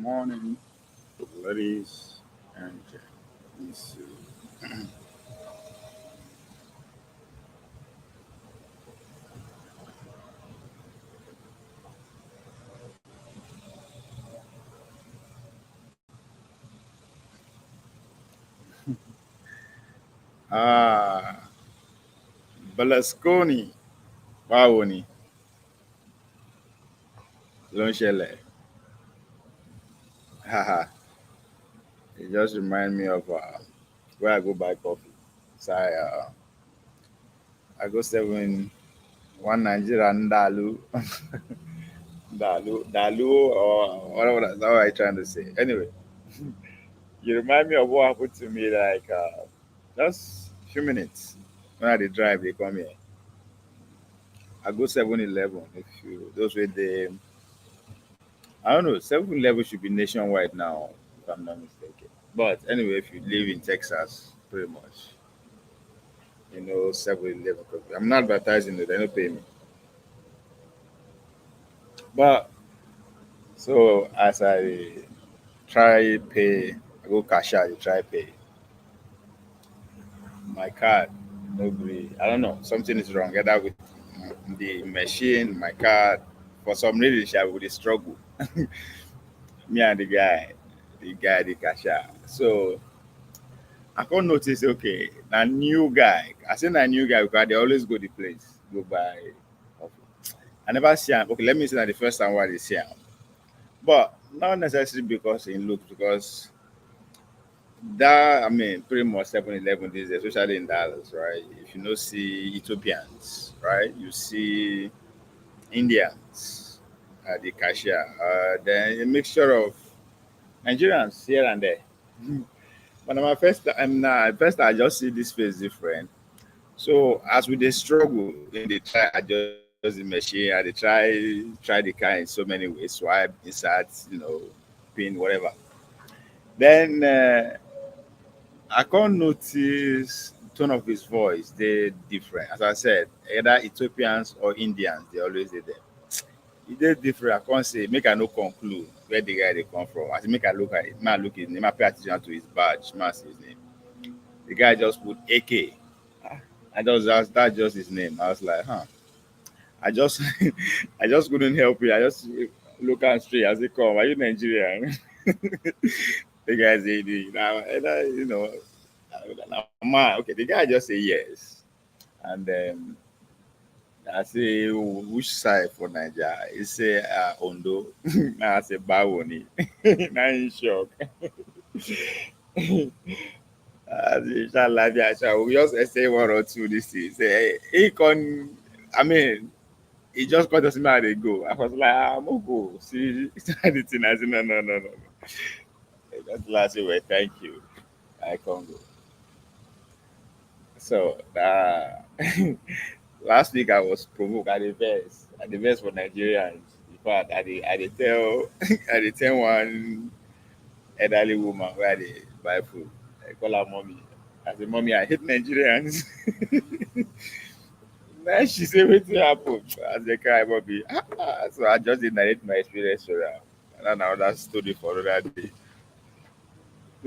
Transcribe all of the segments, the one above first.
morning, ladies and gents. Ah, Berlusconi, báwo ni? Ló ń ṣẹlẹ̀? Haha, it just remind me of where I go buy coffee. So I go 7 Nigeria Ndalu, Dalu, or whatever that's how I trying to say. Anyway, you remind me of what happened to me like just few minutes when I did drive. They come here. I go 7-Eleven. If you those with the I don't know, 7-Eleven should be nationwide now, if I'm not mistaken. But anyway, if you live in Texas, pretty much, 7-Eleven. I'm not advertising it, they don't pay me. But so as I try pay, I go cash out, try pay. My card, no agree. I don't know, something is wrong. Either with the machine, my card. For some reason, I would struggle. Me and the cashier. So I can't notice, okay, a new guy. I say a new guy because they always go the place, go buy coffee. I never see him. Okay, let me say that the first time why they see him. But not necessarily because he looks, because that, I mean, pretty much 7-Eleven these days, especially in Dallas, right? If you know, see Ethiopians, right? You see Indians at the cashier, then a mixture of Nigerians here and there. But my first time now, first I just see this face different. So as we dey struggle in the try adjust the machine, I dey try the car in so many ways, swipe, insert, pin, whatever. Then I can't notice tone of his voice, they different. As I said, either Ethiopians or Indians, they always dey there. E dey different. I can't say, make I no conclude where the guy they come from. As make I look at it, man look his name, I pay attention to his badge, man see his name. The guy just put AK. That's just his name. I was like, huh. I just I just couldn't help it. I just look at straight as they come. Are you Nigerian? The guy say, now, man, okay. The guy just say yes, and then I say which side for Nigeria? He say Ondo. Now I say Bawoni. Now in shock. Inshallah, we just say one or two this thing. Say he can. I mean, he just got us mad they go. I was like, I'm gonna go. See, started the thing. I said, no, no, no, no. That's the last way. Thank you. I can't go. So last week I was provoked at the verse for Nigerians. In fact, I did tell I did tell one elderly woman where they buy food. I call her mommy. I said, mommy, I hate Nigerians. Then she said, "What happened?" As they cry, Bobby. So I just did narrate my experience for her. And then another story for another day.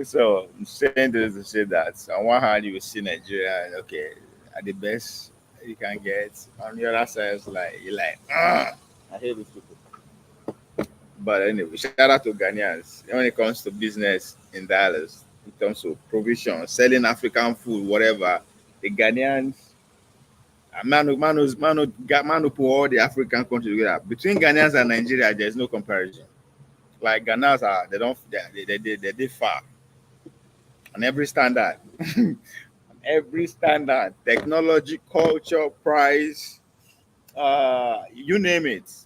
So I'm saying this to say that on one hand you will see Nigeria, okay, at the best you can get. On the other side, it's like you like, I hate these people. But anyway, shout out to Ghanaians. When it comes to business in Dallas, in terms of provision, selling African food, whatever, the Ghanaians man who put all the African countries together. Between Ghanaians and Nigeria, there's no comparison. Like Ghanaians are, they don't, they far on every standard, every standard, technology, culture, price, you name it.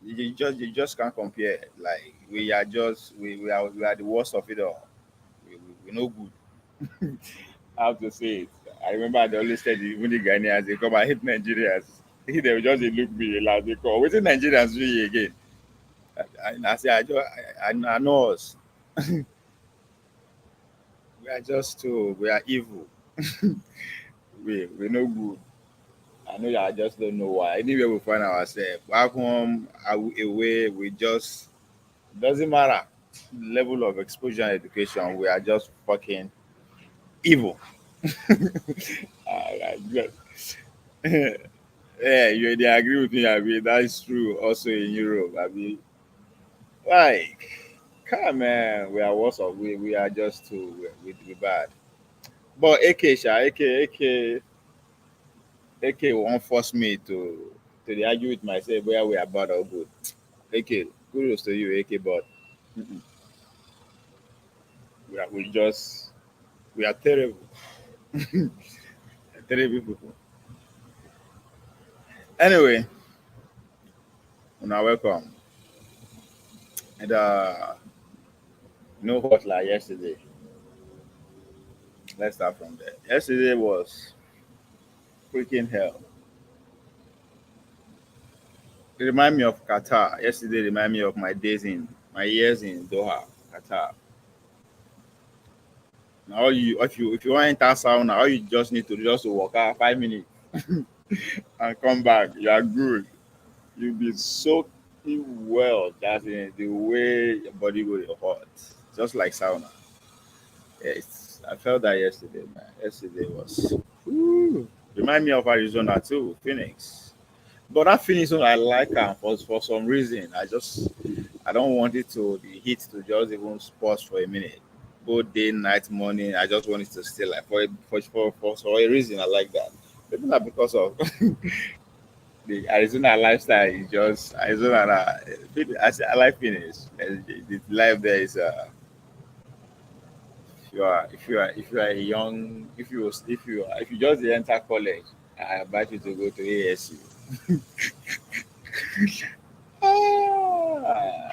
You just can't compare. Like we are the worst of it all. We no good. How to say it? I remember they always said even the Ghanaians they come and hate Nigerians. They will just dey look me like they call. What's Nigerians really again? I say I know us. We are just too. We are evil. We no good. I know that I just don't know why. Anywhere we find ourselves, back home, away, we just doesn't matter. level of exposure and education, we are just fucking evil. I just, yeah, you they agree with me. I mean, that's true. Also in Europe, I mean, like, come on, man, we are worse off. We are just too we bad. But AK, Sha, AK won't force me to argue with myself where we are bad or good. AK, kudos to you, AK, but mm-mm, we just we are terrible, terrible people. Anyway, now welcome. And you know what? Like yesterday, let's start from there. Yesterday was freaking hell. It remind me of Qatar. Yesterday remind me of my years in Doha, Qatar. Now if you want to enter sauna, all you just need to do just to walk out 5 minutes and come back. You are good. You'll be soaking well. That's in the way your body will hot. Just like sauna. Yes. I felt that yesterday, man. Yesterday was remind me of Arizona too, Phoenix. But that Phoenix one I like for some reason. I don't want it to the heat to just even pause for a minute. Both day, night, morning. I just want it to stay like for a reason. I like that. Maybe not because of the Arizona lifestyle. Is just Arizona. I like Phoenix. The life there is. If you are a young if you just enter college, I invite you to go to ASU. Ah,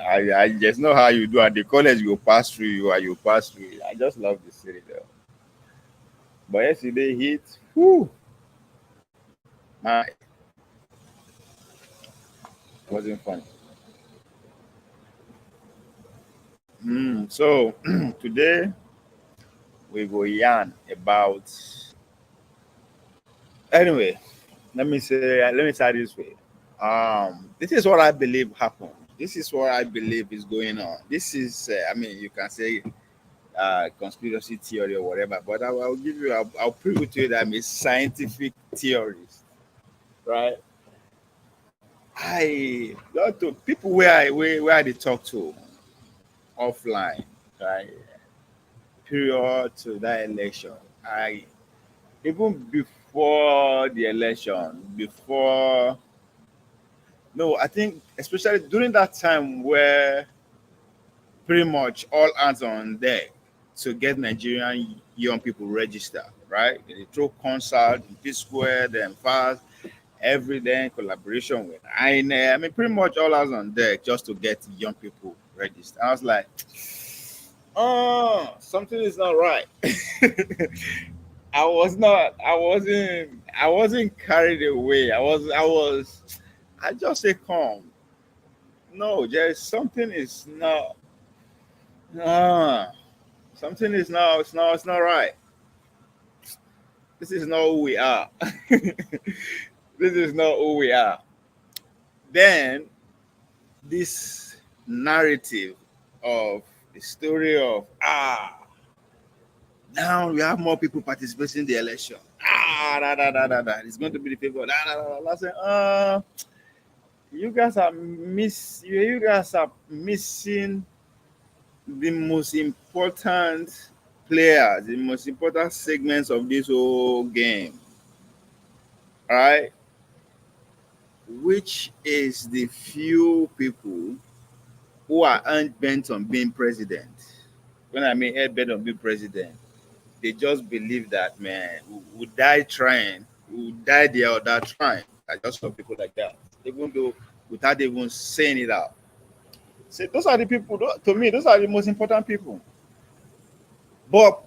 I just know how you do at the college. You pass through you and you pass through it. I just love the city though. But yesterday hit, whew, my wasn't funny. So today we go yarn about. Anyway, let me start this way. This is what I believe happened. This is what I believe is going on. This is, I mean, you can say conspiracy theory or whatever, but I'll give you, I'll prove it to you that I'm a scientific theorist, right? I got to people where I talk to offline, right? Prior to that election, I even before the election, before no, I think especially during that time where pretty much all hands on deck to get Nigerian young people registered, right? They throw concert, P Square, then fast, every day in collaboration with I mean, pretty much all hands on deck just to get young people registered. I was like, oh, something is not right. I wasn't carried away. I just say calm. No, there's something is not. Ah, something is now. It's not right. This is not who we are. This is not who we are. Then this narrative of the story of now we have more people participating in the election. It's going to be the people. I say, you guys are missing the most important players, the most important segments of this whole game, right? Which is the few people who are bent on being president. When I mean bent on being president, they just believe that man we die trying, we die there or that trying. I just saw people like that, even though without even saying it out. So those are the people. To me, those are the most important people. But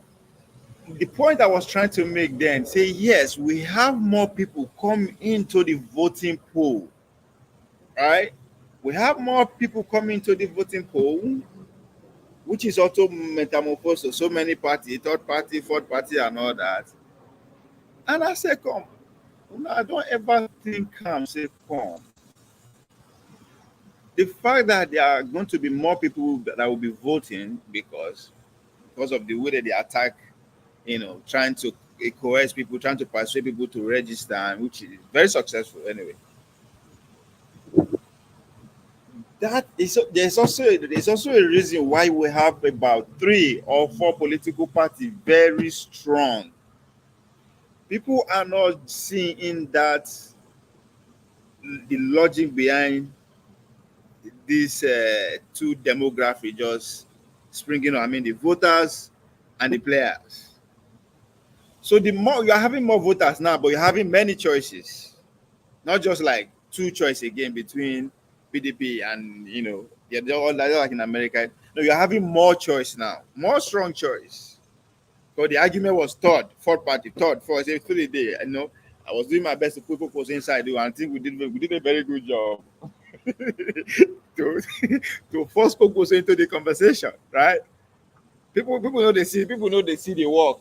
the point I was trying to make then, say yes, we have more people come into the voting pool, right? We have more people coming to the voting pool, which is also metamorphosed to so many parties, third party, fourth party, and all that. And I say, come, I don't ever think say come. The fact that there are going to be more people that will be voting because of the way that they attack, trying to coerce people, trying to persuade people to register, and which is very successful anyway. That is there's also a reason why we have about 3 or 4 political parties very strong. People are not seeing that the logic behind these two demography just springing on. I mean, the voters and the players. So the more you are having more voters now, but you're having many choices, not just like two choice again between PDP and yeah, they're all like in America. No, you're having more choice now, more strong choice. Because the argument was third, fourth party, third, fourth, every day. I was doing my best to put people inside, and I think we did a very good job to to force Kokos into the conversation, right? People know they see the work,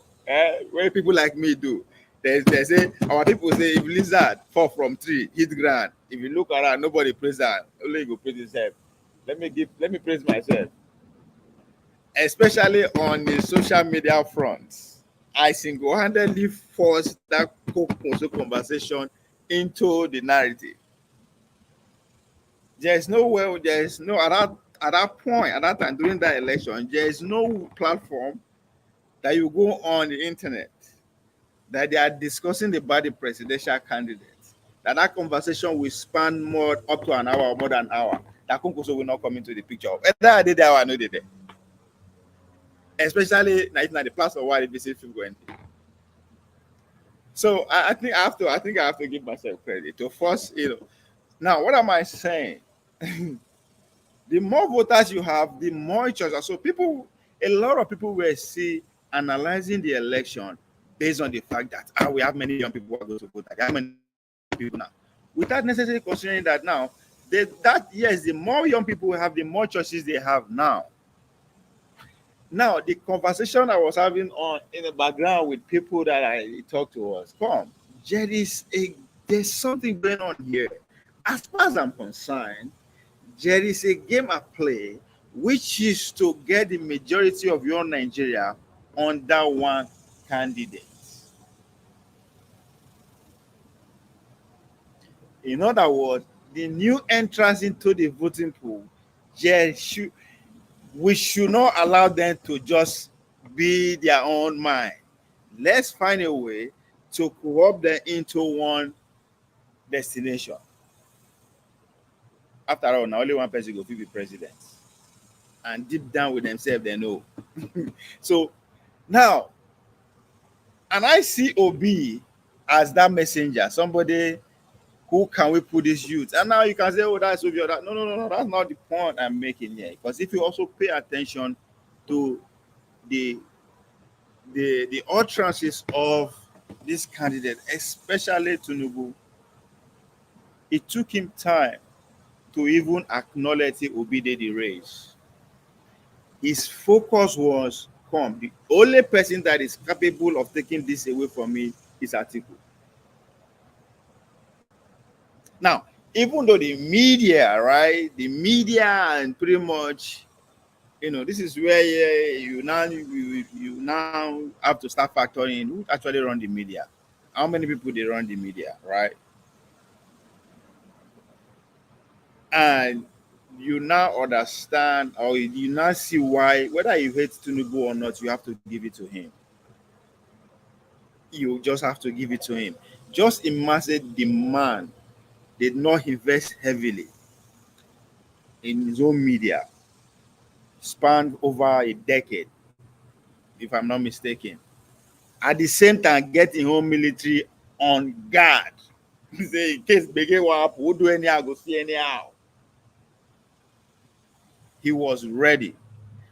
where people like me do. They say our people say if lizard fall from tree, hit ground. If you look around, nobody praise that. Only you go praise yourself. Let me praise myself, especially on the social media front. I single-handedly forced that conversation into the narrative. There is no at that point, at that time during that election, there is no platform that you go on the internet that they are discussing about the presidential candidate. That conversation will span more up to an hour or more than an hour. That Kunkoso will not come into the picture. Whether I did that or I know they did. Especially now the platform where they visit people going. So I think I have to give myself credit to force. Now, what am I saying? The more voters you have, the more choices. So a lot of people will see analyzing the election based on the fact that we have many young people who are going to vote. How many people now? Without necessarily considering that now, yes, the more young people have, the more choices they have now. Now, the conversation I was having on in the background with people that I talked to was, come, there is there's something going on here. As far as I'm concerned, there is a game at play, which is to get the majority of your Nigeria on that one candidate. In other words, the new entrants into the voting pool, we should not allow them to just be their own mind. Let's find a way to co-opt them into one destination. After all, now only one person will be president. And deep down with themselves, they know. So now, and I see OB as that messenger, somebody who can we put this youth. And now you can say, oh, that's OB or that. No, no, no, no, that's not the point I'm making here. Because if you also pay attention to the the utterances of this candidate, especially Tinubu, it took him time to even acknowledge the OB did the race. His focus was, come, the only person that is capable of taking this away from me is Atiku. Now, even though the media, right, the media and pretty much, this is where you now have to start factoring in who actually run the media, how many people they run the media, right? And you now understand, or you now see why, whether you hate Tinubu or not, you have to give it to him. You just have to give it to him. Just imagine the man did not invest heavily in his own media, spanned over a decade, if I'm not mistaken. At the same time, get his own military on guard. Say, in case begin what happen, we'll do anyhow, go see anyhow. He was ready.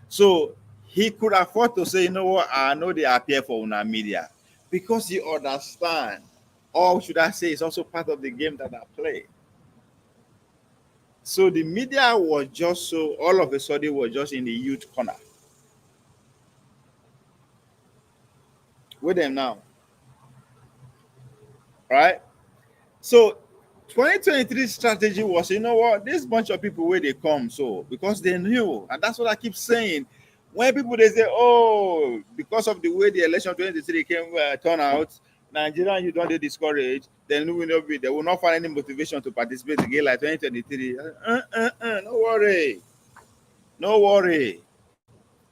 So he could afford to say, you know what, I know they appear for una media. Because he understand, or should I say, it's also part of the game that I play. So the media was just so, all of a sudden, was just in the youth corner. With them now. Right? So 2023 strategy was, you know what, this bunch of people where they come, so because they knew, and that's what I keep saying. When people they say, oh, because of the way the election 2023 came turn out, Nigeria, you don't get discouraged, then they will not find any motivation to participate again like 2023. No worry, no worry.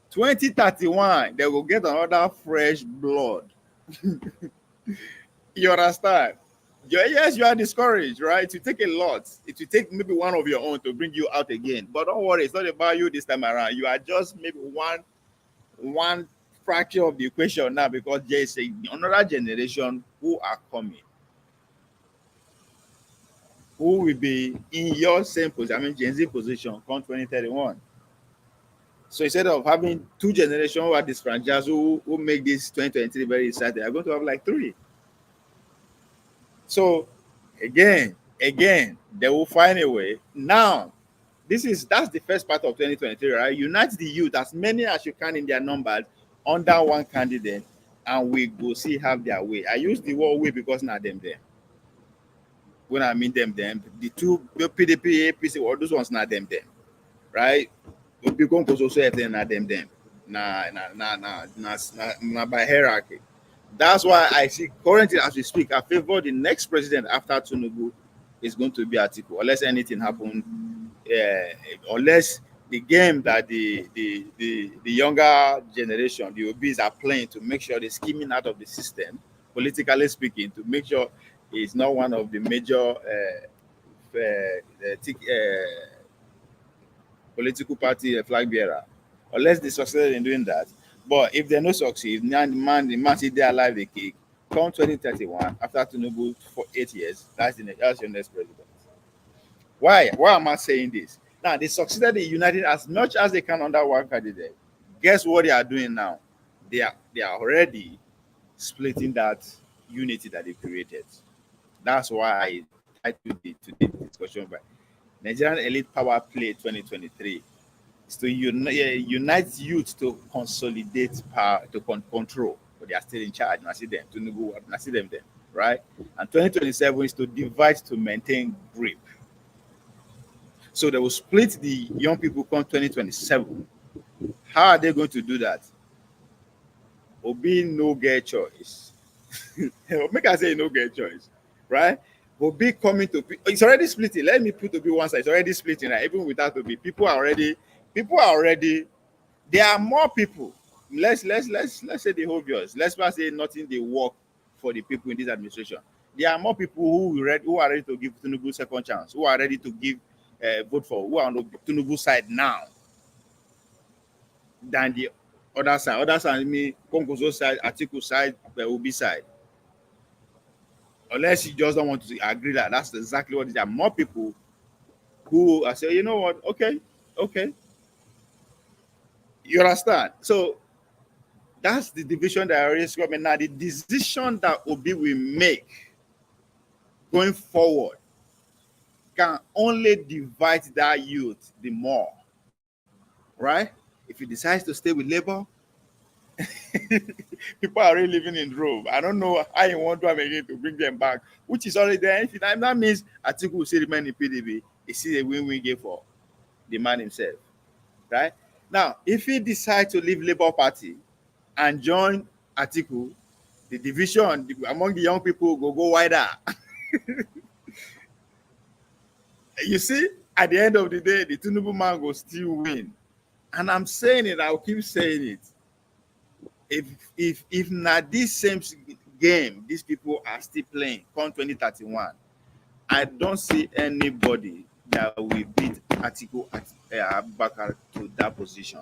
2031, they will get another fresh blood. You understand? Yes, you are discouraged, right? It will take a lot. It will take maybe one of your own to bring you out again. But don't worry, it's not about you this time around. You are just maybe one fraction of the equation now, because there is another generation who are coming, who will be in your same position, I mean Gen Z position come 2031. So instead of having two generations who are disfranchised, who make this 2023 very exciting, they are going to have like three. So again, they will find a way. Now, that's the first part of 2023, right? Unite the youth, as many as you can in their numbers, under one candidate, and we go see have their way. I use the word way because now them there. When I mean them, the two PDP, APC, all those ones not them there, right? Become also not them. Nah, by hierarchy. That's why I see currently as we speak, I favor the next president after Tinubu is going to be Atiku, unless anything happens, unless the game that the younger generation, the OBs are playing to make sure they're skimming out of the system, politically speaking, to make sure it's not one of the major political party flag bearer, unless they succeed in doing that. But if they no succeed, the man see they alive the cake. Come 2031, after Tinubu for 8 years, that's your next president. Why? Why am I saying this? Now they succeeded in uniting as much as they can under one candidate. Guess what they are doing now? They are already splitting that unity that they created. That's why I titled today's discussion by Nigerian Elite Power Play 2023 is to unite youth to consolidate power, to control, but they are still in charge. I see them, Tinubu, I see them there, right? And 2027 is to divide to maintain grip. So they will split the young people come 2027. How are they going to do that? Obi no get choice. Make I say no get choice, right? Obi coming to it's already splitting. Let me put Obi one side. It's already splitting, right? Even without Obi, people are already. There are more people. Let's say the obvious. Let's not say nothing they work for the people in this administration. There are more people who are ready to give Tinubu second chance, who are ready to give vote for, who are on the Tinubu side now than the other side. Other side, I mean, Kongozo side, Atiku side, Obi side. Unless you just don't want to agree that that's exactly what it is. There are more people who are saying, you know what, okay. You understand? So that's the division that I raised. Now, the decision that Obi will make going forward can only divide that youth the more, right? If he decides to stay with Labour, people are really living in drove. I don't know how you want to have again to bring them back, which is already there. If that means Atiku will still remain in PDP. It's still a win-win game for the man himself, right? Now, if he decides to leave Labour Party and join Atiku, the division among the young people will go wider. You see, at the end of the day, the Tinubu man will still win. And I'm saying it, I'll keep saying it. If not this same game, these people are still playing, come 2031, I don't see anybody that will beat Atiku Abubakar to that position.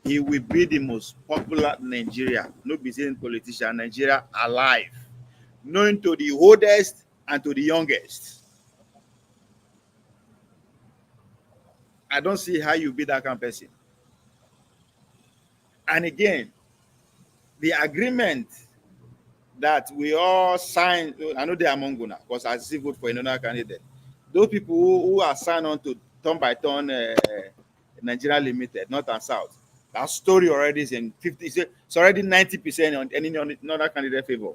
He will be the most popular Nigeria, no be saying politician, Nigeria alive, known to the oldest and to the youngest. I don't see how you be that kind of person. And again, the agreement that we all signed, I know they are among Guna, because I still vote for another candidate. Those people who are signed on to turn by turn Nigeria Limited, North and South, that story already is in 50, it's already 90% on any other candidate favor.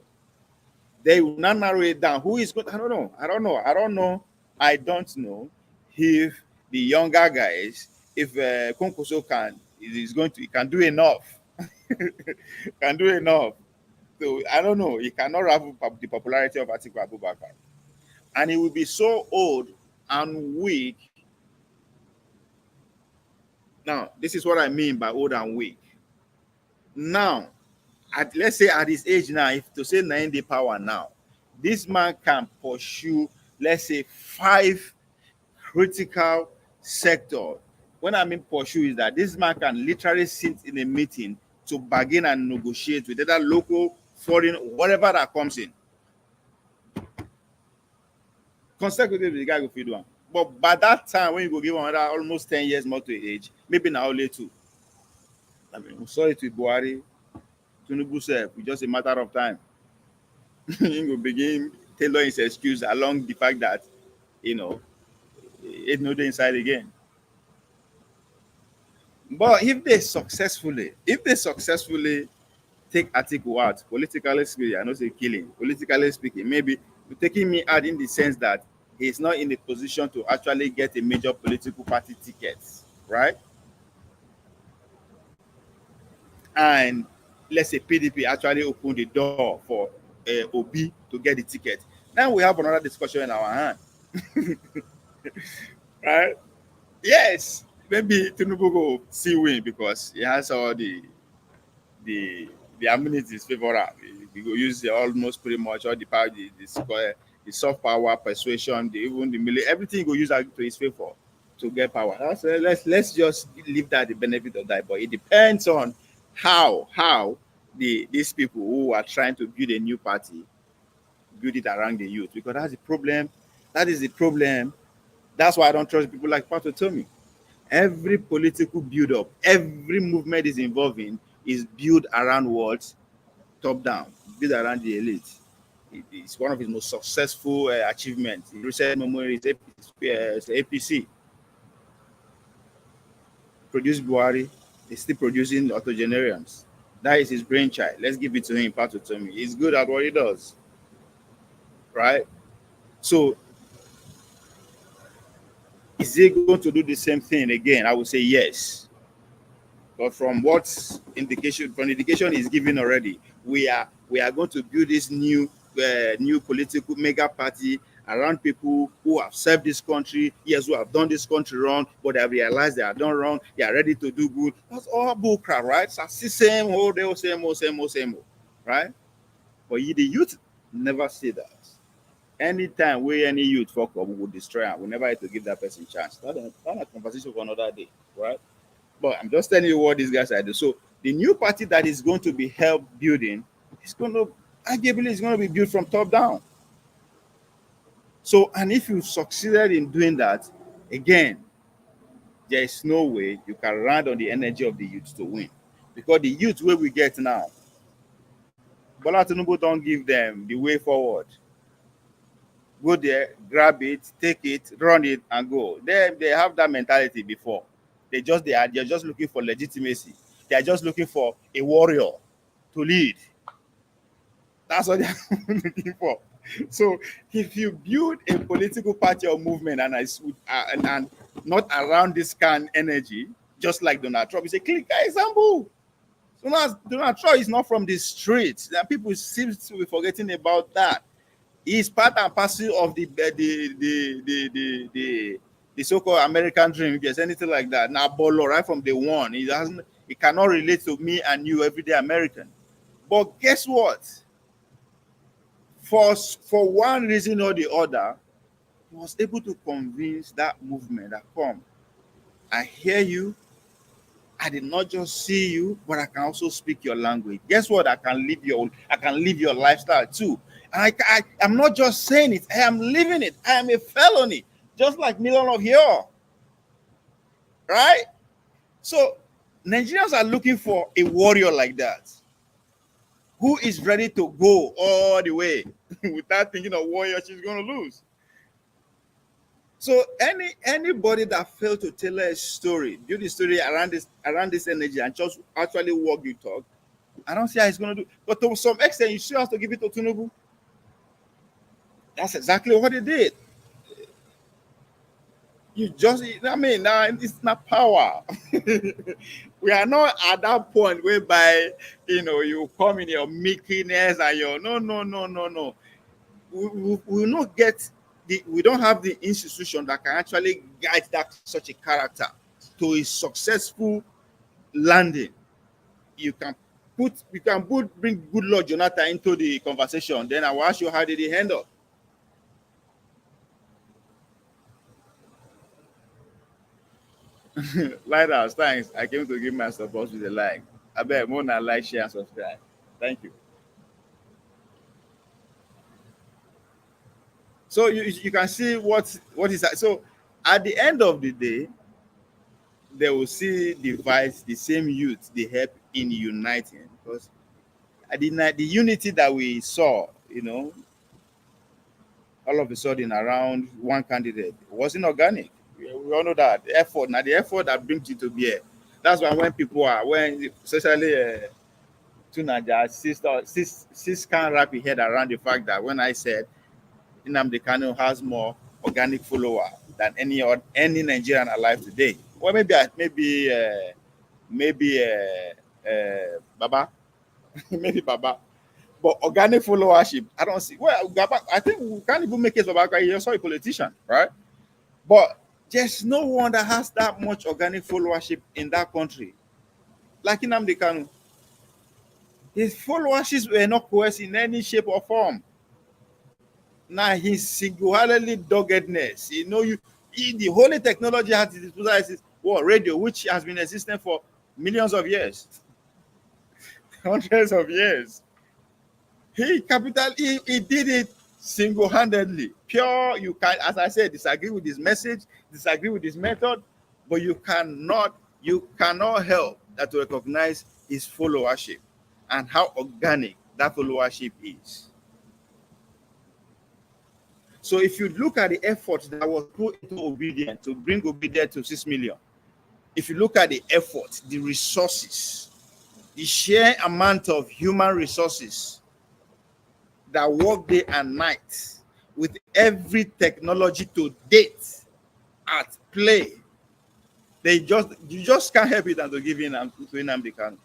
They will not narrow it down. Who is good? I don't know. I don't know if the younger guys, if Konkoso can, is going to, he can do enough. Can do enough. So I don't know. He cannot rival the popularity of Atiku Abubakar, and he will be so old and weak. Now, this is what I mean by old and weak. Now, let's say at his age now, if to say 90 power now, this man can pursue, let's say, five critical sector. When I mean pursue is that this man can literally sit in a meeting to bargain and negotiate with either local, foreign, whatever that comes in. Consecutively, the guy will feed one. But by that time, when you go give another almost 10 years more to age, maybe now only two. I mean, we saw it with Buhari, Tinubu said, it's just a matter of time. He will begin tailoring his excuse along the fact that, you know, it's no day inside again. But if they successfully take Atiku out, politically speaking, I know say killing, politically speaking, maybe taking me out in the sense that he's not in a position to actually get a major political party ticket, right? And let's say PDP actually opened the door for Obi to get the ticket. Now we have another discussion in our hand, right? Yes, maybe Tinubu go see win because he has all the the amenities favorable. We go use almost pretty much all the power, the soft power, persuasion, even the military, everything go use to his favor to get power. Let's just leave that the benefit of that. But it depends on how these people who are trying to build a new party build it around the youth, because that's the problem. That is the problem. That's why I don't trust people like Pato Tomi. Every political build up, every movement is involving is built around what? Top down, built around the elite. It's one of his most successful achievements. In recent memory is APC. Produced Buhari, he's still producing octogenarians. That is his brainchild. Let's give it to him, Pato Tomi. He's good at what he does, right? So, is he going to do the same thing again? I would say yes. But from from the indication he's giving already, we are going to build this new political mega party around people who have served this country, yes, who have done this country wrong, but they have realized they are done wrong, they are ready to do good. That's all bullcrap, right? So it's the same old, same old, right? But the youth never say that. Anytime where any youth fuck up, we will destroy him. We never have to give that person a chance. That's a conversation for another day, right? But I'm just telling you what these guys are doing. So the new party that is going to be helped building is going to arguably is going to be built from top down. So, and if you succeeded in doing that, again, there is no way you can run on the energy of the youth to win. Because the youth where we get now, Bola Tinubu don't give them the way forward. Go there, grab it, take it, run it, and go. They have that mentality before. They're just looking for legitimacy. They are just looking for a warrior to lead. That's what they're looking for. So if you build a political party or movement and not around this kind of energy, just like Donald Trump, it's a clear example. So now Donald Trump is not from the streets. And people seem to be forgetting about that. He's part and parcel of the so-called American dream, if there's anything like that. Now, Bolo, right from day one, he cannot relate to me and you, everyday American. But guess what? For one reason or the other, he was able to convince that movement that come. I hear you. I did not just see you, but I can also speak your language. Guess what? I can live your lifestyle too. And I'm not just saying it, I am living it. I am a felony, just like million of you. Right? So Nigerians are looking for a warrior like that, who is ready to go all the way without thinking of warrior she's going to lose. So anybody that failed to tell a story, build a story around this energy and just actually walk you talk, I don't see how he's going to do. But to some extent, you still have to give it to Tinubu. That's exactly what he did. You just, I mean, now it's not power. We are not at that point whereby you come in your meekness and your no, no, no, no, no. We will not get we don't have the institution that can actually guide that such a character to a successful landing. You can bring good Lord Jonathan into the conversation. Then I will ask you, how did he handle? Lighthouse, thanks. I came to give my support with a like. I bet more than like, share, and subscribe. Thank you. So you can see what is that. So at the end of the day, they will see the same youth they help in uniting, because at the night the unity that we saw, all of a sudden around one candidate wasn't organic. We all know that the effort, now the effort that brings it to bear. That's why when people are when especially Tunaja sis can't wrap his head around the fact that when I said Nnamdi Kanu has more organic follower than any Nigerian alive today. Well, maybe Baba, maybe Baba, but organic followership, I don't see. Well, Baba, I think we can't even make it Baba. He's also a politician, right? But there's no one that has that much organic followership in that country. Like Nnamdi Kanu, his followerships were not coerced in any shape or form. Now his single-handedly doggedness, the holy technology has its disposal is what radio, which has been existing for millions of years, hundreds of years. He did it single-handedly. Pure, you can, as I said, disagree with his message, disagree with his method, but you cannot help that to recognize his followership and how organic that followership is. So if you look at the effort that was put into obedience to bring obedience to 6 million, if you look at the effort, the resources, the sheer amount of human resources that work day and night with every technology to date at play, you just can't help it than to give in to Nnamdi Kanu.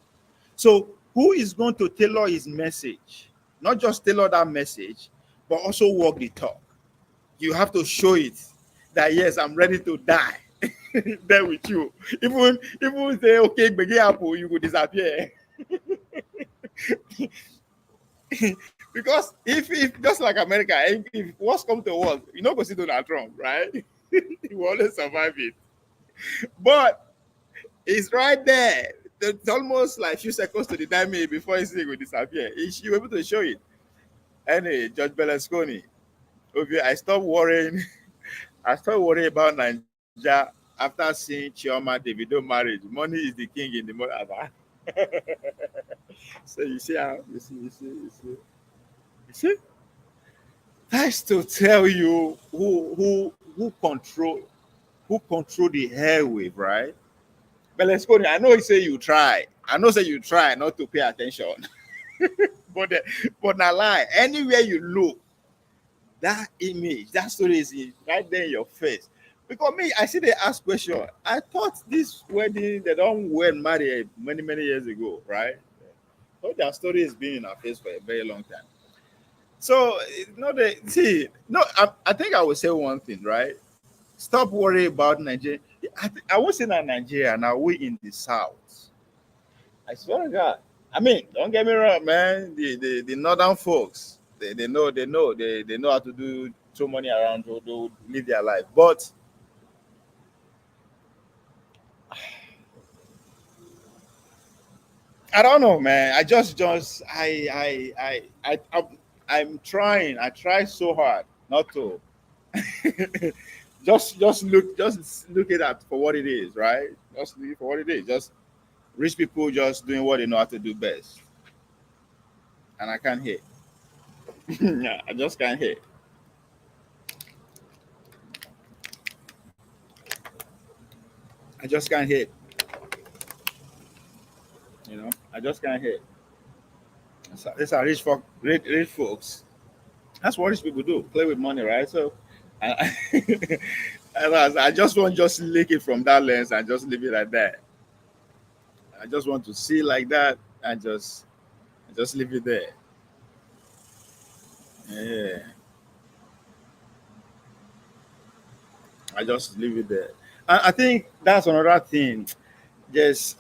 So who is going to tailor his message? Not just tailor that message, but also walk the talk. You have to show it that yes, I'm ready to die there with you. Even say okay, begin apple, you will disappear. Because if just like America, if what's come to world, you know, go see Donald Trump, right? He will always survive it. But it's right there. It's almost like a few seconds to the time before his thing will disappear. You able to show it. Anyway, Judge Berlusconi, okay, I stopped worrying. I stopped worrying about Nigeria after seeing Chioma Davido marriage. Money is the king in the mother. So you see how you see. That's to tell you who control the airwave, right? Berlusconi, I know you say you try. I know say you try not to pay attention. but not lie. Anywhere you look, that image, that story is right there in your face. Because me, I see they ask question. I thought this wedding they don't wed marry many, many years ago, right? But their story has been in our face for a very long time. So I think I will say one thing, right? Stop worrying about Nigeria. I won't say that Nigeria, now we in the south. I swear to God. I mean, don't get me wrong, man. The northern folks, they know how to do throw money around to live their life. But I don't know, man. I'm trying. I try so hard not to just look at that for what it is, right? Just look for what it is. Just rich people just doing what they know how to do best, and I can't hate. Yeah, I just can't hate. I just can't hate. I just can't hate. These are rich folks. That's what rich people do. Play with money, right? So, I, I just want just lick it from that lens and just leave it like that. I just want to see like that and just leave it there. Yeah, I just leave it there. And I think that's another thing. Yes,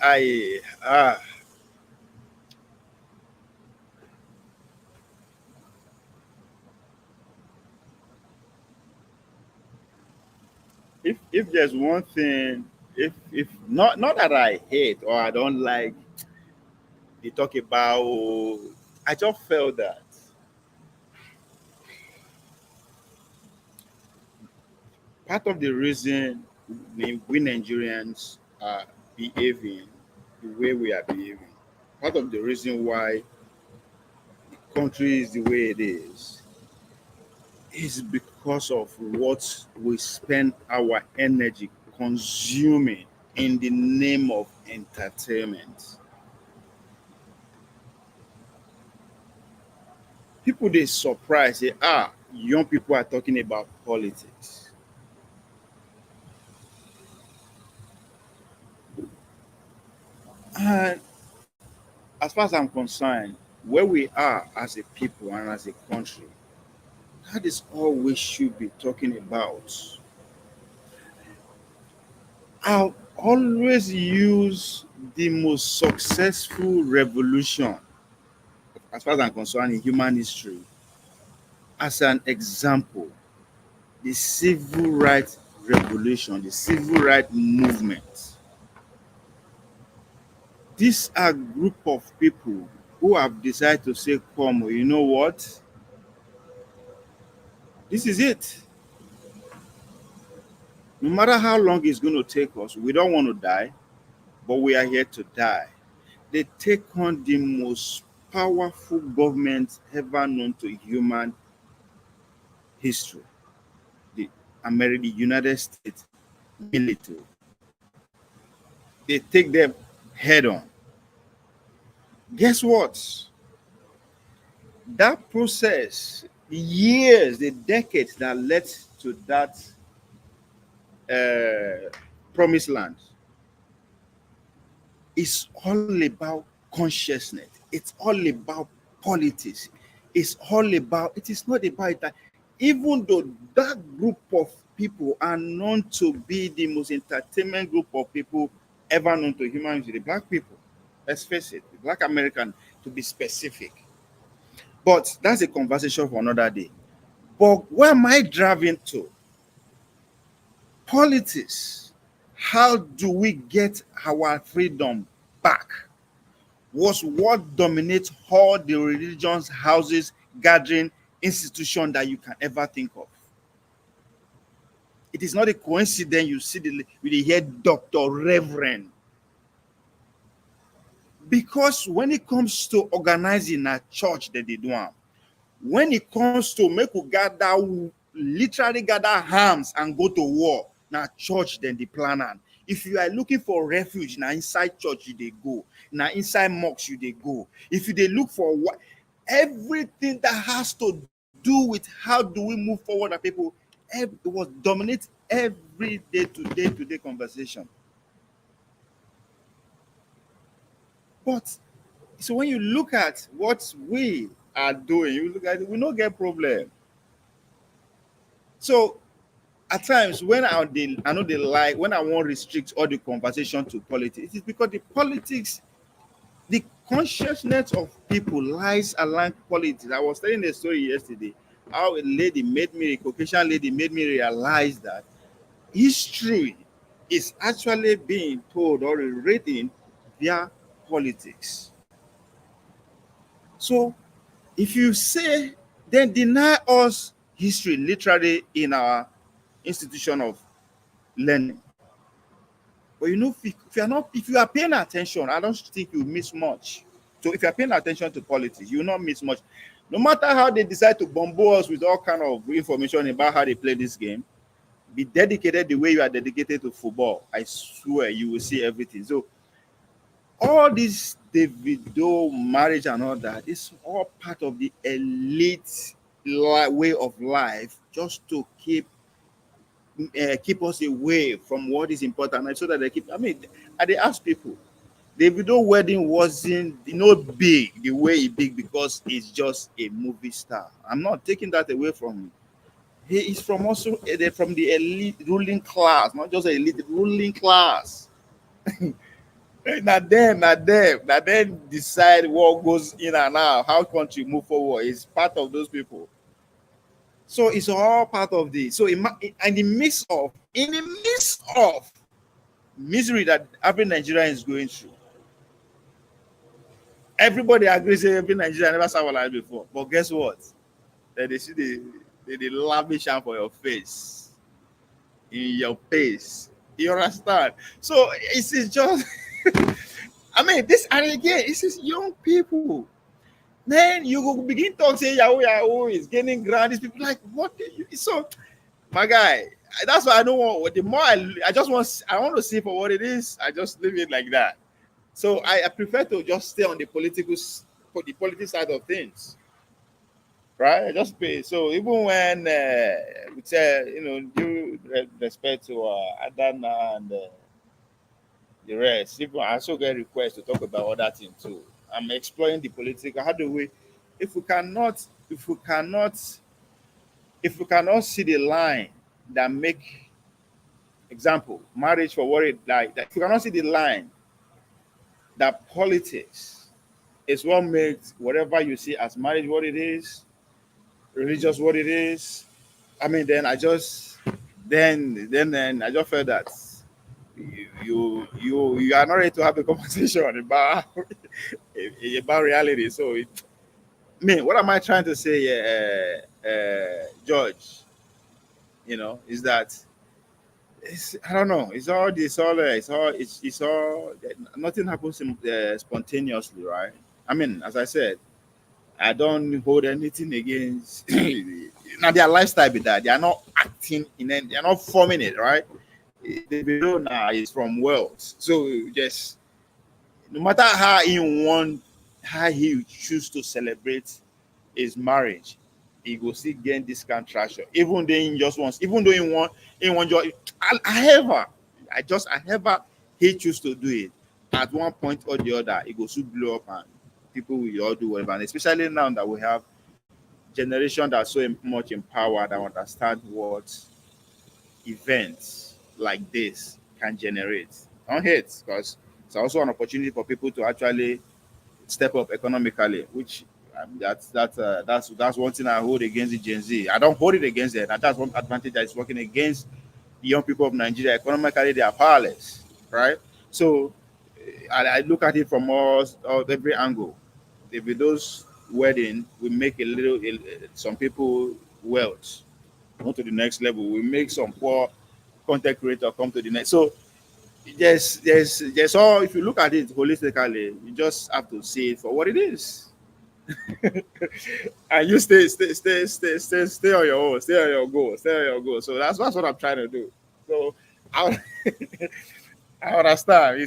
if there's one thing, if not that I hate or I don't like, they talk about. I just felt that part of the reason we Nigerians are behaving the way we are behaving, part of the reason why country is the way it is because of what we spend our energy consuming in the name of entertainment. People they surprise say, young people are talking about politics. And as far as I'm concerned, where we are as a people and as a country, that is all we should be talking about. I'll always use the most successful revolution, as far as I'm concerned, in human history, as an example. The civil rights revolution, the civil rights movement. These are group of people who have decided to say, come, you know what? This is it. No matter how long it's going to take us, we don't want to die, but we are here to die. They take on the most powerful government ever known to human history, the American, the United States military. They take them head on. Guess what? That process, the years, the decades that led to that promised land, is all about consciousness. It's all about politics. It's all about, it is not about that. Even though that group of people are known to be the most entertainment group of people ever known to humanity, the black people, let's face it, the black American to be specific. But that's a conversation for another day. But where am I driving to? Politics. How do we get our freedom back? Was what dominates all the religions, houses, gathering, institution that you can ever think of. It is not a coincidence you see we hear Dr. Reverend. Because when it comes to organizing a church that they do, when it comes to make we gather, literally gather arms and go to war, now church then the plan am. If you are looking for refuge, now inside church you they go, now inside mosque you they go. If you they look for what, everything that has to do with how do we move forward as people, it was dominate every day to day conversation. But so when you look at what we are doing, you look at it, we don't get problem. So at times when I know they like when I want to restrict all the conversation to politics, it is because the politics, the consciousness of people lies along politics. I was telling a story yesterday how a Caucasian lady made me realize that history is actually being told or written via politics. So if you say, then deny us history literally in our institution of learning. But you know, if you are paying attention, I don't think you miss much. So if you are paying attention to politics, you will not miss much. No matter how they decide to bombard us with all kind of information about how they play this game, be dedicated the way you are dedicated to football. I swear you will see everything. So all this Davido marriage and all that is all part of the elite way of life, just to keep keep us away from what is important, and so that they keep. I mean, and they ask people. Davido wedding wasn't big the way it big because it's just a movie star. I'm not taking that away from him. He is from also from the elite ruling class, not just elite ruling class. Now them decide what goes in and out, how country move forward. Is part of those people. So it's all part of this. So in the midst of misery that every Nigerian is going through, everybody agrees that every Nigerian never saw life before. But guess what? They see the lavish hand for your face, in your face. You understand? So it's just I mean this, and again, it's just young people. Then you go begin talk say Yahoo is gaining ground. These people like what so my guy. That's why I don't want. The more I want to see for what it is. I just leave it like that. So I prefer to just stay on the political side of things, right? I just pay. So even when we say due respect to Adana and the rest, even I also get requests to talk about other things too. I'm exploring the political. How do we, if we cannot, if we cannot, if we cannot see the line that make example marriage for what it like, that if we cannot see the line that politics is what makes whatever you see as marriage what it is, religious what it is. I mean, then I just felt that you are not ready to have a conversation about about reality. So, what am I trying to say, George? Is that I don't know. It's all. Nothing happens spontaneously, right? I mean, as I said, I don't hold anything against. Now their lifestyle be that they are not acting in it, they are not forming it, right? The video now is from wealth, so just no matter how he choose to celebrate his marriage, he will still gain this contraction. Even though he just wants, even though he want just, however he choose to do it, at one point or the other, it goes to blow up and people will all do whatever. And especially now that we have generation that's so much empowered and understand what events like this can generate. On hate, because it's also an opportunity for people to actually step up economically, which that's one thing I hold against the Gen Z. I don't hold it against it. And that's one advantage that is working against the young people of Nigeria. Economically, they are powerless, right? So I look at it from every angle. If those wedding, we make some people wealth, go to the next level. We make some poor content creator come to the next. So there's all. If you look at it holistically, you just have to see it for what it is. And you stay on your own, stay on your goal, stay on your goal. So that's what I'm trying to do. So I, I understand.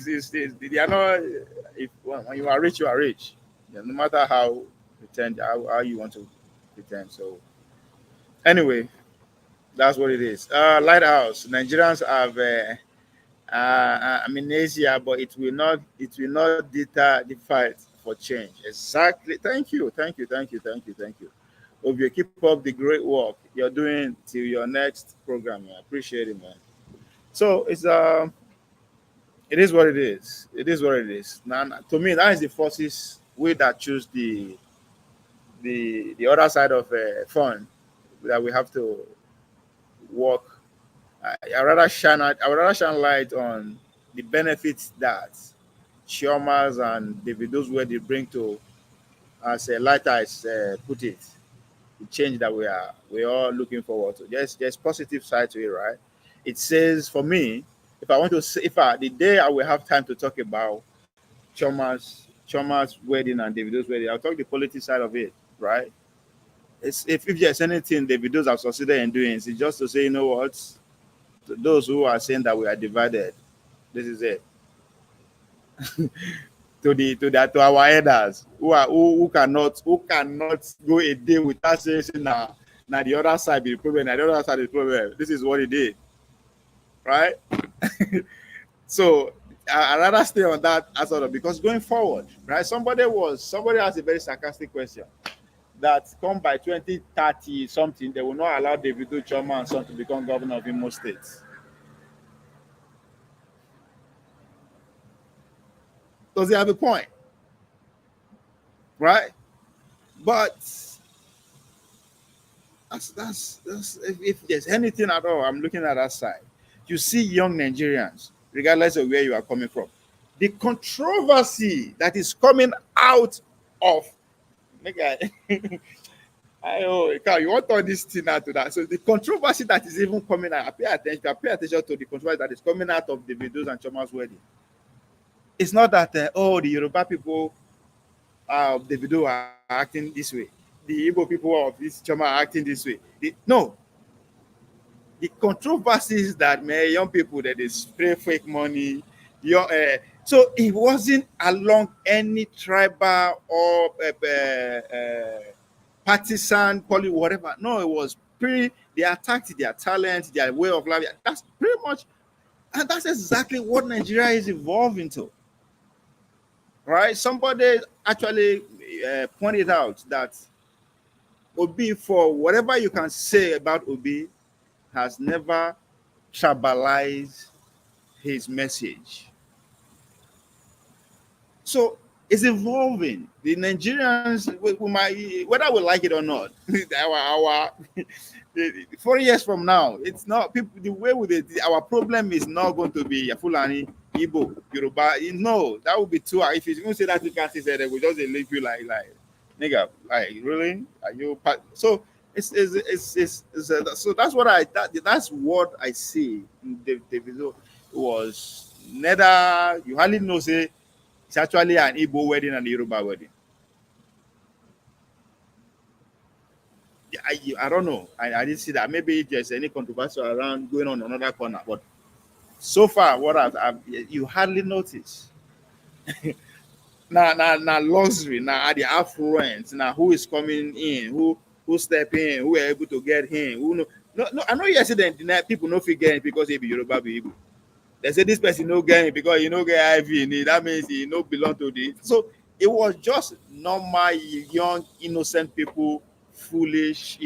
They are not. If when you are rich, you are rich. Yeah, no matter how how you want to pretend. So anyway, that's what it is. Lighthouse. Nigerians have amnesia, but it will not deter the fight for change. Exactly. Thank you. Thank you. Thank you. Thank you. Thank you. Hope you keep up the great work you're doing till your next program. I appreciate it, man. So it is what it is. It is what it is. Now, to me, that is the forces we that choose the other side of fun that we have to work. I would rather shine light on the benefits that Chiomas and Davido's where they bring to, as Lighter has put it, the change that we're all looking forward to. There's positive side to it, right? It says for me, if I want to say, the day I will have time to talk about Choma's wedding and Davido's wedding, I'll talk the politics side of it, right? If there's anything Davido's have succeeded in doing, it's just to say, you know what, to those who are saying that we are divided, this is it. To our elders who cannot go a day without saying now the other side be the problem, the other side is the problem. This is what he did. right? So I rather stay on that as sort of, because going forward, right? Somebody asked a very sarcastic question that come by 2030 something, they will not allow Davido Choma and son to become governor of Imo State. Does he have a point? Right? But that's if there's anything at all, I'm looking at that side. You see young Nigerians, regardless of where you are coming from, the controversy that is coming out of nigga, you want all this thing out to that. So the controversy that is even coming out, pay attention to the controversy that is coming out of the videos and Choma's wedding. It's not that the Yoruba people of the video are acting this way. The Igbo people of this Choma are acting this way. No, the controversy is that man, young people that they spray fake money. So it wasn't along any tribal or partisan whatever. No, it was they attacked their talent, their way of life. That's pretty much, and that's exactly what Nigeria is evolving to. Right? Somebody actually pointed out that Obi, for whatever you can say about Obi, has never tribalized his message. So it's evolving. The Nigerians, whether we like it or not, our 4 years from now, it's not people. The way with it, our problem is not going to be Fulani, Igbo, Yoruba. No, that would be too. If you even say that, you can't say that. We just leave you like nigga, like really? Are you? So so that's what that's what I see in the video. Was neither you hardly know say it's actually an Igbo wedding and a Yoruba wedding. I don't know. I didn't see that. Maybe if there's any controversy around going on another corner, but so far, what you hardly notice. Now luxury, now the affluence, now who is coming in, who step in, who are able to get in, who know. No, I know yesterday people no fit get in because they be Yoruba be Igbo. They say this person no get in because you no get IV in it. That means he no belong to the. So it was just normal, young, innocent people, foolish,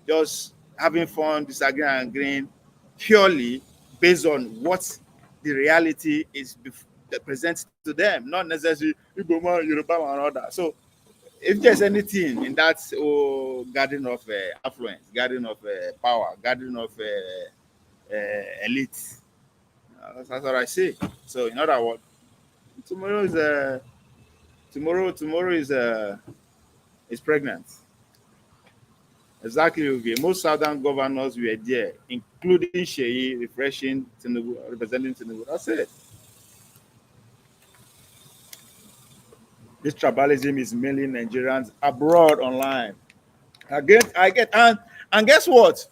just having fun, disagreeing and agreeing, purely based on what the reality is that presents to them, not necessarily Igbo man, Yoruba man, and all that. So if there's anything in that garden of affluence, garden of power, garden of elite, that's what I say. So in other words, tomorrow is is pregnant. Exactly, okay. Most southern governors were there, including Sheyi, refreshing Tinubu, representing Tinubu. That's it. This tribalism is mainly Nigerians abroad online. I get, and guess what?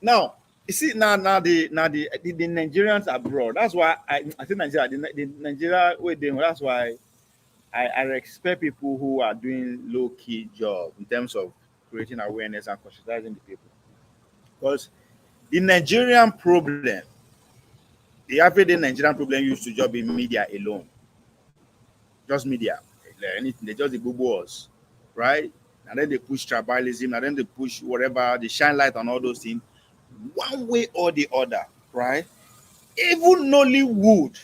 Now, you see, the Nigerians abroad. That's why I think Nigeria, the Nigeria way they. That's why I respect people who are doing low key job in terms of creating awareness and conscientizing the people. Because the Nigerian problem, the everyday Nigerian problem used to just be media alone. Just media. Anything, they just the Google us, right? And then they push tribalism, and then they push whatever, they shine light on all those things. One way or the other, right? Even Nollywood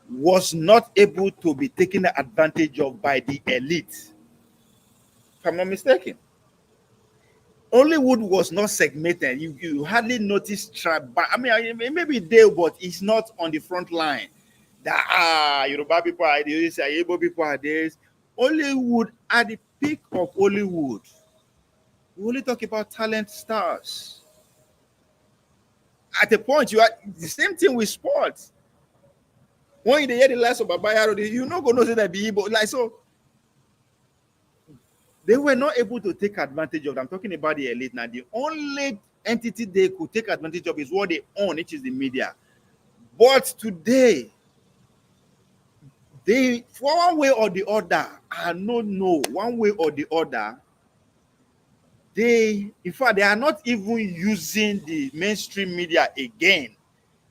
was not able to be taken advantage of by the elite. If I'm not mistaken. Hollywood was not segmented. You hardly notice tribe. I mean, maybe they, but it's not on the front line. That Yoruba people are this, Igbo people are this. Hollywood at the peak of Hollywood. We only talk about talent stars. At a point, you are the same thing with sports. When you hear the last of Babayaro, you not gonna say that be Igbo. Like so, they were not able to take advantage of. I'm talking about the elite now. The only entity they could take advantage of is what they own, which is the media. But today, they, for one way or the other, I don't know, one way or the other, in fact, they are not even using the mainstream media again.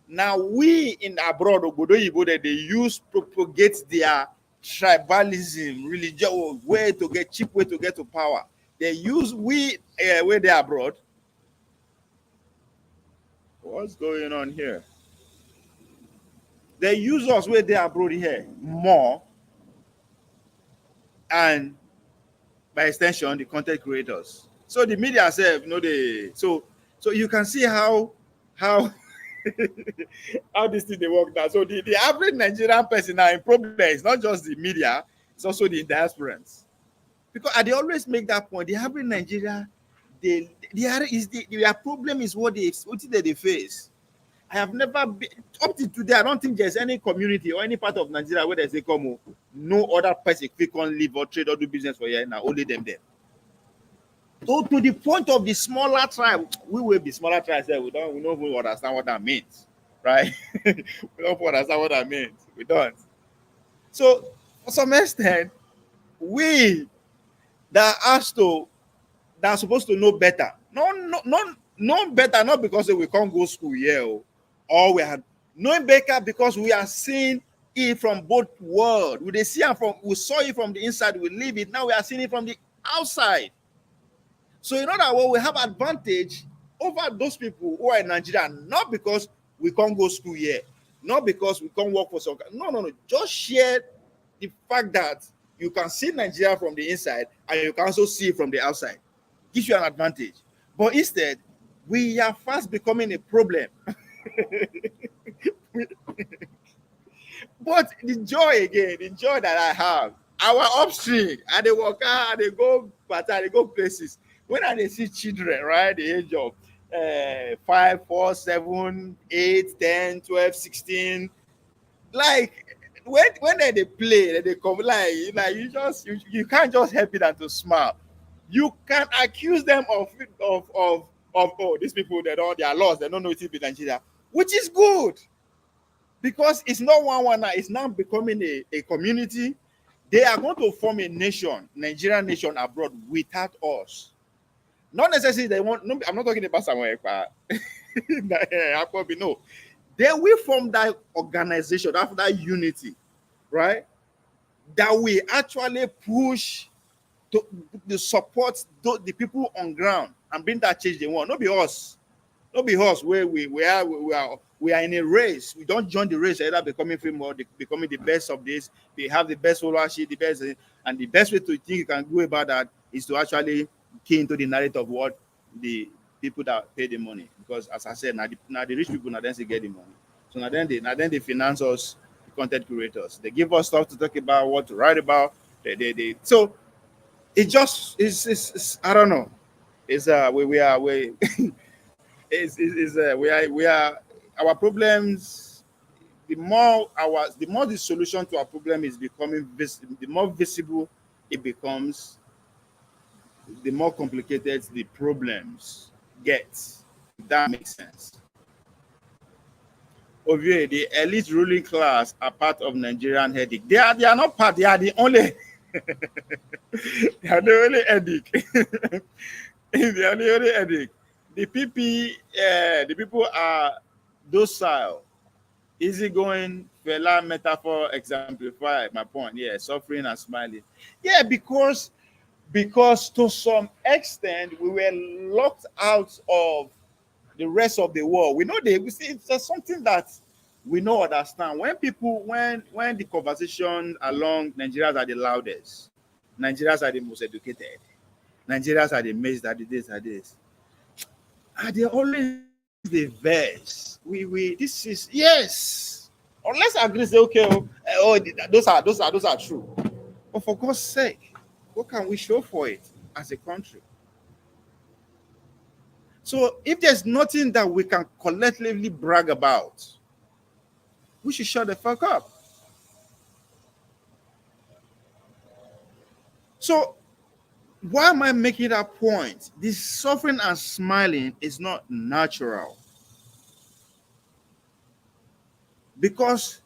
Now we in abroad, Obodo Yibo, that they use propagate their tribalism, religion, way to get cheap way to get to power. They use where they are abroad. What's going on here? They use us where they are abroad here more, and by extension, the content creators. So the media self, so you can see how how this thing they work now. So the average Nigerian person now in problem is not just the media, it's also the diasporans. Because they always make that point. The average Nigeria, their problem is what they face. I have never been up to today. I don't think there's any community or any part of Nigeria where they say, "Come, on, no other person quick on live or trade or do business for here." Now only them there. So to the point of the smaller tribe, we will be smaller tribes there. We don't even understand what that means, right? We don't understand what that means. We don't. So for some extent, we that are supposed to know better. No better, not because we can't go school here, or we are knowing better because we are seeing it from both worlds. We saw it from the inside, we live it. Now we are seeing it from the outside. So in other words, we have advantage over those people who are in Nigeria, not because we can't go school here, not because we can't work for some. No. Just share the fact that you can see Nigeria from the inside and you can also see it from the outside. Gives you an advantage. But instead, we are fast becoming a problem. But the joy that I have, our upstream, and they work out, and they go they go places. When I see children, right, the age of 5, 4, 7, 8, 10, 12, 16, like when they play, they come like you can't just help it and to smile. You can accuse them of oh, these people they are lost, they don't know it is Nigeria, which is good because it's not one now, it's now becoming a community. They are going to form a nation, Nigerian nation abroad without us. Not necessarily they want. No, I'm not talking about somewhere. No, they will form that organization after that unity, right? That we actually push to the support the people on ground and bring that change they want. Not be us. Not be us where we are in a race. We don't join the race either becoming famous or becoming the best of this. They have the best followership, the best, and the best way to think you can go about that is to actually key into the narrative of what the people that pay the money. Because as I said, now the rich people now then they get the money. So now then they finance us, the content creators. They give us stuff to talk about, what to write about. So it just is I don't know. It's we we are our problems. The more the solution to our problem is becoming the more visible it becomes, the more complicated the problems get. If that makes sense. Obviously, the elite ruling class are part of Nigerian headache. They are not part. They are the only. They are the only headache. They are the only headache. The people are docile, easygoing. Fela metaphor exemplify my point. Yeah, suffering and smiling. Yeah, because to some extent we were locked out of the rest of the world. We see it's just something that we know understand. When the conversation along Nigerians are the loudest, Nigerians are the most educated, Nigerians are the most that this are this. Are they always the best? We this is yes. Unless I agree, say okay, those are true. But for God's sake, what can we show for it as a country? So if there's nothing that we can collectively brag about, we should shut the fuck up. So why am I making that point? This suffering and smiling is not natural. Because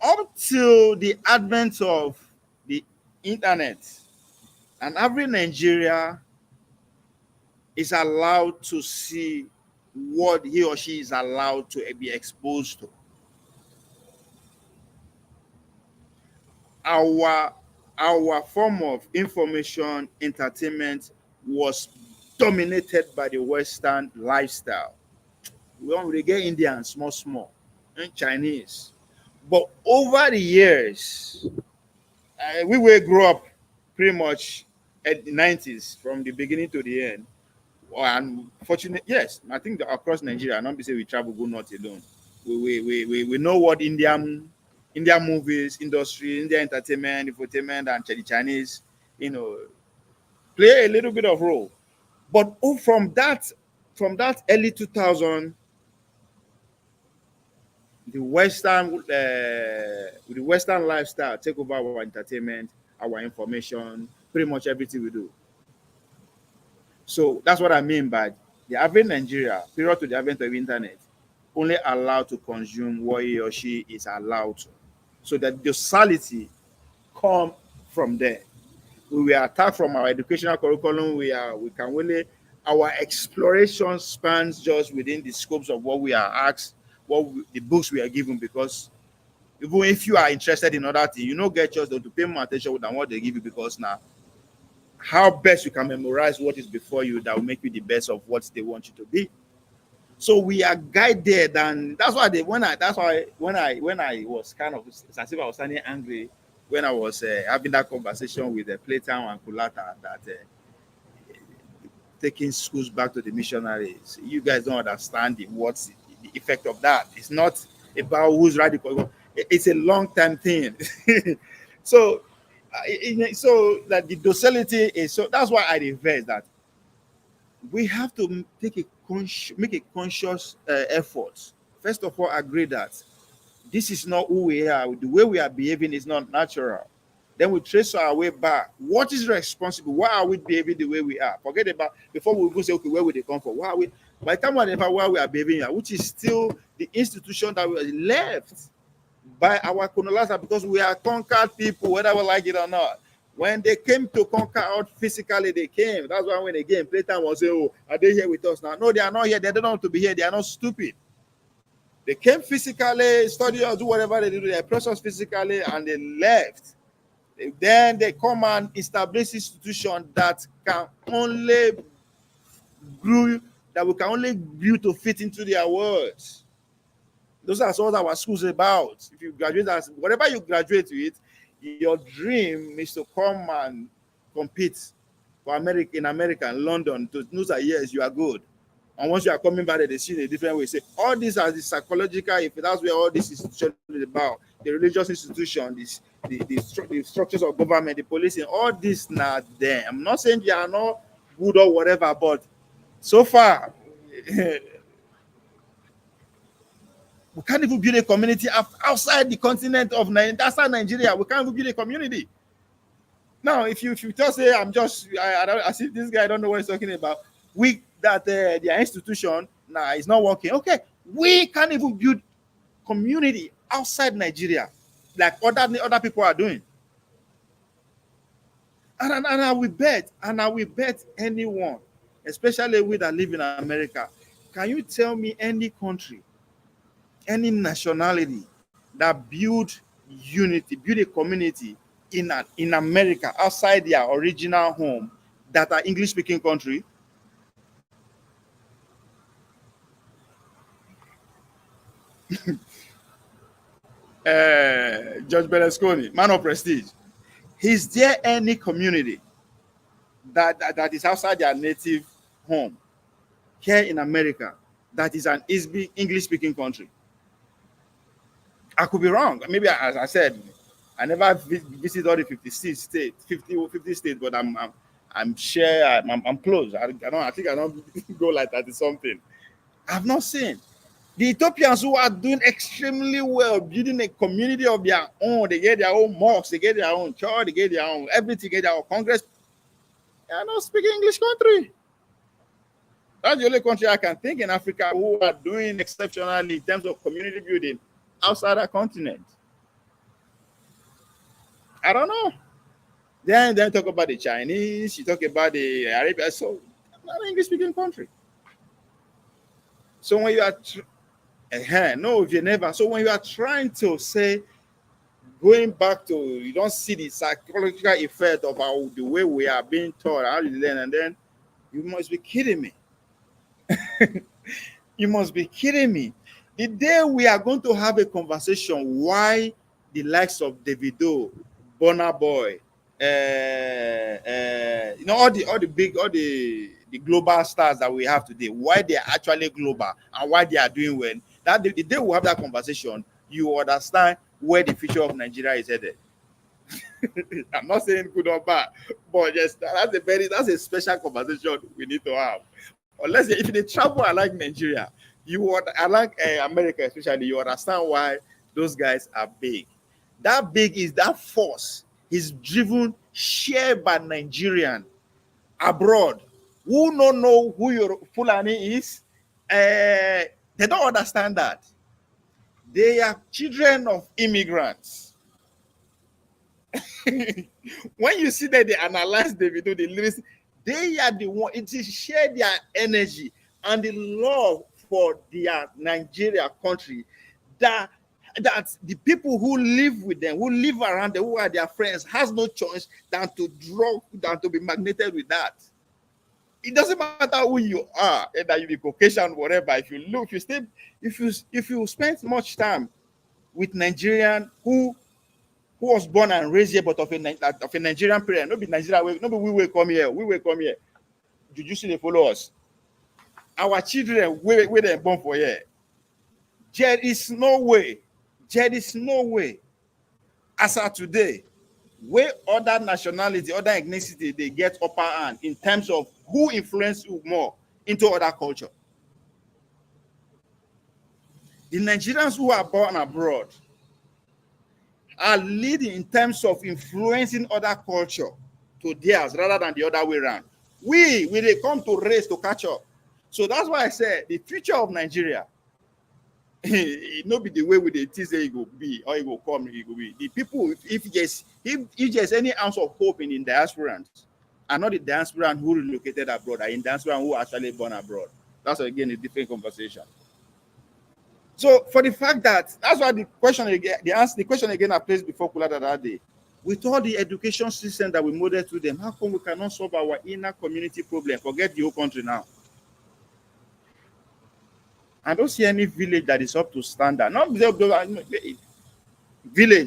up till the advent of the internet, and every Nigeria is allowed to see what he or she is allowed to be exposed to. Our form of information entertainment was dominated by the Western lifestyle. We don't really get Indian small and Chinese, but over the years, we will grow up pretty much at the 90s from the beginning to the end. And fortunate, yes, I think that across Nigeria, not be say we travel go not alone. We know what Indian movies industry, Indian entertainment, infotainment, and Chinese, you know, play a little bit of role. But from that early 2000, the Western lifestyle take over our entertainment, our information, pretty much everything we do. So that's what I mean by the average Nigeria, period to the advent of internet, only allowed to consume what he or she is allowed to. So that docility come from there. We were attacked from our educational curriculum. We can only our exploration spans just within the scopes of what we are asked, the books we are given, because even if you are interested in other things, you don't get just to pay more attention than what they give you, because now how best you can memorize what is before you that will make you the best of what they want you to be. So we are guided, and that's why when I was kind of, it's as if I was standing angry when I was having that conversation with Playtown and Kulata that taking schools back to the missionaries. You guys don't understand what's the effect of that. It's not about who's radical. It's a long term thing. So, so that the docility is so. That's why I reverse that. We have to make a conscious effort. First of all, agree that this is not who we are. The way we are behaving is not natural. Then we trace our way back. What is responsible? Why are we behaving the way we are? Forget about before we go say, okay, where will they come from? Why are we? By the time we identify why we are behaving here, which is still the institution that we left by our colonizer, because we are conquered people, whether we like it or not. When they came to conquer out physically, they came. That's why when again, Playtime was saying, oh, are they here with us now? No, they are not here. They don't want to be here. They are not stupid. They came physically, study or do whatever they do. They oppress us physically, and they left. Then they come and establish institution that can only grew, that we can only grew to fit into their words. Those are what our schools about. If you graduate as whatever you graduate with, your dream is to come and compete for America in America and London. To those are years you are good. And once you are coming back, they see it a different way. Say all these are the psychological. If that's where all this institution is about, the religious institution, the structures of government, the policing, all this not there. I'm not saying they are not good or whatever, but so far we can't even build a community outside the continent of Nigeria. Outside Nigeria, we can't even build a community. Now, if you just say I see this guy, I don't know what he's talking about. We that their institution now is not working. Okay, we can't even build community outside Nigeria like other people are doing. And I will bet anyone, especially we that live in America, can you tell me any country, any nationality that build unity, build a community in America outside their original home that are English speaking country? Judge Berlusconi, man of prestige. Is there any community that is outside their native home here in America that is an English speaking country? I could be wrong. Maybe, as I said, I never visited all the 56 states, 50 states, but I'm sure I'm close. I think I don't go like that is something. I've not seen. The Ethiopians who are doing extremely well, building a community of their own, they get their own mosques, they get their own church, they get their own everything, they get their own congress. They are not speaking English country. That's the only country I can think in Africa who are doing exceptionally in terms of community building outside our continent. I don't know. Then talk about the Chinese, you talk about the Arabia. So not an English-speaking country. So when you are, no, if you never. So when you are trying to say, going back to, you don't see the psychological effect of the way we are being taught, how you learn, and then you must be kidding me. You must be kidding me. The day we are going to have a conversation why the likes of Davido, Burna Boy, all the global stars that we have today, why they are actually global and why they are doing well. That the day we have that conversation, you understand where the future of Nigeria is headed. I'm not saying good or bad, but just that's a special conversation we need to have. Unless if they travel like Nigeria, I like America especially, you understand why those guys are big. That big is that force is driven, shared by Nigerian abroad who don't know who your Fulani is. They don't understand that. They are children of immigrants. When you see that they analyze the video, they listen, they are the one, it is share their energy and the love for their Nigeria country that the people who live with them, who live around them, who are their friends, has no choice than to be magneted with that. It doesn't matter who you are, either you be Caucasian, whatever. If you spend much time with Nigerian who was born and raised here, but of a Nigerian parent, not be Nigeria, not be we will come here. We will come here. Did you see they follow us? Our children, where they born for here. There is no way. As of today, where other nationality, other ethnicity, they get upper hand in terms of who influence you more into other culture. The Nigerians who are born abroad are leading in terms of influencing other culture to theirs rather than the other way around. We they come to race to catch up. So that's why I said the future of Nigeria, it not be the way with the things that it will be or it will come, it will be. The people, if there's any ounce of hope in diasporans, are not the diasporan who relocated abroad, are in diasporan who actually born abroad. That's again a different conversation. So for the fact that's why the question again I placed before Kula that day. With all the education system that we model to them, how come we cannot solve our inner community problem? Forget the whole country now. I don't see any village that is up to standard. Not village.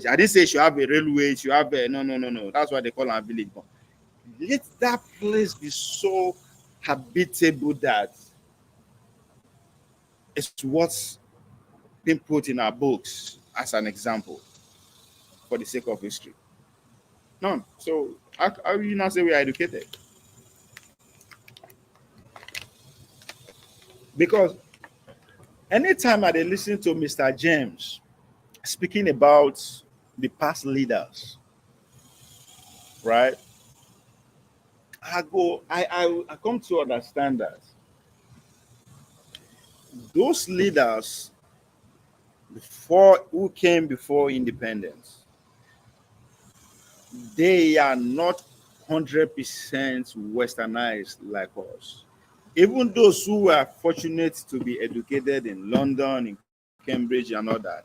I didn't say you should have a railway, you have a no. That's why they call it a village. But let that place be so habitable that it's what's been put in our books as an example for the sake of history. None. So how will you not say we are educated? Because anytime I listen to Mr. James speaking about the past leaders, right? I come to understand that those leaders who came before independence, they are not 100% westernized like us. Even those who were fortunate to be educated in London, in Cambridge, and all that,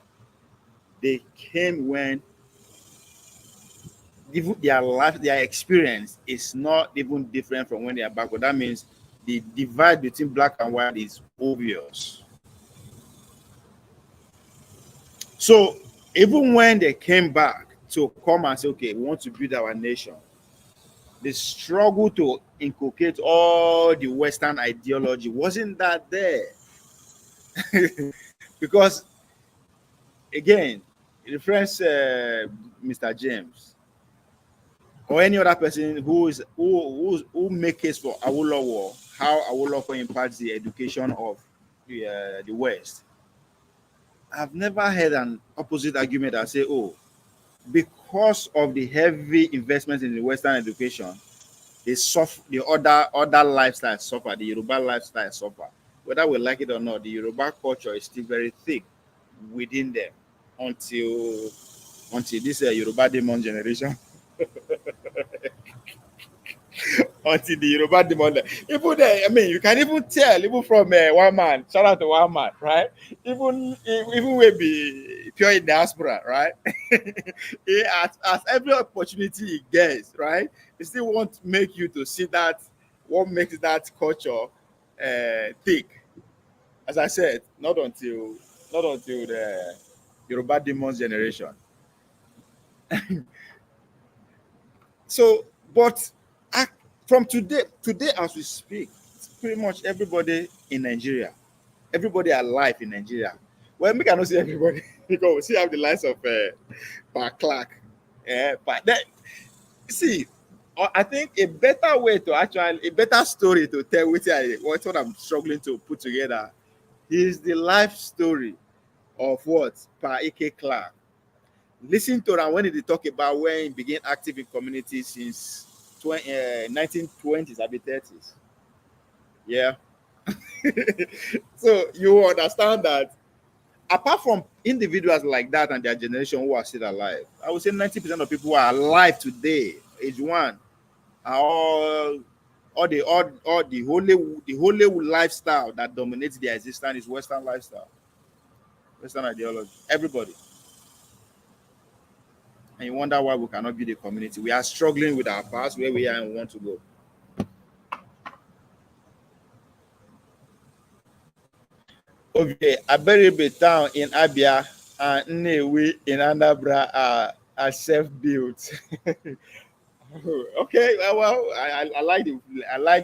they came when even their experience is not even different from when they are backward. That means the divide between black and white is obvious. So even when they came back to come and say, okay, we want to build our nation, the struggle to inculcate all the Western ideology wasn't that there. Because, again, it refers Mr. James or any other person who make case for Awolowo, how Awolowo impacts the education of the West. I've never heard an opposite argument that say, oh, because of the heavy investment in the Western education, the other lifestyle suffer, the Yoruba lifestyle suffer. Whether we like it or not, the Yoruba culture is still very thick within them until this Yoruba demon generation until the Yoruba demon. Even there, I mean, you can even tell, even from one man. Shout out to one man, right? Even we be pure in diaspora, right? As every opportunity he gets, right? He still want to make you to see that what makes that culture thick. As I said, not until the Yoruba demons generation. So, but I, from today as we speak, it's pretty much everybody in Nigeria, everybody alive in Nigeria. Well, we cannot see everybody because we still have the likes of Pa Clark. But then, see, I think a better way to actually, a better story to tell what I'm struggling to put together is the life story of what Pa Ike Clark. Listen to am when he dey talk about when he began active in community since 1920s, abi 30s. Yeah. So you understand that apart from individuals like that and their generation who are still alive, I would say 90% of people who are alive today, age one, are all the holy lifestyle that dominates their existence is Western lifestyle, Western ideology. Everybody. And you wonder why we cannot build a community. We are struggling with our past, where we are and want to go. Okay, Aberibe town in Abia and Nnewi in Anambra are self-built. Okay, well, I like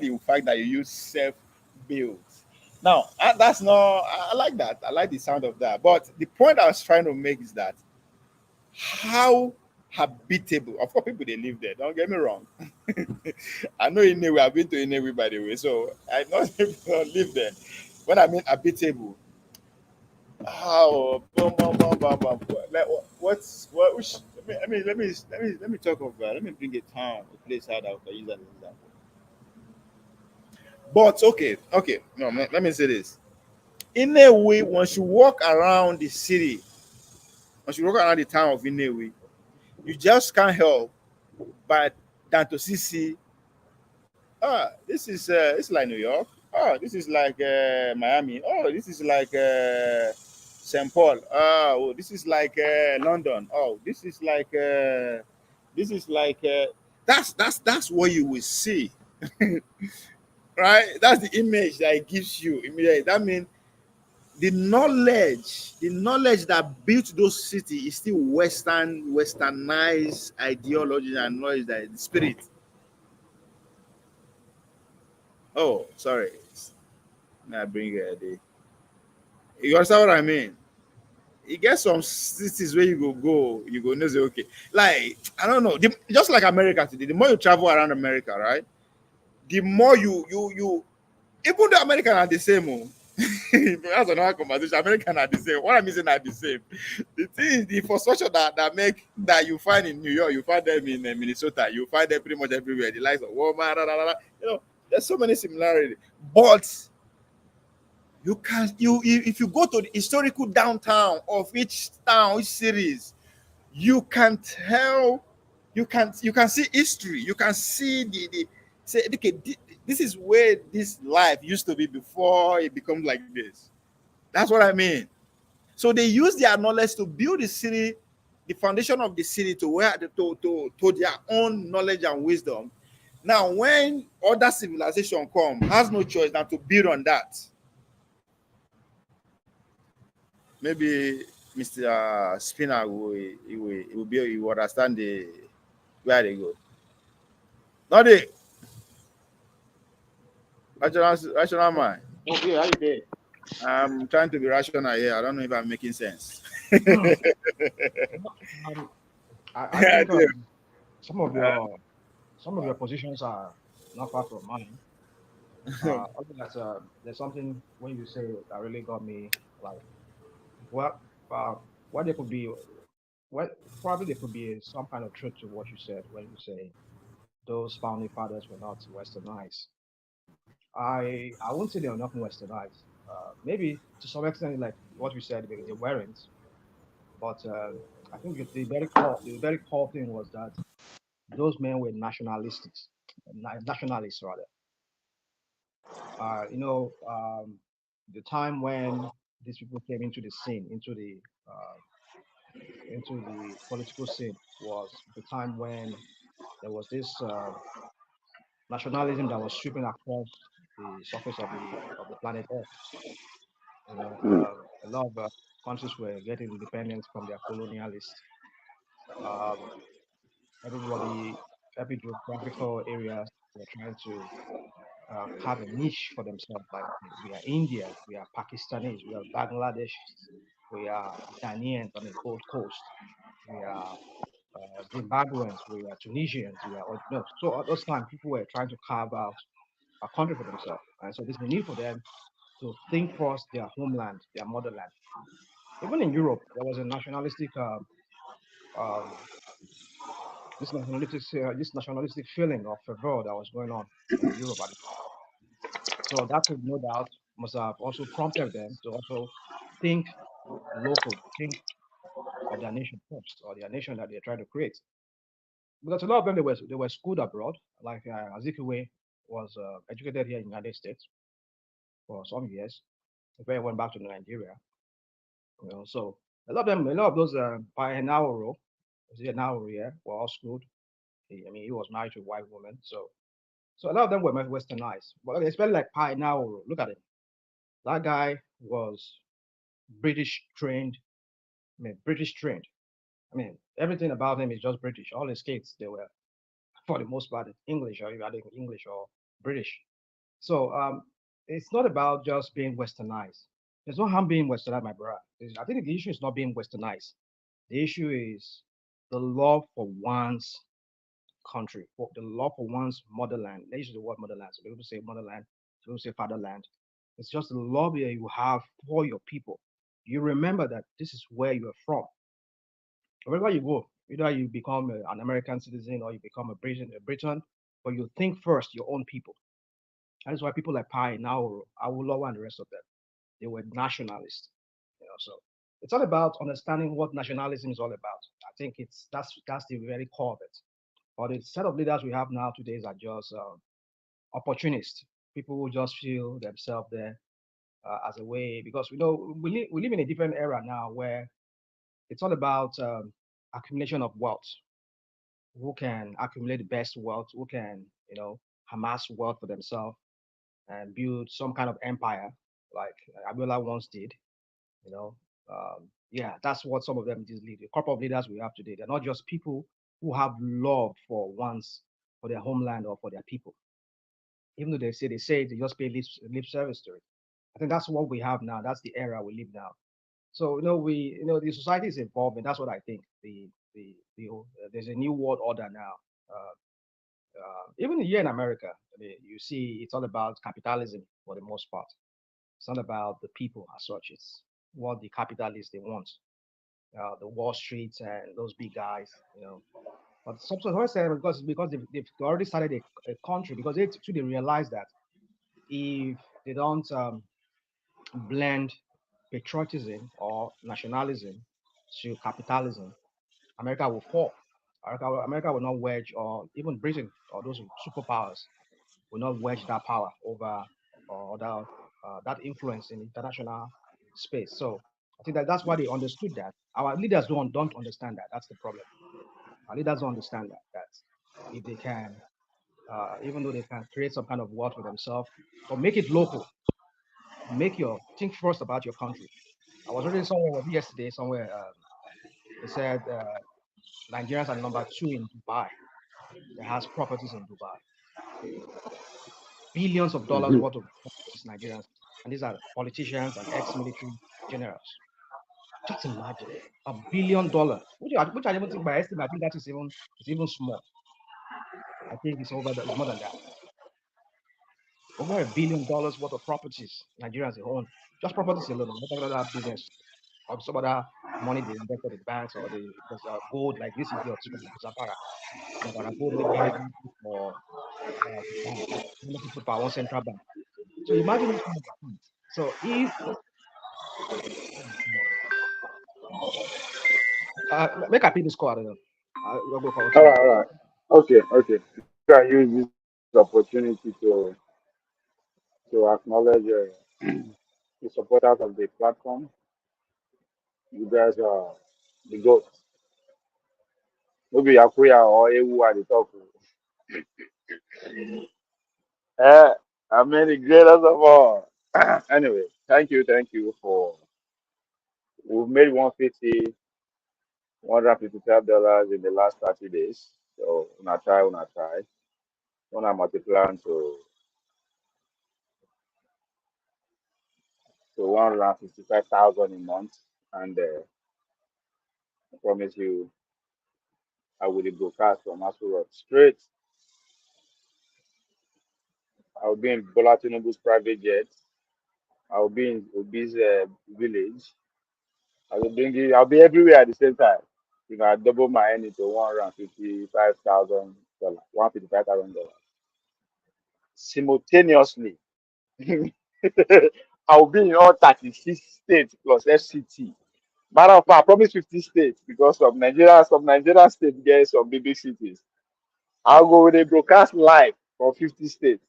the fact that you use self-built. Now, that's not. I like that. I like the sound of that. But the point I was trying to make is that how habitable. Of course, people they live there. Don't get me wrong. I know Inewi. I've been to Inewi by the way, so I know people live there. When I mean habitable, how? Boom, boom, boom, boom, boom. Like, what's what? Which, let me talk of. Let me bring a town, a place out that I can use as an example. But okay. No, let me say this. In a way, once you walk around the city, once you walk around the town of Inewi, you just can't help but than to see this is like New York. This is like Miami. This is like St. Paul. This is like London. This is like that's what you will see, right? That's the image that it gives you immediately. That means the knowledge that built those cities is still westernized ideology and knowledge that the spirit. Oh, sorry. Now I bring the. You understand what I mean? You get some cities where you go know say okay. Like I don't know, just like America today. The more you travel around America, right? The more you even the American are the same. Oh. That's another conversation. American are the same. What I'm saying are the same. The thing is the infrastructure that you find in New York, you find them in Minnesota, you find them pretty much everywhere. The likes of Walmart, there's so many similarities. But you can if you go to the historical downtown of each town, each series, you can tell, you can see history, you can see the say okay, this is where this life used to be before it becomes like this. That's what I mean. So they use their knowledge to build the city, the foundation of the city to where to their own knowledge and wisdom. Now when other civilization come, has no choice than to build on that. Maybe Mr. Spinner will understand the where they go. Not the rational mind. Okay, how you there? I'm trying to be rational here. I don't know if I'm making sense. Um, I I think do. some of your some of your positions are not far from mine. Other that there's something when you say that really got me like well, uh, what there could be, what probably there could be some kind of truth to what you said when you say those founding fathers were not westernized. I won't say they are not westernized. Maybe to some extent, like what you said, they weren't. But I think the very core thing was that those men were nationalists. nationalists rather. You know, the time when these people came into the scene, into the political scene, was the time when there was this nationalism that was sweeping across the surface of the planet Earth. You know, Mm. a lot of countries were getting independence from their colonialists. Um, everybody, every geographical areas were trying to carve a niche for themselves. Like we are Indians, we are Pakistanis, we are Bangladeshis, we are Ghanaians on the Gold Coast, we are Zimbabweans, we are Tunisians, we are no. So at those times, people were trying to carve out a country for themselves, and so there's a need for them to think first their homeland, their motherland. Even in Europe, there was a nationalistic, um, this nationalistic feeling of fervor that was going on in Europe at the time. So that would no doubt must have also prompted them to also think local, think of their nation first, or their nation that they're trying to create. Because a lot of them they were schooled abroad, like Azikiwe was educated here in the United States for some years before he went back to Nigeria. You know, so a lot of those by Nauru, was it Nauru, yeah, were all schooled. I mean, he was married to a white woman, so a lot of them were westernized. But especially like Pai Nauru, look at it. That guy was British trained. I mean, British trained. I mean, everything about him is just British. All his kids, they were, for the most part, English, or either English or British. So it's not about just being westernized. There's no harm being westernized, my brother. I think the issue is not being westernized. The issue is the love for one's country, for the love for one's motherland. Let's use the word motherland. So people say motherland, people say fatherland. It's just the love that you have for your people. You remember that this is where you're from. Wherever you go, either you become an American citizen or you become a Briton, but you think first your own people. That is why people like Pai, now Awolowo, and the rest of them, they were nationalists. You know, so it's all about understanding what nationalism is all about. I think that's the very core of it. But the set of leaders we have now today are just opportunists. People who just feel themselves there as a way, because we live in a different era now where it's all about accumulation of wealth. Who can accumulate the best wealth? Who can amass wealth for themselves and build some kind of empire like Abiola once did? You know, yeah, that's what some of them just lead. The couple of leaders we have today, they're not just people who have love for their homeland or for their people. Even though they just pay lip service to it. I think that's what we have now. That's the era we live now. So the society is evolving. That's what I think. There's a new world order now. Even here in America, I mean, you see, it's all about capitalism for the most part. It's not about the people as such. It's what the capitalists they want. The Wall Street and those big guys, But subsequently, because they've already started a country, because they realize that if they don't blend patriotism or nationalism to capitalism, America will fall. America will not wedge, or even Britain or those superpowers will not wedge that power over or that influence in international space. So I think that's why they understood that. Our leaders don't understand that. That's the problem. Our leaders don't understand that if they can, even though they can create some kind of wealth for themselves, but make it local. Think first about your country. I was reading somewhere, was it yesterday somewhere. They said Nigerians are number two in Dubai. That has properties in Dubai, billions of dollars Mhm. worth of properties, Nigerians, and these are politicians and ex-military generals. Just imagine $1 billion, which I even think by estimate, I think that is even small. I think it's more than that. Over $1 billion worth of properties Nigerians own. Just properties alone. I'm not talking about business or some other money they invested in banks or there's gold like this idiot from Zapara. Zapara gold they carry for bank. How much put for one central bank. So imagine this kind of thing. So if make I pick this call, I don't know. We'll go call All somebody. right, all right. Okay, okay. You can use this opportunity to acknowledge the supporters of the platform. You guys are the goat. Maybe Akuya or Ewu at the top. Eh, I mean the greatest of all. Anyway, thank you for we've made 155 dollars in the last 30 days. So una try. Una multiply to 155,000 a month. And I promise you I will broadcast from Masu Road straight. I'll be in Bola Tinubu's private jet. I'll be in Obi's village. I'll be everywhere at the same time. You know, I double my earning to $155,000, $155,000 simultaneously. I'll be in all 36 states plus FCT. Matter of fact, I promise 50 states because some Nigerian states get some big cities. I'll go with a broadcast live for 50 states.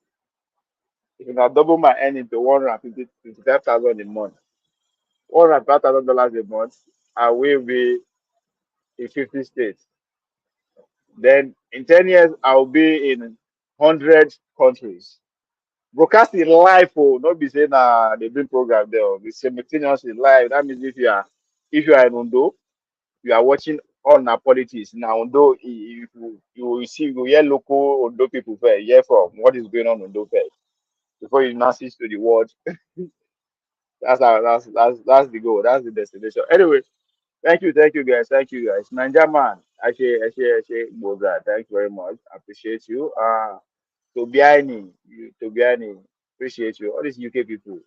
If I double my earning to 155,000 a month, $105,000 a month, I will be in 50 states. Then in 10 years, I'll be in 100 countries. Broadcasting live, oh, not be saying they bring program there. Oh, be simultaneously live. That means if you are in Undo, you are watching all na politics. Now Undo, if you will see, you will hear local Undo people first, hear from what is going on in Undo first before you now switch to the world. That's the goal. That's the destination. Anyway, thank you guys, Ninja man, actually, Boza, thank you very much. Appreciate you. Tobiani, appreciate you. All these UK people,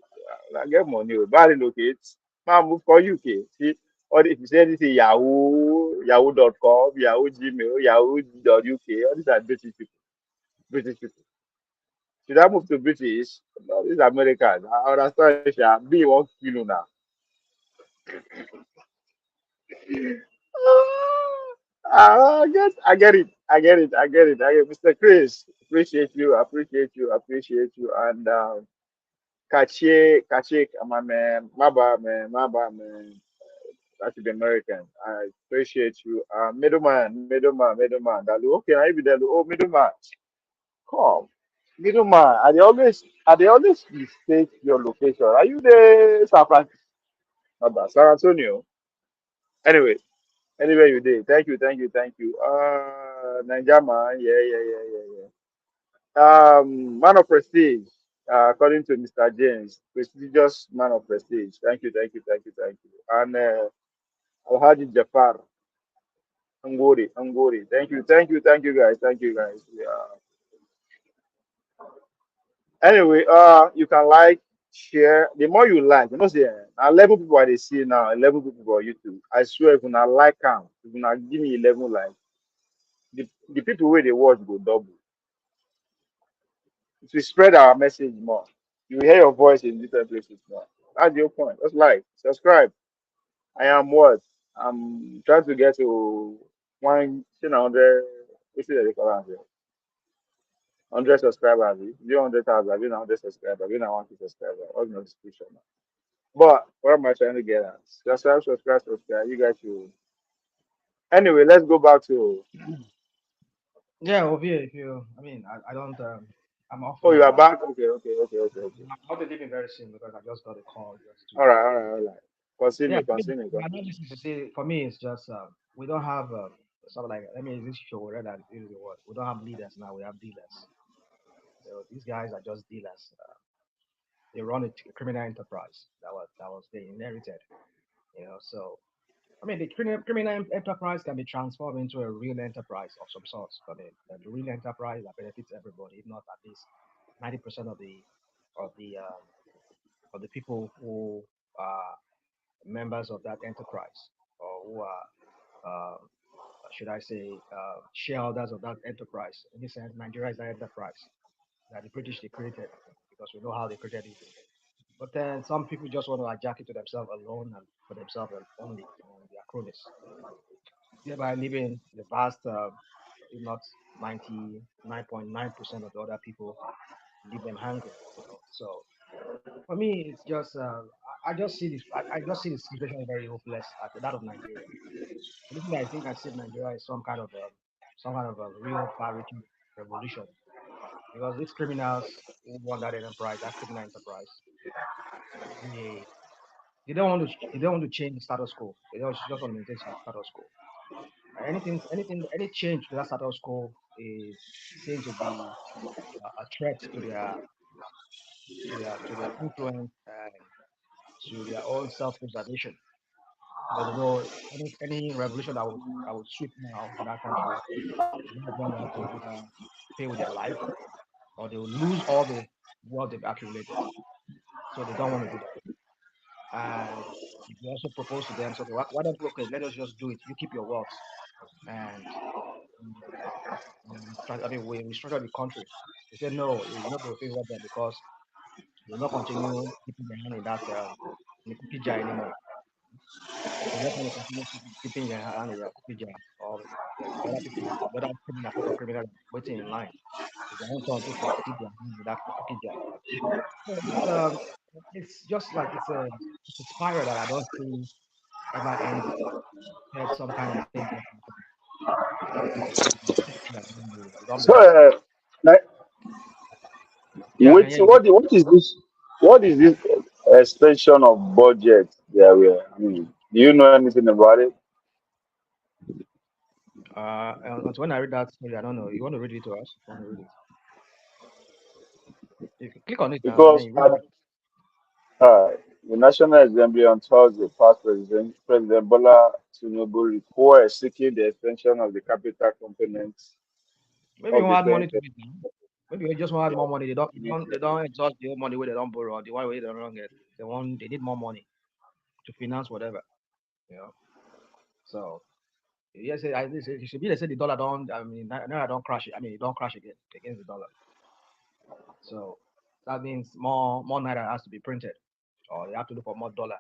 get money. Bad locates. Man, move for UK. See, all if you say anything Yahoo, Yahoo.com, Yahoo Gmail, Yahoo.uk, all these are British people. British people. Should I move to British? No, these are Americans. I understand. Sha. Be one kilo now. I get it. Mr. Chris, appreciate you. And my man, my bad, man. That's the American. I appreciate you. Middleman. Dalu. Okay, I be Dalu. Oh, middleman. Come. Middleman. Are they always mistake your location? Are you the San Francisco? San Antonio. Anyway, anywhere you did. Thank you. Niger man, man of prestige. According to Mr. James, prestigious man of prestige. Thank you. And Alhaji Jafar, Angori. Thank you guys. Yeah. Anyway, you can like, share. The more you like, you know, say, 11 people I dey see now, 11 people on YouTube. I swear, if you not like them, if you not give me 11 likes, the people where they watch go double. To spread our message more. You hear your voice in different places more. That's your point. Just like, subscribe. I am what? I'm trying to get to 100, what's it they call it? 100 subscribers. You 100,000, I've been 100 subscribers, I've been 150 subscribers. What's the notification now? But what am I trying to get at? Subscribe. You guys should. Anyway, let's go back to. Yeah, Ovie, if you, I don't, I'm off Oh, you now, are but back? Okay. I'll be leaving very soon because I just got a call just to. All right. Yeah, Continue. my analysis is for me, it's just we don't have something like, I mean, this show rather than it is the word. We don't have leaders now. We have dealers. So these guys are just dealers. They run a criminal enterprise that was they inherited. So I mean, the criminal enterprise can be transformed into a real enterprise of some sorts. I mean, the real enterprise that benefits everybody, if not at least 90% of the um, of the people who are members of that enterprise, or who are, should I say, shareholders of that enterprise. In this sense, Nigeria is that enterprise that the British they created because we know how they created it. But then some people just want to hijack it to themselves alone and for themselves only, and their cronies, thereby leaving the vast, if not 99.9% of the other people leave them hungry. So for me, it's just I just see this. I just see the situation very hopeless at that of Nigeria. The thing I think I see in Nigeria is some kind of a real far-reaching revolution because these criminals who want that enterprise, that criminal enterprise, they they don't want to change the status quo. They just want to maintain status quo. Any change to that status quo is seen to be a threat to their influence and to their own self-preservation. Because you know, any revolution that would sweep now in that country, a lot of them will have to either pay with their life or they will lose all the wealth they've accumulated. So they don't want to do that. And if you also propose to them, so okay, why don't we, okay, let us just do it. You keep your wealth and I mean, we restructure the country. They said, no, you're not going to favor them because they'll not continue keeping their hand in the cookie jar anymore. They're not going to continue keeping their hand in the cookie jar or the other people, the other criminal, so-called criminal waiting in line. It's their own turn to keep their hand in that cookie jar. So it's just like it's a spiral that I don't see ever ending. There's some kind of thing that you don't So, believe. like, Yeah, I can hear you. what is this? What is this extension of budget? Yeah, I mean, do you know anything about it? And when I read that story, I don't know. You want to read it to us? You want to read it? You can click on it now and then Because you read it. the National Assembly on Thursday passed President Bola Tinubu request seeking the extension of the capital components Maybe you of the want to add money to 2020. it now. Maybe you just want to add more money. They don't exhaust the old money where they don't borrow. The one way they don't get. They need more money to finance whatever. You know. So yes, it should be. They say the dollar don't. I mean, naira don't crash. I mean, it don't crash again against the dollar. So that means more naira has to be printed, or they have to look for more dollar,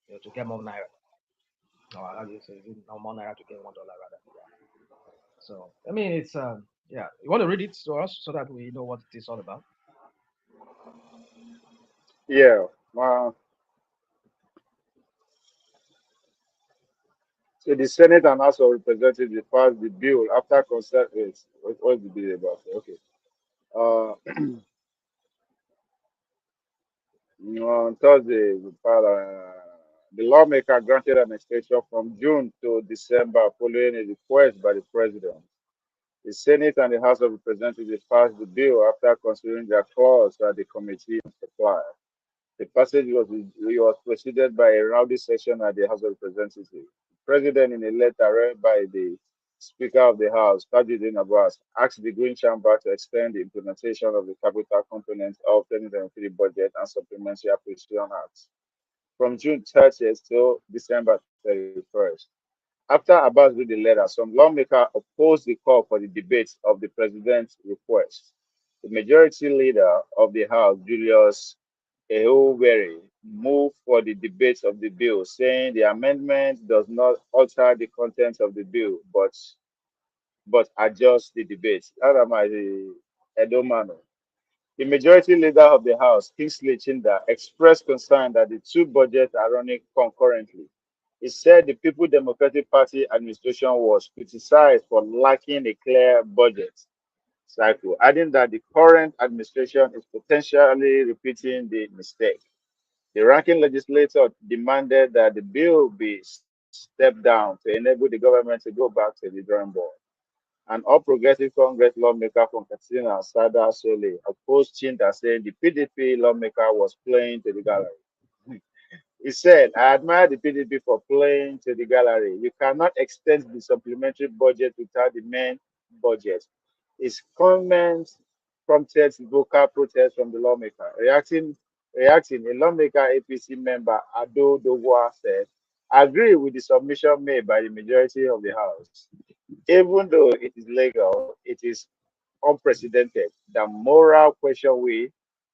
to get more naira. Or how do you say, no more naira to get $1 rather. Yeah. So I mean, it's yeah. You want to read it to us so that we know what it is all about? Yeah. Uh, so the Senate and House of Representatives passed the bill after consent. What's the bill about? Okay. Uh, on Thursday, the lawmaker granted an extension from June to December following a request by the president. The Senate and the House of Representatives passed the bill after considering their clause at the Committee on Supply. The passage was preceded by a rowdy session at the House of Representatives. The President, in a letter read by the Speaker of the House, Tajuddin Abbas, asked the Green Chamber to extend the implementation of the capital component of 2023 budget and supplementary appropriation acts from June 30th to December 31st. After Abbas read the letter, some lawmakers opposed the call for the debate of the president's request. The majority leader of the House, Julius Ehowere, moved for the debate of the bill, saying the amendment does not alter the content of the bill, but adjusts the debate. That am I the Edomano. The majority leader of the House, Kingsley Chinda, expressed concern that the two budgets are running concurrently. He said the People Democratic Party administration was criticized for lacking a clear budget cycle, adding that the current administration is potentially repeating the mistake. The ranking legislator demanded that the bill be stepped down to enable the government to go back to the drawing board. An All Progressive Congress lawmaker from Katsina, Sada Sole, opposed Chinda, saying the PDP lawmaker was playing to the gallery. He said, I admire the PDP for playing to the gallery. You cannot extend the supplementary budget without the main budget. His comments prompted vocal protest from the lawmaker. Reacting, a lawmaker APC member, Ado Dogwa, said, I agree with the submission made by the majority of the House. Even though it is legal, it is unprecedented. The moral question will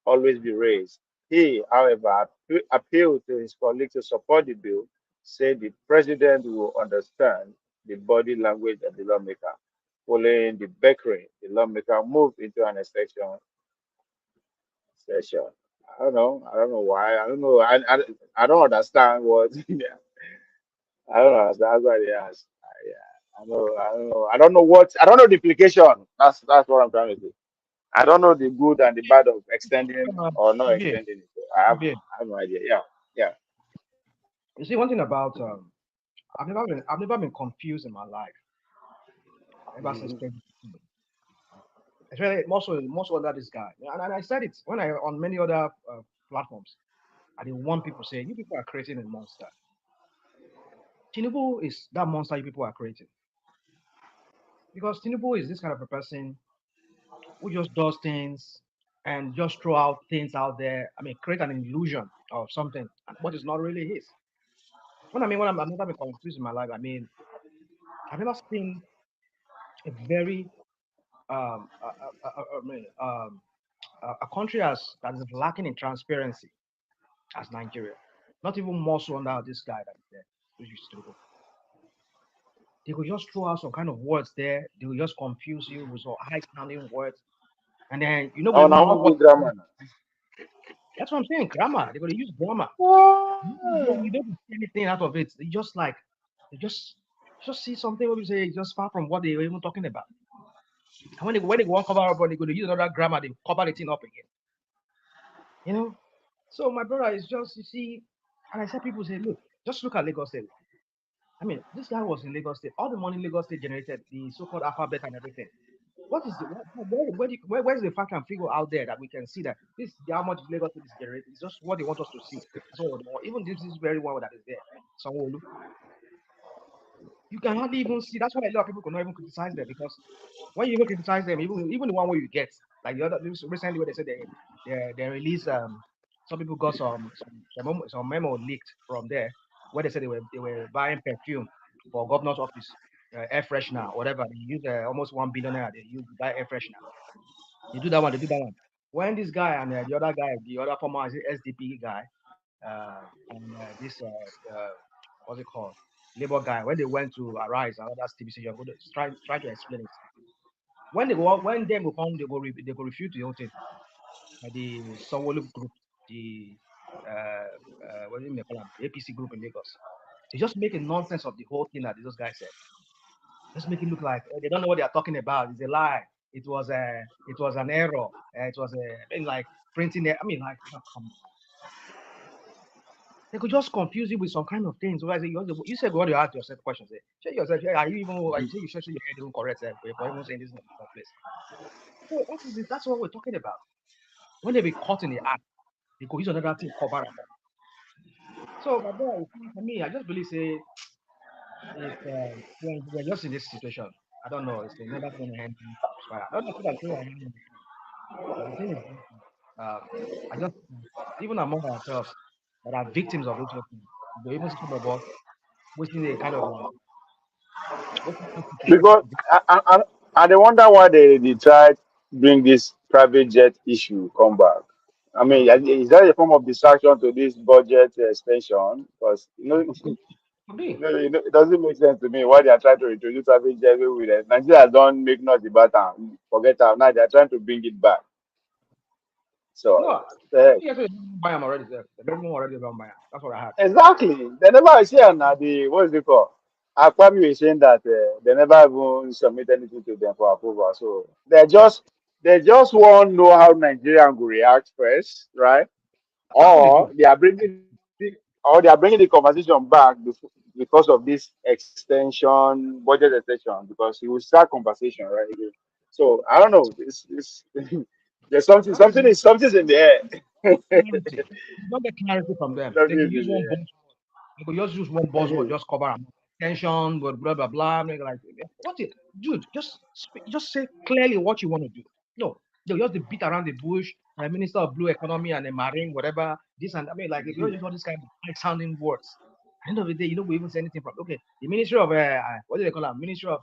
always be raised. He, however, appealed to his colleague to support the bill, said the president will understand the body language of the lawmaker. Following the bakery, the lawmaker moved into an extension session. I don't know. I don't know why. I don't know. I don't understand what. I don't know. That's why they asked. Yeah. I know. I don't know. I don't know what. I don't know the implication. That's what I'm trying to say. I don't know the good and the bad of extending or not Yeah, extending it. So yeah. I have no idea. Yeah. Yeah. You see, one thing about I've never been confused in my life ever since Mhm. 2015. Especially most under this guy, and I said it when I on many other platforms. I didn't want people say you people are creating a monster. Tinubu is that monster you people are creating because Tinubu is this kind of a person who just does things and just throw out things out there. I mean, create an illusion of something, and what is not really his. I've never been confused in my life. I mean, I've never seen a very I mean, a country as that is lacking in transparency as Nigeria. Not even more so under this guy that is there, who used to go. They could just throw out some kind of words there. They will just confuse you with some high sounding words, and then you know we Oh, even now know one what. good grammar now. That's what I'm saying. Grammar. They're going to use grammar. You don't see anything out of it. They just see something. What you say is just far from what they were even talking about. And when they want to cover up, they're going to use another grammar. They cover the thing up again. You know. So my brother is just you see, and I said people say, look, just look at Lagos State. I mean, this guy was in Lagos State. All the money Lagos State generated, the so-called alphabet and everything. What is the where's the fact and figure out there that we can see that this how much Lagos State is generating? It's just what they want us to see. That's what they want. Even this is very one that is there. So you can hardly even see. That's why a lot of people cannot even criticize them because when you even criticize them, even the one where you get like the other recently where they said they release some people got some memo leaked from there where they said they were buying perfume for governor's office, air freshener, whatever. They use almost 1 billion naira. They use to buy air freshener. They do that one. They do that one. When this guy and the other guy, the other former SDP guy, and this what's it called, Labour guy, when they went to Arise, another TV station, go to, try to explain it. When them go come, they go refute the whole thing. The Sanwo-Olu group, the what do you call them, APC group in Lagos. They just make a nonsense of the whole thing that those guys said. Just make it look like they don't know what they are talking about. It's a lie. It was an error. It was I mean, like printing. I mean, like come on. They could just confuse you with some kind of things. Whereas you said what you ask yourself questions. Say yourself, are you even? You say you should your head even correct for even saying this in the first place. So what is it? That's what we're talking about. When they be caught in the act, they could use another thing cover them up. So, my brother, for me, I just believe say it's when we're just in this situation. I don't know. It's never going to end. I don't know if I'm saying. But the thing is, um, I just even among ourselves that are victims of this whole thing, you even some of us wishing a kind of wishing Because I they wonder why they tried bring this private jet issue come back. I mean, is that a form of distraction to this budget extension? Because could be. it doesn't make sense to me why they are trying to introduce private jet with it. Nigeria don't make noise about them. Forget that. Now they are trying to bring it back. So No, eh, yes, buy them already. There, the minimum already done buy 'em. That's what I had. exactly. They never see now the what is it called? Akpami was saying that they never even submit anything to them for approval. So they just want to know how Nigerian will react first, right? That's what they Or do. they are bringing the conversation back because of this extension, budget extension, because it will start conversation, right? So I don't know. It's there's That's something's in the air. clarity. You don't get clarity from them. They could Something's use in one the buzzword. They could just use one buzzword, air. just cover them. Tension, blah blah blah. Like what it, dude? Just say clearly what you want to do. No, they'll just beat around the bush. Minister of Blue Economy and the Marine, whatever. This and I mean, like if you use all these kind of high sounding words. At the end of the day, you don't even say anything from. Okay, the Ministry of what do they call it? Ministry of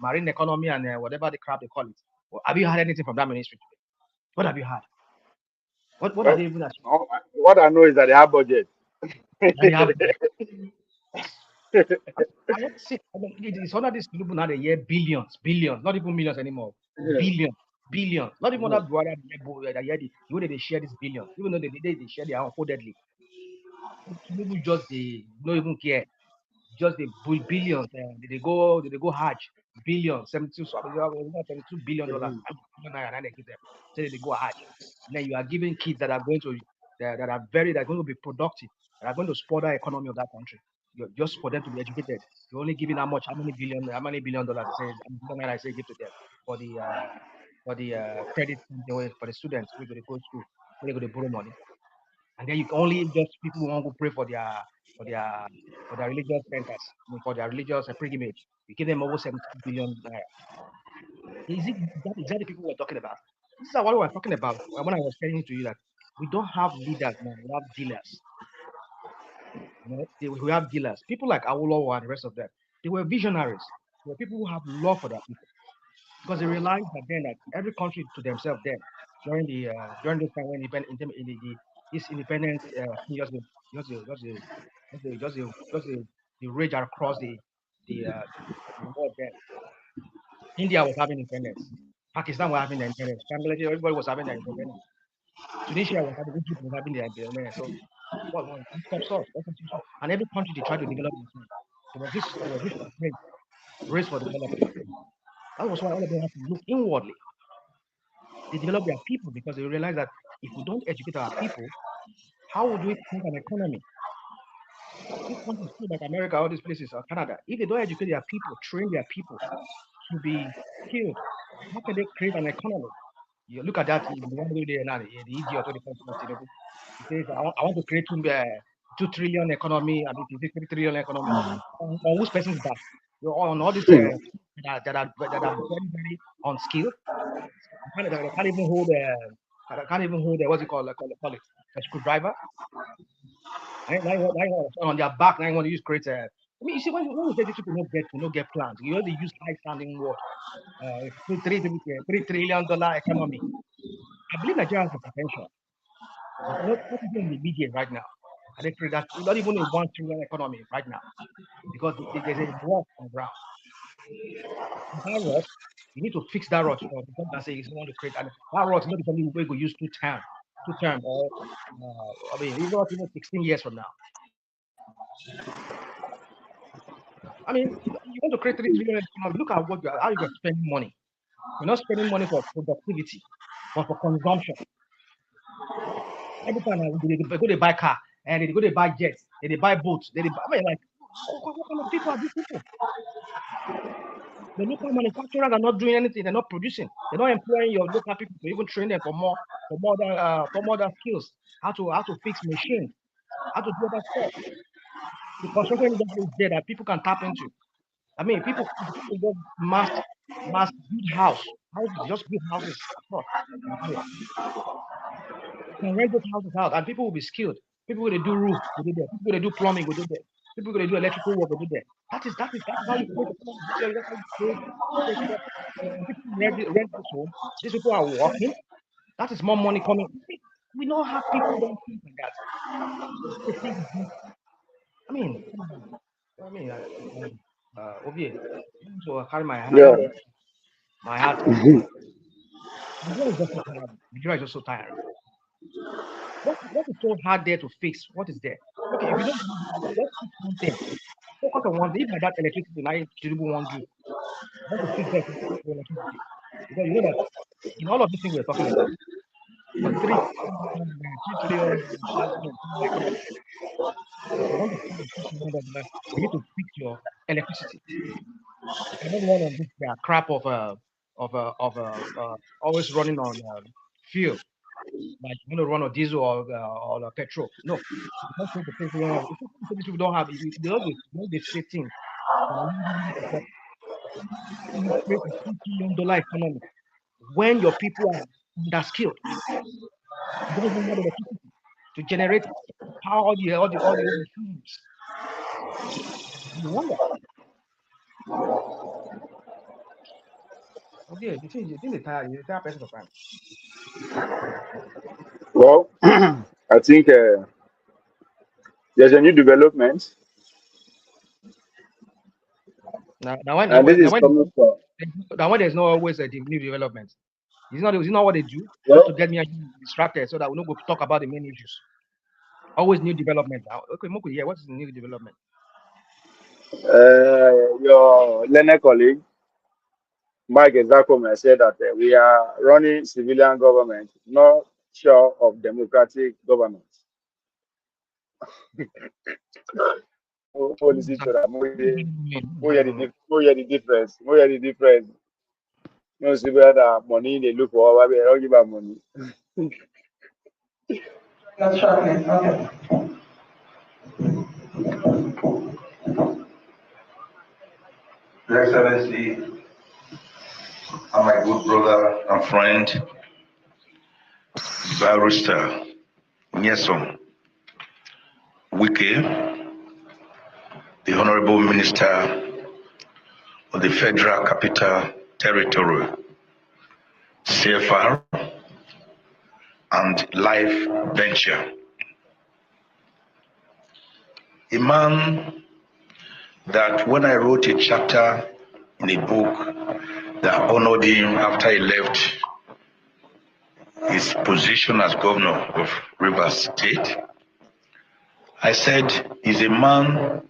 Marine Economy and whatever the crap they call it. Well, have you had anything from that ministry today? What have you had? What are Well, they even achieving? what I know is that they have budget. And they have I want to see. I mean, it's under this people now. They hear billions, not even millions anymore. Billions, not even that brother. They hear the way they share this billions, even though they share their own codedly. People just they don't even care. Just the billions. They go Hajj billions, 72, so $72 billion. They give them. Say they go Hajj. And then you are giving kids that are going to that are going to be productive, that are going to support the economy of that country. You're just for them to be educated. You're only giving how many billion dollars? I say give to them for the credit for the students who go to go school, where they go to borrow money, and then you can only just people who want to pray for their for their religious centers, for their religious pilgrimage. You give them over 70 billion naira. Is that the people we're talking about? This is what we were talking about when I was saying to you that we don't have leaders now, we have dealers. We have dealers. People like Awolowo and the rest of them. They were visionaries. They were people who have love for their people because they realized that then that every country to themselves then during this time when this independence the rage across the world then. India was having independence. Pakistan was having their independence. Bangladesh, everybody was having their independence. Tunisia was having Egypt was having their independence. So what stop. And every country they tried to develop themselves. There was this race for development. That was why all of them had to look inwardly. They develop their people because they realize that if we don't educate our people, how would we create an economy? These countries too, like America, all these places, or Canada, if they don't educate their people, train their people to be skilled, how can they create an economy? You look at that, the one way there now, the idiot or the president, he says, I want to create 2 trillion economy, I mean, 3 trillion economy. On whose person's back? On all these that are very, very unskilled. They can't even hold what's it called? Call it a screwdriver. On their back, now you want to use create I mean, you see, when you say these people not get plans, you only use high standing word. $3 trillion economy. I believe Nigeria has the potential, but not even in the immediate right now. And they create that not even a 1 trillion economy right now because there's a rot on the ground. That rot, you need to fix that rot first. Because I say you want to create that rot. Not something we go use two term, or I mean, even 16 years from now. I mean, you want to create 3 trillion economy. Look at how you're spending money. You're not spending money for productivity, but for consumption. Every time they go to buy car, and they go to buy jets, they buy boats, I mean, like, what kind of people are these people? The local manufacturers are not doing anything. They're not producing. They're not employing your local people to even train them for more than skills. How to fix machines, how to do other stuff. The construction industry is there that people can tap into. I mean, people just mass build houses, just build houses across Nigeria. You can rent those houses out, and people will be skilled. People will do roof, go do there. People will do plumbing, go do there. People will do electrical work, go do there. That is how you create economy. That's how you create people rent this home. These people are working. That is more money coming. We don't have people who don't think like that. They think, I mean, I mean, Ovie, so I carry Yeah. my heart. Nigeria is just so tiring. Nigeria is just so tiring. What is so hard there to fix? What is there? Okay, if you don't, let's fix one thing. Focus on one thing. If like that electricity, now Tinubu won't do. Want to fix that electricity. Because you know that in all of these things we're talking about, for 3 trillion economy, if you want to fix the you need to fix your electricity. You cannot run on this crap of always running on fuel. Like you want to run on diesel or petrol. No, you don't take the things we don't have. If these people don't have, they say things. You create a $2 trillion economy when your people are underskilled. You don't even have electricity to generate power all the machines. You wonder. Okay, the thing the entire person of time. Well, I think there's a new development. And this is coming from when there's no always a new development. It's not what they do just to well, get me distracted so that we don't go talk about the main issues. Always new development. Okay, Moku, yeah, what is the new development? your learned colleague Mike Ezakom said that we are running civilian government, not sure of democratic government. Who listen to that? Who hear the difference? Who hear the difference? No, see whether money they look for, why they don't give them money. That's shocking. Okay. Your Excellency, and my good brother and friend, Barrister Nyesom Wike, the Honorable Minister of the Federal Capital Territory, CFR, and Life Venture. A man that when I wrote a chapter in a book that honored him after he left his position as governor of Rivers State, I said he's a man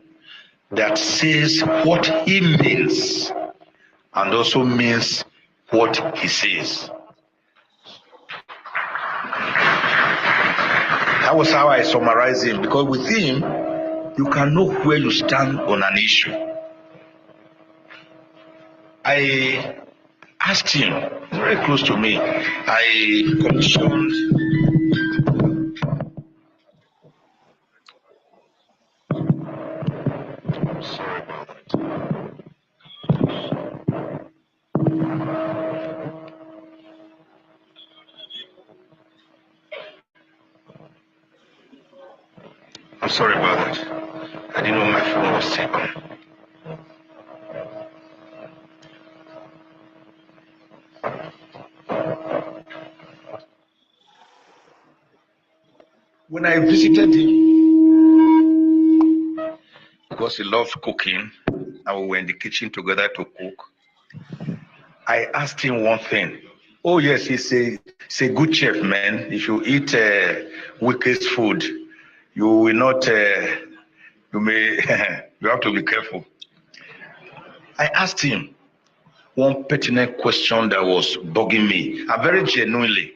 that says what he means and also means what he says. That was how I summarize him, because with him, you can know where you stand on an issue. I asked him, very close to me, I commissioned sorry about that. I'm sorry about that. I didn't know my phone was still on. When I visited him, because he loves cooking, and we were in the kitchen together to cook, I asked him one thing. Oh yes, he's a good chef, man. If you eat Wike's food, you will not. You may. You have to be careful. I asked him one pertinent question that was bugging me, and very genuinely.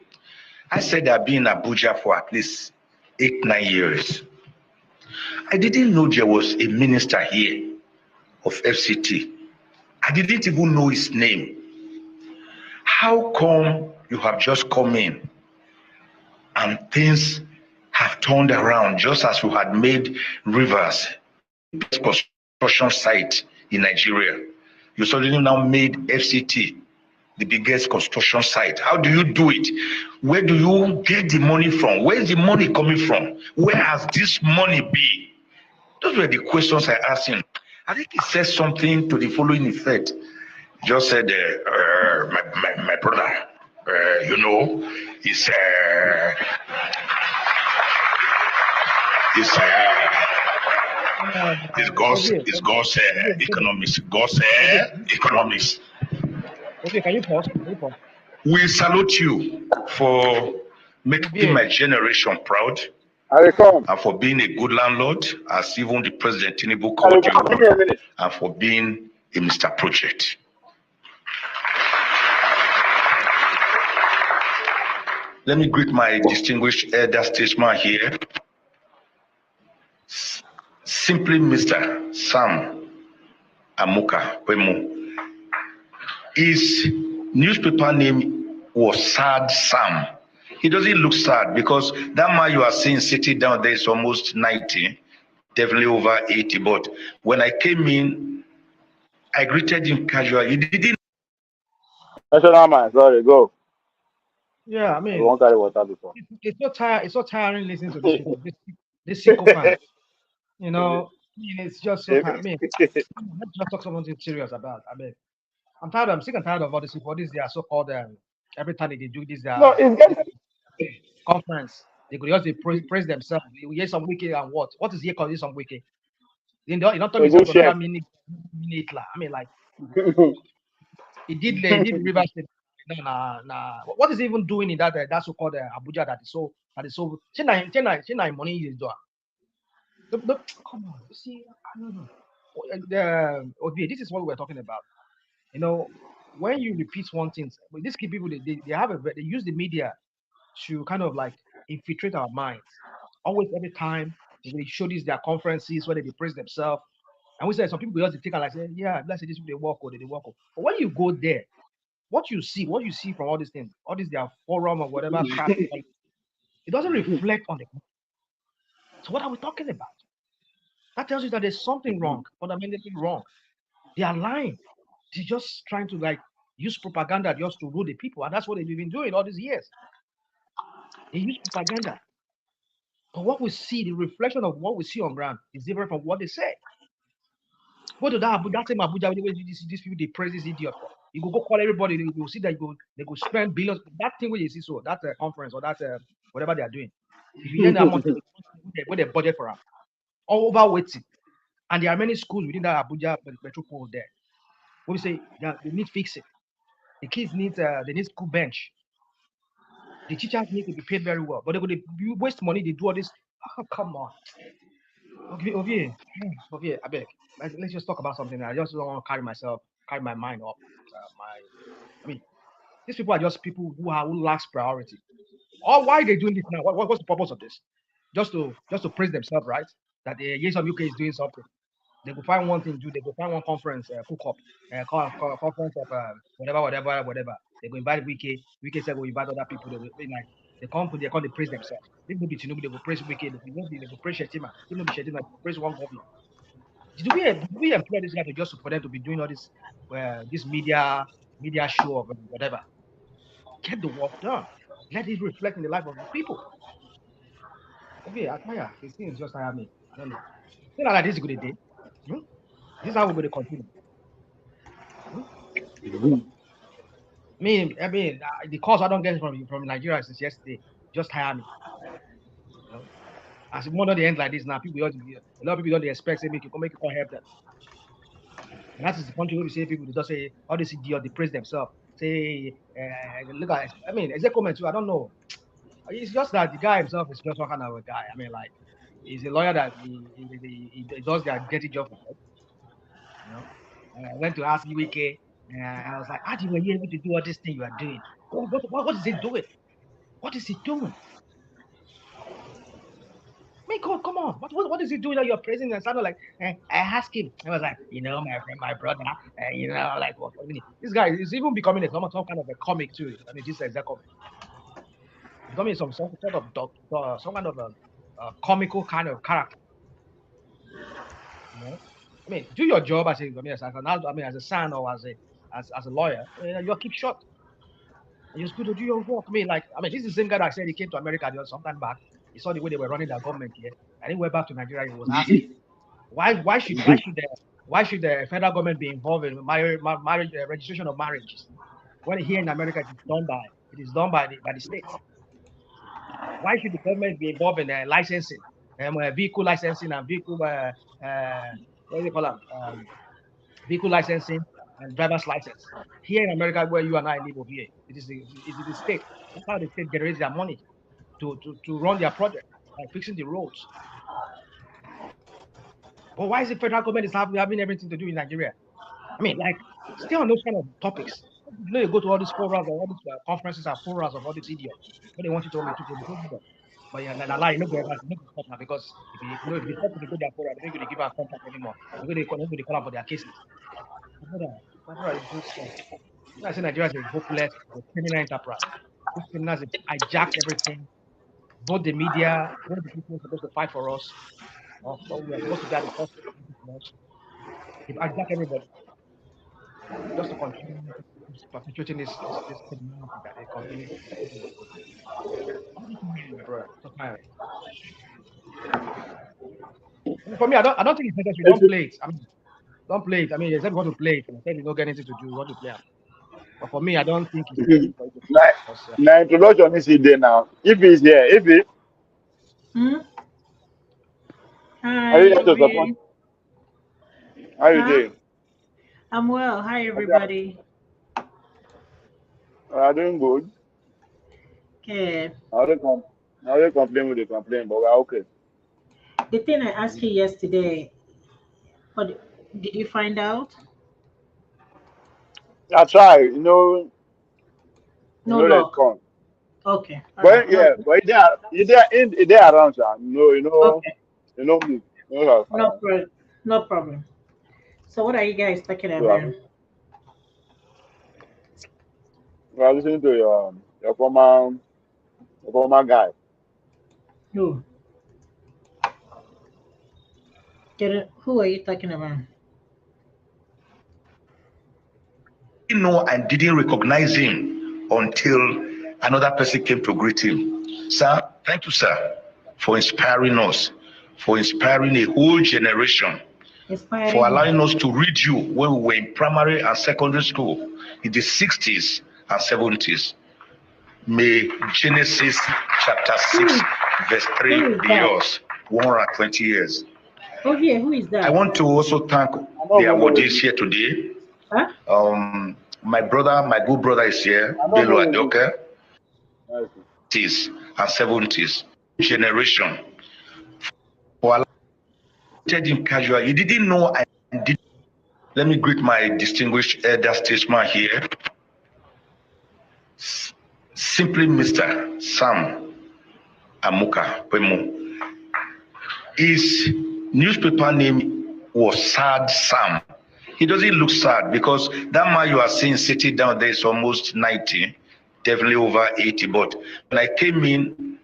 I said I've been in Abuja for at least 8-9 years. I didn't know there was a minister here of FCT. I didn't even know his name. How come you have just come in and things have turned around just as you had made Rivers the best construction site in Nigeria? You suddenly now made FCT the biggest construction site. How do you do it? Where do you get the money from? Where is the money coming from? Where has this money been? Those were the questions I asked him. I think he said something to the following effect. He just said, my brother, you know, is God's economics. God's economics. Okay, can you pause? We salute you for making my generation proud and for being a good landlord, as even the President Tinubu called you, and for being a Mr. Project. Let me greet my distinguished elder statesman here. Simply Mr. Sam Amuka Wemu. His newspaper name was Sad Sam. He doesn't look sad because that man you are seeing sitting down there is almost 90, definitely over 80. But when I came in, I greeted him casually. He didn't. National man, sorry, go. Yeah, I mean, I won't carry water before. It's so tiring listening to these people. This sycophant. You know, I mean, it's just so tiring. I mean, let's just talk something serious about. I mean, I'm sick and tired of all these people. This they are so-called every time they do this No, it's getting conference, they could just praise themselves. You hear some wiki and what? What is here called some wiki? You don't tell A me good something chef. about mini Hitler. I mean, like he did River State. What is he even doing in that so-called Abuja that is so China money is doing. Come on, you see, I don't know. Okay, this is what we're talking about. You know, when you repeat one thing, these key people they use the media to kind of like infiltrate our minds. Always, every time they show these their conferences where they praise themselves, and we say some people just take and like say, yeah, let's say this they work or they work. But when you go there, what you see from all these things, all these their forum or whatever crap, it doesn't reflect on the. So what are we talking about? That tells you that there's something wrong, fundamentally wrong. They are lying. They're just trying to like use propaganda just to rule the people, and that's what they've been doing all these years. They use propaganda. But what we see, the reflection of what we see on ground is different from what they say. Go to that same Abuja, these people they praise this idiot for. You go call everybody, you will see that they go spend billions. That thing where you see so that conference or that whatever they are doing. If you then amount where they budget for them, all over waiting. And there are many schools within that Abuja metropole there. When we say that they need fixing, the kids need they need school bench. The teachers need to be paid very well, but they're going to waste money. They do all this. Oh, come on. Okay, I beg. Let's just talk about something. I just don't want to carry my mind up. I mean, these people are just people who lacks priority. Or why are they doing this now? What's the purpose of this? Just to praise themselves, right? That the Yes of UK is doing something. They go find one thing to do. They go find one conference, cook up, conference of whatever. They go invite Wiki. Wiki said go invite other people. They go like they come they praise themselves. If no be Tinubu, they go praise Wiki. They go praise Shetima. If no be Shetima, they go praise one governor. Did we employ this guy just for them to be doing all this media show of whatever? Get the work done. Let it reflect in the life of the people. Okay, I tire. This thing is just tire me. I don't know. Think like this is a good day. Hmm? This is how we're going to continue. Hmm? I mean, the calls I don't get from Nigeria since yesterday just tire me. You know, as one of the end like this now, a lot of people don't expect say make you come help them. And that is the country where we say people they just say all this idiot they praise themselves. Say look at I mean is there comment too? I don't know. It's just that the guy himself is just one kind of a guy. I mean, like he's a lawyer that he does their dirty job for them. You know, and I went to ask UEK, and I was like, how do you able to do all this thing you are doing? What is he doing? What is he doing? Me, God, come on. What is he doing that you're praising and sounded like I asked him. I was like, my friend, my brother, like what I mean, this guy is even becoming some kind of a comic too. I mean, this exact comic. Becoming some sort of some kind of a comical kind of character. You know? I mean, do your job as a son or as a lawyer. You keep short. You're supposed to do your work. This is the same guy that said he came to America just some time back. He saw the way they were running their government here, and he went back to Nigeria. He was asking, why should the federal government be involved in marriage registration of marriages when here in America it is done by the states? Why should the government be involved in licensing, vehicle licensing and vehicle what do you call them? Vehicle licensing and driver's license. Here in America, where you and I live over here, it is the state. That's how the state generates their money to run their project, like fixing the roads. But why is the federal government is having everything to do in Nigeria? I mean, like, stay on those kind of topics. You go to all these forums or all these conferences and forums of all these idiots. But they want you to me to but yeah, lie, you know, because if you talk to the good forum, they're not going to give a contact anymore. They're going to call up for their cases. My brother is just I say Nigeria is a hopeless, criminal enterprise. These criminals have hijacked everything. Both the media, both the people supposed to fight for us, or we are supposed to be at the first for us. They've hijacked everybody just to continue perpetuating this criminality that they continue. My brother, so tiring. For me, I don't think it's necessary. Don't play it. Don't play it. Except you want to play it. Instead, you don't get anything to do. You want to play it. But for me, I don't think it's necessary for you to play it because, Now introduction is there now. If he's here, Hmm? are you Hi, here to support? Obi. How you Huh? doing? I'm well. Hi, Okay. everybody. I'm doing good. Good. I don't com- I don't complain with the complaint, but we're okay. The thing I asked you yesterday, what did you find out? I try, No luck. respond. Okay. All right. But No. yeah, but they're around, sir. Okay. Me. You know, No problem. No problem. So, what are you guys talking so about? I'm listening to your former guy. Who? Who are you talking about? Didn't know and didn't recognize him until another person came to greet him. Sir, thank you, sir, for inspiring us, for inspiring a whole generation, for Inspiring who? allowing us to read you when we were in primary and secondary school in the 60s and 70s. May Genesis chapter Who 6, is verse who 3 is be that? yours. 120 years. Oh, yeah. Who is I that? want to also thank I the don't even know with awardees this. here today. Huh? My brother, my good brother is here, I don't Bello know with this. Adoke, Okay. 60s and 70s generation. For allowing him casual, you didn't know I did. Let me greet my distinguished elder statesman here, simply Mr. Sam Amuka Pemu. His newspaper name was Sad Sam. He doesn't look sad because that man you are seeing sitting down there is almost 90, definitely over 80. But when I came in,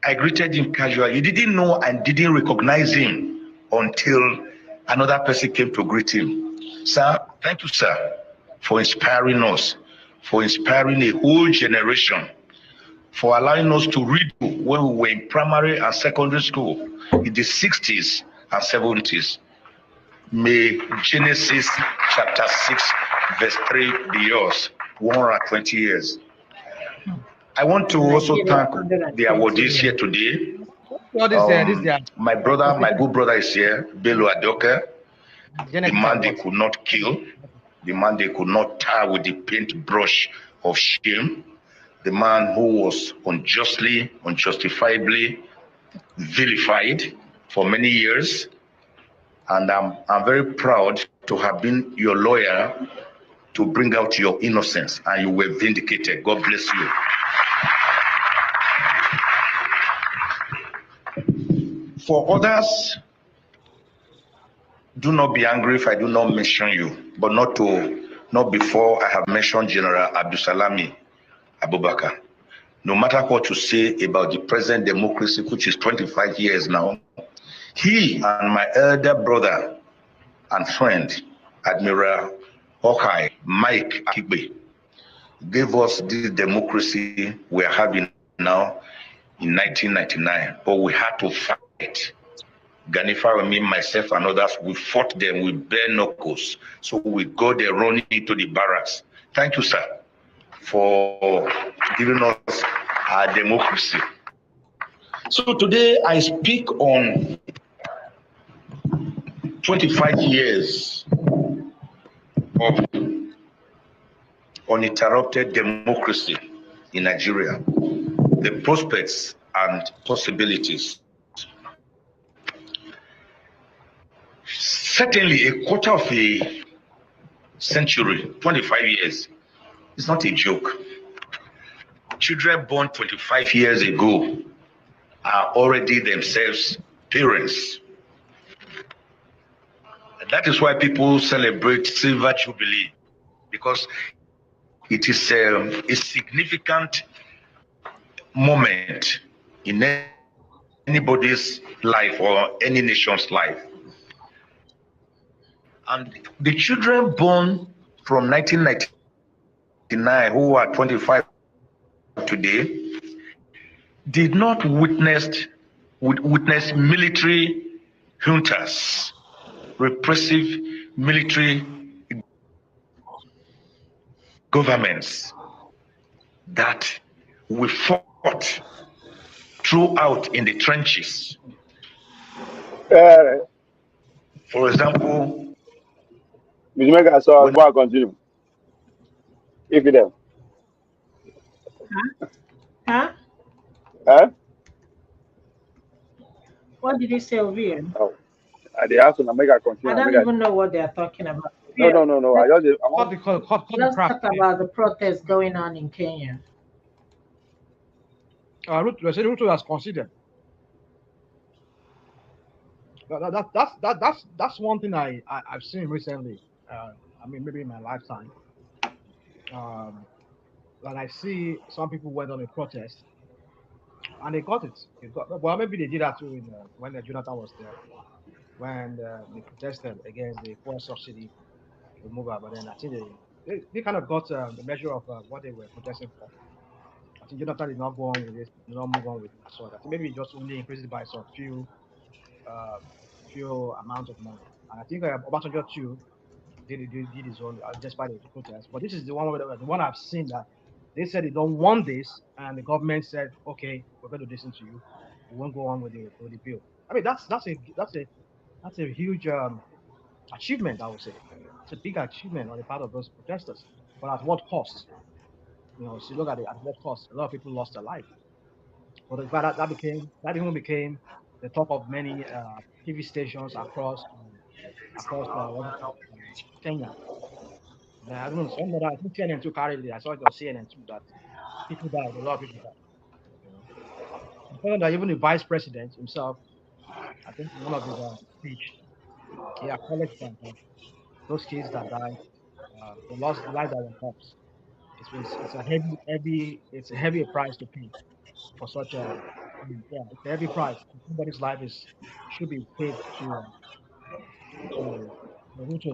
I greeted him casually. You didn't know and didn't recognize him until another person came to greet him. Sir, thank you, sir, for inspiring us, for inspiring a whole generation, for allowing us to read when we were in primary and secondary school in the 60s and 70s. May Genesis chapter 6, verse 3 be yours. 120 years. I want to also Nigeria, thank the 120 awardees here years. today. All this their My brother, my position. good brother is here, Bello Adoke, the Genesis man and they what? could not kill, the man they could not tar with the paintbrush of shame, the man who was unjustly, unjustifiably vilified for many years. And I'm very proud to have been your lawyer to bring out your innocence, and you were vindicated. God bless you. For others, do not be angry if I do not mention you, but not before I have mentioned General Abdusalami Abubakar. No matter what you say about the present democracy, which is 25 years now, he and my elder brother and friend, Admiral Hawkeye Mike Akigbe, gave us this democracy we are having now in 1999, but we had to fight. Ganifa, me, myself, and others, we fought them with bare knuckles. So we go there running into the barracks. Thank you, sir, for giving us our democracy. So today I speak on 25 years of uninterrupted democracy in Nigeria, the prospects and possibilities. Certainly, a quarter of a century, 25 years, is not a joke. Children born 25 years ago are already themselves parents. And that is why people celebrate Silver Jubilee, because it is a significant moment in anybody's life or any nation's life. And the children born from 1999 who are 25 today did not witness military juntas, repressive military governments that we fought throughout in the trenches. Uh, For example, Mr. Mega, so When go and continue. If it them. Huh? Eh? What did you say, Ovia? Oh, they have to make a I continue. don't Make a, even know what they are talking about. no, Ovia, no, no, no. let's, I want. Cut the let's crap. talk about the protest going on in Kenya. Ruto has considered. That's one thing I've seen recently. I mean, maybe in my lifetime. That I see some people went on a protest and they got it. Well, maybe they did that too when Jonathan was there, when they protested against the fuel subsidy removal. But then I think they kind of got the measure of what they were protesting for. I think Jonathan did not go on with it, did not move on with it. So I think maybe he just only increased it by some few amount of money. And I think Obasanjo too did his own despite the protest. But this is the one I've seen that they said they don't want this, and the government said, okay, we're going to listen to you. We won't go on with the bill. I mean, that's a huge achievement, I would say. It's a big achievement on the part of those protesters. But at what cost? You know, so look at it, at what cost? A lot of people lost their life. But that even became the talk of many TV stations across Kenya. I don't know, some other, I think CNN too carried it. I saw it on CNN too that people died, a lot of people died. You know, I found that even the vice president himself, I think in one of his speech, he acknowledged that those kids that died, the lost life that were lost. It's a it's a heavy price to pay for such a yeah, it's a heavy price. Somebody's life is should be paid to for Ruto.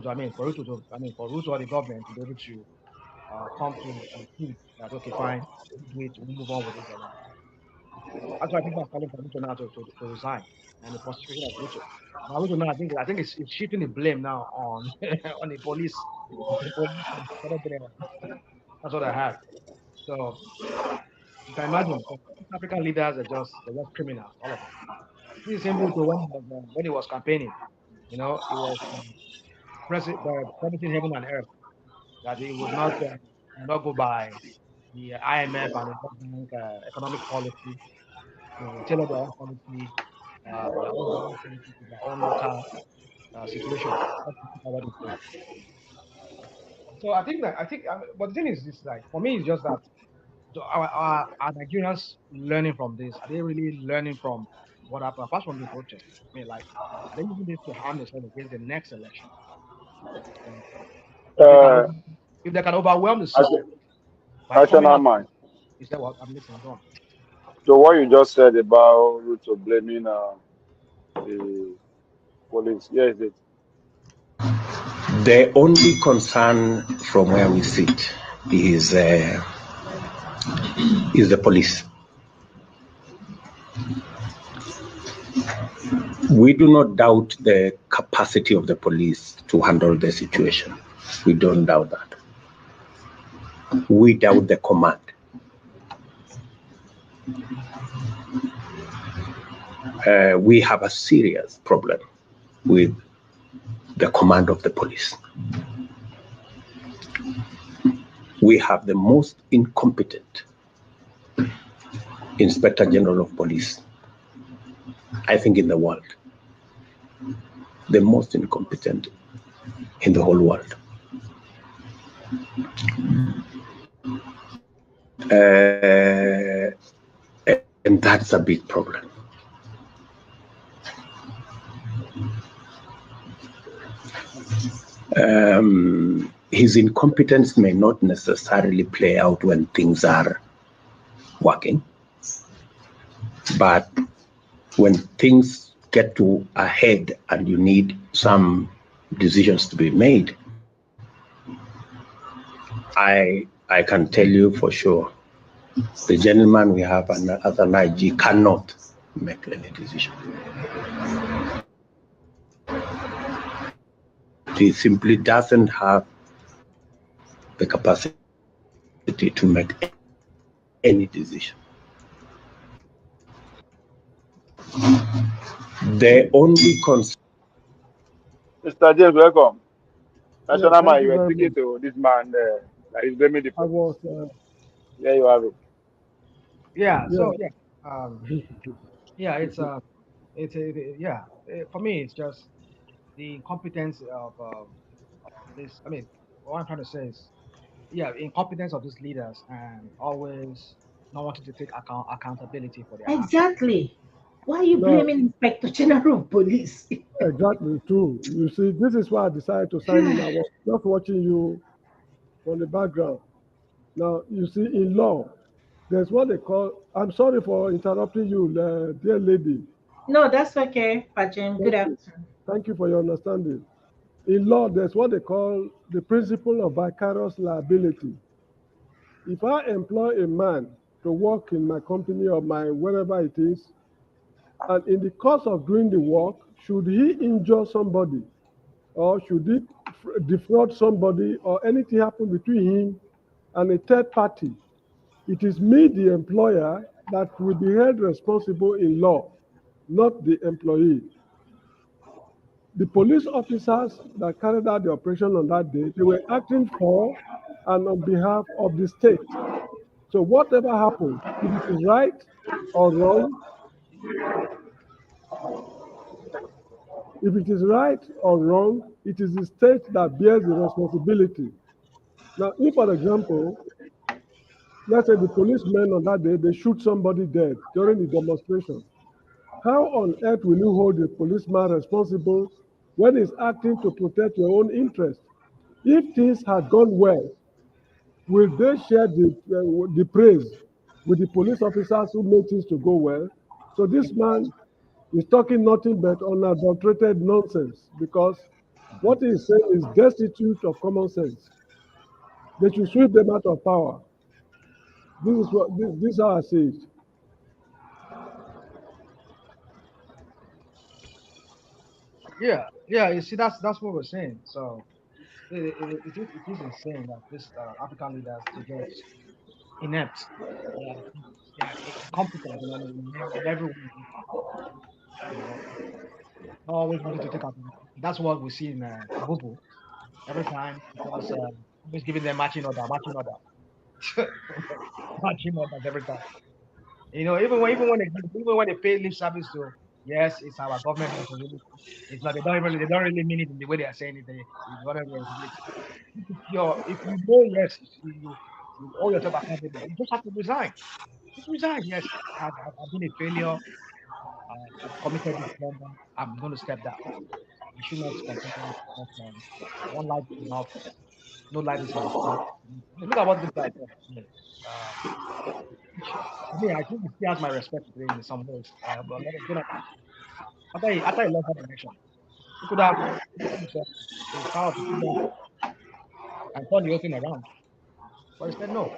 For Ruto or the government to be able to come to conclude that okay, fine, do it, we move on with it. And that's why people are calling for Ruto now to resign and the prosecution of Ruto. Now Ruto now, I think it's shifting the blame now on on the police. The police that's what I had. So you can imagine African leaders they're just criminals, all of them. This is the same Ruto when he was campaigning. You know, he was promising heaven and earth that he would not go by the IMF and the World Bank economic policy. You know, tailor their own policy, their own economic policy to their own local situation. That's what it is. So but the thing is, this like for me, it's just that our Nigerians learning from this. Are they really learning from what happened apart from the protest? I mean, like, are they using this to harm themselves against the next election? You know, if they can, Uh, if they can overwhelm the system Nation- by coming national out, mind. is that what I'm listening? Go on. So what you just said about Ruto blaming the police, yes, it. the only concern from where we sit is the police. We do not doubt the capacity of the police to handle the situation. We don't doubt that. We doubt the command. We have a serious problem with the command of the police. We have the most incompetent Inspector General of Police, I think, in the world. The most incompetent in the whole world. And that's a big problem. His incompetence may not necessarily play out when things are working, but when things get to a head and you need some decisions to be made, I can tell you for sure, the gentleman we have as an IG cannot make any decision. He simply doesn't have the capacity to make any decision. The only concern. Mr. James, welcome. Yeah, National thank man, you you were very speaking much. to this man that is blaming the I police. was, There you have it. Yeah. yeah, So yeah. Yeah. Yeah. For me, it's just the incompetence of this. I mean, what I'm trying to say is, yeah, incompetence of these leaders and always not wanting to take accountability for their actions. Exactly. Why are you no, blaming Inspector General of Police? exactly true. You see, this is why I decided to sign in. I was just watching you from the background. Now, you see, in law, there's what they call, I'm sorry for interrupting you, dear lady. No, that's okay, Pajim. Good Thank you. afternoon. Thank you for your understanding. In law, there's what they call the principle of vicarious liability. If I employ a man to work in my company or my wherever it is, and in the course of doing the work, should he injure somebody or should he defraud somebody or anything happen between him and a third party, it is me, the employer, that will be held responsible in law, not the employee. The police officers that carried out the operation on that day, they were acting for and on behalf of the state. So whatever happens, if it is right or wrong, if it is right or wrong, it is the state that bears the responsibility. Now, if, for example, let's say the policemen on that day, they shoot somebody dead during the demonstration, how on earth will you hold the policeman responsible when he's acting to protect your own interest? If things had gone well, will they share the praise with the police officers who made things to go well? So this man is talking nothing but unadulterated nonsense because what he's saying is destitute of common sense. They should sweep them out of power. This is how I see it. Yeah. Yeah. You see, that's what we're saying. So it is insane that this African leaders they just inept. They are incompetent in every way. You know, always wanting to take out. That's what we see in Bubu every time because always giving them matching order, matching orders every time. Even when they pay lip service to, yes, it's our government responsibility. It's not. They don't really mean it in the way they are saying it. It's government responsibility. If you know, yes, you owe yourself accountable. You just have to resign. Just resign. Yes, I've been a failure. I've committed this wrong. I'm going to step down. You should not continue. But, one life is enough. No life is enough. Look at what this guy said. Yeah. Uh, I mean, I think he still has my respect today in some ways. But Jonathan, after he lost that election, he could have taken his power to 2 months and turn the whole thing around. But he said no.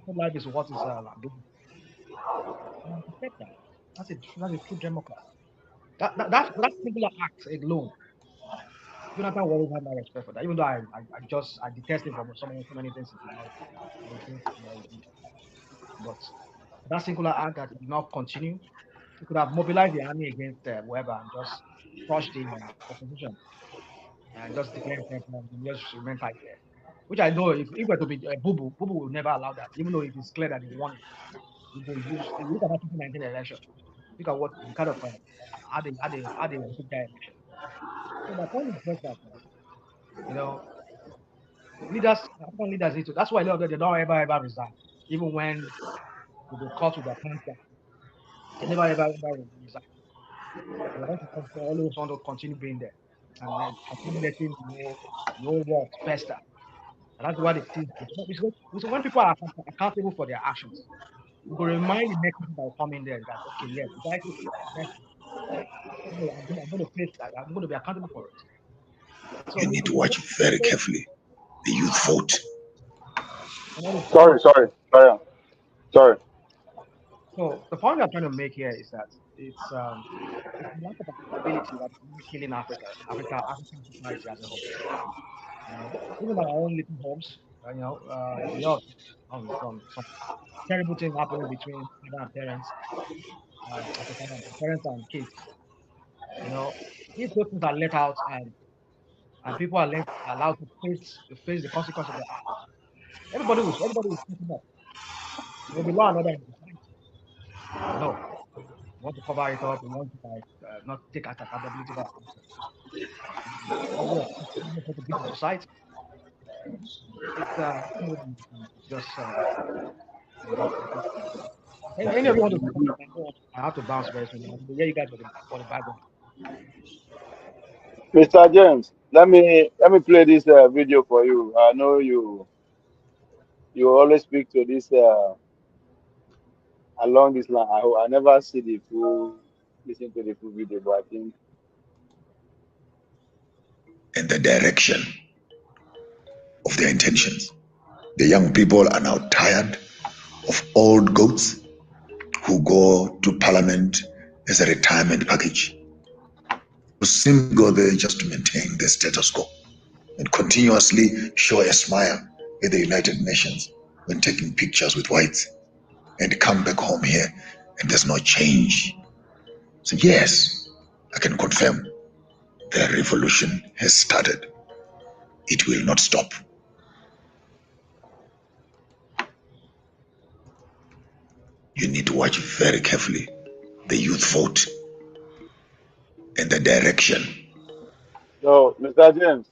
No life is what is given. And I respect that. That's a true democrat. That singular act alone, Jonathan will always have my respect for that. Even though I detest him for so many things he did. But that singular act that he did not continue, he could have mobilized the army against whoever and just crush the opposition and just declare himself and just remain tight there. Which I know if it were to be Bubu will never allow that, even though it is clear that he won it. If you look at that 2019 election, look at what the kind of how they took that election. So my point is just that you know African leaders need to. That's why a lot of them they don't ever resign, even when they caught with their pants down. They never ever resign. They always want to continue being there and then continue letting the whole world fester. And that's why they think because when people are accountable for their actions, you go remind the next people that will come in there that okay, yes, if I do this, I'm going to face that. I'm going to be accountable for it. You So need to watch very carefully. The youth vote. Sorry, sorry, sorry, sorry. so the point I'm trying to make here is that it's the lack of accountability that is really killing African society as a whole. Even our own little homes, we all some terrible thing happening between father and parents, parents and kids. You know, if those things are let out and and people are allowed to face the consequence of their actions, everybody will speak up. There will be law and order in the society. But no, we want to cover it up. We want to like not take accountability for our actions. Level of to be in society. It's just any of you want to say something? I have to bounce very soon. Yeah, you guys for the background. Mr. James, let me play this video for you. I know you always speak to this along this line. I never see the full listen to the full video, but I think and the direction of their intentions. The young people are now tired of old goats who go to parliament as a retirement package, who simply go there just to maintain the status quo and continuously show a smile at the United Nations when taking pictures with whites and come back home here and there's no change. So yes, I can confirm the revolution has started. It will not stop. You need to watch very carefully the youth vote and the direction. so. Mr. James,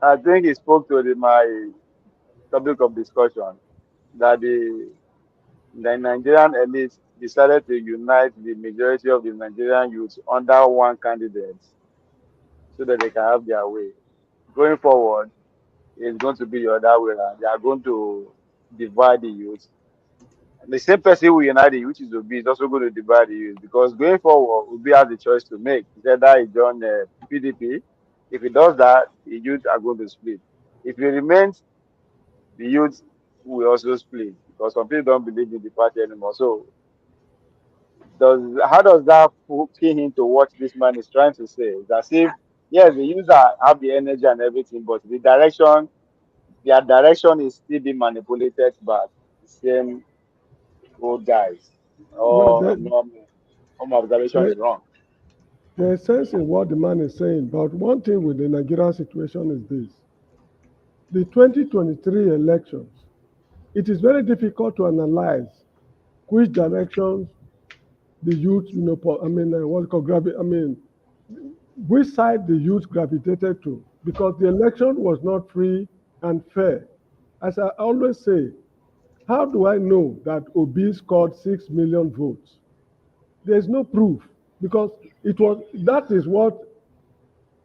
I think he spoke to my topic of discussion that the Nigerian elites decided to unite the majority of the Nigerian youth under one candidate so that they can have their way. Going forward, it's going to be the other way around. They are going to divide the youth. The same person who unite the youth, which is Obi, is also going to divide the youth because going forward, Obi has the choice to make. It's either he join PDP. If he does that, the youth are going to split. If he remains, the youth will also split because some people don't believe in the party anymore. So does how does that key into what this man is trying to say? It's as if yes, the user have the energy and everything, but their direction is still being manipulated by the same old guys. Well, Or no, my observation there, is wrong. there's sense in what the man is saying, but one thing with the Nigerian situation is this. The 2023 elections, it is very difficult to analyze which directions the youth, what called which side the youth gravitated to, because the election was not free and fair. As I always say, how do I know that Obi scored 6 million votes? There's no proof because that is what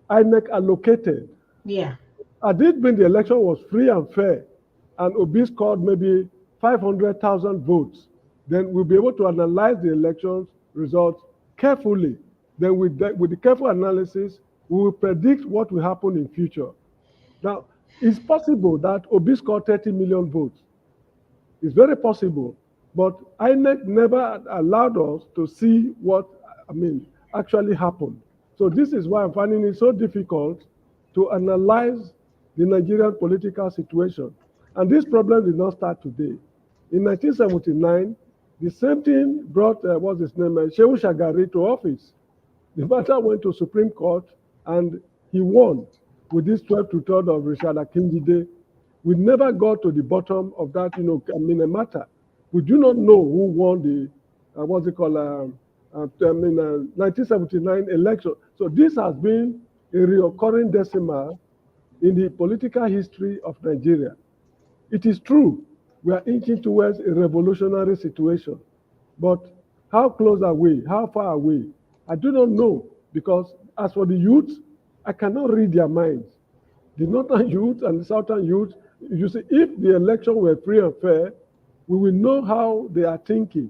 INEC allocated. Yeah. Had it been the election was free and fair, and Obi scored maybe 500,000 votes, then we'll be able to analyze the elections results carefully. Then with the careful analysis, we will predict what will happen in future. Now, it's possible that Obi scored 30 million votes. It's very possible, but INEC never allowed us to see what actually happened. So this is why I'm finding it so difficult to analyze the Nigerian political situation. And this problem did not start today. In 1979, the same thing brought what's his name, Shehu Shagari to office. The matter went to Supreme Court, and he won with this 12 to 3 of Richard Akinjide. We never got to the bottom of that, a matter. We do not know who won the, 1979 election. So this has been a recurring decimal in the political history of Nigeria. It is true, we are inching towards a revolutionary situation. But how close are we? How far are we? I do not know, because as for the youth, I cannot read their minds. The northern youth and the southern youth, you see, if the election were free and fair, we will know how they are thinking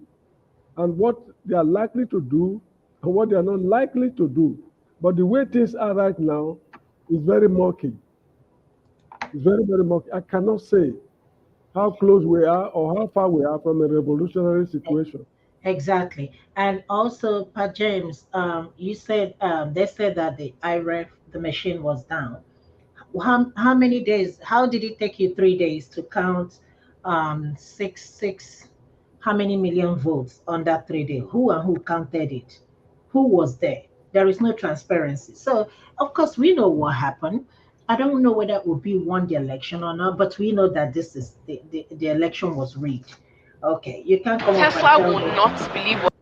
and what they are likely to do and what they are not likely to do. But the way things are right now is very murky. It's very, very murky. I cannot say how close we are or how far we are from a revolutionary situation. Exactly. And also, Pat James, you said they said that the IREF, the machine was down. How many days? How did it take you 3 days to count six? How many million votes on that 3 day? Who and who counted it? Who was there? There is no transparency. So, of course, we know what happened. I don't know whether Obi won the election or not, but we know that this is the election was rigged. Okay, you can't come up and Tesla tell will me. not believe what.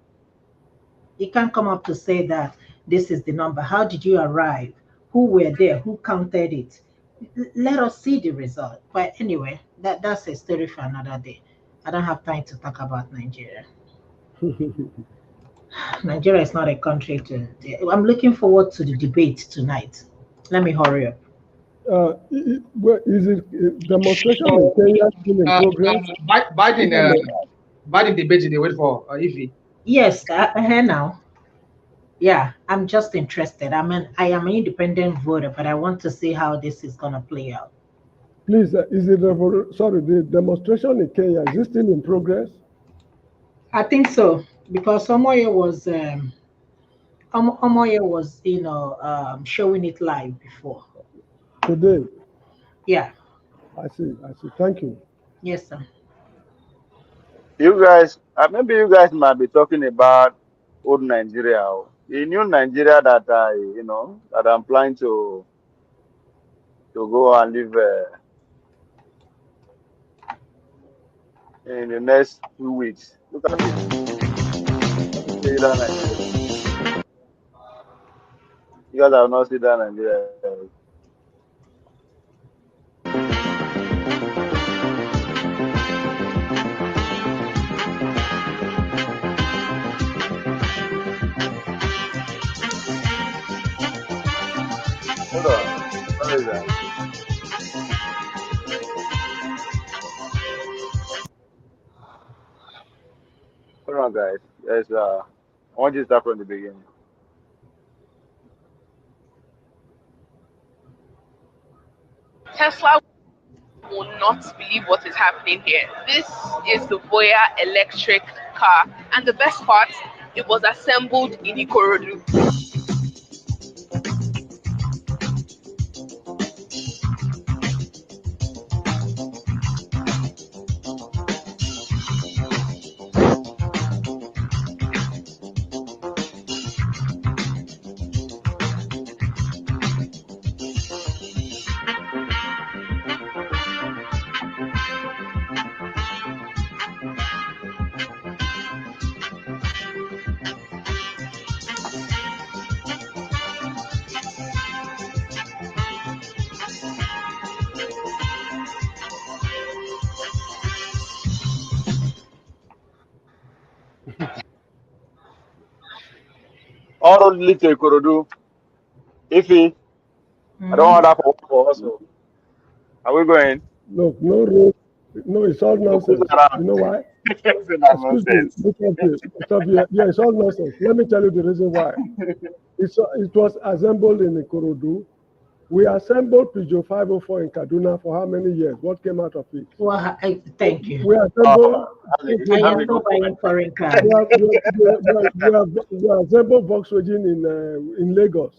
You can't come up to say that this is the number. How did you arrive? Who were there? Who counted it? Let us see the result. But anyway, that's a story for another day. I don't have time to talk about Nigeria. Nigeria is not a country I'm looking forward to the debate tonight. Let me hurry up. Is it demonstration in So, Kenya still in progress? Biden, Biden debate they wait for Ify. Yes, I hear now. Yeah, I'm just interested. I am an independent voter, but I want to see how this is gonna play out. Please, is it sorry, the demonstration in Kenya is it still in progress I think so because Omoye was showing it live before. today? Yeah. I see. I see. Thank you. Yes, sir. You guys, maybe you guys might be talking about old Nigeria, the new Nigeria that that I'm planning to go and live in the next 2 weeks. Look at it. Let me show you that Nigeria. You guys have not seen that Nigeria. Hold on. What is that? Hold on, guys. I want you to start from the beginning. Tesla will not believe what is happening here. This is the Voya electric car, and the best part, it was assembled in Ikorodu. All those little Ikorodu. Ify, I don't Hmm. want that for us. So. Are we going? Look, no road. No, it's all No cruise nonsense. You around. know why? It's not Excuse me. nonsense. Look up here. Stop here. Yeah, it's all nonsense. Let me tell you the reason why. It was assembled in Ikorodu. We assembled Peugeot 504 in Kaduna for how many years? What came out of it? Well, thank you. We assembled. Oh, I that's am a still good point. buying foreign cars. We assembled Volkswagen in Lagos.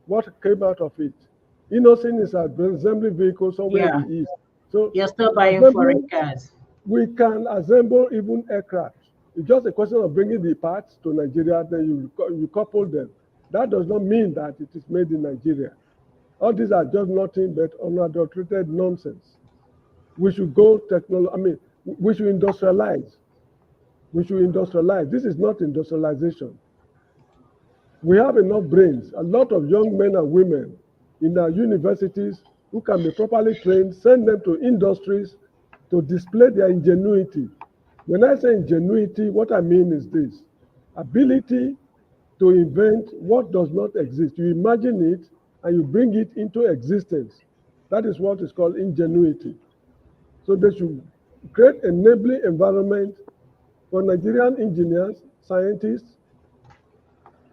What came out of it? Innocent is an assembly vehicle somewhere in Yeah, the east. So you're still buying foreign assembling, cars. we can assemble even aircraft. It's just a question of bringing the parts to Nigeria, then you couple them. That does not mean that it is made in Nigeria. All these are just nothing but unadulterated nonsense. We should go technology. I mean, we should industrialize. We should industrialize. This is not industrialization. We have enough brains, a lot of young men and women in our universities who can be properly trained, send them to industries to display their ingenuity. When I say ingenuity, what I mean is this: ability to invent what does not exist. You imagine it and you bring it into existence. That is what is called ingenuity. So they should create enabling environment for Nigerian engineers, scientists,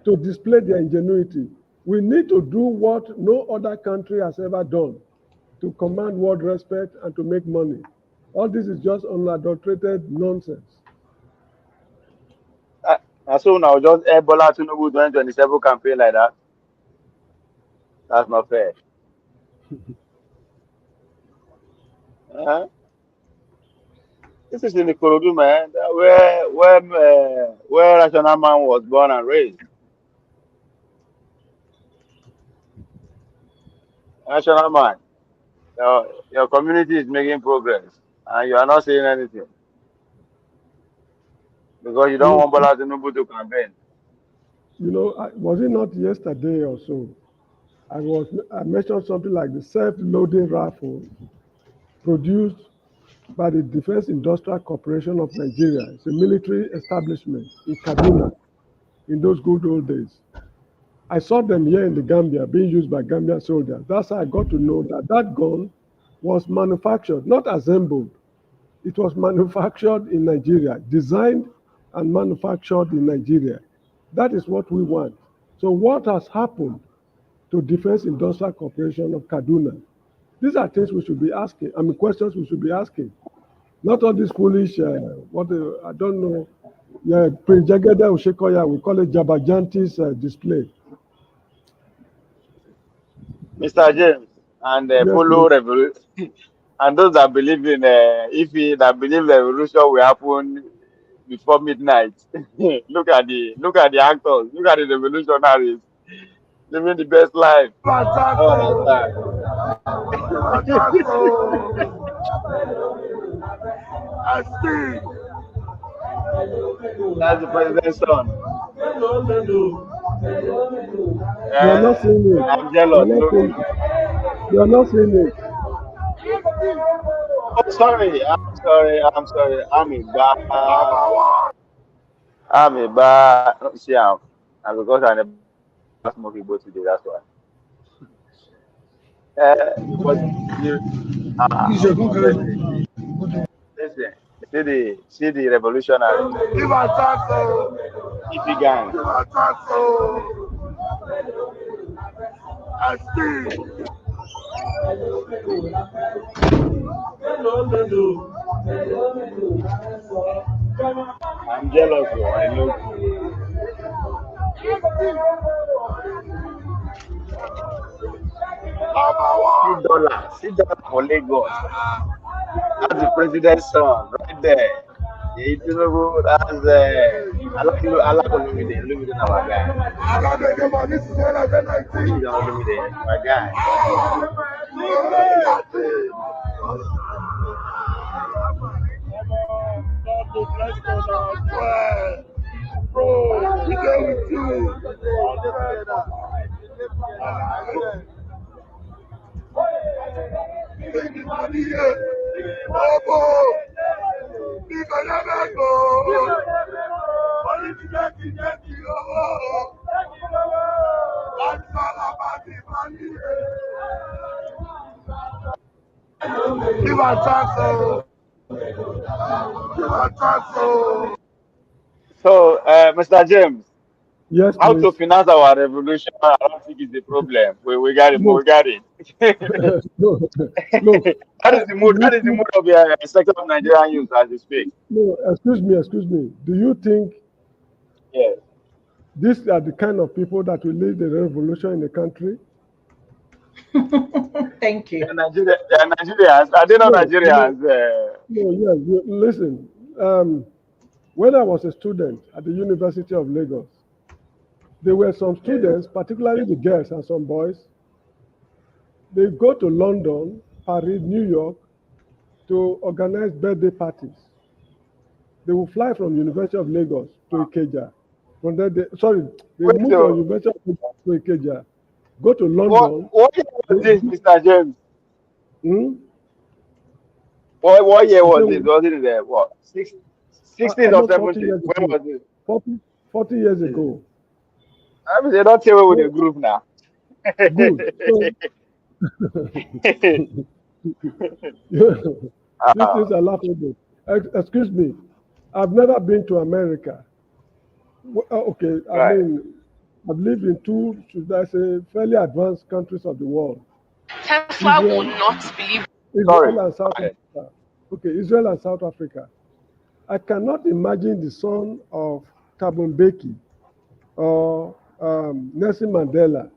to display their ingenuity. We need to do what no other country has ever done to command world respect and to make money. All this is just unadulterated nonsense. And so now just Ebola Tinubu 2027 campaign like that. That's not fair. Uh, this is in the Korodu, man, where Rational Man was born and raised. national man, your community is making progress, and you are not saying anything because you don't You, want Bola Tinubu to campaign. was it not yesterday or so? I mentioned something like the self-loading rifle produced by the Defense Industrial Corporation of Nigeria. It's a military establishment in Kaduna in those good old days. I saw them here in the Gambia being used by Gambian soldiers. That's how I got to know that that gun was manufactured, not assembled. It was manufactured in Nigeria, designed and manufactured in Nigeria. That is what we want. So what has happened to Defense Industrial Corporation of Kaduna? These are things we should be asking. I mean, questions we should be asking. Not all these foolish, I don't know, yeah, Prince Jagede Oshekoya, we call it Jabajantis display. Mr. James and Yes, follow please. revolution, and those that believe in that believe the revolution will happen before midnight. Look at the actors, look at the revolutionaries living the best life. Oh, understand? That's the president's son. You are not seeing it. I'm You are jealous. not So, seeing it. You are not seeing it. oh, sorry. I'm sorry. I'm sorry. I'm a bad. See, and because I never smoke Igbo today, that's why. But you, honestly, listen. See the revolutionary, hippie gang. I'm jealous, though. I look. $6 for Lagos. That's the president's son right there. Yeah, Tinubu, that's Olumide. Olumide, our guy. Olumide, Olumide, my guy. So, Mr. James, Yes, how to please. finance our revolution? I don't think it's a problem. We got it. We Look, got it. look, look. That is the mood. Do you That is the think? mood of the sector of Nigerian youth as we speak. No, excuse me. Do you think Yes. these are the kind of people that will lead the revolution in the country? Thank you. They are Nigerians. Are they not No, Nigerians? no. Yes. Listen. When I was a student at the University of Lagos, there were some students, particularly the girls and some boys. They go to London, Paris, New York to organize birthday parties. They will fly from University of Lagos to Ikeja. From there, they Wait, move from so University of Lagos to Ikeja, go to what London. what year was this, Mr. James? Hmm? What year I say, was this? Was it in the what? 16 or almost 40 17? years When ago. was it? 40 years ago. I mean, they don't tell me with the So, group now. good. So, these Ah, things are laughable. Excuse me. I've never been to America. Okay, I right. mean, I've lived in two, should I say, fairly advanced countries of the world. Tesla will Israel, not believe. Sorry. Israel and South Right. Africa. Okay, Israel and South Africa. I cannot imagine the son of Thabo Mbeki or Nelson Mandela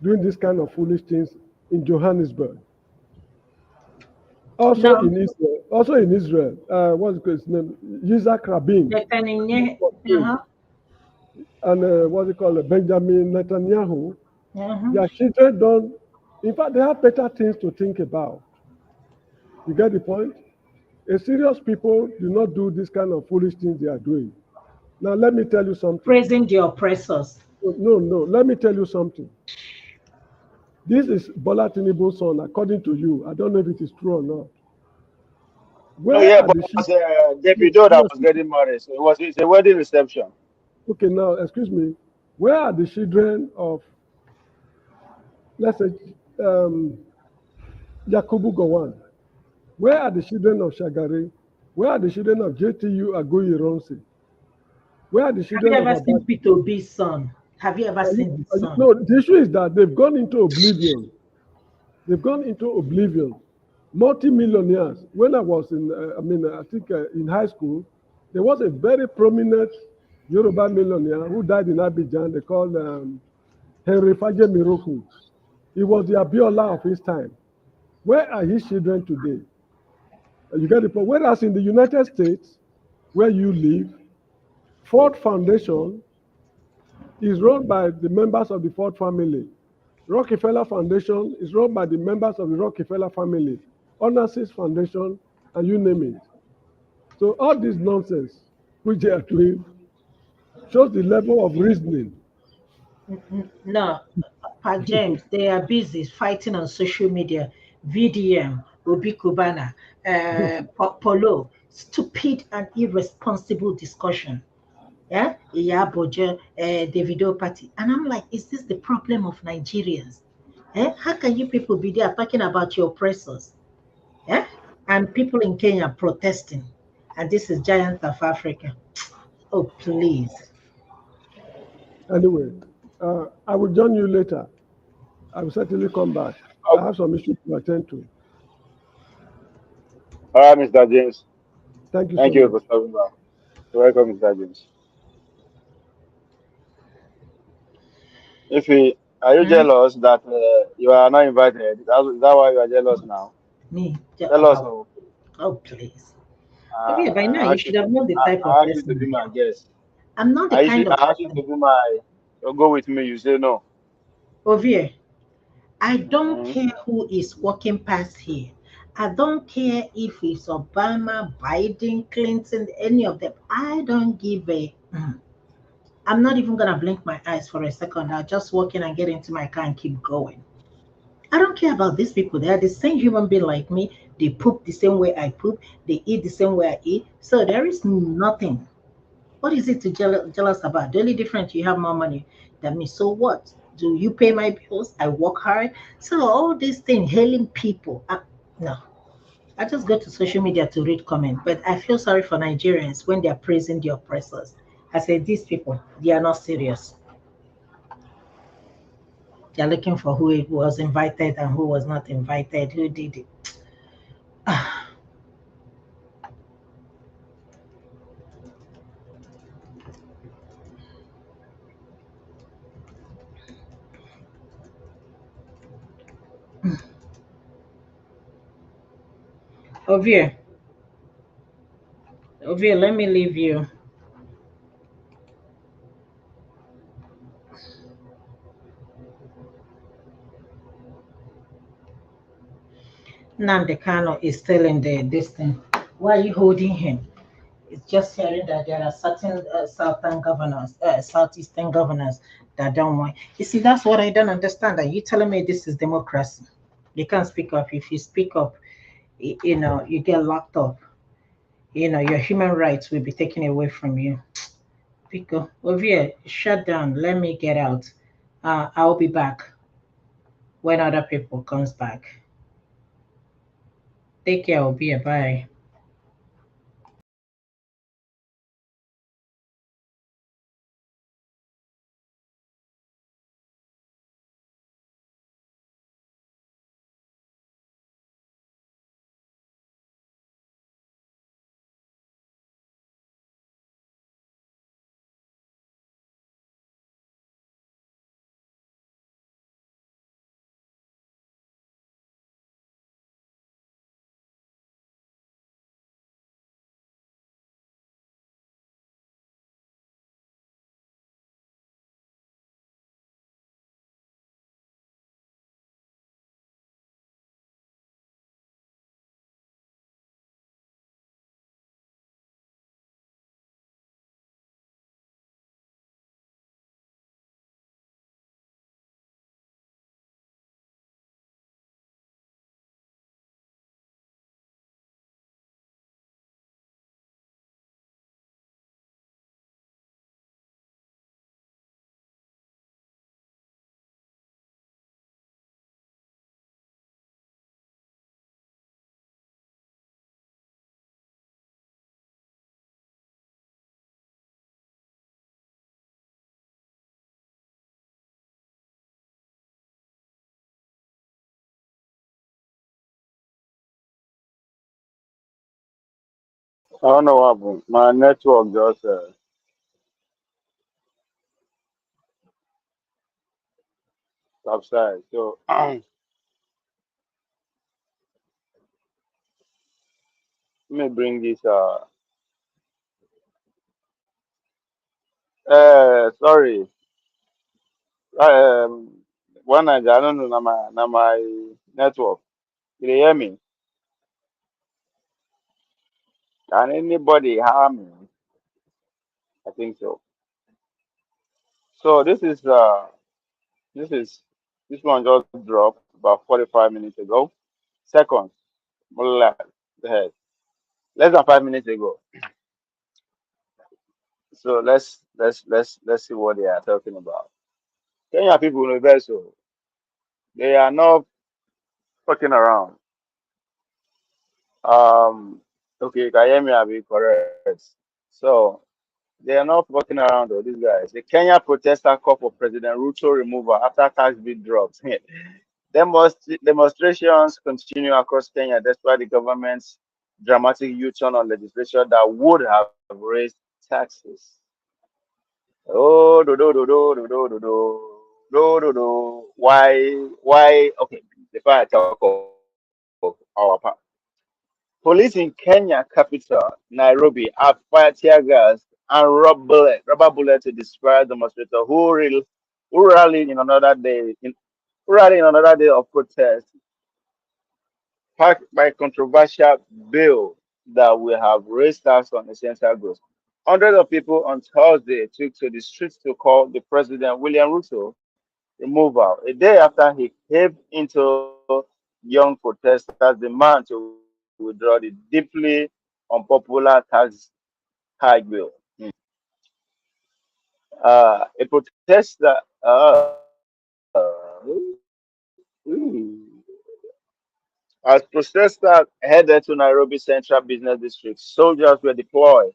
doing this kind of foolish things in Johannesburg. Also No, in Israel, what's his name? Yitzhak Rabin, uh-huh. and what's it called? Benjamin Netanyahu. Uh-huh. Their children don't In fact, they have better things to think about. You get the point? A serious people do not do this kind of foolish things they are doing. Now, let me tell you something. Praising the oppressors. No, no, let me tell you something. This is Bola Tinubu's son, according to you. I don't know if it is true or not. No, Where yeah, are but the it sheep? was No, Davido no, that was getting married, so it's a wedding reception. okay, now, excuse me. Where are the children of, let's say, um, Yakubu Gowon? Where are the children of Shagari? Where are the children of JTU Agoyi Ronsi? Where are the Have you children of ever seen Abacha? Peter Obi's son? Have you ever seen his son? No, the issue is that they've gone into oblivion. They've gone into oblivion. Multi-millionaires. When I was in, I think in high school, there was a very prominent Yoruba millionaire who died in Abidjan. They called Henry Faje Miroku. He was the Abiola of his time. Where are his children today? You get the point. Whereas in the United States, where you live, Ford Foundation is run by the members of the Ford family. Rockefeller Foundation is run by the members of the Rockefeller family. Onassis Foundation, and you name it. So all this nonsense which they are doing shows the level of reasoning. No, Pat James, they are busy fighting on social media, VDM, Obi Kubana, Polo, stupid and irresponsible discussion. Yeah, Iyaboje, Davido party. And I'm like, is this the problem of Nigerians? How can you people be there talking about your oppressors? Yeah? And people in Kenya protesting. And this is giant of Africa. Oh, please. Anyway, I will join you later. I will certainly come back. I Oh, have some issues to attend to. all right, Mr. James. Thank you so Thank you much. for stopping by. You're welcome, Mr. James. If you are you Hmm? jealous that you are not invited? Is that why you are jealous now? Me? Tell us. Oh, Oh, please. Oh, yeah, by now I you asked you should have known the type of I asked you to person be I my am. guest. I'm not the kind of I asked you to person. be my. Go with me. You say no. Ovie, I don't Mm-hmm. care who is walking past here. I don't care if it's Obama, Biden, Clinton, any of them. I don't give a. I'm not even gonna blink my eyes for a second. I'll just walk in and get into my car and keep going. I don't care about these people. They are the same human being like me. They poop the same way I poop. They eat the same way I eat. So there is nothing. What is it to jealous about? The only difference, you have more money than me. So what? Do you pay my bills? I work hard. So all these things, hailing people. No, I just go to social media to read comment. But I feel sorry for Nigerians when they are praising the oppressors. I say these people, they are not serious. They are looking for who was invited and who was not invited, who did it. Ovie, Ovie, let me leave you. Nnamdi Kano is still in the distance. Why are you holding him? It's just hearing that there are certain southern governors, southeastern governors that don't want. You see, that's what I don't understand. Are you telling me this is democracy? You can't speak up. If you speak up, you get locked up. Your human rights will be taken away from you. Pico, over here, shut down. Let me get out. I'll be back when other people comes back. Take care. I'll be bye. I don't know what happened. My network just subside. So let me bring this. Sorry. Um, one I don't know. Na my network. Can you hear me? Can anybody hear me? I think so. So this is this one just dropped about 45 minutes ago. Seconds, more or less than 5 minutes ago. So let's see what they are talking about. Kenya people universal. They are not fucking around. Um, okay, you can hear me, I'll be correct. So they are not fucking around though, these guys. The Kenya protester call for President Ruto removal after tax bill drops. Demonstrations continue across Kenya despite the government's dramatic U-turn on legislation that would have raised taxes. Oh, do do do do do do do do do do do. Why? Okay, before I talk of our part, police in Kenya capital Nairobi have fired tear gas and rubber bullet to disperse demonstrators who rallied in another day of protest, backed by controversial bill that will have raised tax on essential goods. Hundreds of people on Thursday took to the streets to call the President William Ruto removal a day after he caved into young protesters' demand to withdraw the deeply unpopular tax hike bill. A protester, as protesters headed to Nairobi Central Business District, soldiers were deployed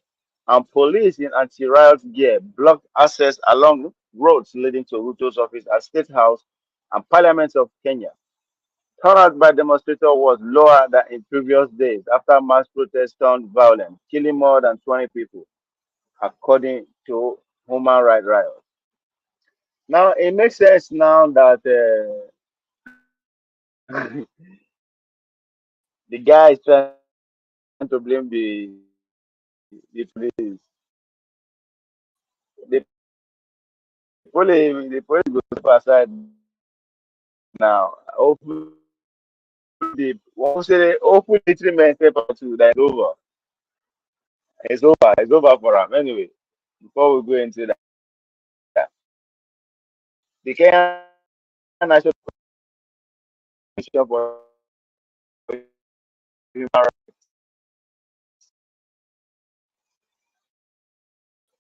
and police in anti-riot gear blocked access along roads leading to Ruto's office at State House and Parliament of Kenya. Turnout by demonstrators was lower than in previous days after mass protests turned violent, killing more than 20 people, according to human rights rights. Now, it makes sense now that the guy is trying to blame the police. The police go step aside now. Hopefully, 3 men step out too. That is over. It's over. It's over for him. Anyway, before we go into that, the Kenya National Commission for Human Rights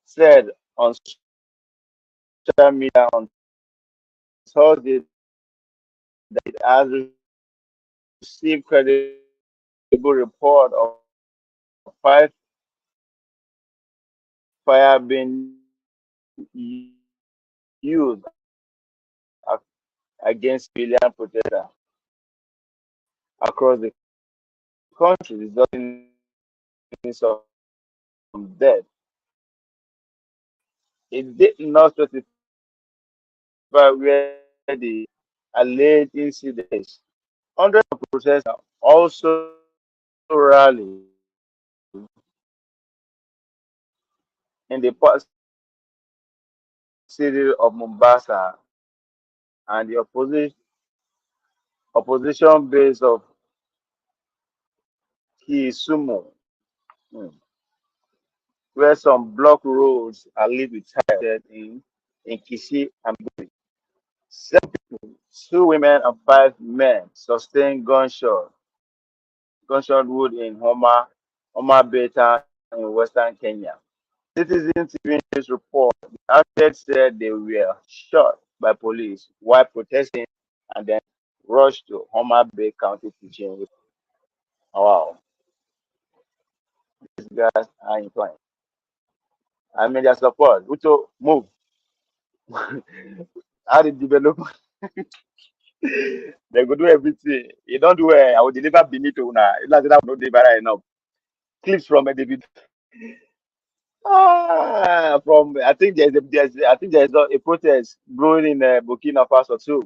said on social media on Thursday that it has received credible report of five fire being used against civilian protesters across the country, resulting in some death. It did not specify where the alleged incidents. Hundreds of protesters also rallied in the port city of Mombasa and the opposition base of Kisumu, hmm, where some block roads are lit with tires in Kishi and Buri. 7 people, 2 women and 5 men sustained gunshot wound in Homa Bay town in western Kenya. Citizen TV News report the architects said they were shot by police while protesting and then rushed to Homa Bay County teaching. Wow, these guys are inclined. I mean, their support. Uto, move. How the development? They go do everything. You don't do it. I will deliver Benito now. It's like that will not deliver enough. clips from a David. From I think there's a protest brewing in Burkina Faso too.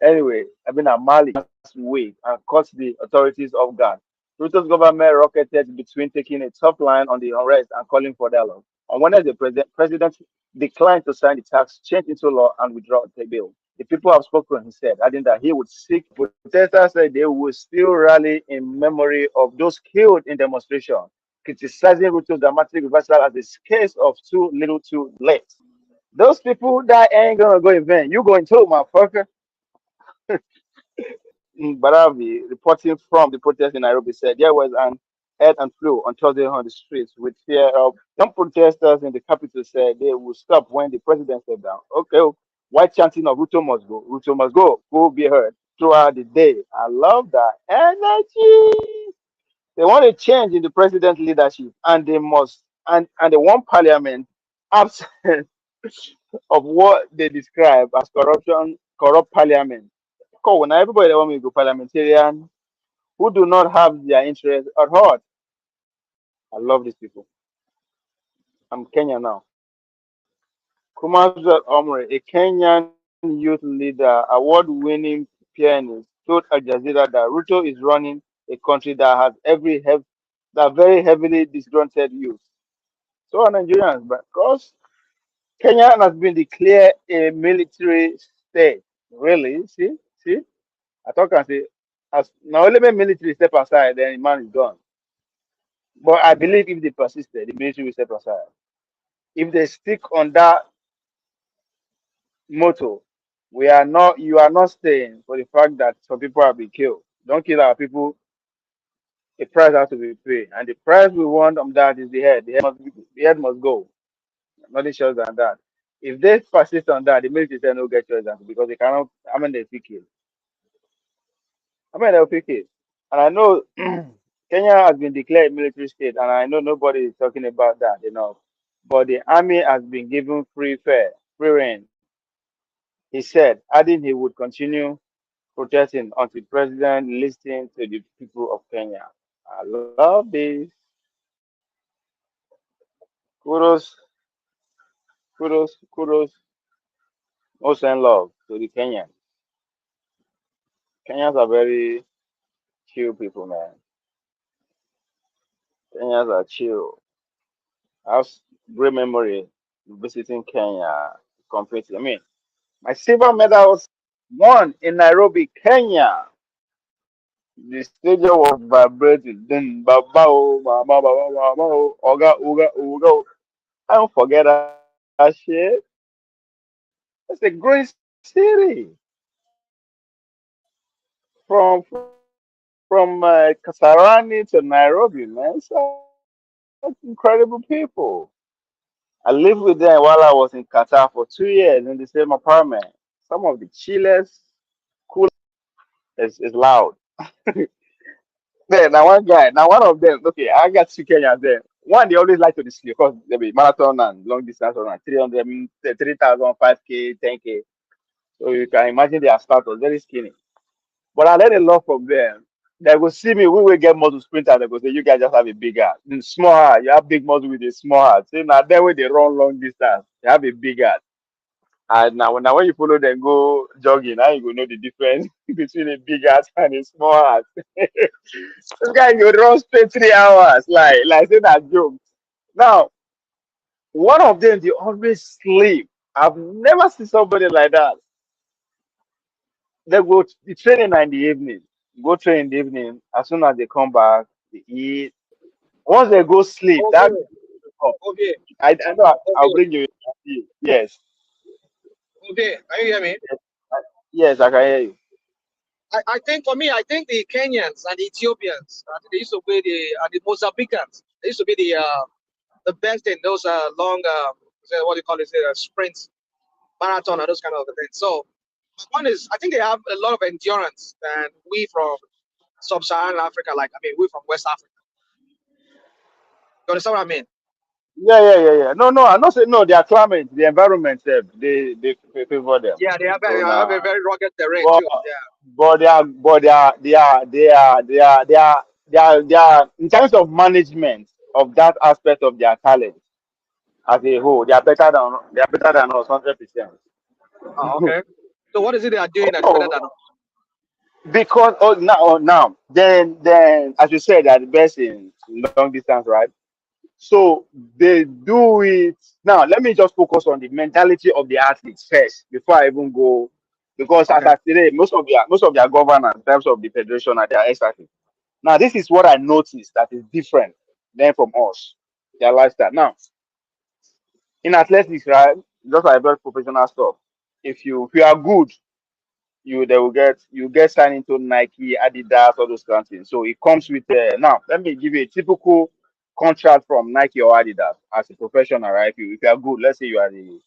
Anyway, I've been at Mali last week and caught the authorities off guard. Ruto's government rocketed between taking a tough line on the unrest and calling for dialogue. On Wednesday, the president declined to sign the tax change into law and withdraw the bill. The people have spoken, he said, adding that he would seek. Protesters said they will still rally in memory of those killed in demonstration, criticizing Ruto's dramatic reversal as a case of too little too late. Those people that ain't gonna go in vain. You going too, motherfucker. Baravi, reporting from the protest in Nairobi, said there was an earth and flu on Thursday on the streets with fear of young protesters in the capital said they would stop when the president stepped down. Okay, white chanting of Ruto must go, will be heard throughout the day. I love that energy. They want a change in the president's leadership, and they must, and they want parliament absent of what they describe as corrupt parliament. Cool. Now everybody that want me to go parliamentarian who do not have their interest at heart. I love these people. I'm Kenya now. Kumazat Omri, a Kenyan youth leader, award-winning pianist, told Al Jazeera that Ruto is running a country that has that very heavily disgruntled youth. So are Nigerians, but because Kenya has been declared a military state. Really? See? I talk and say, as now only when military step aside, then the man is gone. But I believe if they persisted, the military will step aside. If they stick on that motto, you are not staying for the fact that some people have been killed. Don't kill our people, a price has to be paid. And the price we want on that is the head. The head must go. Nothing short than that. If they persist on that, the military say no get choice than to- because they cannot, I mean, they pick it. I mean, they'll pick it. And I know Kenya has been declared a military state, and I know nobody is talking about that enough. But the army has been given free reign. He said, adding he would continue protesting until president listens to the people of Kenya. I love this. Kudos, kudos, most and love to the Kenyans. Kenyans are very chill people, man. Kenyans are chill. I have great memory visiting Kenya, competing. I mean, my silver medal was won in Nairobi, Kenya. The stadium was vibrating. Then, babao, mama, mama, mama, oga, oga, oga. I don't forget that shit. It's a great city. From Kasarani to Nairobi, man. Such incredible people. I lived with them while I was in Qatar for 2 years in the same apartment. Some of the chillest, cool is loud. Then now one guy, now one of them, okay, I got two Kenyans there. One, they always like to display, of course, there be marathon and long distance run, 300, 3,000, 5K, 10K. So you can imagine their status, very skinny. But I learned a lot from them. They will see me, we will get muscle sprinter, they go say, you guys just have a big heart. Small heart, you have big muscle with a small heart. See, now then when they run long distance, they have a big heart. And now when you follow them go jogging, now you will know the difference between a big heart and a small heart. This guy you run straight 3 hours, like say that joke. Now, one of them they always sleep. I've never seen somebody like that. They go the training in the evening. Go train in the evening. As soon as they come back, they eat. Once they go sleep, that Okay, okay, I know I'll okay, bring you. Yes, okay. Can you hear me? yes, I can hear you. I think for me, I think the Kenyans and the Ethiopians, I think they used to be the Mozambicans. They used to be the best in those long, what do you call it, sprints, marathon, and those kind of things. So one is, I think they have a lot of endurance than we from sub-Saharan Africa. Like I mean, we from West Africa. You understand what I mean? Yeah. No. I'm not saying no. Their climate, the environment, they favor them. Yeah, So they have now, a very rugged terrain but too. Yeah. but they are they are in terms of management of that aspect of their talent as a whole, they are better than us 100%. Okay. So what is it they are doing that's better Oh, than us? because now then as you said, they're the best in long distance, right? So they do it now. Let me just focus on the mentality of the athletes first before I even go, because as Okay. of today, most of their governance in terms of the federation are their ex-athletes. Now, this is what I noticed that is different than from us, their lifestyle. Now, in athletics, right, just like very professional stuff. If you are good, you get signed into Nike, Adidas, all those kind of things. So it comes with now. Let me give you a typical contract from Nike or Adidas as a professional, right? If you are good, let's say you are the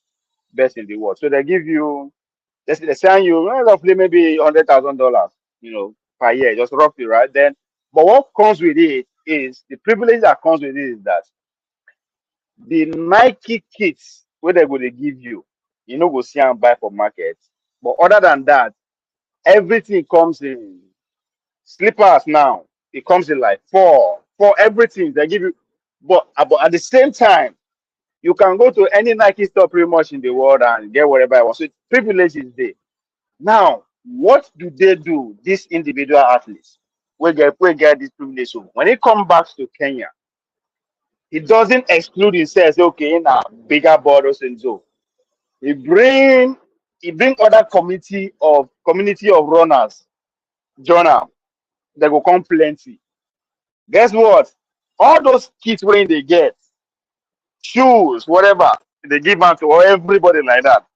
best in the world. So they give you, they sign you roughly maybe $100,000, per year, just roughly, right? Then, but what comes with it is the privilege that comes with it is that the Nike kits where they go they give you know, go see and buy for market. But other than that, everything comes in slippers now. It comes in like for everything they give you. But at the same time, you can go to any Nike store pretty much in the world and get whatever I want. So privilege is there. Now, what do they do? These individual athletes will get this privilege. So when it comes back to Kenya, he doesn't exclude himself. Say, okay, in a bigger borders and so he bring other community of runners join am. They go come plenty. Guess what? All those kits when they get shoes, whatever they give out to everybody like that.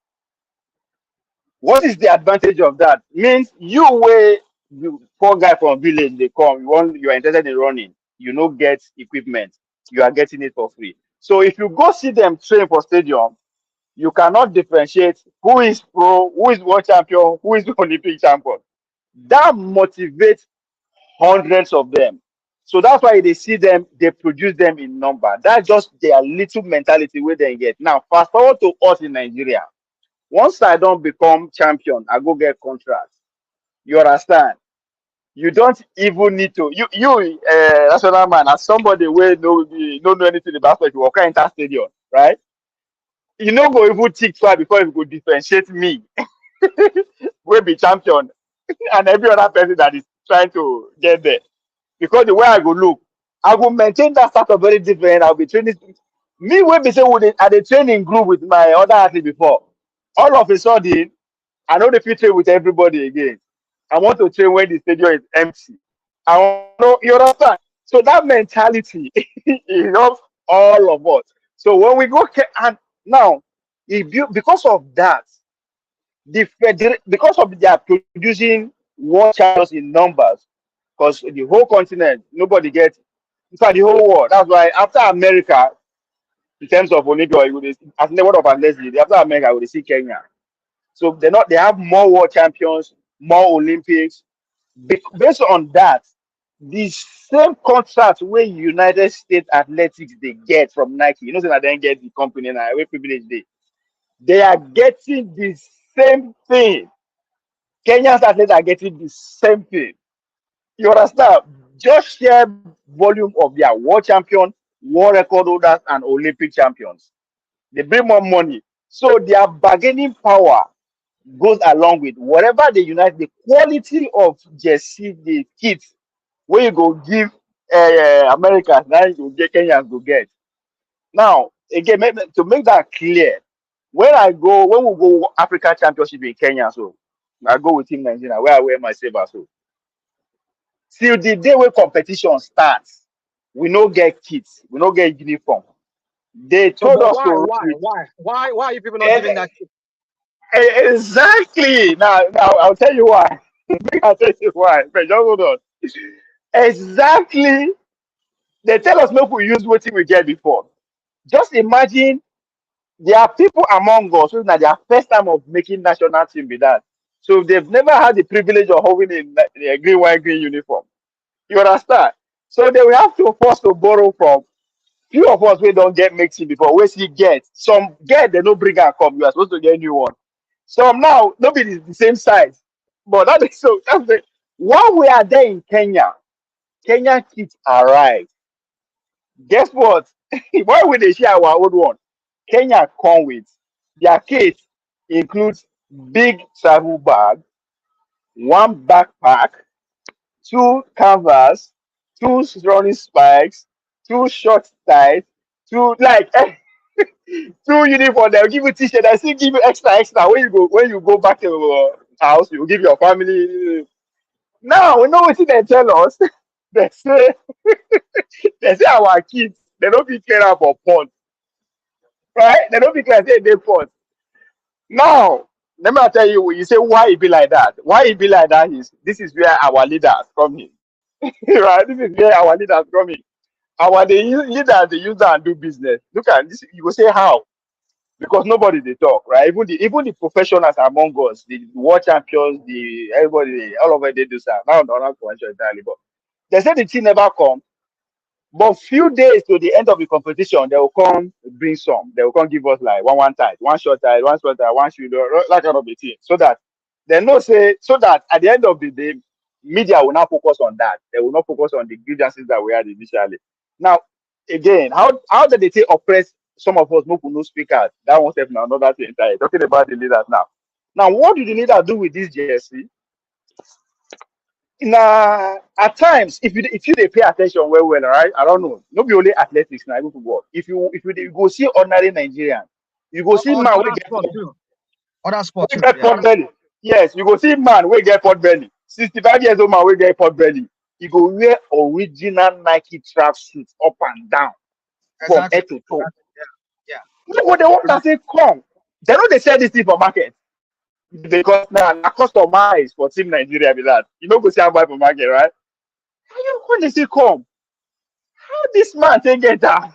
What is the advantage of that? Means you poor guy from village they come, you are interested in running, you no get equipment, you are getting it for free. So if you go see them train for stadium, you cannot differentiate who is pro, who is world champion, who is Olympic champion. That motivates hundreds of them. So that's why they see them, they produce them in number. That's just their little mentality where they get. Now, fast forward to us in Nigeria. Once I don't become champion, I go get contracts. You understand? You don't even need to. National man, as somebody where don't know anything about sport, you walk enter stadium, right? You know, go even think twice before you go differentiate me, will be champion, and every other person that is trying to get there. Because the way I go look, I will maintain that status very different. I'll be training. Me will be saying at the training group with my other athlete before. All of a sudden, I know the future with everybody again. I want to train when the stadium is empty. I want to know, you understand? So that mentality is of all of us. So when we go and now, because of that, because of their producing world champions in numbers, because the whole continent, nobody gets, in fact, the whole world. That's why after America, in terms of Olympic, as the world of athletics, after America, we see Kenya. So they have more world champions, more Olympics. Based on that, the same contract where United States Athletics they get from Nike, you know, so that they get the company now, where privilege they are getting the same thing. Kenya's athletes are getting the same thing. You understand? Just share volume of their world champion, world record holders, and Olympic champions. They bring more money. So their bargaining power goes along with whatever they unite, the quality of jersey, the kits, where you go give Americans, now you go get Kenyans go get. Now, again, to make that clear, when we go Africa Championship in Kenya, so I go with Team Nigeria, where I wear my saber, so till the day where competition starts, we no get kits, we no get uniform. They So, told but us to why, run why, with why, why are you people not giving eh, that shit? exactly. Now I'll tell you why. I'll tell you why. But just hold on. Exactly. They tell us make we use what we get before. Just imagine there are people among us who na their first time of making national team be that. So they've never had the privilege of having a green, white, green uniform. You understand? So they will have to force to borrow from few of us we don't get make team before. We see get some get they no bring and come. You are supposed to get a new one. Some now nobody is the same size. But that is so that's the while we are there in Kenya. Kenyan kits arrived. Guess what? Why would they share our old one? Kenya come with their kit includes big travel bag, one backpack, two canvas, two running spikes, two short ties, two like two uniform. They'll give you t-shirt. I still give you extra when you go back to your house. You give your family. Now we know what they tell us. They say they say our kids they don't be clear up for pond, right? They don't be clear say they pond. Now let me tell you. You say why it be like that? Why it be like that is this is where our leaders come in, right? This is where our leaders come in. Our leaders they use that and do business. Look at this. You will say how because nobody they talk, right? Even the professionals among us, the world champions, the everybody, all of it they do stuff. Now I'm not conventional entirely, but they said the team never come. But few days to the end of the competition, they will come bring some. They will come give us like one tie, one short tie, one short tie, one shoulder, that kind of a thing. So that they know say so that at the end of the day, media will not focus on that. They will not focus on the grievances that we had initially. Now, again, how did they take oppress some of us who no speakers? That one step now, another thing. Entirely. Talking about the leaders now. Now, what do the leaders do with this jersey? Now, at times, if you they pay attention well, right? I don't know. Not be only athletics now, even football. If you go see ordinary Nigerian, you go see man we Other sports too. Other sports we too. get Yeah. pot belly. Yes, you go see man we get pot belly. 65 years old man we get pot belly. He go wear original Nike tracksuit up and down from Exactly. head to toe. Yeah. No, but they want to say come. They know they sell this thing for market because now customized for Team Nigeria be that. You know go see how buy for market, right? How you when they say come? How this man take get down?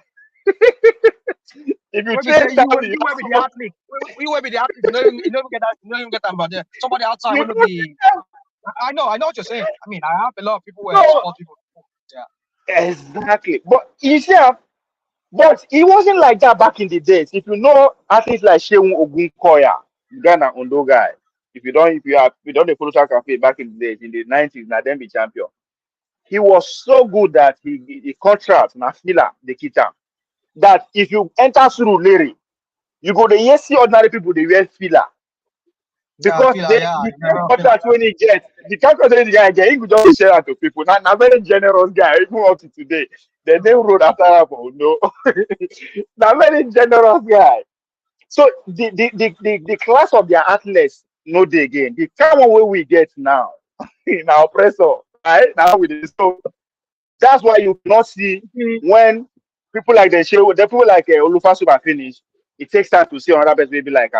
If you When we say take down, you will be the athlete. We will be the athlete. You don't even get that. You don't even get that. But somebody outside you will don't be. I know what you're saying. I mean, I have a lot of people who are know sport people. Yeah. exactly. But you see, but it wasn't like that back in the days. If you know athletes like Sheun Ogunkoya, Ghana Ondo guy, if you don't follow track and field back in the days in the 90s, now then be champion. He was so good that he contract na filler the kita. That if you enter through Larry, you go the yes see ordinary people they wear filler Yeah, I because feel they yeah, the I kind never of feel like contract when he get the kind of contract the guy get, he could just share it to people. Now very generous guy, even up to today. The name road after that for no. Now very generous guy. So the class of their athletes no day again. The kind of way we get now in our oppressor, right? Now with this so that's why you cannot see that. when people like the people like Olufasu finish, it takes time to see another person maybe like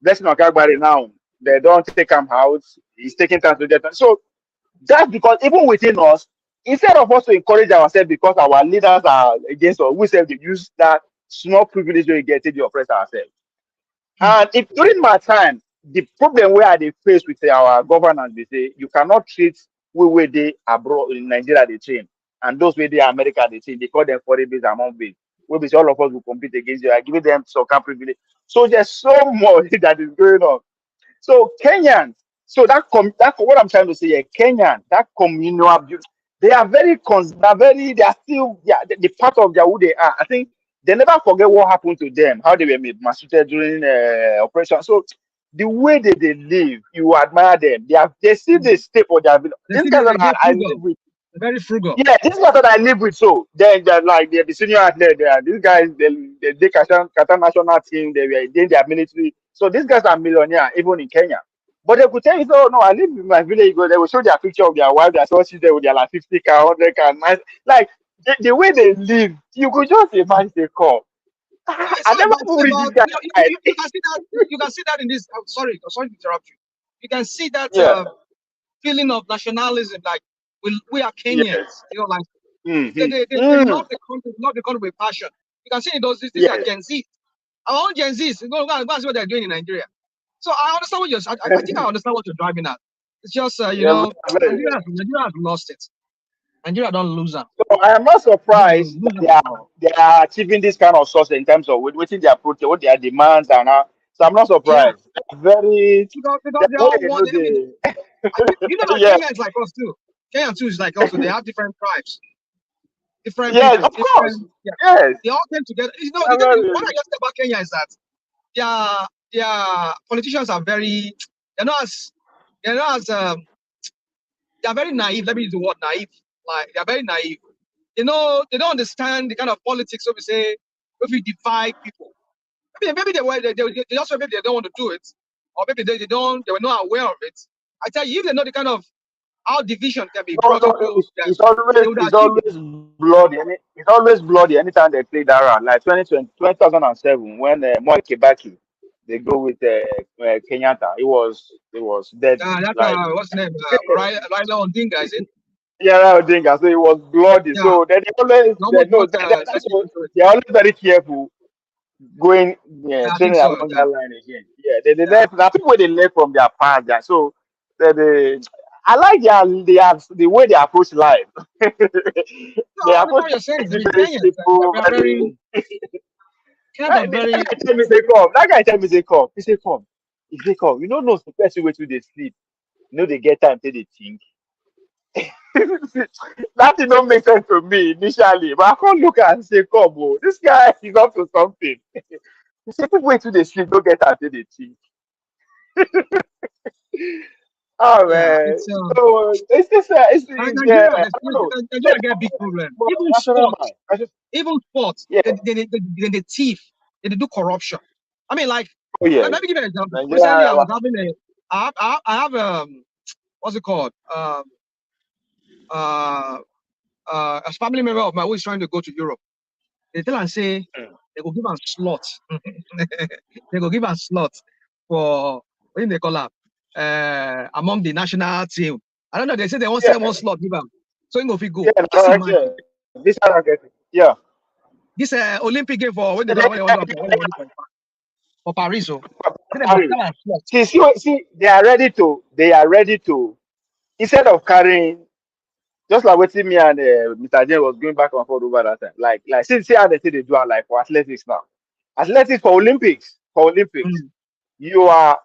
Blessing Okagbari now. They don't take him out. It's taking time to get so that's because even within us, instead of us to encourage ourselves because our leaders are against us, we say to use that small privilege we get to oppress ourselves. And if during my time, the problem where they face with our governance, they say you cannot treat we where they abroad in Nigeria they train, and those where they are America they train. They call them foreign base among base. Where be all of us will compete against you. I give them some kind of privilege. So there's so much that is going on. So Kenyans, so that what I'm trying to say here, Kenyan, that communal abuse, they are they are still the part of their who they are. I think they never forget what happened to them, how they were made maltreated during operation. So the way that they live, you admire them. They still they stay for their village. They These see guys that they're I live frugal. with. They're very frugal. Yeah, this is what I live with. So they're like they're the senior athlete. These guys they Qatar national team. They were in their military. So these guys are millionaire even in Kenya. But they could tell you, oh no, I live in my village. They will show their picture of their wife, their sources there with their like 50 car, 100 car, nice. Like the way they live, you could just imagine they call. I never It's read this about guy. you can see that you can see that in this. Sorry to interrupt you. You can see that Yeah. feeling of nationalism. Like we are Kenyans. Yes. You know, like they Mm-hmm. love the country with passion. You can see in these are Yes. Gen Z. Our own Gen Zs. Go and see what they're doing in Nigeria. So I understand what I think I understand what you're driving at. It's just Yeah, very Nigeria has lost it. Nigeria don't lose them. so I am not surprised that Lose them for they are achieving this kind of success in terms of waiting their protest, what their demands are now. So I'm not yeah. surprised. They're very Because the they way all they want. know I mean, the you know that yeah. Kenya is like us too. Kenya too is like also they have different tribes, different Yes, people, of course. different yeah. Yes. They all came together. You know, I'm not what I really- just said about Kenya is that their politicians are very they're not as they're very naive. Let me use the word naive. Like they're very naive. You know, they don't understand the kind of politics. So we say if we divide people, maybe they were they also maybe they don't want to do it, or maybe they were not aware of it. I tell you, if they know the kind of how division can be No, brought no, into them, they would it's achieve it. always bloody. It's always bloody anytime they play that round. Like 2007, when Moi Kibaki, they go with Kenyatta. It was deadly. That's Like what's his name? Raila Odinga, is it? yeah, I think so. It was bloody. Yeah, So then they always he they almost no, brought that's Senate what into it. they're always very careful going I think training so. along Yeah, that line again. Yeah, they yeah. left. Now people they left from their past. Yeah. So they, I like the way they approach life. No, They I understand approach what you're saying. I life mean, very Kenyans, simple, we are very very. kind of That very. guy tell me say come. That guy tell me say come. He say come. He say come. You don't know the person way to they sleep. You know they get time till they think. That did not make sense to me initially, but I can't look at and say, come, oh, this guy is up to something. He said, people wait till they sleep, don't get until they think. Oh Yeah, man, it's so it's just Nigeria. I don't know. Nigeria get big problem. But Even national sports. mind. I just Even sports, yeah. they thief, they do corruption. I mean, like, Oh yeah. let me give you an example. Recently, Nigeria. I was having I have what's it called? Uh, a family member of mine who is trying to go to Europe. They tell and say they will give a slot. They will give a slot for what do they call that? Among the national team. I don't know. They say they want Yeah, sell one slot, give them. So you go fit go. yeah, Just yeah. imagine This I don't get it. Yeah. this Olympic game for when they Yeah, do when they want to do when they want to do for Paris. So then they go Harry. sell a slot. See, they are ready to, instead of carrying, just like what me and Mr. J was going back and forth over that time. Like, see how they say they do it like for athletics now. Athletics for Olympics. For Olympics, Mm. you are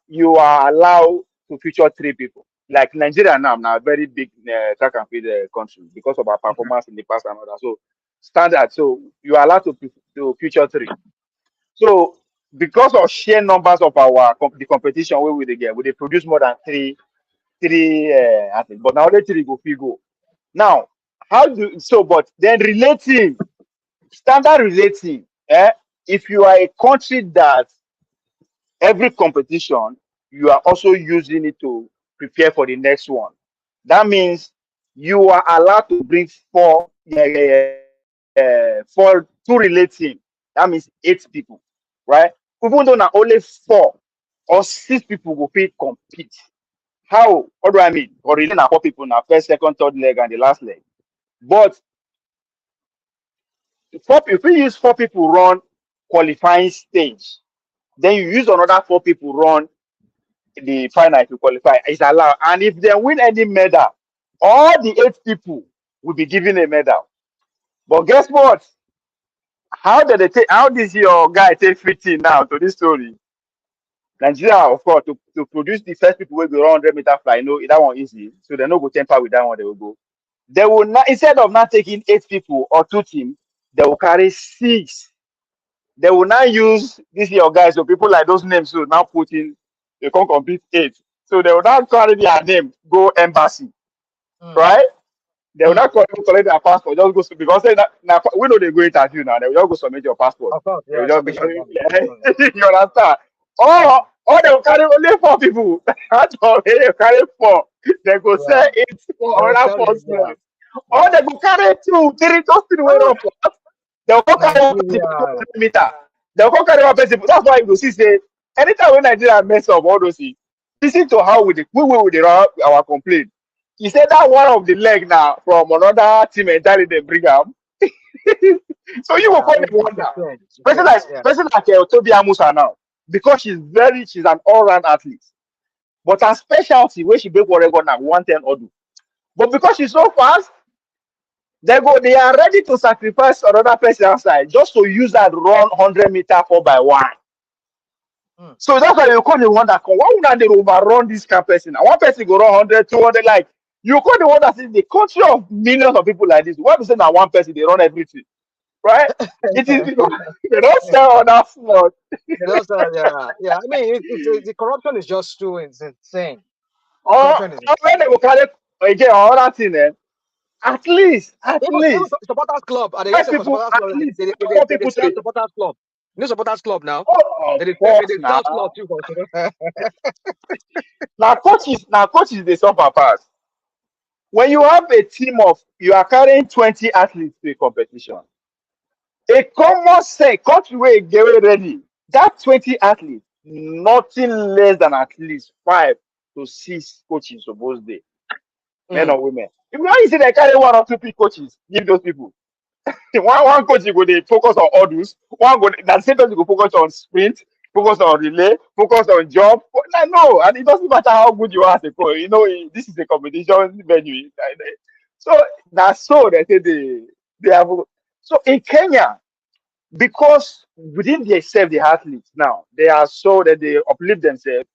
allowed to feature three people. Like Nigeria now a very big track and field country because of our Okay. performance in the past and all that. So standard. So you are allowed to feature three. So because of sheer numbers of the competition where we they get, we they produce more than three athletes, but now only three go fit go. Now, but then relating, standard relating, if you are a country that every competition, you are also using it to prepare for the next one. That means you are allowed to bring four, two relating. That means 8 people, right? Even though now only 4 or 6 people will fit compete. How? What do I mean? Or relay na 4 people now, first, second, third leg, and the last leg. But if we use 4 people run qualifying stage, then you use another 4 people run the final if you qualify. It's allowed. And if they win any medal, all the 8 people will be given a medal. But guess what? How does your guy take 15 now to this story? Nigeria, of course, to produce the first people will go 100-meter fly, that one easy. So they no go temper with that one, they will go. They will not, instead of not taking 8 people or 2 teams, they will carry 6. They will now use this your guys, so people like those names so now put in, they can't complete 8. So they will now carry their name, go embassy, Mm. right? They will Mm. not collect their passport, just go because say that now we know they go interview now. They will just go submit your passport. Of course, They will yeah, just because submission. Mm. you understand. Or they will carry only 4 people. Out of it, they carry 4. They go Yeah, say 8 they for will another tell 4 you. Yeah, slots. Or yeah. they go carry 2, 3, just 3 way Ah, up. They'll go carry 1 person for Nigeria. 100 meter. They'll go carry 1 person. That's why you go see say anytime when Nigeria mess up all those things, listen to how we will with our complaint. He said that one of the leg now from another team entirely they bring up. So you will Yeah, call it it's wonder. a shame. It's a Person shame. like Yeah. Toby Amusa now, because she's an all-round athlete. But her specialty where she break whatever now 110 or do. But because she's so fast, they are ready to sacrifice another person outside just to use that run 100-meter 4x1. Mm. So that's why you call the wonder. Why would they overrun this kind of person? And one person go run 100, 200, like You call the one that is the country of millions of people like this. Why we say that one person they run everything, right? It is because they don't sell on that small. Yeah. I mean, the corruption is just too insane. Or Corruption is when insane. they will carry again another thing, at least, Even supporters club, and they let used to for people supporters at club. least They people sell say, supporters club. You know supporters club now. oh, of They course sell now. club too. Now coaches they suffer pass. When you have a team of you are carrying 20 athletes to a competition, a common sense country wey get ready that 20 athletes, nothing less than at least 5 to 6 coaches suppose dey, men or women. If you see they carry 1 or 2 coaches, give those people. one coach go dey focus on hurdles, one go na the same person go focus on sprint, focus on relay, focus on jump. No, and it doesn't matter how good you are as a coach. This is a competition venue. So that's so they say they have. So in Kenya, because within themselves, the athletes now they are so that they uplift themselves.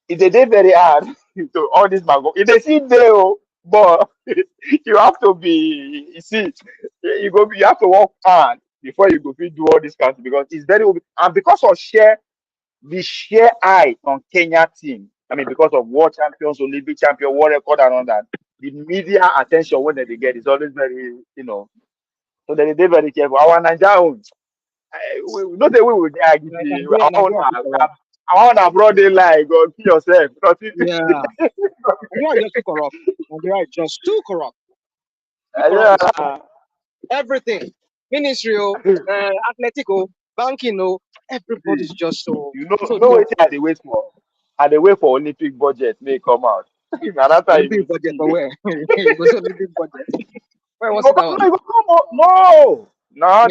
They dey very hard to all this mago. If they see there, but you have to be. You see, you have to work hard before you go fit do all this kind of thing, because it's very and because of the sheer eye on Kenya team. I mean, because of world champions, Olympic champion, world record, and all that, the media attention when they get is always very. So they very careful. Our Nigerian own, we not say we will get our own. Nigeria too corrupt. Our own abroad they lie. Go kill yourself. Nothing. Yeah, Nigeria is just too corrupt. Nigeria is just too corrupt. Too Yeah. corrupt. Everything, ministry, Atletico, banking, everybody's just so You know so. what I they wait for? I they wait for Olympic budget may come out. And that time you Olympic will budget see. for where? You go say Olympic budget. Where You was go it that come, one? no, you go come out. No,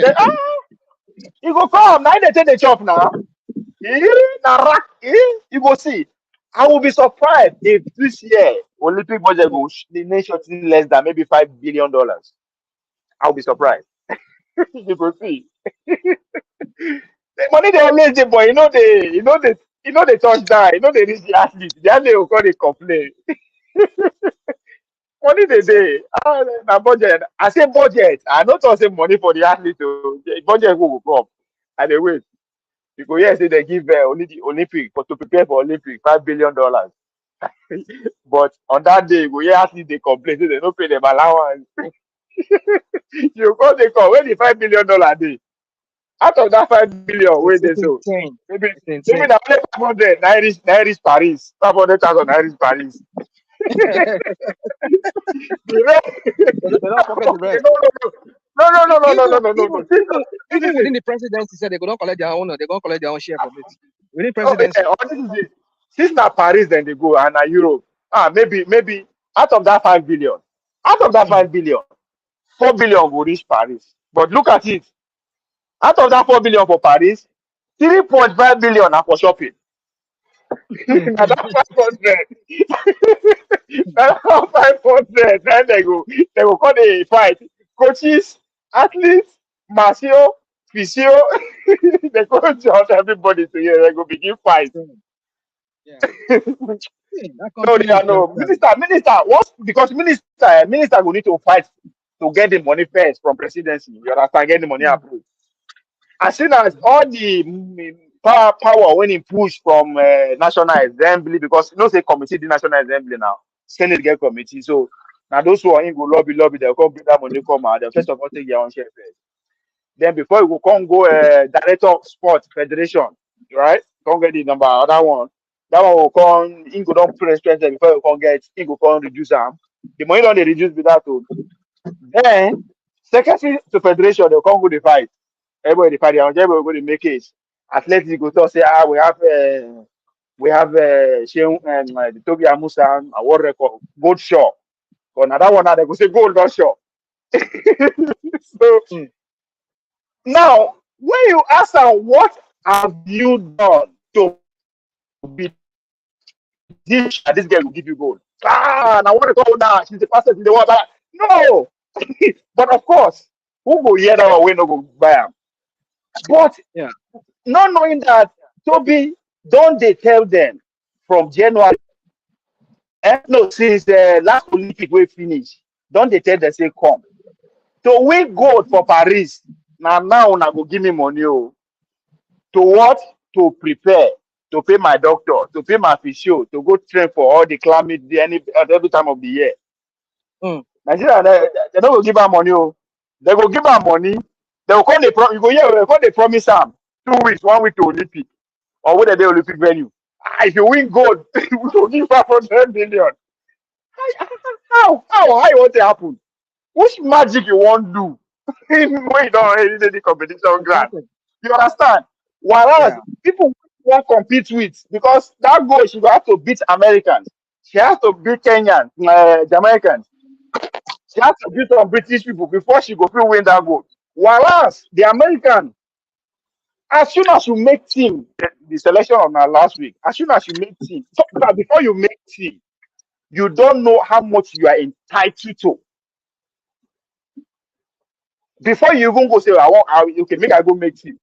you go come. Now they take the chop now. You go see. I will be surprised if this year Olympic budget go the nation less than maybe $5 billion. I'll be surprised. You go see. The money they always dey, but they touch down, they reach the athlete. The athlete will call they complain. Money dey. Na budget. I say budget. I not talk say money for the athlete. The budget go come. And they wait. You go hear say they give only the Olympic for to prepare for Olympic $5 billion. But on that day, you go hear athletes they complain say they don't pay them allowance. You go they come when the $5 billion dey. Out of that 5 billion, wait It's there so insane. maybe It's maybe insane. na only 500 na reach Paris, 500,000 na reach Paris. The rest, They don't pocket the rest. no. Even within the presidency, said they go not collect their own. They go collect their own share from it. Within Oh, presidency. this is it. Since na Paris, then they go and na Europe. Maybe out of that 5 billion, out of that 5 billion, 4 billion go reach Paris. But look at it. Out of that 4 billion for Paris, 3.5 billion are for shopping. Na that 500. Na that 500. Then they go call the fight. Coaches, athletes, Marcio, physio, they go judge everybody together. They go begin fight. Yeah. That No, country they is are no minister. What? Because minister will need to fight to get the money first from presidency. You understand? Get the money approved. As soon as all the power when he push from national assembly, because say committee the national assembly now, Senate get committee. So now those who are in go lobby, they'll come bring that money come out. They'll first of all take their own share first. Then before you go director of sport federation, right? Come get the number other one. That one will come. In go don't press before you come get. In go come reduce them. The money don't they reduce with that too. Then secretary to federation they'll come go the fight. Everybody fight. Everybody go to make case. Athletic go talk say we have Sheung and the Toby Amusa award record gold shot. But another one now they go say gold not shot. So now when you ask them what have you done to be this girl will give you gold. Now what they call now? She's the fastest in the world. No, but of course, who go hear that one? We no go buy them. But not knowing that Toby, don't they tell them from January No, since the last Olympic we finish, don't they tell them say come. So we gold for Paris. Now una go give me money. Oh. To what? To prepare, to pay my doctor, to pay my physio, to go train for all the climate at every time of the year. Nigeria, they don't go give her money. Oh. They go give her money. They will call the you go here. They call the promise them 2 weeks, 1 week to Olympic or whether the Olympic venue. If you win gold, we will give her 100 million. How you want to happen? Which magic you want to do? When you don't already do the competition grant. You understand? Whereas people won't compete with because that goal she will have to beat Americans. She has to beat Kenyans, Jamaicans. She has to beat some British people before she go win that goal. Whereas the American, as soon as you make team, the selection of our last week, as soon as you make team, so before you make team, you don't know how much you are entitled to. Before you even go say, okay, make I go make team.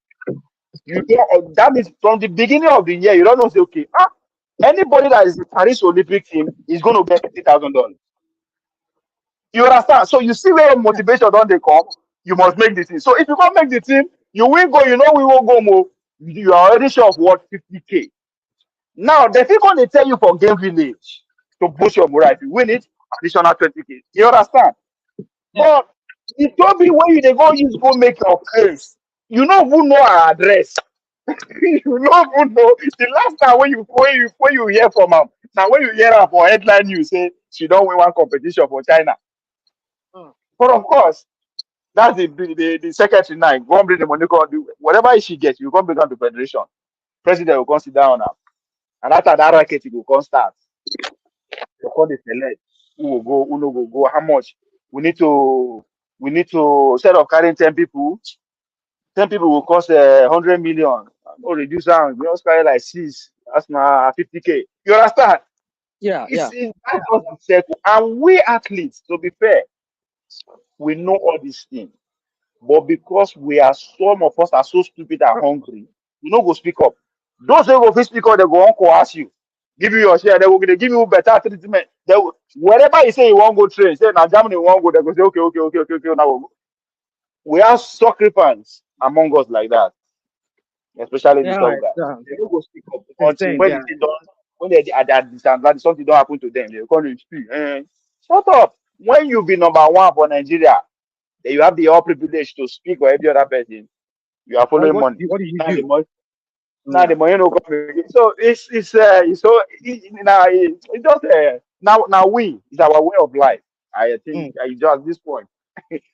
You don't, that means from the beginning of the year, you don't know say, okay, anybody that is in Paris Olympic team is going to get $50,000. You understand? So you see where motivation don't they come, you must make the team. So if you can't make the team, you will go, you know we will go more. You are already sure of what 50K. Now the thing they tell you for game village to boost your morale. If you win it, additional 20K. You understand? But the Toby where they go use go make your place. You know who know our address. You know who know the last time when you hear from her. Now when you hear her for headline news say she don't win one competition for China. But of course, that's the secretary now. Go and bring the money, go and do whatever she gets, you go bring down to federation. President will consider on her. And after that racket, will come start. They call the select. Who will go, who no will go, how much? We need to instead of carrying 10 people, 10 people will cost 100 million. No reduce down, we just carry like 6. That's my 50K. You understand? That's just the circle. And we athletes, to be fair, we know all these things. But because some of us are so stupid and hungry, we no go speak up. Those who go speak up, they go on coerce you, give you your share, they will give you better treatment. Wherever you say you won't go train, say now Germany won't go, they go say okay, now we'll go. We have sacrifice among us like that, especially the top guys. They don't go speak up until when they are at disadvantage, something don't happen to them. They come to speak. Shut up. When you be number one for Nigeria, then you have the all privilege to speak for every other person. You are following money. What do you Now do? the money no come again. So it's just now it's our way of life. I think I just at this point it's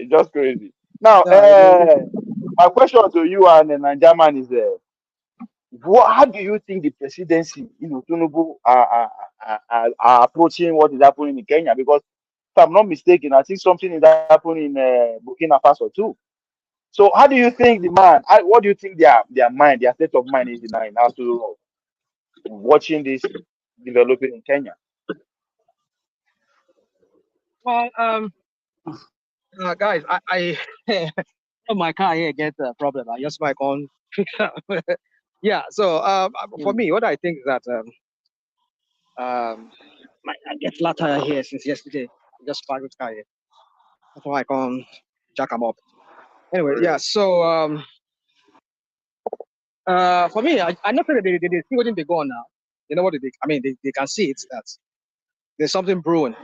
just crazy. Now my question to you and the Nigerian man is how do you think the presidency, Tinubu are approaching what is happening in Kenya? Because if I'm not mistaken, I think something is happening in Burkina Faso too. So how do you think what do you think their mind, their state of mind is in as to watching this developing in Kenya? Well, guys, I my car here gets a problem. I just my own fix up. Yeah. So for me, what I think is that I get flat tire here since yesterday. I just parked the car here. That's why I can't jack them up. Anyway, yeah. So for me, I know that they see what they go on now. You know what they I mean, they can see it that there's something brewing.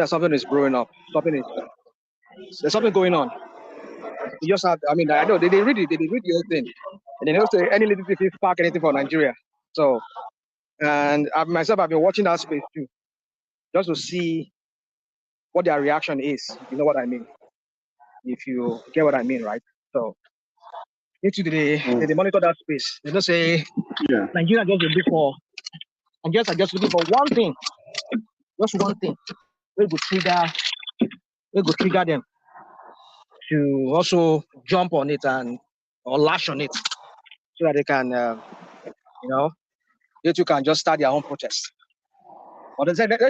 Something is brewing up. There's something going on. You just have. I mean, I know they read it. They read the whole thing, and they don't say any little thing spark anything for Nigeria. So, and I've been watching that space too, just to see what their reaction is. You know what I mean? If you get what I mean, right? So, they monitor that space. They don't say Nigeria just looking for. And just are just looking for one thing, just one thing. We go trigger them to also jump on it or lash on it, so that they can, they too can just start their own protest. But they say they're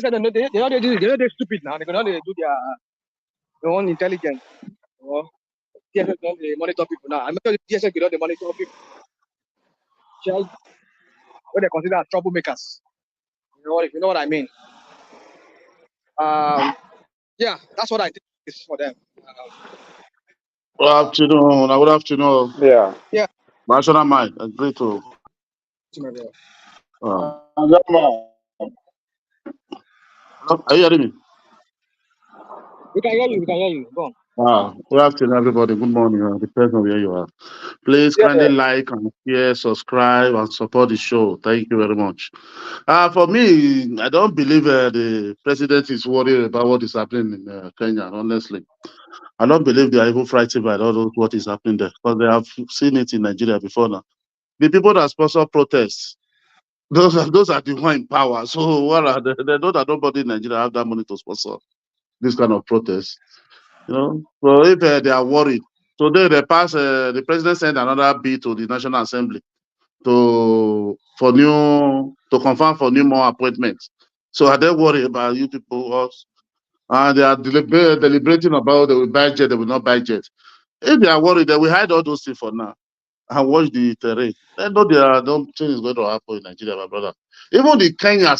stupid now. They're do their own intelligence. TSS don't monitor people now. I'm not sure TSS don't monitor people. Just what they consider as troublemakers. if you know what I mean. Yeah, that's what I think is for them. Good afternoon. Good afternoon. Yeah. Yeah, National Mind. Agree to. to my brother. Are you hearing me? We can hear you. We can hear you. Go on. Good afternoon, everybody. Good morning. Depends on where you are. Please Yeah. kindly like and share, subscribe, and support the show. Thank you very much. For me, I don't believe the president is worried about what is happening in Kenya. Honestly, I don't believe they are even frightened by all those what is happening there because they have seen it in Nigeria before now. The people that sponsor protests, those are the one in power. So what are they know that nobody in Nigeria have that money to sponsor this kind of protest. So if they are worried, today the president sent another bill to the National Assembly to confirm for new more appointments. So are they worried about you people us? And they are deliberating about they will buy jet, they will not buy jet. If they are worried, they will hide all those things for now and watch the terrain. They know nothing is going to happen in Nigeria, my brother. Even the Kenya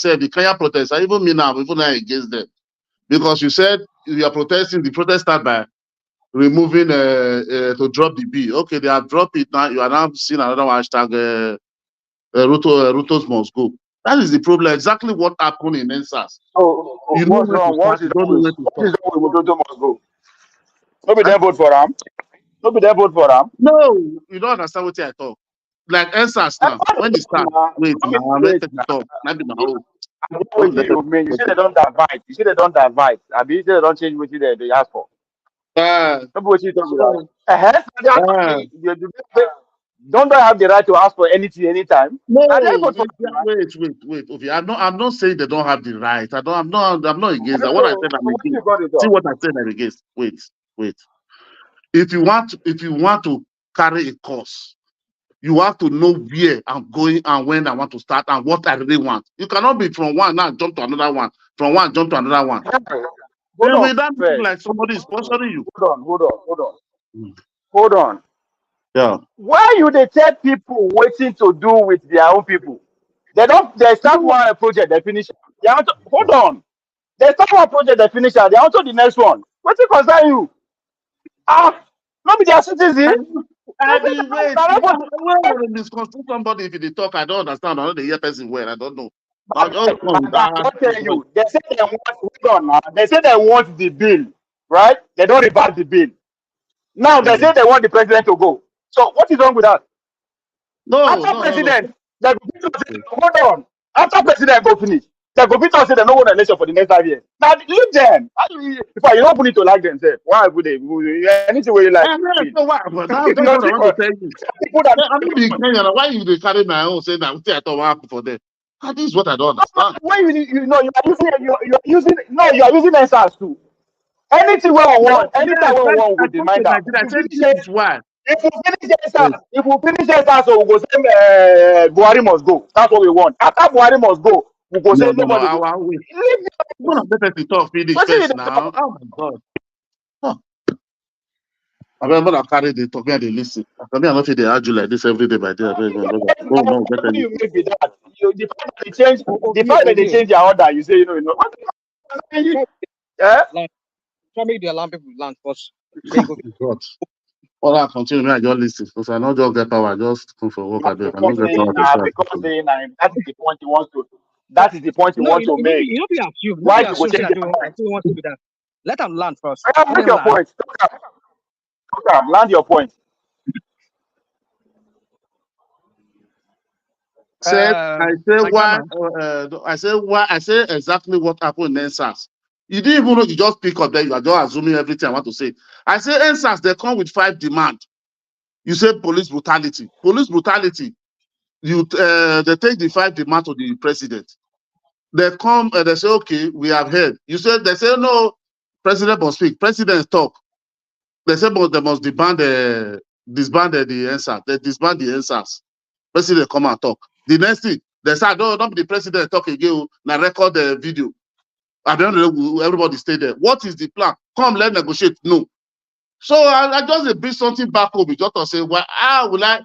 protests, I even mean I'm even against them. Because you said you are protesting, the protest start by removing to drop the bill. Okay, they have dropped it now. You are now seeing another hashtag Rutos must go. That is the problem. Exactly what happened in NSAS. So You know what's where to wrong? start, What you is don't wrong know with where to what stop. is wrong with Mojoto must go? Nobody them vote for him. Nobody them vote for him. No, you don't understand what I talk. Like NSAS now, when they start, wait now, let me talk. Maybe now. What do you mean? You say they don't divide. You say they don't divide. I mean, they don't change what they ask for. What you talking about? So, Don't they have the right to ask for anything anytime? And they no, vote for wait. Okay, I'm not saying they don't have the right. I'm not against that. What I said, I'm what you against. got it See on? what I said, I'm against. Wait. If you want to carry a course, you have to know where I'm going and when I want to start and what I really want. You cannot be from one now jump to another one, from one jump to another one. Hold on Without looking first. like somebody is sponsoring you. Hold on. Yeah. Why you they tell people waiting to do with their own people? They start one project, they finish. Hold on. They start one project, they finish, they want to the next one. What it concern you? Maybe they are citizens. I mean, wait, when misconstrue somebody if they talk, I don't understand. I know the hear person well, I don't know. I just come with that. I'll tell you. They say they want. Hold on now. They say they want the bill, right? They don't revise the bill. Now they say they want the president to go. So what is wrong with that? After president, they go hold on. After president go finish, they go fit say they don't want an election for the next 5 years. Now leave them. If you don't put it to like themselves, why would they? Anything where you like. So what? But that's what I want to tell you. I'm not being Kenyan. Why you carry my own saying that I thought what happened for them? This is what I don't understand. When you know you are using you are using answers too. Anything we want, anytime we want, we demand that. I said this is why. If we finish answers, so we go say Buhari must go. That's what we want. After Buhari must go, we go say nobody. I will. I'm gonna better to talk finish first now. Oh my God. I mean, I'm carry the talk and they listen. I mean, I don't feel they argue like this every day by day. No, better. You make be that. The fact that they change, they change their order, you say what? Yeah. Try make the alarm people land first. All I continue, I just listen because I not just get power. I just come for work. I don't get power. Because that is the point you want to. That is the point you want to make. You know, be assume. Why you go change? I still want to do that. Let them land first. Make your point. Land your point. I say exactly what happened in NSAS. You didn't even know, you just pick up there, you are just assuming everything I want to say. I say NSAS, they come with 5 demands. You say police brutality. Police brutality, they take the 5 demands to the president. They come and they say, okay, we have heard. They say, no, president must speak. President talk. They say, but they must disband the NSAS. They disband the NSAS. President come and talk. The next thing, they say, don't be the president talk again. Now record the video. At the end of the day, everybody stay there. What is the plan? Come, let's negotiate. No. So I just bring something back home. Just to say, well, how will I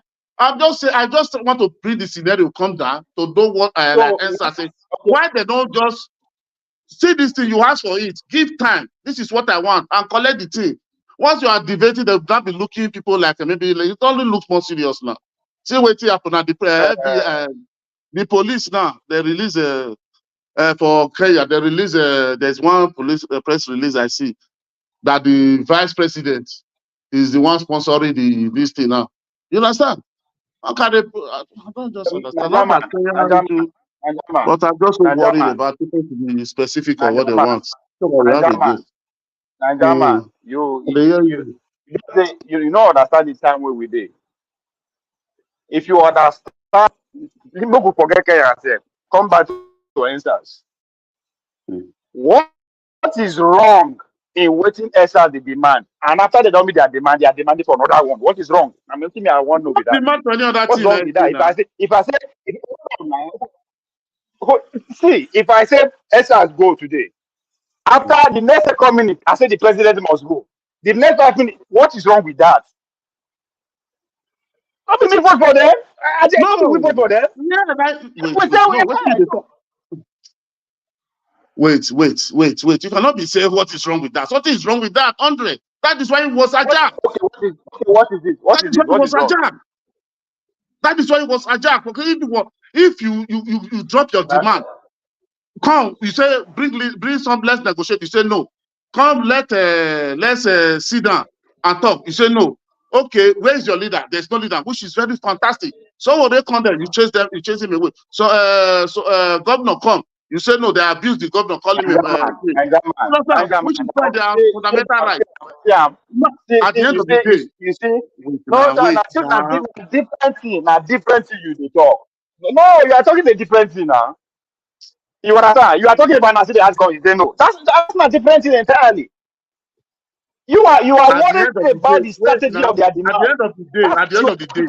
just want to bring the scenario come down to do what NSAS say. Why they don't just see this thing, you ask for it, give time. This is what I want, and collect the thing. Once you are debating, they'll not be looking people like maybe it only looks more serious now. See what happen at the police now. They release for Kenya. They release there's one police press release I see that the vice president is the one sponsoring this thing now. You understand? How can they? I don't just understand. Not that Kenya issue, but I'm just so worried about people to be specific on what they want. So we have a go. Nanjaman, you know understand the time where we did. If you understand, you go forget yourself. Come back to instance. What is wrong in waiting extra the demand? And after they don't meet their demand, they are demanding for another one. What is wrong? I mean, I want to know with that. Demand for any other What's thing, wrong with that? If I say extras go today, after the next 2 minutes, I say the president must go. The next 5 minutes, what is wrong with that? How do we vote for them? We vote for them. Wait. You cannot be saying what is wrong with that. Something is wrong with that, Andre. That is why it was hijacked. What is it? What is hijacked? That is why it was hijacked. Okay, if you drop your demand, come, you say bring some, let's negotiate. You say no. Come, let's sit down and talk. You say no. Okay, where is your leader? There's no leader, which is very fantastic. So when they come there, you chase him away. So governor come. You say no, they abuse the governor, calling him which is why they are fundamental right. Yeah. At the end of the day, you see, different thing you talk. No, you are talking a different thing now. You understand? You are talking about Nasi the outcome. You say no. That's not different thing entirely. You are worried about the strategy of their demand. At the end of the day,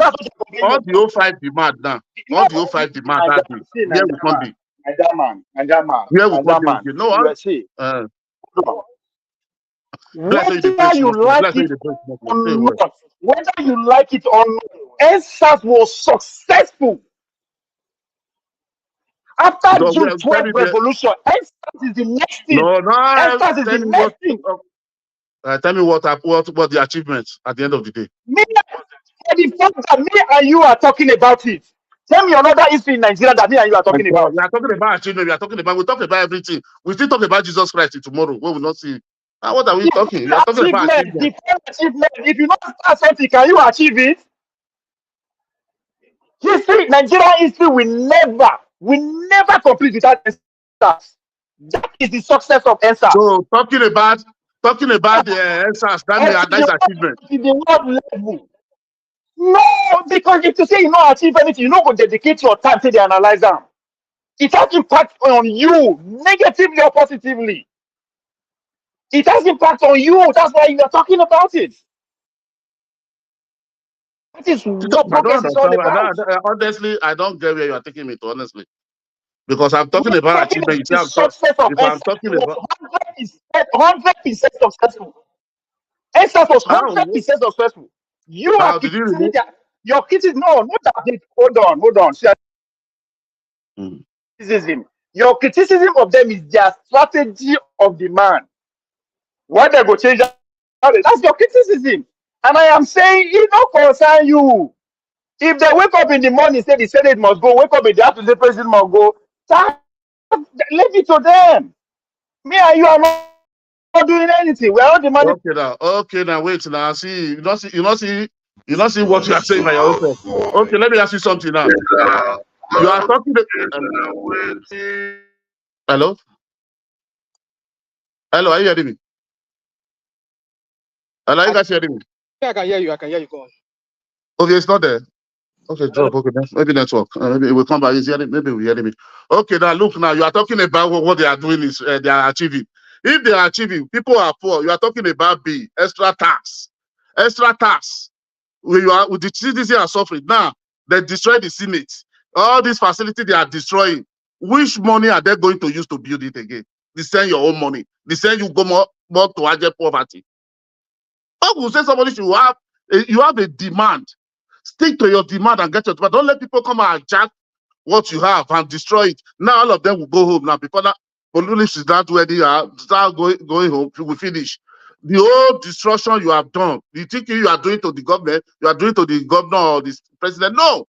all the 05 demand now, all the 05 demand that day, where we can be. Nanjaman. You know what? Whether you like it or not, NSAS was successful. After June 12th revolution, NSAS is the next thing. NSAS is the next thing. Tell me what the achievements at the end of the day. The fact that me and you are talking about it. Tell me another history in Nigeria that me and you are talking about. We are talking about achievement. We talk about everything. We still talk about Jesus Christ tomorrow. We will not see. Now, what are we talking? We are talking about achievement. If you not start something, can you achieve it? History, Nigerian history will never complete without NSAS. That is the success of NSAS. So talking about the NSAS, that is achievement. The world level. No, because if you say you not achieve anything, you not go dedicate your time to the analyze them. It has impact on you, negatively or positively. It has impact on you. That's why you are talking about it. That is what progress is all about. Honestly, I don't get where you are taking me to, honestly. Because I'm talking about achievement. I'm talking about 100% successful. NSAS was 100% successful. You are your criticism. No, not that. Hold on. Criticism. Your criticism of them is their strategy of demand. Why they go change that? That's your criticism. And I am saying it don't concern you. If they wake up in the morning, say the Senate must go, wake up in the afternoon, the president must go, leave it to them. Me and you are not doing anything. We are not demanding. Okay now, wait now. See, you not see what you are saying by yourself. Okay, let me ask you something now. You are talking. Hello, are you hearing me? Hello, you guys hearing me? I can hear you. Go on. Okay, it's not there. Okay, drop. Okay, maybe network. Maybe it will come back. Maybe we hear me. Okay, now look. Now you are talking about what they are doing is they are achieving. If they are achieving, people are poor. You are talking about extra tax. Where you are with the citizens are suffering now. They destroy the Senate. All these facilities they are destroying. Which money are they going to use to build it again? They send your own money. They send you go more to hijack poverty. How will say somebody should have a demand? Stick to your demand and get your demand. Don't let people come and hijack what you have and destroy it. Now all of them will go home now. Before that, police is not where they are, start going home, we finish. The whole destruction you have done, you think you are doing to the government, you are doing to the governor or the president. No,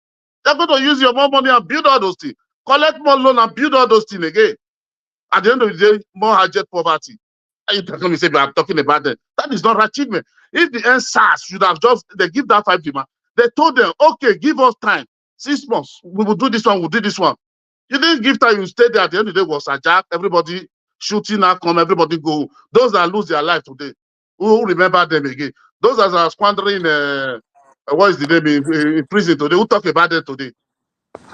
they're going to use your more money and build all those things. Collect more loan and build all those things again. At the end of the day, more hardship poverty. And you can say, I'm talking about that. That is not achievement. If the NSAS should have just, they give that 5 demand, they told them, okay, give us time. 6 months. We will do this one, we'll do this one. You didn't give time, you stayed there. At the end of the day, was a jack. Everybody shooting now come, everybody go. Those that lose their life today, who remember them again? Those that are squandering, what is the name, in prison today, who talk about them today?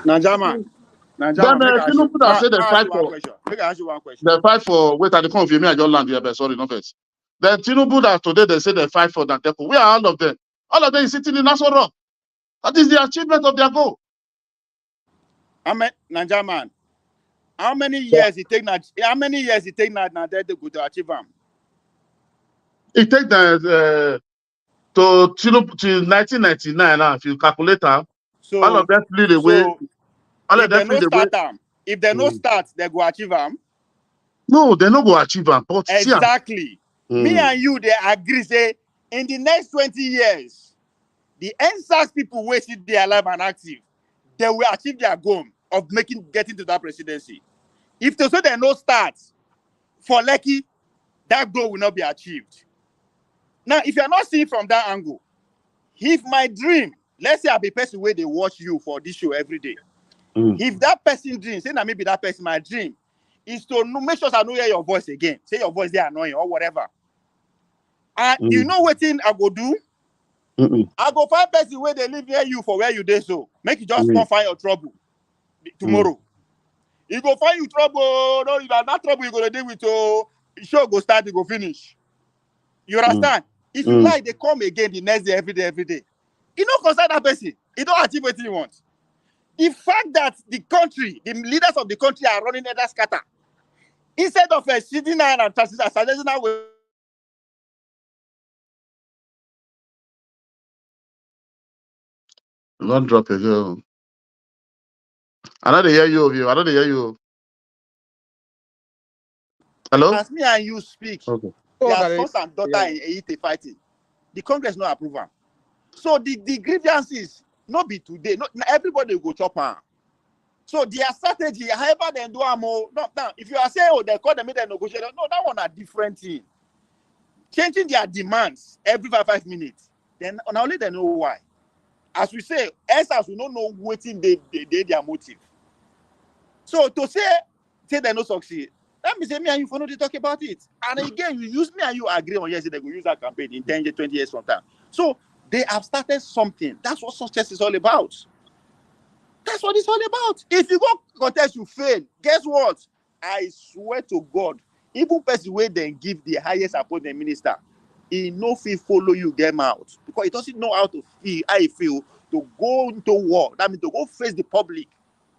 Nanjaman, Then make I ask you. Tinubu that say they I ask fight you one for, question. Make I ask you one question. they fight for, wait, at the come of me, I just land here, but sorry, no first. Then Tinubu that today they say they fight for that temple. Where are all of them? All of them is sitting in Nassau Rock. That is the achievement of their goal. Nanjaman, how many years it take now? How many years it take now to go to achieve them? It take the to Tinubu to 1999 now. If you calculate them, all of So, them flew away. so All of if them they flew no away. start them, if they no start, they go achieve them. No, they no go achieve them. But see, Exactly. Me and you, they agree say in the next 20 years, the NSAS people wasted their life and active, they will achieve their goal of getting to that presidency. If they say they no start for Lekki, that goal will not be achieved. Now, if you're not seeing from that angle, if my dream, let's say I be a person where they watch you for this show every day. If that person dream, say that maybe that person, my dream is to make sure I don't hear your voice again. Say your voice they annoying or whatever. And you know what thing I go do? I go find person where they live near you for where you dey so. Make you just come find your trouble tomorrow. You go find you trouble. No, that trouble you gonna deal with. Oh, show go start, you go finish. You understand? If you like, they come again the next day, every day, every day. You don't concern that person. You don't achieve what you want. The fact that the country, the leaders of the country are running that scatter, instead of sitting down and suggesting that way. Don't drop it, girl. I don't hear you over here. I don't hear you. Hello? As me and you speak, Okay. their sons and daughter in Haiti fighting. The Congress no approve am. So the grievances not be today. Not everybody will go chop am. So their strategy, however they do am, no, now if you are saying, oh, they call them make them negotiate, no, that one a different thing. Changing their demands every 5 minutes, then only they know why. As we say, as we don't know waiting their motive. So to say they no succeed, that means me and you for not to talk about it. And again, you use me and you agree on yes, they will use that campaign in 10 years, 20 years from time. So they have started something. That's what success is all about. That's what it's all about. If you go contest, you fail. Guess what? I swear to God, even person where they give the highest appointed minister, he no feel follow you get out because he doesn't know how to feel, how he feel to go into war. That means to go face the public.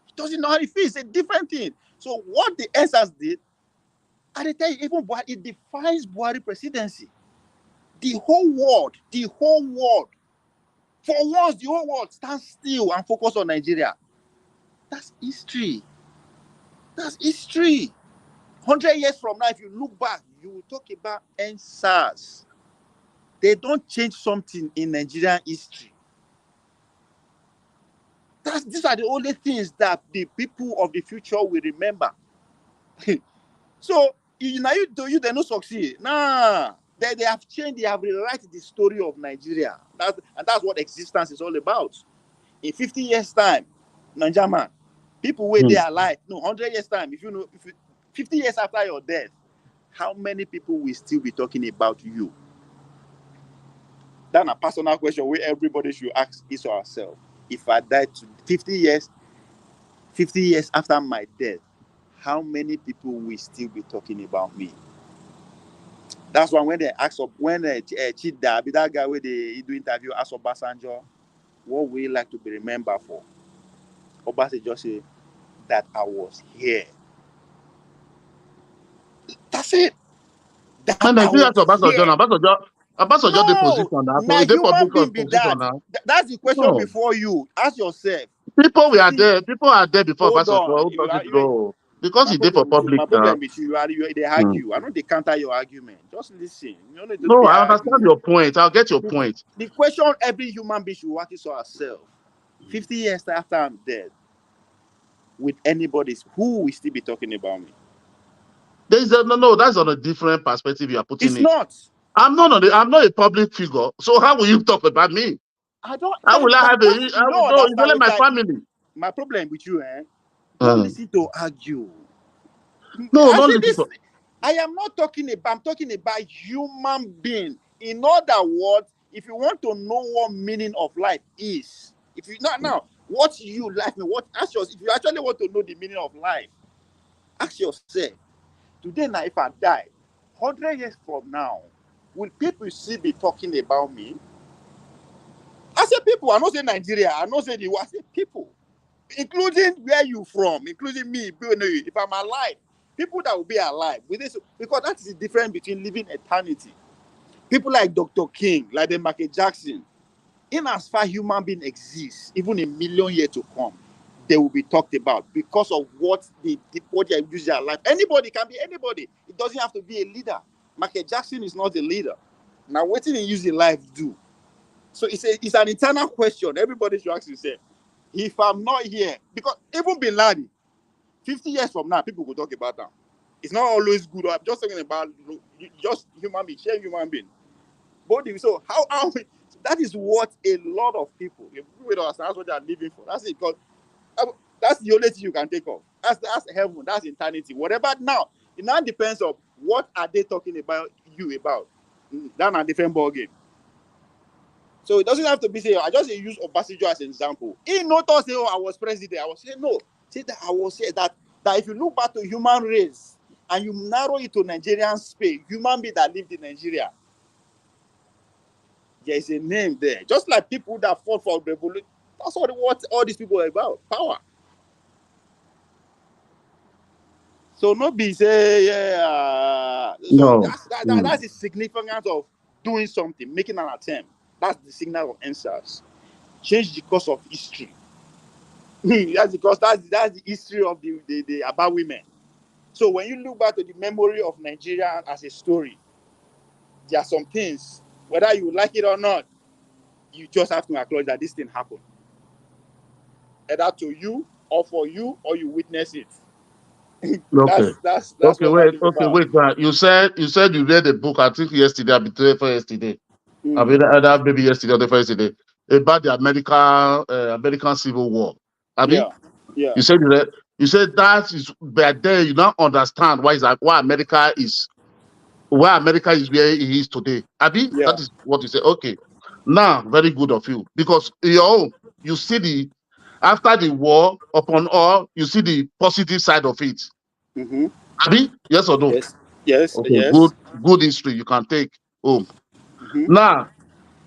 He doesn't know how he feels. It's a different thing. So what the SRs did, and they tell you, even Buhari, it defines Buhari presidency. The whole world, for once, the whole world stands still and focus on Nigeria. That's history. That's history. 100 years from now, if you look back, you will talk about NSAS. They don't change something in Nigerian history. These are the only things that the people of the future will remember. So, they don't succeed. Nah. They have changed, they have rewritten the story of Nigeria. And that's what existence is all about. In 50 years' time, Nigeria, people where they are alive, 100 years' time, if 50 years after your death, how many people will still be talking about you? That's a personal question where everybody should ask is ourselves. If I died to 50 years after my death, how many people will still be talking about me? That's why when they ask up, when Chida, that guy where they do interview, ask Obasanjo, what would you like to be remembered for? Obasanjo just say that I was here. That's it. That Man, I Nigeria was to here. Abasojo the No, position now. So now is the human public being be position that. now? That's the question No. before you. Ask yourself. People we are there. People are there before Hold Obasanjo. on. Who doesn't know? Because My he did for problem with you. public My now. problem with you. They Mm. argue. I know they counter your argument. Just listen. You don't need to No, be I understand arguing. your point. I'll get your The, point. the question every human being should ask is ourselves. 50 years after I'm dead, with anybody, who will still be talking about me? There's a, no. That's on a different perspective you are putting It's it. not. I'm not a public figure. So how will you talk about me? I don't. How will I have a? What I you will don't know. It's understand? only Which my family. my problem with you, don't Uh, listen to argue. no, I don't say listen this. to. I am not talking about. I'm talking about human being. In other words, if you want to know what meaning of life is, if you not now, what you life mean? What ask yourself. If you actually want to know the meaning of life, ask yourself. Today, now, if I die, 100 years from now, will people still be talking about me? I say people. I not say Nigeria. I not say the world. I say people, including where you from, including me. If I'm alive, people that will be alive with this, because that is the difference between living eternity. People like Dr. King, like the Michael Jackson, in as far human being exists, even a million years to come, they will be talked about because of what they use their life. Anybody can be anybody. It doesn't have to be a leader. Michael Jackson is not a leader. Now, what did he use his life do? So it's an internal question. Everybody should ask themselves, if I'm not here, because even Bin Laden, 50 years from now, people will talk about that. It's not always good. I'm just talking about just human being, share human being. Body. So how that is what a lot of people, if people don't understand, that's what they are living for. That's it. Because that's the only thing you can take off. That's heaven. That's eternity. Whatever now, it now depends on what are they talking about you about. That's a different ball game. So it doesn't have to be say I just use Obasanjo as an example. He not say, oh, I was president. I was saying no. Say that I was saying that if you look back to human race and you narrow it to Nigerian space, human being that lived in Nigeria, there is a name there. Just like people that fought for revolution. That's what all these people are about. Power. So not be say so No. that's the significance of doing something, making an attempt. That's the signal of answers. Change the course of history. That's because that's the history of the about women. So when you look back to the memory of Nigeria as a story, there are some things, whether you like it or not, you just have to acknowledge that this thing happened. Either to you or for you or you witness it. Okay. That's Okay. what that Wait. is Okay. about. Wait. You said you read a book. I think yesterday. I before yesterday. I Mm. mean, either maybe yesterday or the first yesterday about the American Civil War. I mean, Yeah. Yeah. you said that. You said that is, but then you now understand why America is where it is today. Abi, Yeah. that is what you say. Okay, now very good of you because your own you see the after the war upon all you see the positive side of it. Mm-hmm. Abi, yes or no? Yes. Yes. Okay, Yes. good history you can take home. Mm-hmm. Now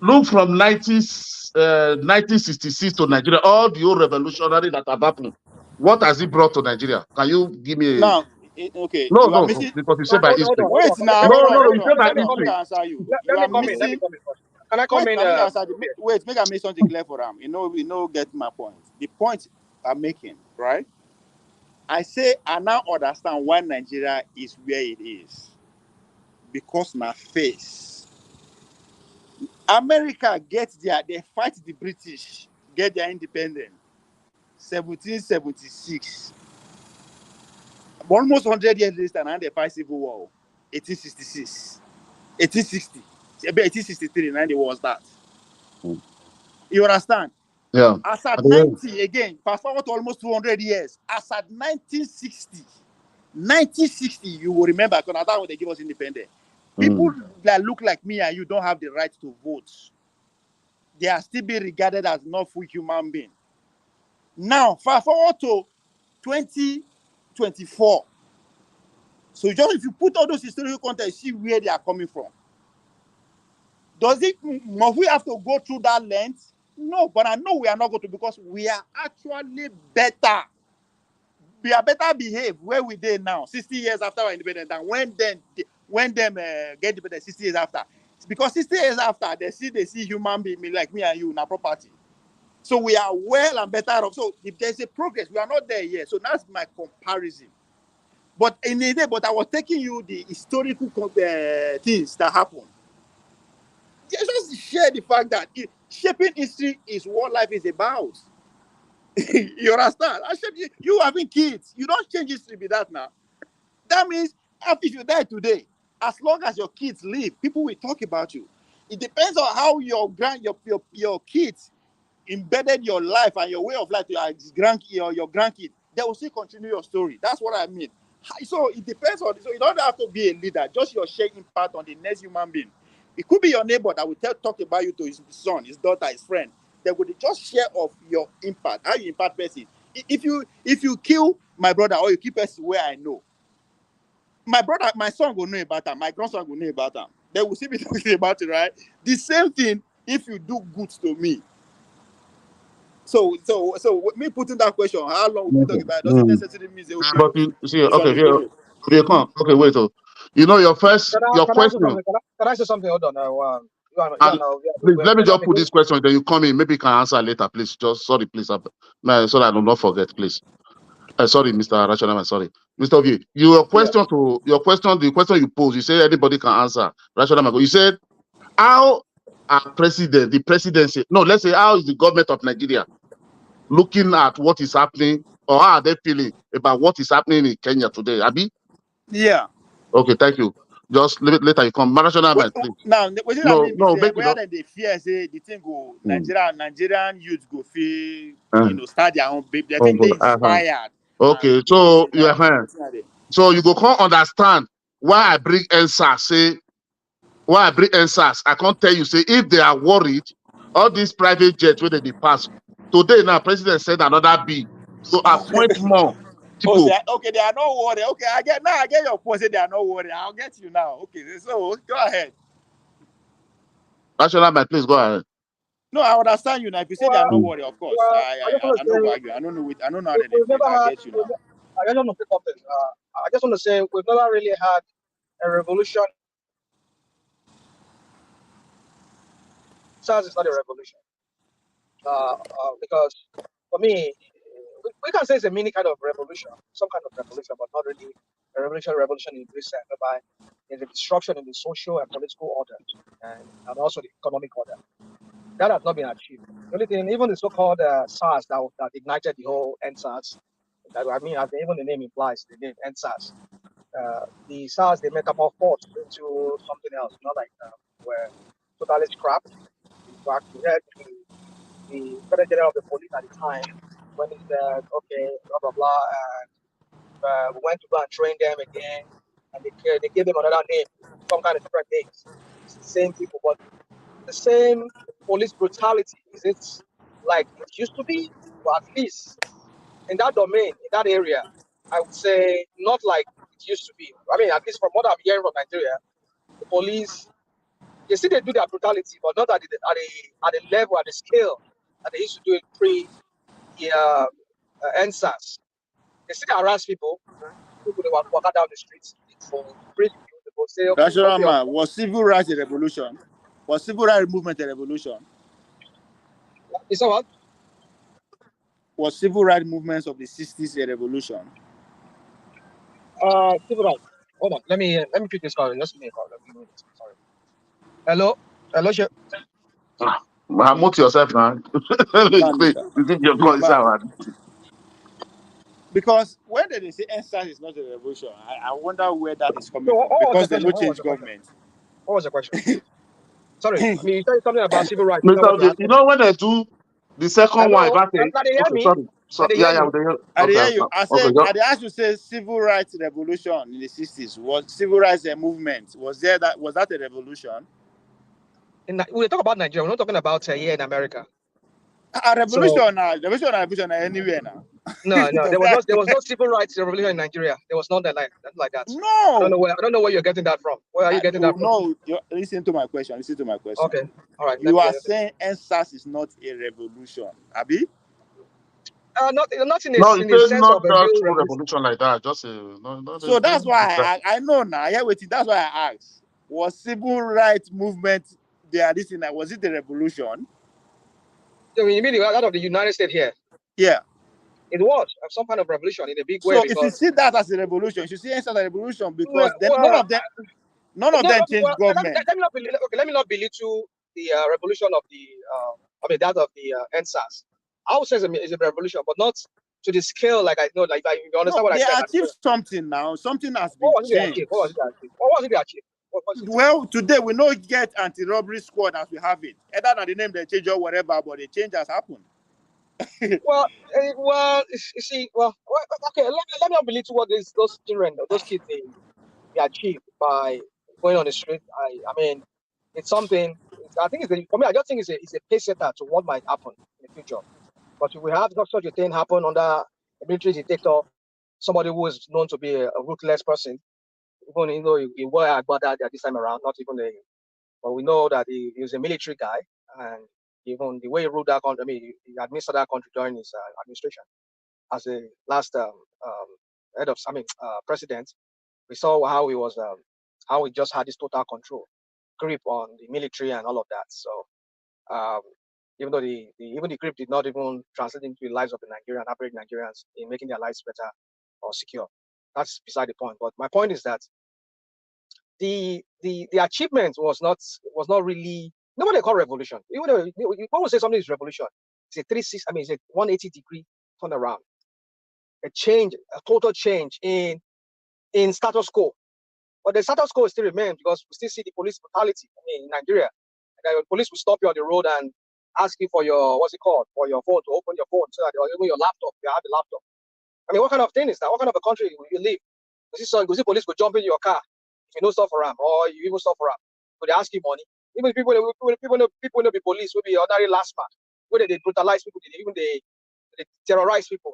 look from 1966 to Nigeria, all the old revolutionary that have happened. What has it brought to Nigeria? Can you give me a Now, okay, no, you are no, no, missing. because you say Now, by hold history. on, hold on. Wait now, No, hold no, on, no, hold you say on, by hold on. Make history. I answer you. You Let are me come in. Let me missing. come in first. Can I come Wait in? now, make I answer. Wait, make I make something clear for them. Get my point. The point I'm making, right? I say I now understand why Nigeria is where it is because my face. America gets they fight the British, get their independence, 1776. Almost 100 years later, now they fight civil war, 1866, 1860, 1863. Now the war start. You understand? Yeah. As at And 90 again, fast forward to almost 200 years. As at 1960, you will remember because that's when they give us independence. People then, that look like me and you don't have the right to vote. They are still being regarded as not full human being. Now, fast forward to 2024. So just if you put all those historical context, see where they are coming from. Must we have to go through that length? No, but I know we are not going to because we are actually better. We are better behaved where we did now, 60 years after our independence, than when them get independent 60 years after. It's because 60 years after, they see human being like me and you in our property. So we are well and better off. So if there's a progress, we are not there yet. So that's my comparison. But in a day, but I was taking you the historical things that happened. Just share the fact that shaping history is what life is about. You understand? You having kids, you don't change history with that now. That means if you die today, as long as your kids live, people will talk about you. It depends on how your kids embedded your life and your way of life to your grandkids. They will still continue your story. That's what I mean. So it depends on. So you don't have to be a leader. Just your share impact on the next human being. It could be your neighbor that will talk about you to his son, his daughter, his friend. They would just share of your impact, how you impact person. If you kill my brother or you keep person where I know, my brother, my son will know about that. My grandson will know about that. They will see me talking about it, right? The same thing if you do good to me. So me putting that question, how long we talk about it, doesn't necessarily mean say okay, But you see, it's on okay, the go. you come. Okay, wait. Oh, you know your Can I say question. something? Can I say something? Hold on. And please let me let just me put go. this question. Then you come in. Maybe you can answer later, please. Just sorry, please. So that I do not forget, please. Sorry, Mr. Rachel. Sorry, Mr. V. The Yeah. question you posed. You say anybody can answer. Rachel, you said how the presidency. No, let's say how is the government of Nigeria looking at what is happening, or how are they feeling about what is happening in Kenya today? Abi? Yeah. Okay, thank you. Just later you come. Rational mind, please. Now, what I No, mean is no, make it where up. then they fear say the thing go Mm. Nigerian youth go feel Uh, start their own baby. I oh, think they God, inspired and okay, do this thing. so you go can't understand why I bring answers. Why I bring answers. I can't tell you. Say if they are worried, all these private jets where they pass today. Now, president said another bill to appoint more Oh, people. okay, they are not worried. Okay, I get your point. Say they are not worried. I'll get you now. Okay, so go ahead. National mind, please go ahead. No, I understand you now. If you say they are not Well, worried, of course. well, I just want to I know go say argue. I don't know how they we've feel. never I had. get you now. I just want to pick up this. I just want to say we've never really had a revolution. SARS is not a revolution because for me, we can say it's a mini kind of revolution, some kind of revolution, but not really a revolution in this sense, whereby there's a disruption in the social and political order and also the economic order. That has not been achieved. The only thing, even the so-called SARS that ignited the whole NSARS, that, I mean, as even the name implies, the name NSARS, the SARS, they metamorphosed into something else, not like were totally scrapped. In fact, we had the Inspector General of the police at the time when he said, okay, blah, blah, blah, and we went to go and train them again, and they gave them another name, some kind of different names. It's the same people, but the same police brutality. Is it like it used to be? Or at least in that domain, in that area, I would say not like it used to be. I mean, at least from what I'm hearing from Nigeria, the police, they still they do their brutality, but not at the level, at the scale that they used to do it pre the NSAS. They still harass people. People they walk down the streets, they will frisk you, they will say, okay, Rational what's your man, was civil rights a revolution? Was civil rights movement a revolution? is that what? Was civil rights movements of the 60s a revolution? Civil rights. Hold on, let me pick this call. Just give me a call. Give me a minute. Sorry. Hello, hello, chef. Mute yourself now. Man, You think your call is man. out? Because when they say NSAS is not a revolution, I wonder where that is So coming from. what was the Because they question? no What was change the question? government. What was the question? Sorry, I mean you said something about civil rights. Is that what Mr. you're J, you asking me? know when they do the second one, if Hello, I say, now they hear okay, me. sorry. Now So they hear yeah, me. I okay, hear you. I okay, said I asked you say civil rights revolution in the 60s. Was civil rights a movement? Was that a revolution? We talk about Nigeria. We're not talking about here in America. A So revolution now. Revolution anywhere now. no, there was no civil rights revolution in Nigeria. There was not like that. No. I don't know where you're getting that from. Where are you getting that from? No. Listen to my question. Listen to my question. Okay, all right. Let You me are hear it. saying NSAS is not a revolution, Abi? Not no, in it the says sense not of a just real full revolution. revolution like that. Just no, So there's that's no. why I know now. Yeah, waiting. That's why I asked. Was civil rights movement there? This thing, was it a revolution? You mean out of the United States here? Yeah. It was some kind of revolution in a big way So if you because see that as a revolution, you should see it as a revolution well, because then well, none of no, them well, changed government. let me not okay, let me not belittle the revolution of the that of the NSAS. I would say it's a revolution, but not to the scale like I know, like you No, understand what I they said. achieved something now. Something has What been was it they achieved? What was changed. it they achieved? What was it they achieved? What was it? Well, today we not get anti-robbery squad as we have it. Either than the name they change or whatever, but the change has happened. Well, you see, okay. Let me not belittle what those children, those kids, they achieved by going on the street. I mean, it's something. I think for me. I just think it's a pace setter to what might happen in the future. But if we have such a thing happen under a military dictator, somebody who is known to be a ruthless person, even he were about that this time around, not even but we know that he was a military guy, and even the way he ruled that country, I mean, he administered that country during his administration as the last head of, president. We saw how he was, how he just had this total control, grip on the military and all of that. So um, even though even the grip did not even translate into the lives of the Nigerian average Nigerians in making their lives better or secure. That's beside the point. But my point is that the achievement was not really nobody call revolution. Even though when we say something is revolution, it's a 360. I mean, it's a 180-degree turnaround, a change, a total change in status quo. But the status quo still remains because we still see the police brutality. I mean, in Nigeria, the police will stop you on the road and ask you for your for your phone to open your phone so that or even your laptop. You have the laptop. I mean, what kind of thing is that? What kind of a country will you live? You see police will jump in your car if you know stuff around, or you even stuff around. So they ask you money. Even people know be police will be ordinary last man. Where they brutalize people, they terrorize people.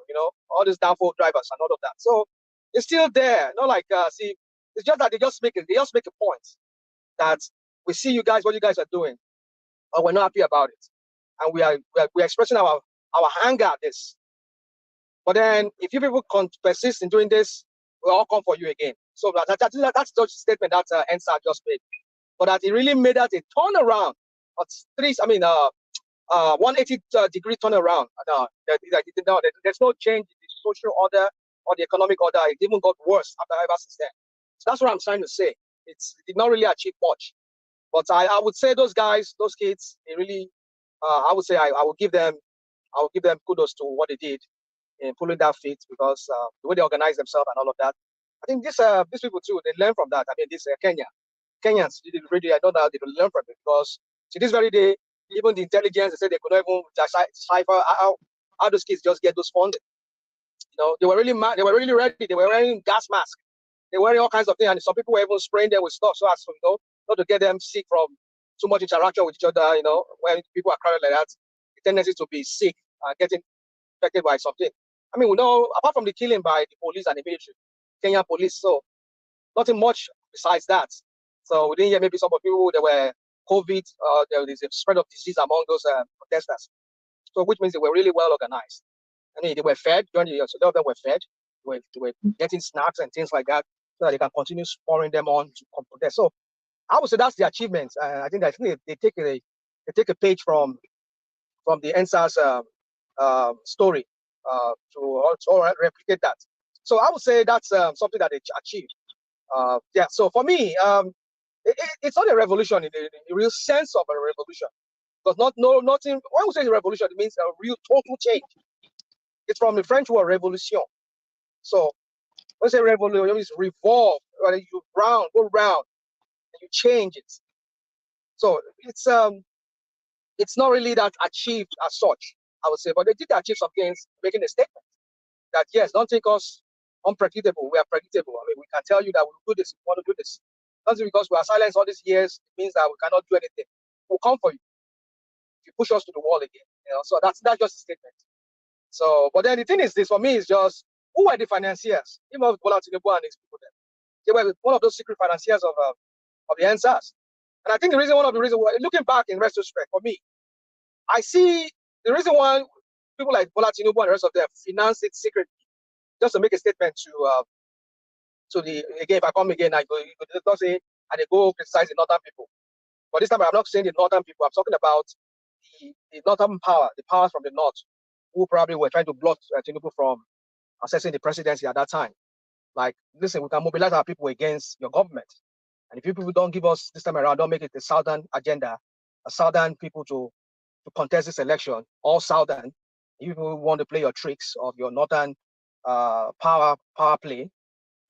All these downfall drivers and all of that. So it's still there. Not like see, it's just that they just make a point that we see you guys what you guys are doing, but we're not happy about it, and we're expressing our anger at this. But then, if you people persist in doing this, we'll all come for you again. So that's just the statement that NSAR just made. But that it really made that a turnaround, 180-degree turnaround. There's no change in the social order or the economic order. It even got worse ever since then. So that's what I'm trying to say. It did not really achieve much. But I would say those guys, those kids, they really, I would say I will give them kudos to what they did in pulling that feat because the way they organize themselves and all of that. I think these people too, they learn from that. I mean, this Kenyans, really, I don't know how they learn from it because to this very day, even the intelligence, they said they could not even decipher how those kids just get those funding. They were really mad. They were really ready. They were wearing gas masks. They were wearing all kinds of things, and some people were even spraying them with stuff so as to not to get them sick from too much interaction with each other. When people are crowded like that, the tendency to be sick, getting affected by something. I mean, we know apart from the killing by the police and the military, Kenyan police, so nothing much besides that. So we didn't hear maybe some of people there were COVID, there is a spread of disease among those protesters. So which means they were really well organized. I mean, they were fed during the year, so all of them were fed. They were getting snacks and things like that, so that they can continue spurring them on to protest. So I would say that's the achievement. I think they take a page from the NSAS story to also replicate that. So I would say that's something that they achieved. So for me, it's not a revolution in the real sense of a revolution, because nothing. When we say revolution, it means a real total change. It's from the French word révolution. So when we say revolution, it means revolve, right? You go round, and you change it. So it's not really that achieved as such, I would say, but they did achieve some things, making a statement that yes, don't take us unpredictable. We are predictable. I mean, we can tell you that we'll do this, we want to do this. Not because we are silenced all these years, it means that we cannot do anything. We'll come for you if you push us to the wall again. So that's just a statement. So, but then the thing is, this for me is just who were the financiers? Even Bola Tinubu and his people. They were one of those secret financiers of the NSAS. And I think one of the reasons why, looking back in retrospect, for me, I see the reason why people like Bola Tinubu and the rest of them finance it secretly, just to make a statement to the again. If I come again, I go not say and they go criticize the northern people. But this time I'm not saying the northern people. I'm talking about the northern power, the powers from the north, who probably were trying to block Tinubu from accessing the presidency at that time. Like, listen, we can mobilize our people against your government. And if you people don't give us this time around, don't make it the southern agenda, a southern people to contest this election, all southern. If you want to play your tricks of your northern power play,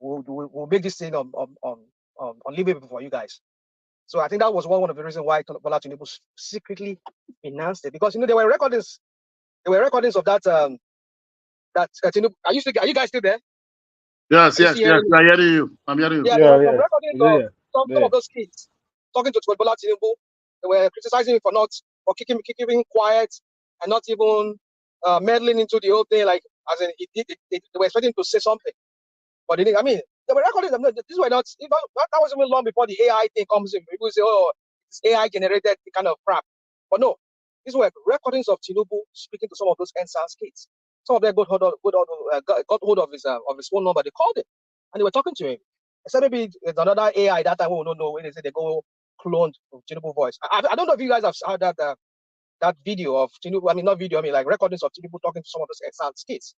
we'll make this thing unlivable for you guys. So I think that was one of the reasons why Bola Tinubu secretly financed it, because there were recordings. There were recordings of that. That Tinubu. Are you guys still there? Yes. I'm hearing you. Yeah, there were some recordings of some of those kids talking to Bola Tinubu. They were criticizing him for keeping quiet and not even meddling into the whole thing. Like, as in, they were expecting to say something, but they didn't. I mean, there were recordings. These were not. That was even long before the AI thing comes in. People say, "Oh, it's AI generated kind of crap," but no, these were recordings of Tinubu speaking to some of those NSAS kids. Some of them got hold of his phone number. They called him and they were talking to him. I said maybe it's another AI that time we don't know when they say they go cloned Tinubu voice. I don't know if you guys have heard that video of Tinubu. I mean, not video. I mean, like recordings of Tinubu talking to some of those NSAS kids.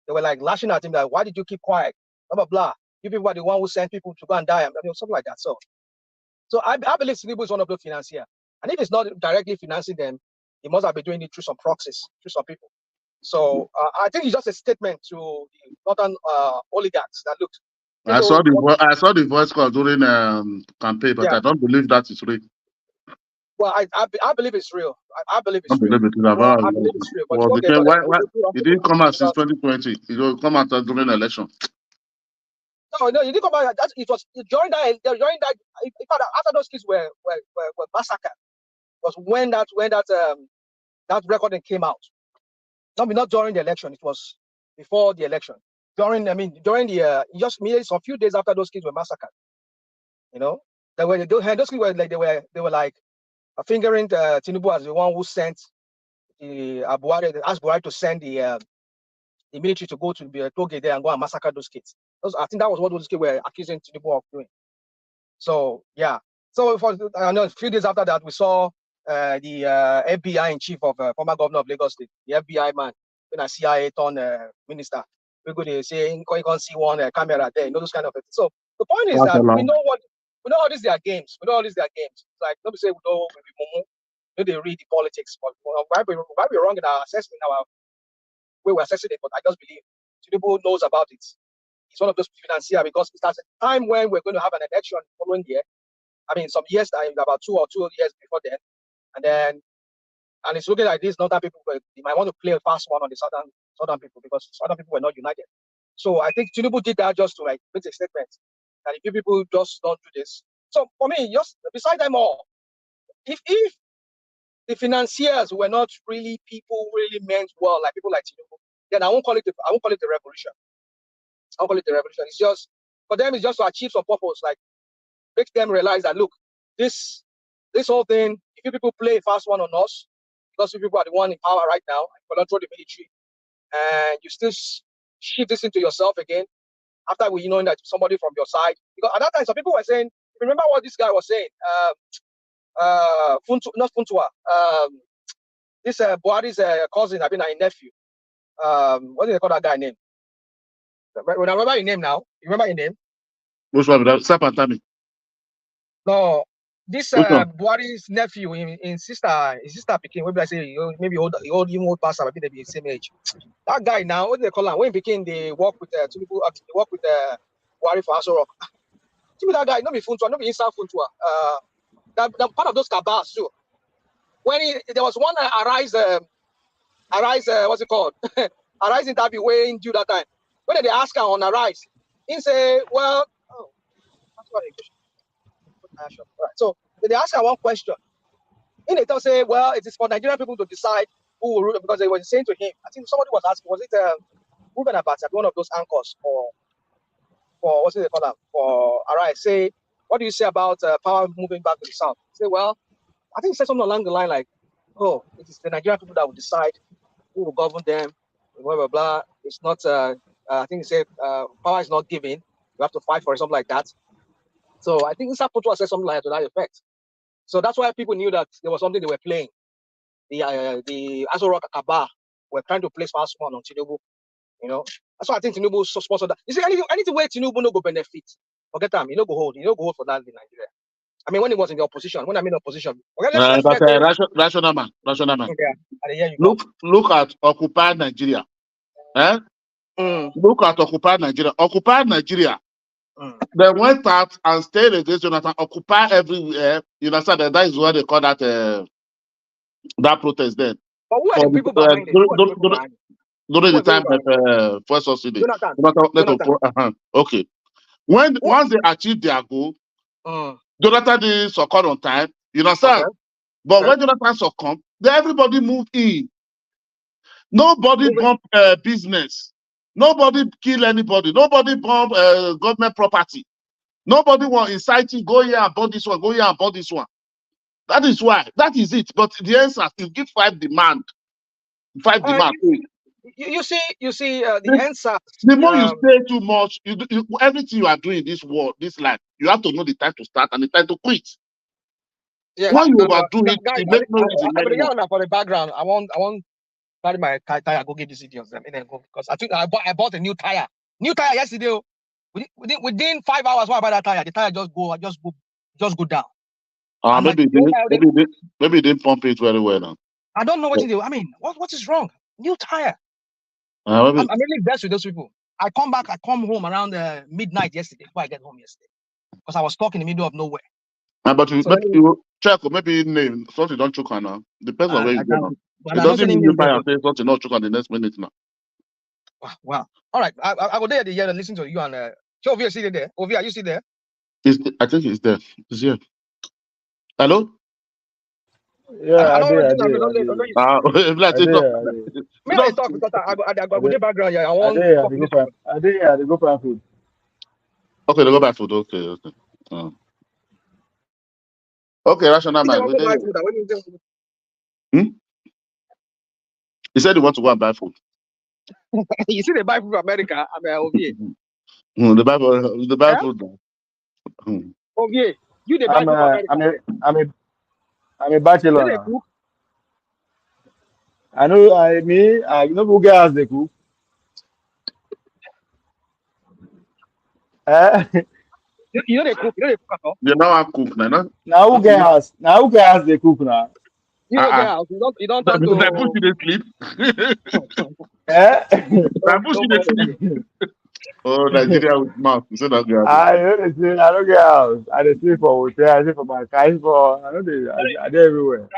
They were like lashing at him, like, "Why did you keep quiet? Blah blah blah. You people are the one who sent people to go and die." I mean, something like that. So I believe Tinubu is one of those financiers. And if it's not directly financing them, he must have been doing it through some proxies, through some people. So I think it's just a statement to the northern oligarchs that looked. I saw the voice call during campaign, but I don't believe that is real. Well, I believe it's real. I believe it's real. I believe it's real. But okay, why it didn't come out since 2020? It will come out during election. No, you didn't come out. It was during that. In fact, after those kids were massacred, was when that recording came out. Not during the election. It was before the election. During the just a few days after those kids were massacred. Those kids were like they were like fingering Tinubu as the one who sent the asked Buhari to send the military to go to the Toge there and go and massacre those kids. I think that was what those kids were accusing Tinubu of doing. So yeah. So for a few days after that, we saw the FBI in chief of former governor of Lagos State, the FBI man, when a CIA turned minister. We go to say you can't see one camera there, those kind of things. So the point is that we know all these their games. We know all these their games. It's like nobody say we know they read the politics, but why we wrong in our assessment, our way we're assessing it. But I just believe Tinubu knows about it. He's one of those financiers because it's at a time when we're going to have an election following year. I mean, some years, about 2 years before then, and it's looking like these northern people. They might want to play a fast one on the southern people because southern people were not united. So I think Tinubu did that just to like make a statement that if you people just don't do this. So for me, just beside them all, if the financiers were not really people really meant well, like people like Tinubu, then I won't call it the revolution. I won't call it the revolution. It's just for them. It's just to achieve some purpose, like make them realize that look, this whole thing. If you people play a fast one on us, because you people are the one in power right now, and control the military, and you still shift this into yourself again after we knowing that somebody from your side. Because at that time, some people were saying, remember what this guy was saying, not Funtua, this Buhari's cousin, I mean, a nephew. What do they call that guy name? When I remember your name now, you remember your name? Which one? Sapatami. No, this Buhari's nephew, his sister Peking. Maybe I say maybe old pastor, maybe they be the same age. That guy now, what do they call him? When Peking they work with Tinubu, they work with Buhari for Aso Rock. That guy, not be Funtua, not be inside Funtua. That part of those cabals too. When there was one Arise, what's it called? Arise interview way in due that time. When they ask her on Arise, he say, well, that's what right. So they ask her one question. In they say, well, it is for Nigerian people to decide who will rule, because they were saying to him, I think somebody was asking, was it Ruben Abati, one of those anchors for what's it they call them, for Arise, say, what do you say about power moving back to the south? Say, well, I think he said something along the line like, oh, it is the Nigerian people that will decide who will govern them, blah blah blah. It's not. I think he said power is not given. You have to fight for it, something like that. So I think Issa Putua said something like to that effect. So that's why people knew that there was something they were playing. the Aso Rock Akaba were trying to place fast one on Tinubu. You know, that's why I think Tinubu sponsored that. You see, anything where Tinubu no go benefit, forget them. You know go hold for that in Nigeria. I mean, when he was in the opposition, when I'm in opposition, okay, let's but rational man. Yeah, and here you Look at occupied Nigeria. Eh? Look at occupied Nigeria. Occupied Nigeria. They went out and stayed against Jonathan. Occupy everywhere. You understand that is what they call that that protest then. But who are the people behind it? During the time of first subsidy. Jonathan. Okay. Once they achieve their goal, Jonathan didn't succumb on time. You understand? Okay. But when Jonathan succumbed, then everybody moved in. Nobody bump business. Nobody kill anybody. Nobody bump government property. Nobody want inciting, go here and burn this one, go here and burn this one. That is why. That is it. But the answer is give five demand. You see the answer. The more you say too much, everything you are doing in this world, this life, you have to know the time to start and the time to quit. Yeah, when you overdo it, it makes no reason. For the background, I want carry my tire, go get these idiots them, because I think I bought a new tire yesterday. Within 5 hours, while I buy that tire, the tire just go down. Maybe it didn't pump it very well now. I don't know what to do. I mean, what is wrong? New tire. I'm really blessed with those people. I come home around midnight yesterday before I get home yesterday, because I was stuck in the middle of nowhere. But you check, maybe name something don't choke on now. Depends on where you go now. It doesn't mean you buy and say something not choke on the next minute now. Wow. All right. I will there at the end and listen to you and Ovia, see there. Ovia, are you still there? I think he's there. He's here. Hello? Yeah, I did. May I talk because I go get background here. I want I go for food. Okay, they go buy food. Okay. Okay, rational man. He said he wants to go and buy food. You see, they buy food from America. I mean, Ovia. The buy food. Ovia, you the buy food from America. I'm a bachelor. I know. I know who guys they cook. You know they cook. You know they cook at all. You know I cook now. Now who guys they cook now? You know guys. You don't talk to. That push you to sleep. That push you to sleep. Oh, Nigeria with mouth. So that girl. I don't get house. I dey sleep for hotel. I sleep for my car. I dey everywhere.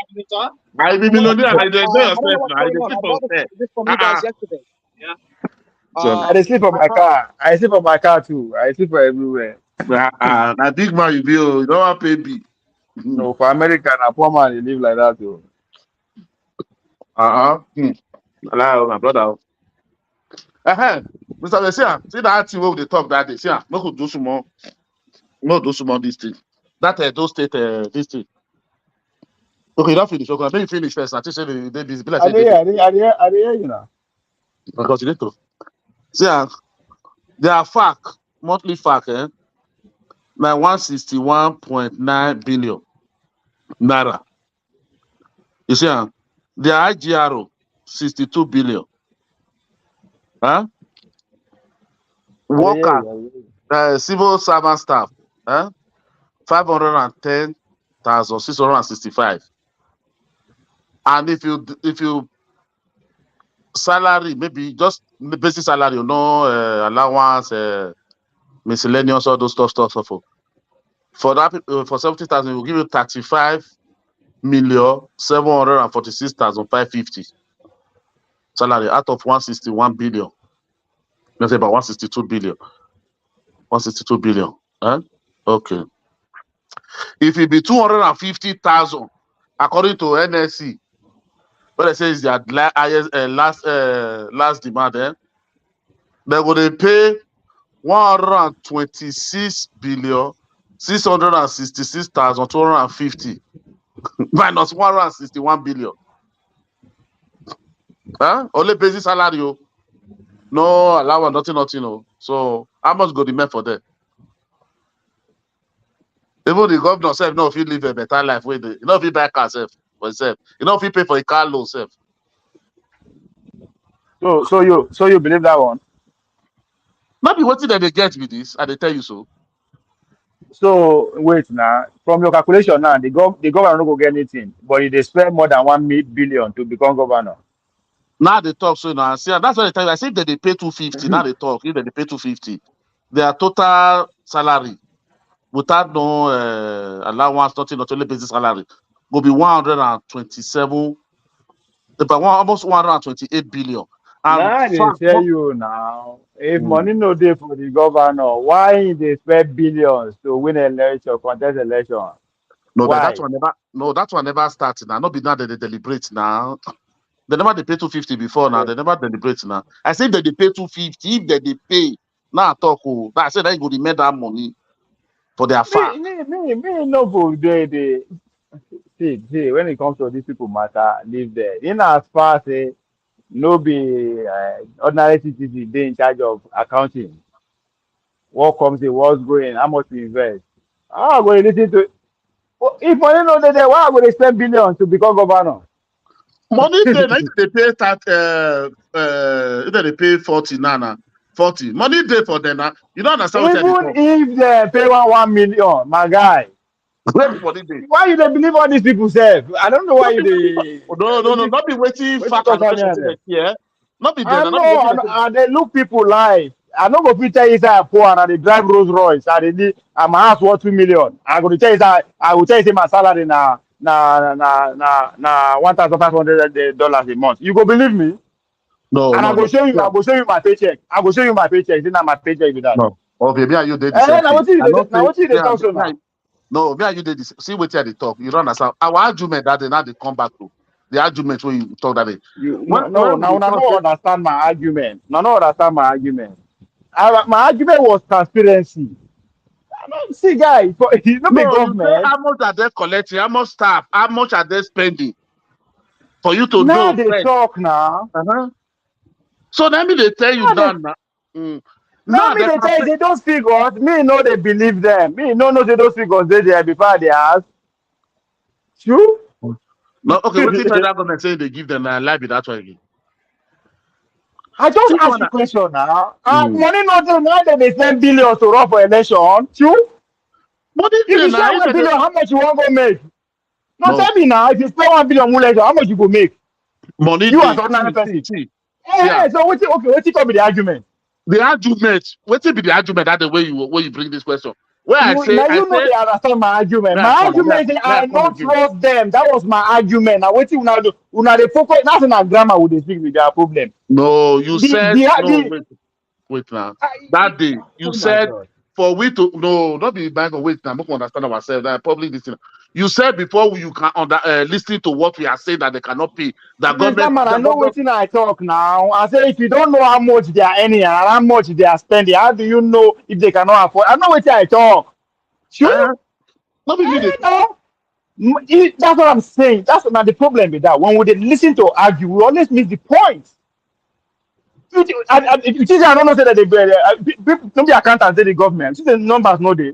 I be millionaire. I dey enjoy yourself now. I dey sleep for hotel. Yesterday. Yeah. I dey sleep for my car. I sleep for my car too. I sleep for everywhere. Na big man you be. You don't want pay B. No, for America, na poor man dey live like that too. My brother. Mr. Lesia, see that thing where they talk that day. See, we could do some more. No, do some more this thing. That those state this thing. Okay, you don't finish. Okay, maybe finish first. I just say they busy. Like I hear you now. Because you need to. See, there are FAC, monthly FAC, like 161.9 billion naira. You see, their IGRO 62 billion. Workers, civil servant staff, 510,665. And if you salary, maybe just the basic salary, allowance, miscellaneous, all those stuff. For that, for 70,000, we'll give you 35,746,550 salary out of 161 billion. Let's say about 162 billion. 162 billion. Okay. If it be 250,000, according to NSC, what they say is their last demand, they're going to pay 126 billion 666,250 minus 161 billion. Only basic salary. No allowance, nothing. So how much go the men for that? Even the governor said no, if you live a better life with it, if you buy car self. for itself. You know if you pay for a car loan self. So you believe that one? Not be what they get with this, and they tell you so. So wait now, from your calculation now, the governor no go get anything, but if they spend more than 1 billion to become governor. Now they talk so now. See, that's what they tell you. I see that they pay 250. Now they talk. If they pay 250, their total salary without no allowance, nothing, not only basic salary, will be 127, about almost 128 billion. And Now they fact, tell you now, if mm, money no dey for the governor, why they spend billions to win election, contest election? no, that Why? one never, no, that one never started now. Not be now that they deliberate now. They never they pay 250 before now. Eh, They never deliberate now. I say that they pay 250. If they pay now, I talk. Oh, I said that you go remain that money for their Me, fact. me, me, me no go dey. See, when it comes to these people matter, leave there. In as far as no be ordinary citizen dey in charge of accounting, what comes in, what's going, how much we invest. How I go dey lis ten to? If money no dey there, why I go dey spend billions to become governor? Money there, now if they pay that, if they pay 40 now, 40. Money there for them now. You don't understand what they Even talk. if they pay 1 million, my guy, Where the money there? why you dey believe all these people sef? I don't know why Not you be waiting. dey. No. Not be waiting Wetin fact concern me allocation and to the them? here. Not be there. I Not be know, waiting. I dey look people life. I no go fit tell you say I poor and I dey drive Rolls Royce. And my house worth 2 million. I go dey tell you say I will tell you say my salary na $1,500 a month. You go believe me? No, And I no, go no. show you. I Yeah. go show you my paycheck. I go show you my paycheck. Say na my paycheck be that. No. Okay, me and you did the same Na thing. wetin you I dey not na say wetin you dey talk so now? no, me and you did this. See what they talk. You don't understand. Our argument that they now they come back to the argument where you talk that day. You When no we now dey una talk, no understand my argument. Una no understand my argument. My argument was transparency. See, guys, you no be no, you say government. how much are they collecting, how much staff, how much are they spending for you to Now know they first. talk now. Uh-huh. So let me they tell you Now now. they Mm. now Now me they they can tell you pay. say those figures. Me no they believe them. Me no say those figures they there before they ask. True. No, okay, what if federal government say they give them a lie be that way again? I just Which ask one? you question now. Mm. Money not there. Now they spend billions to run for election. True. But if If they you now, spend if 1 billion, how much you want go make? No, no tell me now. If you spend 1 billion election, how much you go make? money You as day, ordinary person. yeah. So what come be the argument? The argument, what be the argument that the way you bring this question? Where I say, Now you know they understand my argument. may I My come, argument is may I I come don't again? trust them. That was my argument. Now what you now do? Una they focus. That's in a grammar would they speak with their problem. No, you said no. The Wait now. I, That day you oh my said god. for we to no, not be bank of wait now. Make we understand ourselves. That public this thing. You said before you can listen to what we are saying that they cannot pay. That Minister government, man, I the know government. what I talk now. I say if you don't know how much they are earning and how much they are spending, how do you know if they cannot afford? I know what I talk. Sure. Not be me. They, No. That's what I'm saying. That's not the problem with that. When we dey listen to argue, we always miss the point. You see, I don't know say that people, don't be accountants, say the government. See the numbers no dey.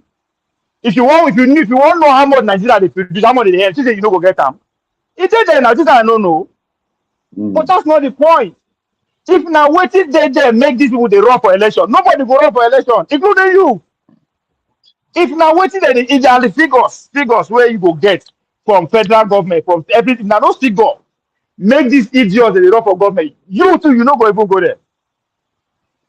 If you want know how much Nigeria they produce, how much they earn, see say you no go get them. It is there now. This I don't know, but that's not the point. If now waiting they make these people they run for election, nobody go run for election, including you. If now waiting they if are the figures where you go get from federal government, from everything, now those figures make these idiots they run for government. You too, you no go even go there.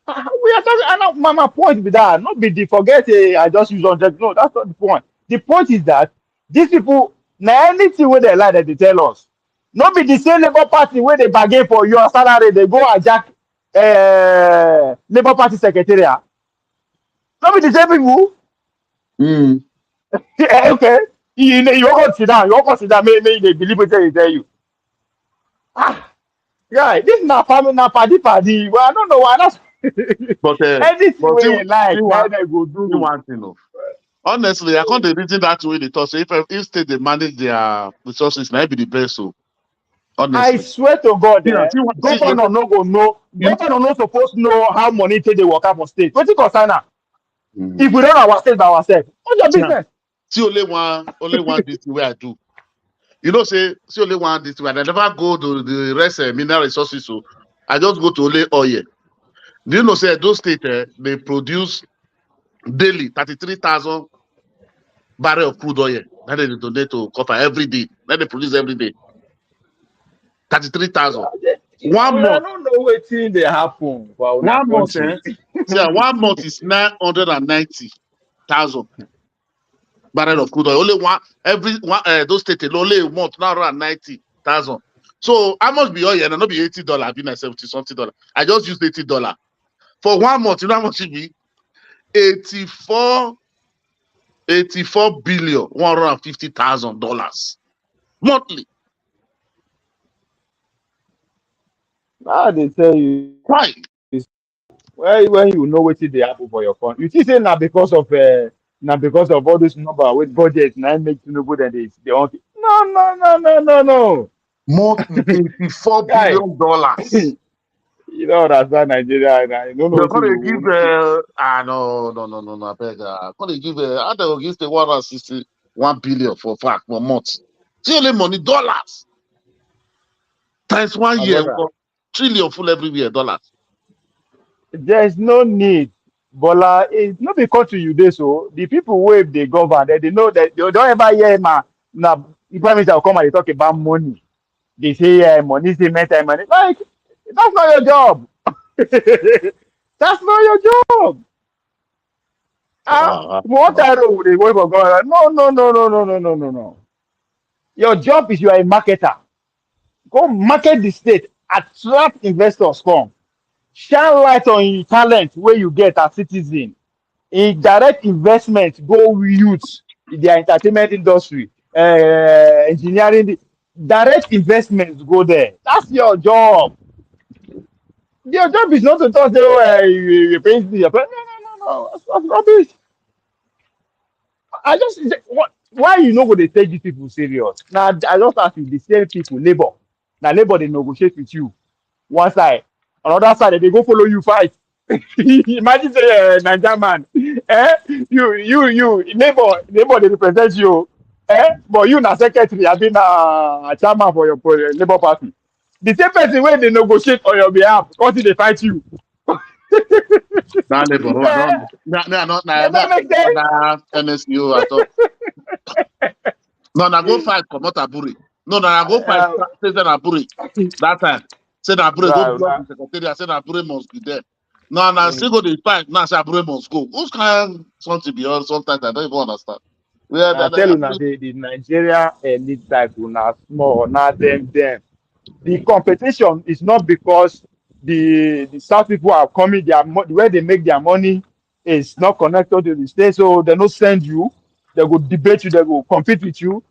We are talking. I know my point with that. Not be the forget. I just use 100. No, that's not the point. The point is that these people now anything where they lie that they tell us. Not be the same Labour Party where they bargain for your salary. They go hijack Labour Party secretariat. Not be the same people. Yeah, okay. You won't sit down. You won't sit down. Maybe they believe what they tell you. Ah, yeah. This is not family. Not party. Well, I don't know why. That's anything but where they like. Now one, they go see do. one thing. No. Honestly, I can't reason that way they talk. So if state they manage their resources, might be the best. So I honestly, swear to God, wait, governor no go know. you. Governor no supposed to know how money take dey waka for state. Wetin concern am? Mm. If we run our state by ourselves, what's your See, business? see only one this thing where I do. You know, say only one this one. I never go to the rest mineral resources. So I just go to only oil. Do you know, say those states they produce daily 33,000 barrel of crude oil. That they donate to copper every day. That they produce every day. 33,000. One I month. don't know what thing they happen for our 1 month, country. See, 1 month is 990,000 barrel of crude oil. Only one every one those states only a month 990,000. So how much be oil? And not be $80, be like 70 something dollar. I just used $80 for 1 month. You know how much it be? 84 billion $150,000 monthly. Now they tell you Why? when you know what they happen for your country. You see, say now because of all this number with budget, now make Tinubu then they want no. Monthly $84 Guy, billion dollars. you don't understand Nigeria now. You don't know They're what we gonna give want to. no, I beg. Gonna give how they will give the 161 billion for fact for months. See only money dollars times 1 year, My brother, trillion full everywhere dollars. there's no need. Bola, it's not because to you this so the people where they govern, they know that they don't ever hear ma now the prime minister will come and they talk about money. They say money is the matter money. Like that's not your job. That's not your job. Ah, what No. I do they work for God? No. Your job is you are a marketer. Go market the state, attract investors come, shine light on your talent where you get as citizen. In direct investment, go youth, the entertainment industry, engineering, direct investments go there. That's your job. Your job is not to talk say, oh, you pay this, you pay. No. That's rubbish. I just what why you know go they take these people serious? Now I just ask you the same people, labor. Now labor they negotiate with you. One side, another side they go follow you fight. Imagine say Nigerian man, you neighbor they represent you, but you na secretary, have been a chairman for your labor party. The same person when they negotiate on your behalf, because they fight you. That labor, I Eh, don't not does that make sense? NSU at all. No, na go fight comot Aburi. No, I go fight Uh, President Aburi that time. Say that Aburi go right, block right. the secretariat. Say that Aburi must be there. No, still Mm. go the fight. Now say Aburi must go. Who's kind of something beyond? Sometimes I don't even understand. Yeah, I tell you now, the Nigeria elite cycle now small, now them. The competition is not because the South people are coming, where they make their money is not connected to the state, so they don't send you, they will debate you, they will compete with you.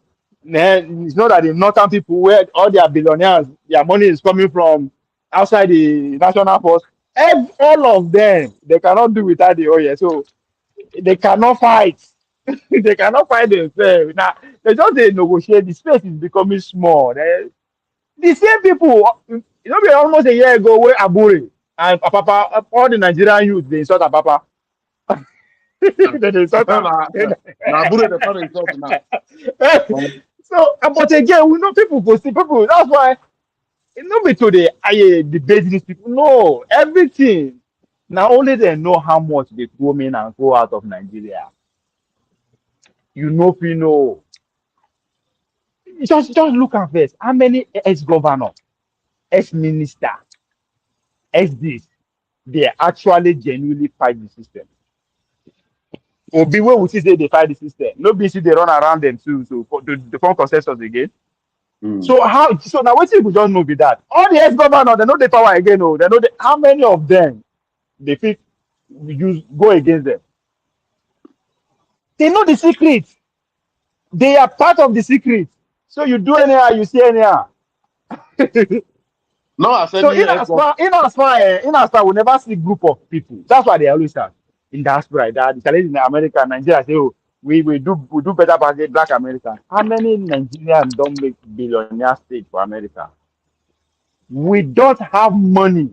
Then it's not that the northern people where all their billionaires, their money is coming from outside the national force. All of them, they cannot do without the oil, so they cannot fight. They cannot fight themselves. Now they just they negotiate. The space is becoming small. The same people, be almost a year ago where Aburi and Papa, all the Nigerian youth, they insult Papa. They insult am. na Aburi the current result now. So, but again, we know people go see people. That's why it not be to the debate these people. No, everything. Now only they know how much they go in and go out of Nigeria. You know, if you know. Just look at first. How many ex-governor, ex-minister, ex-this, they actually genuinely fight the system. Obi wey we see say they fight the system. No be see they run around them too, so to form consensus again. So now what you just know be that all the ex-governor they know the power again. Oh, they know how many of them they fit use go against them. They know the secret. They are part of the secret. So you do anyhow, you see anyhow. No, I said So in as far we never see group of people. That's why they always have in diaspora that the challenge in America, Nigeria say, oh, we do better than black America. How many Nigerians don't make billionaire stage for America? We don't have money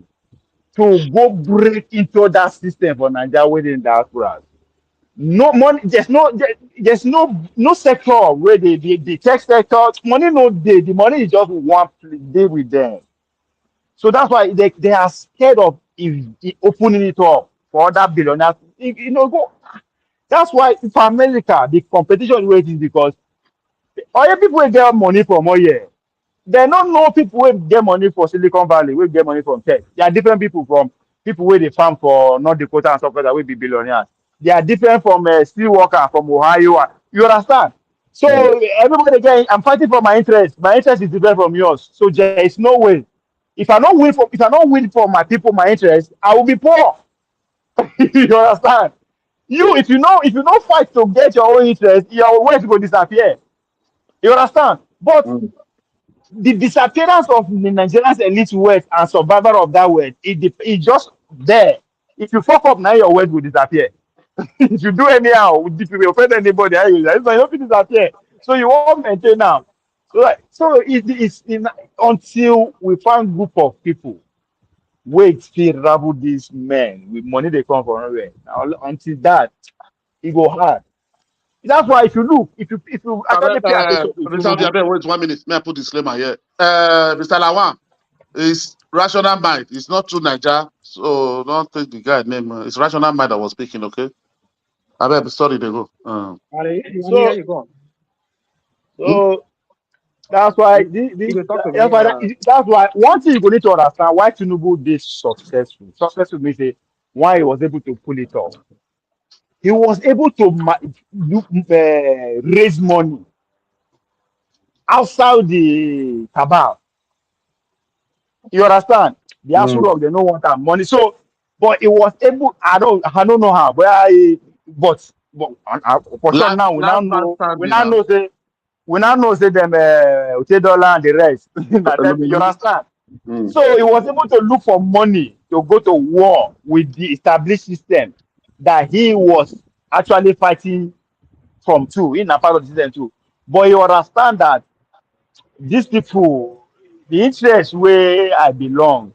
to go break into that system for Nigeria within diaspora. No money, there's no sector where the tech sector money no dey. The money is just one day with them. So that's why they are scared of if opening it up for other billionaires. Go. That's why for America the competition rate is because other people will get money from oil. They don't know people wey get money for Silicon Valley, wey get money from tech. They are different people from people wey dey farm for North Dakota and stuff like that, wey be billionaires. They are different from steel worker from Ohio. You understand? So everybody get. I'm fighting for my interest. My interest is different from yours. So there is no way. If I don't win for my people, my interest, I will be poor. You understand? If you don't fight to get your own interest, your wealth will disappear. You understand? But Mm. the disappearance of the Nigerian elite wealth and survival of that wealth, it just there. If you fuck up now, your wealth will disappear. If you do anyhow, if you offend anybody, it's not going to disappear. So you won't maintain now. So until we find group of people wait still ravel these men with money they come from nowhere. Now, until that, it go hard. That's why if you actually pay attention to Mr. Tinubu, Obiabe, wait 1 minute. May I put disclaimer here? Mr. Lawan is rational mind. It's not true Niger. So don't take the guy name. It's rational mind that was speaking, okay? Sorry, they go. You hear so you go. Hmm? so that's why You can talk to that's me. why that's why one thing you go need to understand why Tinubu is successful. Successful means say why he was able to pull it off. He was able to raise money outside the cabal. You understand? The Asu Mm. Rock, they don't want that money. So, but it was able. I don't know how, but for sure now we now Last man know we standing now now. know say we now know say them Dollar and the rest. You understand? Mm. So he was able to look for money to go to war with the established system that he was actually fighting from too. In a part of the system too. But you understand that these people, the interest where I belong,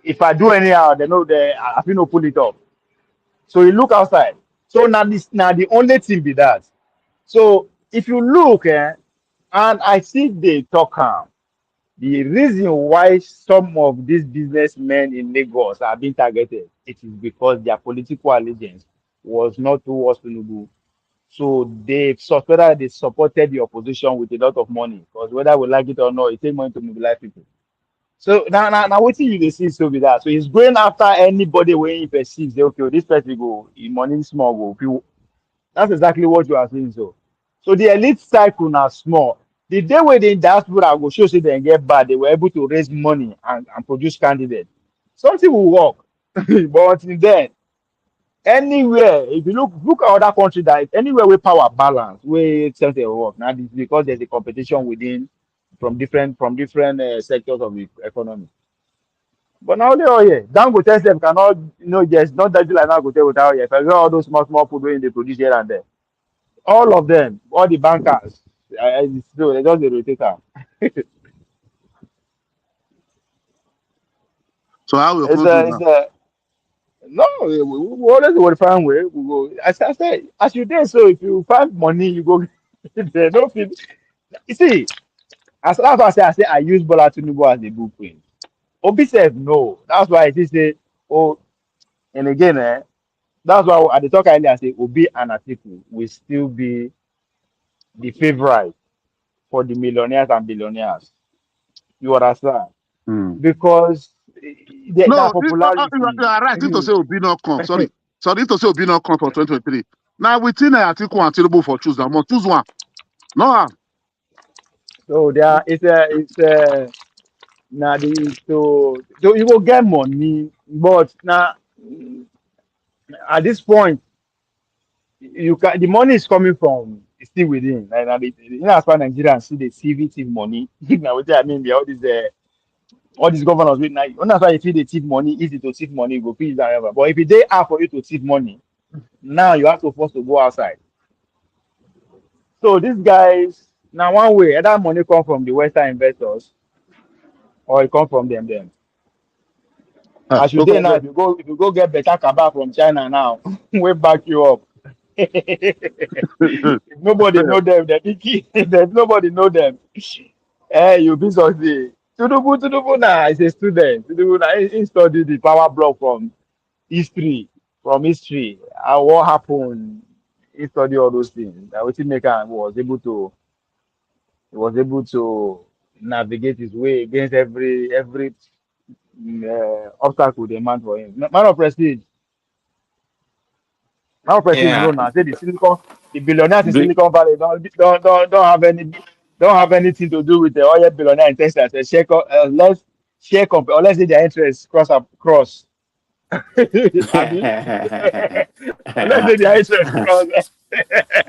if I do anyhow, they know I feel no pull it off. So you look outside. So now the only thing be that. So if you look, and I see they talk the reason why some of these businessmen in Lagos are being targeted, it is because their political allegiance was not towards Tinubu. So they supported the opposition with a lot of money. Because whether we like it or not, it takes money to mobilize people. So now what you dey see so be that. So he's going after anybody when he perceives say, okay, this person go, his money small go. That's exactly what you are saying. So the elite cycle now small. The day where the diaspora go show say they get bad, they were able to raise money and produce candidates. Something will work. But until then, anywhere, if you look at other countries that anywhere with power balance, where something will work. Now this because there's a competition within from different sectors of the economy. But now they all here. Down go test them cannot, there's not that like now go tell without here. If I get all those small food when they produce here and there. All of them, all the bankers, so they just dey rotate am. So how we It's going to a, do it's now? a no. We always will find way. We go. As I say, as you did so, if you find money, you go. They don't feel. You see, as long as I say I use Bola Tinubu as a blueprint. Obi said no. That's why he say, oh, and again, that's why at the talk earlier I say Obi and Atiku will still be the favorite for the millionaires and billionaires. You understand? Mm. Because that No, you popularity. are right. If to say Obi not come, sorry. Sorry, if to say Obi not come for 2023. Now within Atiku and Tinubu for choose now. Choose one. No, So there it's now so you go get money, but now at this point you can the money is coming from still within. Like now as far Nigerians see the CVT money. Now what I mean be all these governors with now. That's why if you they thief money, easy to thief money, go fees and whatever. But if they are for you to thief money, now you have to force to go outside. So these guys now one way either money come from the Western investors or it come from them. As you no dey now, problem. if you go get better cabal from China now, we back you up. If nobody know them, then there's nobody know them. You be succeed. Tudubu now is a student. Tudubu now he studied the power block history, from history, and what happened. He studied all those things. That what maker was able to navigate his way against every obstacle they man for him. Man of prestige. Now Prestige Yeah. known now. Say the billionaires in Be- Silicon Valley don't have anything to do with the oil billionaire in Texas. They share let's share or let's say their interests cross. I mean, let's say their interests cross.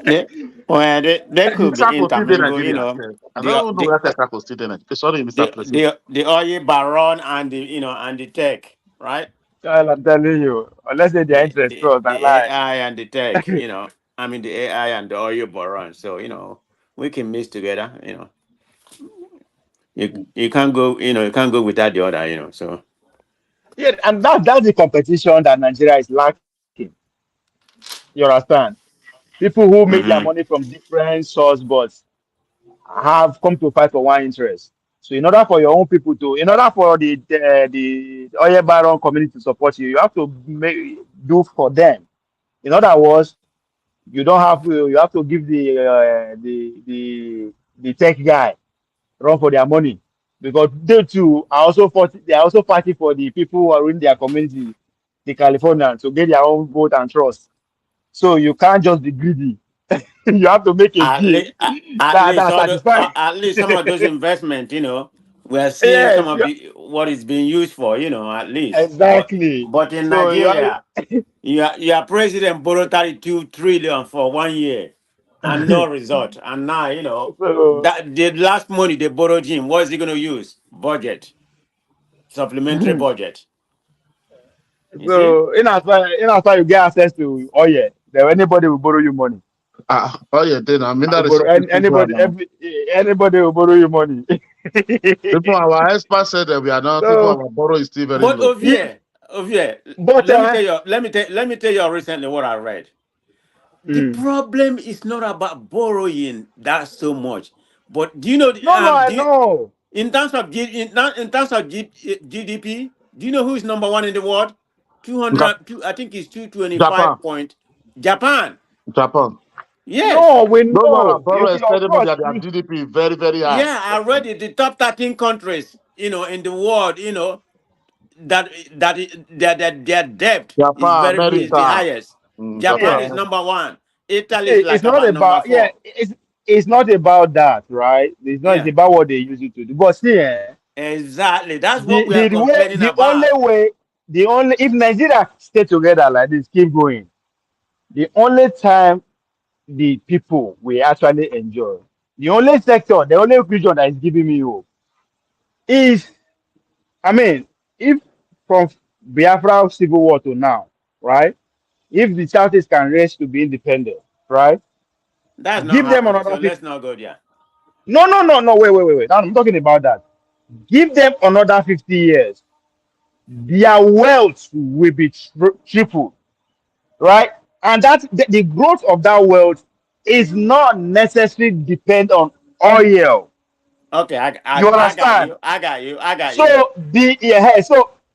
Yeah. Well, they could be Texaco still in intermingled, Nigeria. Sef. I the don't know where Texaco still in Nigeria. Sorry, Mr. President. the oil baron and the and the tech, right? Child, I'm telling you, let's say their interests cross. The I lie. AI and the tech, I mean the AI and the oil baron. So, we can mix together, You can't go, you can't go without the other, So Yeah, and that's the competition that Nigeria is lacking. You understand? People who make their money hmm from different source, but have come to fight for one interest. So in order for your own people in order for the oil baron community to support you, you have to do for them. In other words, you have to give the tech guy run for their money because they too are they are also fighting for the people who are in their community, the Californians, to get their own vote and trust. So you can't just be greedy. You have to make a at deal least at least that all the satisfies. at least some of those investment, we're seeing some Yes, of the what it's being used for, at least. exactly. But in So you are, Nigeria, your president borrowed 32 trillion for 1 year and no result. And now, so that the last money they borrowed him, what is he gonna use? Budget, supplementary budget. You see? in as far you get access to oil, then anybody will borrow you money. Oh yeah, then I mean Will that is borrow, something people anybody now. anybody will borrow you money. People, our experts said that we are not. People, So our borrow is still very But low. Ovie, but let me tell you recently what I read. The mm. problem is not about borrowing that so much, but do you know No, I know. in terms of in terms of GDP, do you know who is number one in the world? Jap- 200, I think it's Japan, 225 point. Japan. Japan. Yes. No, we Those one are know. borrow Of extended means course, that their GDP is very, very high. Yeah, I read it. The top 13 countries, in the world, that their debt Japan, is the America, highest. Japan Japan, is yeah. number one. Italy is See, like about number four. it's not about that, right? It's Yeah, about what they use it to do. But see, exactly. That's what we are complaining the only about. way, if Nigeria stay together like this, keep going, the only time the people will actually enjoy, the only region that is giving me hope is, I mean, if from Biafra civil war to now, right? If the Southeast can raise to be independent, right? That's not Give them happening. So another 50. let's not go there. No, wait. Now, I'm talking about that. Give them another 50 years. Their wealth will be tripled, right? And the growth of that wealth is not necessarily depend on oil. Okay, You I got understand? you. I got you. I got you. So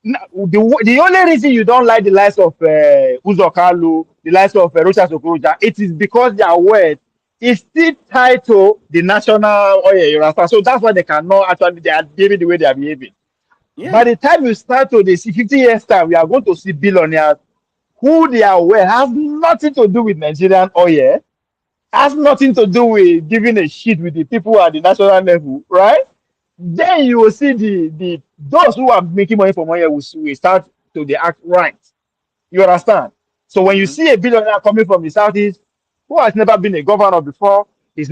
the only reason you don't like the likes of Uzokalu, the likes of Rocha Sokoroja, it is because their wealth is still tied to the national oil. You understand? So that's why they are behaving the way they are behaving. By Yeah. the time you start to the 50 years time, we are going to see billionaires who their wealth has nothing to do with Nigerian oil, has nothing to do with giving a shit with the people at the national level, right? Then you will see the those who are making money from oil will start to the act right. You understand? So when you hmm see a billionaire coming from the southeast who has never been a governor before, he's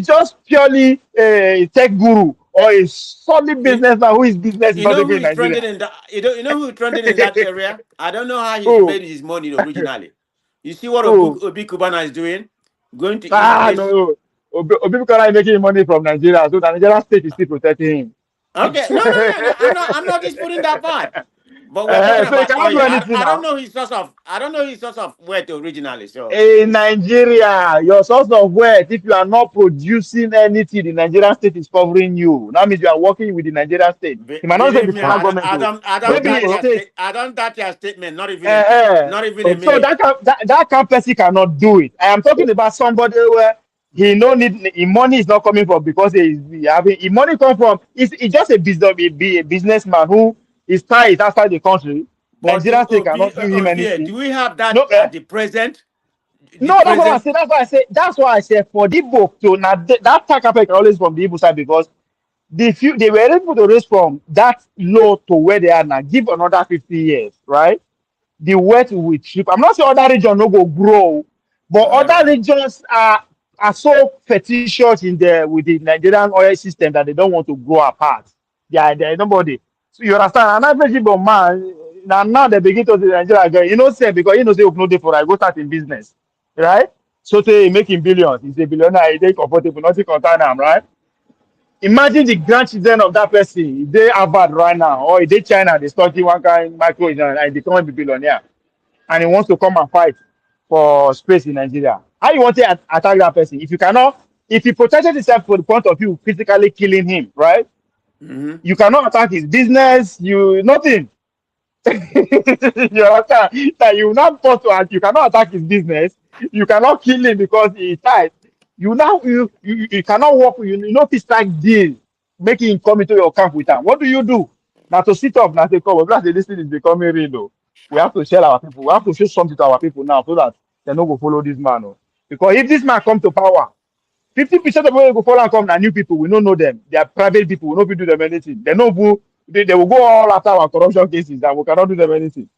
just purely a tech guru or a solid You, businessman who his business is you not know even who in is trending Nigeria. in that? You know who trending in that area? I don't know how he's Oh, made his money originally. You see what oh, Obi Kubana is doing? Going to each place. no. Obi Bukola is making money from Nigeria, so the Nigerian state is still protecting him. Okay, no. I'm not disputing that part. But we're talking So he about cannot do oil. anything I don't now. know his source of wealth originally. So In Nigeria, your source of wealth, if you are not producing anything, the Nigerian state is covering you. That means you are working with the Nigerian state. It might not say believe the me, federal government, though. I don't Maybe doubt a your state. I don't doubt your statement. Uh, Not even a so minute. that kind of person cannot do it. I am talking about somebody where he no need his money is not coming from because he having his money come from. It's just a business, be a businessman who is tied outside the country. But do Nigerian state cannot give him do anything. we have that No, at the present? The no, that's what I present. say. That's why I say. That's why I say for the book to now that tax capital can always from the Igbo side because they were able to raise from that low to where they are now. Give another 50 years, right? The wealth will trip. I'm not saying other regions no go grow, but All other right. regions are so fetishious in the with the Nigerian oil system that they don't want to grow apart. They are nobody. So you understand? An average Igbo man now they begin to say Nigeria girl, you know, say because you know say no day for I go start in business, right? So say making billions, he's a billionaire, he dey comfortable, nothing concern him, right? Imagine the grandchildren of that person, they Harvard right now, or they China, they study one kind micro and they become a billionaire and he wants to come and fight for space in Nigeria. How you want to attack that person? If you cannot, if he protected himself for the point of you physically killing him, right? Mm-hmm. You cannot attack his business, you nothing. You understand? That you not force to you cannot attack his business, you cannot kill him because he died. You cannot work, you know, this like deal, making him come into your camp with him. What do you do? Now to sit up, now to come, because this thing is becoming real though. We have to tell our people, we have to show something to our people now so that they don't go follow this man. Oh. Because if this man come to power, 50% of people go follow and come are new people. We don't know them. They are private people. We don't do them anything. They will go all after our corruption cases and we cannot do them anything.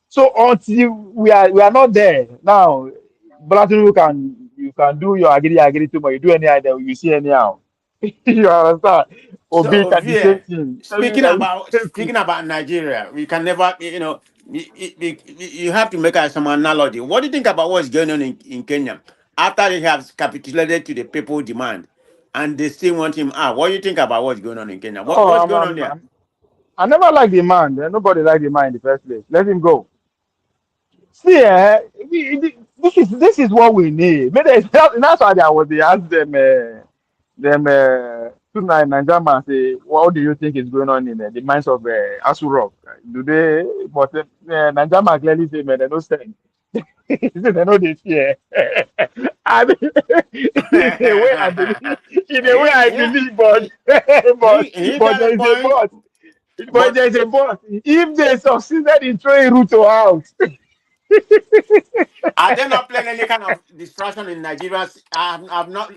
So until we are not there now, Balatin you can do your agree too, but you do anyhow, then you see anyhow. You understand? Obi So can the same yeah, thing. Same thing. speaking about Nigeria, we can never, you have to make some analogy. What do you think about what's going on in Kenya after they have capitulated to the people demand and they still want him out? What do you think about what's going on in Kenya? Oh, What's going on there? I never liked the man. Nobody liked the man in the first place. Let him go. See, this is what we need. Maybe that's why I was they asked them tonight Nigerian man say, what do you think is going on in the minds of Asu Rock? Do they? But Nigerian man clearly say, man, they don't stand. They know they fear. I mean, in a way I believe, Yeah, but he but got a there is a point. but. But But there is a but. If they succeeded in throwing Ruto out, are they not playing any kind of distraction in Nigeria? I've not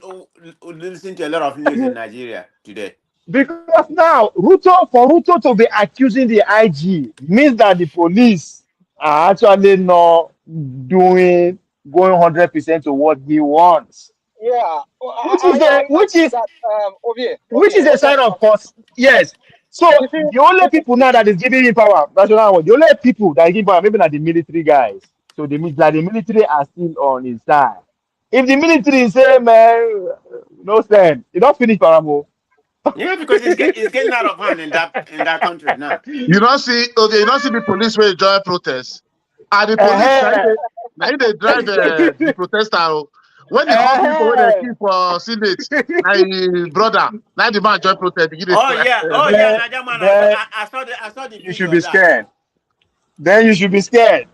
listened to a lot of news in Nigeria today. because now for Ruto to be accusing the IG means that the police are actually not doing going 100% to what he wants, Yeah, well, which is I a agree with that. which is a sign of course. Yes. So You see, the only people now that is giving him power, national one, the only people that give power, maybe not the military guys. So the military are still on his side. If the military say, man, no stand, you don't finish Paramo. Yeah, because it's getting out of hand in that country now. You don't see, okay, you don't see the police will join protest. And the police, Uh-huh. now they drive the protester. Oh. When the hot people, when they Uh-huh. keep for Senate, my brother, now the man join protest, begin to cry. Oh yeah, then, Naja man, then I saw the you should video of be that. scared. Then you should be scared.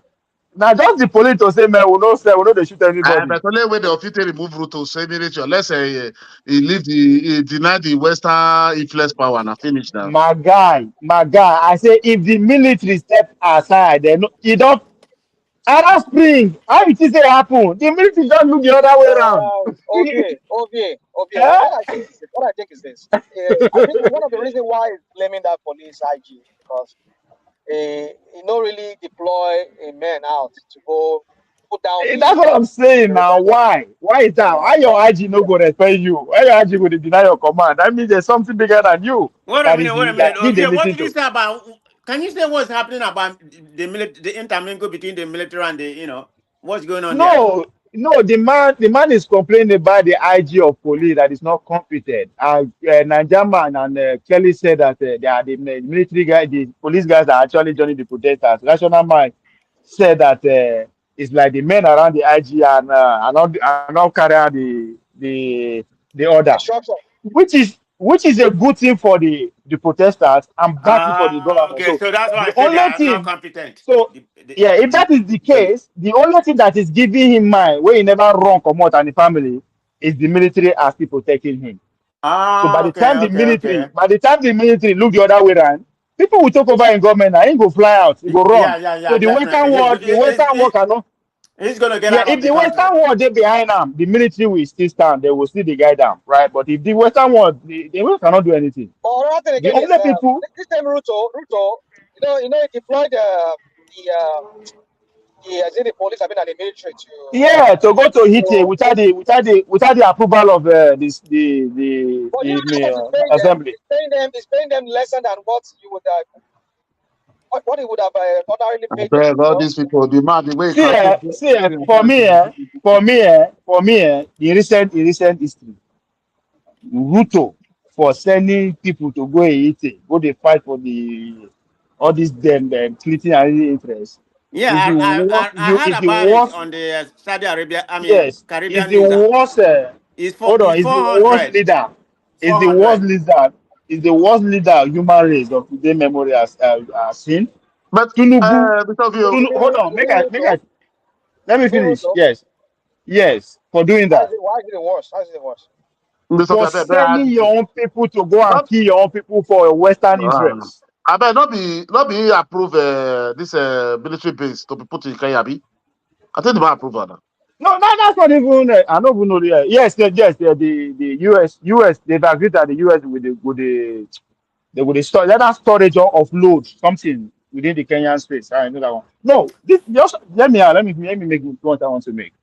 Now just the police to say, man, we don't say, we know they shoot anybody. But only when the official remove Ruto, say military, unless he leave he deny the Western influence power and finish now. My guy, I say if the military step aside, then you don't. Arab Spring, how it is say happen? The military don't look the other way around. Obie. Eh? What I think is this. I think one of the reasons why he's blaming that police IG is because he don't really deploy a man out to go put down That's what I'm saying the now. rebellion. Why? Why is that? Why your IG no go respect you? Why your IG go dey deny your command? That means there's something bigger than you Wait a minute. that they What listen did you to. say about? Can you say what's happening about the intermingle between the military and what's going on there? No, No, the man is complaining about the IG of police that is not competent. Nanjaman and Kelly said that they are the military guys, the police guys that are actually joining the protesters. Rational man said that it's like the men around the IG are not carrying out the order, Instruction. which is a good thing for the protesters and bad thing for the government. Okay, So so that's why the I said they only are not thing competent. so yeah, if that is the case, the only thing that is giving him mind where he never run come out and the family is the military are still protecting him. So Okay, okay, okay. by the time the military look the other way around, people will take over in government and he go fly out, he go Yeah, run. yeah, So yeah, definitely. The Western world cannot. He's gonna get Yeah, out if of the the country. Western world they behind them, the military will still stand. They will still the guy down, right? But if the Western world, the world cannot do anything. But another thing The again is only people, this time Ruto, he deployed the police, I mean, and the military to yeah, to go to hit it to. without the approval of this But you know the how much he's paying them? assembly. He's paying them lesser than what you would what he would have ordinarily I paid them. beg all these people, the man, the way he See, calculate. in recent history, Ruto for sending people to go Haiti, go they fight for the all these them fleeting and interest Yeah, is the worst. I heard Is the about it worst. on the Saudi Arabia, I mean Yes, is Caribbean the news. worst. Hold on, It's is the worst 400. leader. Is the worst 400. leader. Is the worst leader human race of today memory has seen. But Tunubu, because you, Hold on, Ruto, let me you mean finish. Ruto? Yes, for doing that. Why is it the worst? How is it the worst? Mr. For Pepe, I ask sending you. your own people to go and Not, kill your own people for a Western interest. I bet not be approve this military base to be put in Kenya. I think the man approve that. No, that's not even. I don't even know. The US, they've agreed that the US with the store that storage of load something within the Kenyan space. I know that one. No, this just let me make the point I want to make.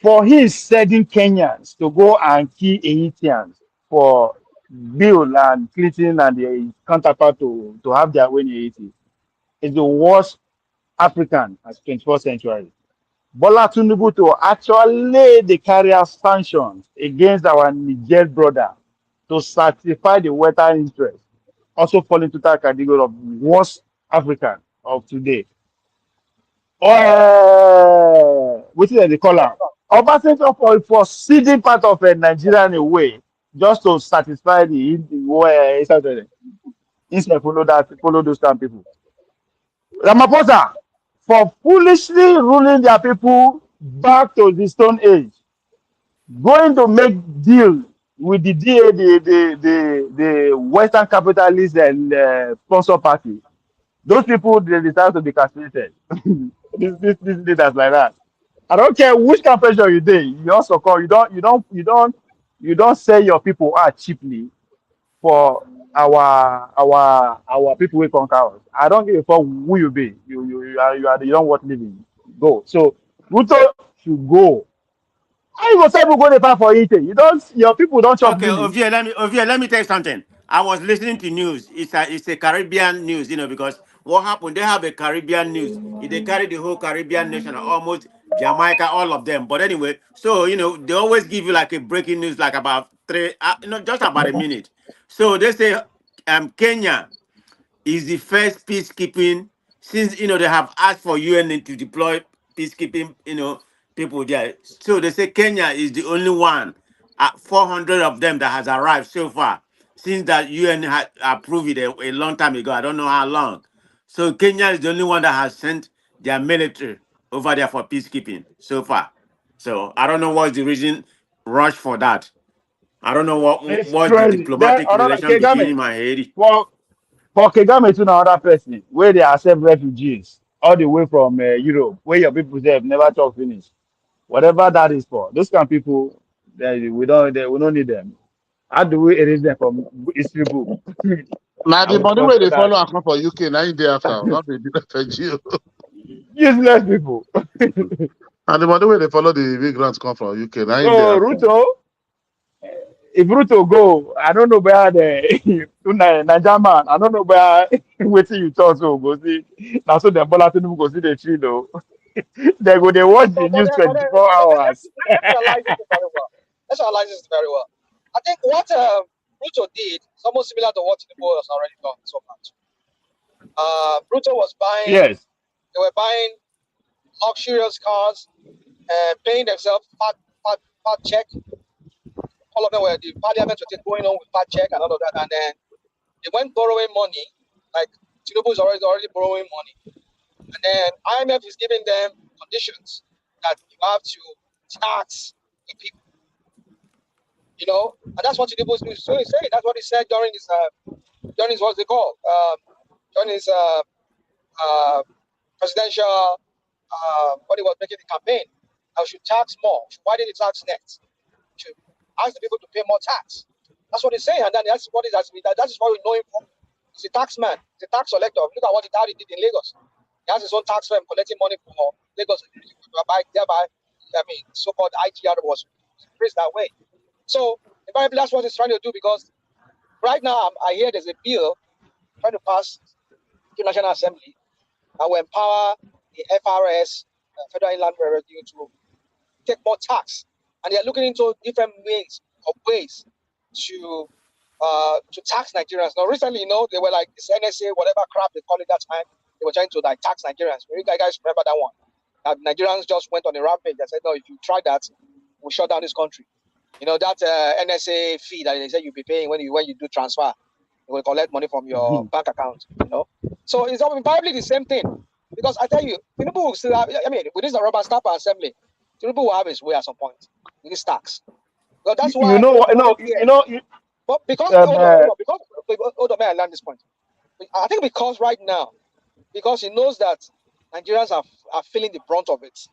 For him sending Kenyans to go and kill Haitians for Bill and Clinton and the counterpart to have their way in Haiti is the worst African as 21st century. Bola Tinubu to actually lay the carrier sanctions against our Niger brother to satisfy the Western interest also fall into that category of worst African of today. Which is the color. Obasanjo for ceding part of a Nigerian away just to satisfy the instead follow those kind of people. Ramaphosa for foolishly ruling their people back to the Stone Age, going to make deal with the DA, the Western capitalist and sponsor party. Those people they decide to be castrated. This leaders like that. I don't care which kind of pressure you did. You also call you don't sell your people out cheaply for our people will conquer us. I don't give a fuck who you be. You don't worth living. Go. So Ruto should go. How you go say people go to fight for eating? You don't your people don't chop Okay, finish. Ovie, let me tell you something. I was listening to news. It's a Caribbean news, because what happened? They have a Caribbean news. They carry the whole Caribbean nation, almost Jamaica, all of them. But anyway, so they always give you like a breaking news, like about just about a minute. So they say, Kenya is the first peacekeeping since they have asked for UN to deploy peacekeeping people there. So they say Kenya is the only one, 400 of them that has arrived so far since that UN had approved it a long time ago. I don't know how long. So Kenya is the only one that has sent their military over there for peacekeeping so far. So I don't know what's the reason rush for that. I don't know It's what's the crazy. Then diplomatic another relation between Kagame him and Haiti. for Kagame to another person where they accept refugees all the way from Europe, where your people say have never talk finish. Whatever that is for, those kind of people, we don't need them. How do we erase them from history book? now I the will money not where for they that. follow and come for UK, now in the after, not the FNG. Useless people. And the money where they follow the migrants come from UK, now in the So after. Ruto, if Ruto go, I don't know where the Niger man, I don't know where waiting you talk so go see. Now so the Bola Tinubu go see the tree though. They go, they watch the But news then, 24 hours. let's analyze this very well. Let's analyze this very well. I think what Ruto did is almost similar to what Tinubu has already done so much. Ruto was buying, Yes. they were buying luxurious cars, paying themselves fat check. All of them were, the parliament was going on with fat check and all of that. And then they went borrowing money, like Tinubu is already borrowing money. And then IMF is giving them conditions that you have to tax the people. You know, and that's what Tinubu is saying. That's what he said during his what's it called? During his presidential when he was making the campaign. I should tax more. Why did he tax next? Should ask the people to pay more tax. That's what he's saying, and then that's what that is what we know him for. He's a tax man. He's a tax collector. Look at what he did in Lagos. He has his own tax firm collecting money for Lagos. Thereby, so-called IGR was increased that way. So, invariably, that's what he's trying to do, because right now I hear there's a bill trying to pass the National Assembly that will empower the FRS, Federal Inland Revenue, to take more tax, and they are looking into different ways to tax Nigerians. Now, recently, they were like this NSA, whatever crap they call it that time. They were trying to like tax Nigerians. You guys remember that one? Nigerians just went on a rampage. They said, no, if you try that, we'll shut down this country. That NSA fee that they said you'll be paying when you do transfer, they will collect money from your bank account. So it's probably the same thing, because I tell you, Tinubu will still have. With this rubber stamp assembly, Tinubu will have his way at some point with this tax. Well, that's why But because hold on, may I land this point? I think because right now, because he knows that Nigerians are feeling the brunt of it.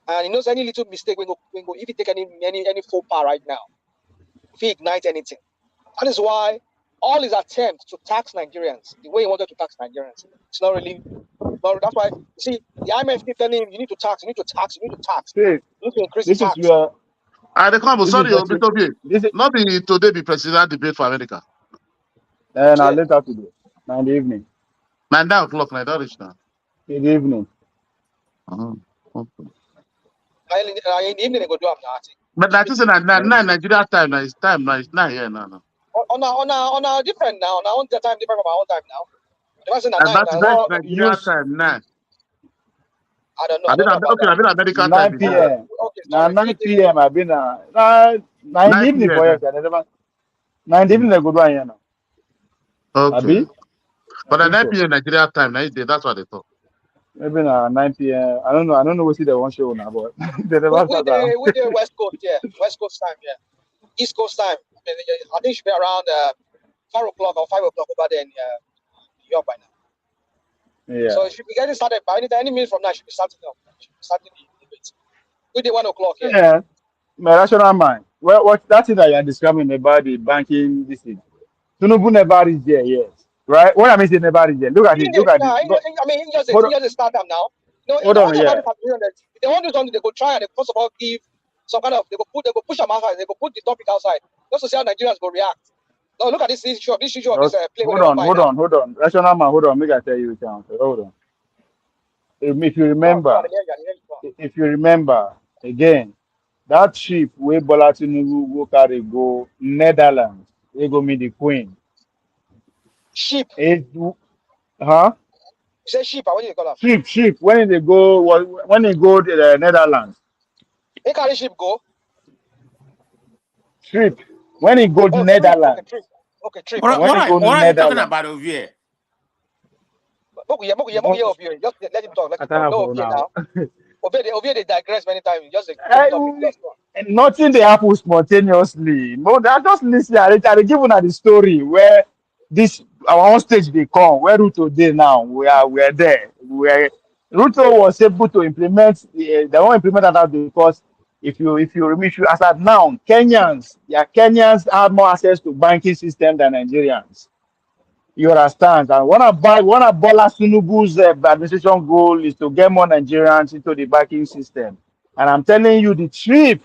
And he knows any little mistake if he take any faux pas right now, if he ignite anything. That is why all his attempts to tax Nigerians, the way he wanted to tax Nigerians, it's not really. That's why you see the IMF keep telling him you need to tax, you need to tax, you need to tax, you need to increase the tax. The come, sorry, not be today be president debate for America. And later today, in the evening. 9 o'clock, I don't reach now. In the evening. Okay. In the evening they go do now. But that is Nigeria time now. It's time now. It's not here now. On our different now. On our own time different from our own time now. That's Nigeria time now. I don't know. I've been American 9 p.m. Now 9 p.m. I've been 9 evening for you. 9 evening they go do here now. Okay. But at 9 p.m. Nigeria time, that's what they thought. Maybe 9 p.m. I don't know what see they want show now, but they never with the West Coast, West Coast time, East Coast time. I think it should be around 4 o'clock or 5 o'clock over there in New York by now. Yeah. So it should be getting started by any minute from now. It should be starting up. Starting the debate. With the 1 o'clock. Yeah. My rational mind. What that thing that you are describing about the banking this thing. Tinubu never reached there yet. Right? What I mean, never reached there. Look at it. He just start them now. Hold on, yeah. If they want to do something, they go try and they first of all give some kind of they go push them outside, they go put the topic outside. Just to see how Nigerians go react. Now look at this issue of this play. Hold on. Rational man, hold on. Make I tell you, hold on. If you remember, again, that ship where Bola Tinubu go carry go Netherlands, they go meet the Queen. Ship. Huh? You say ship, what do you call that? Ship. When they go to the Netherlands. They carry ship go. Trip. When he go to Netherlands. Okay, trip. What are you talking about over here? Just let him talk. Obey they digress many times. Just nothing they happen spontaneously. No, they are just listening. I give you the story where this our own stage they come where Ruto dey now. We are there. Ruto was able to implement. They won't implement that because if you as at now Kenyans have more access to banking system than Nigerians. You understand? And one of Bola Tinubu's administration goal is to get more Nigerians into the banking system. And I'm telling you, the trip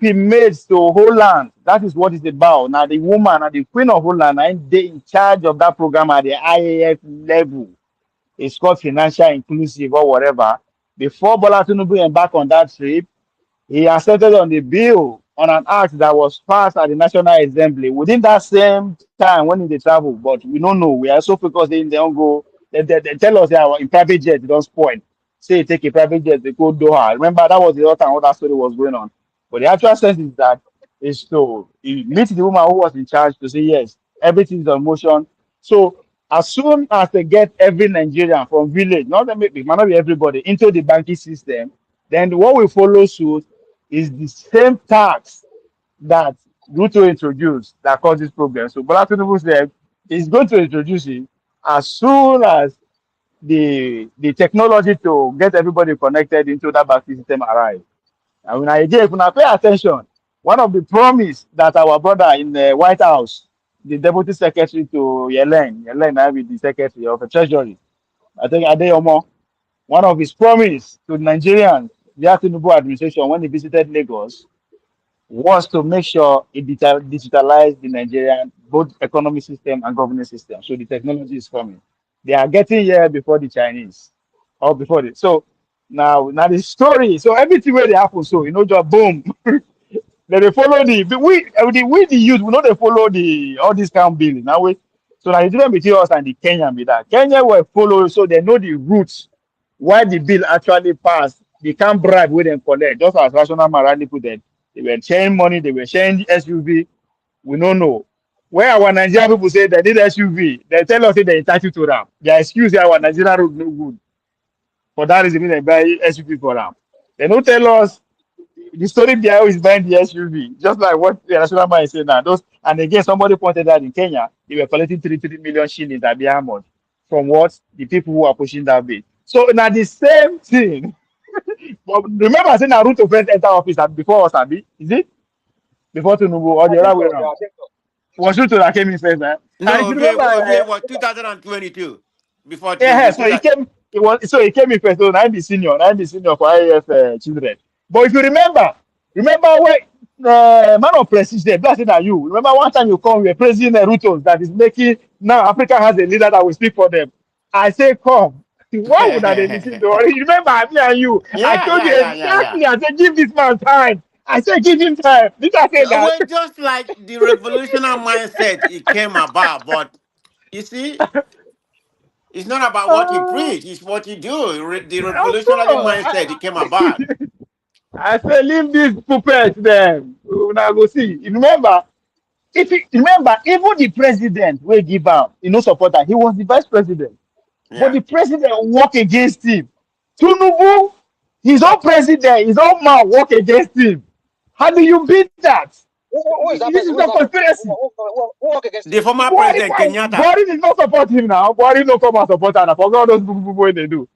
he made to Holland, that is what it's about. Now the woman and the Queen of Holland are in charge of that program at the IAF level. It's called financial inclusive or whatever. Before Bola Tinubu embarked on that trip, he accepted on the bill on an act that was passed at the National Assembly within that same time when they travel. But we don't know. We are so focused in they don't go. They tell us they are in private jet, they don't spoil. Say take a private jet, they go Doha. Remember that was the other time all that story was going on. But the actual sense is that is to meet the woman who was in charge to say yes, everything is on motion. So as soon as they get every Nigerian from village, not them, it might not be everybody, into the banking system, then what will follow suit is the same tax that Ruto introduced that caused this problem. So Bola Tinubu said he's going to introduce it as soon as the technology to get everybody connected into that banking system arrives. And when again, if you pay attention, one of the promise that our brother in the White House, the deputy secretary to Yellen now be the secretary of the Treasury, I think Adeyomo, one of his promise to Nigerians, the Tinubu administration when he visited Lagos was to make sure it digitalize the Nigerian both economic system and governance system. So the technology is coming. They are getting here before the Chinese or before the so now the story. So everything where they happen, so just boom. Then they follow the youth, we know they follow the all this kind of bill. Now we so now the difference between us and the Kenyan be that Kenya will follow so they know the roots why the bill actually passed. They can't bribe with them collect. Just as Rational Marani put it, they were sharing money, they were sharing SUV. We don't know. Where our Nigerian people say they need SUV, they tell us they're entitled to them. Their excuse is our Nigerian road no good. For that reason, they buy SUV for them. They don't tell us the story behind who is buying the SUV, just like what the national man is saying now. Those and again, somebody pointed out in Kenya, they were collecting 3 million shillings at Biamod from what the people who are pushing that bill. So now the same thing. But remember, I said Naruto first enter office before Osabi, is it? Before Tinubu or I the think other way so. Yeah, around? I think so. I think Was so. Ruto that came in first, man? And if No, you remember, Ovie was 2022 before yeah, Tinubu. so he came. He came in first. So I'm the senior. I'm the senior for IAF children. But if you remember when man of prestige there, that's it. You remember one time you come, we were praising Ruto that is making now Africa has a leader that will speak for them. I say, come. Why would I listen to? You remember me and you? I Yeah, told yeah, you yeah, yeah, yeah. exactly. I said, give this man time. I said, give him time. Did I say that? Well, just like the revolutionary mindset it came about, but you see, it's not about what you Uh, preach, it's what you do. The of revolutionary course. mindset it came about. I say leave this puppet then. Una go see. You remember, remember, even the president will give out, support her. He was the vice president, but Yeah. the president work against him. Tinubu, his own president, his own man work against him. How do you beat that? Who is that This person? is Who is not that person? conspiracy. Who work against The him? former Buhari, president Kenyatta. Buhari did not support him now. Buhari no come and support her. I forgot all those people when they do.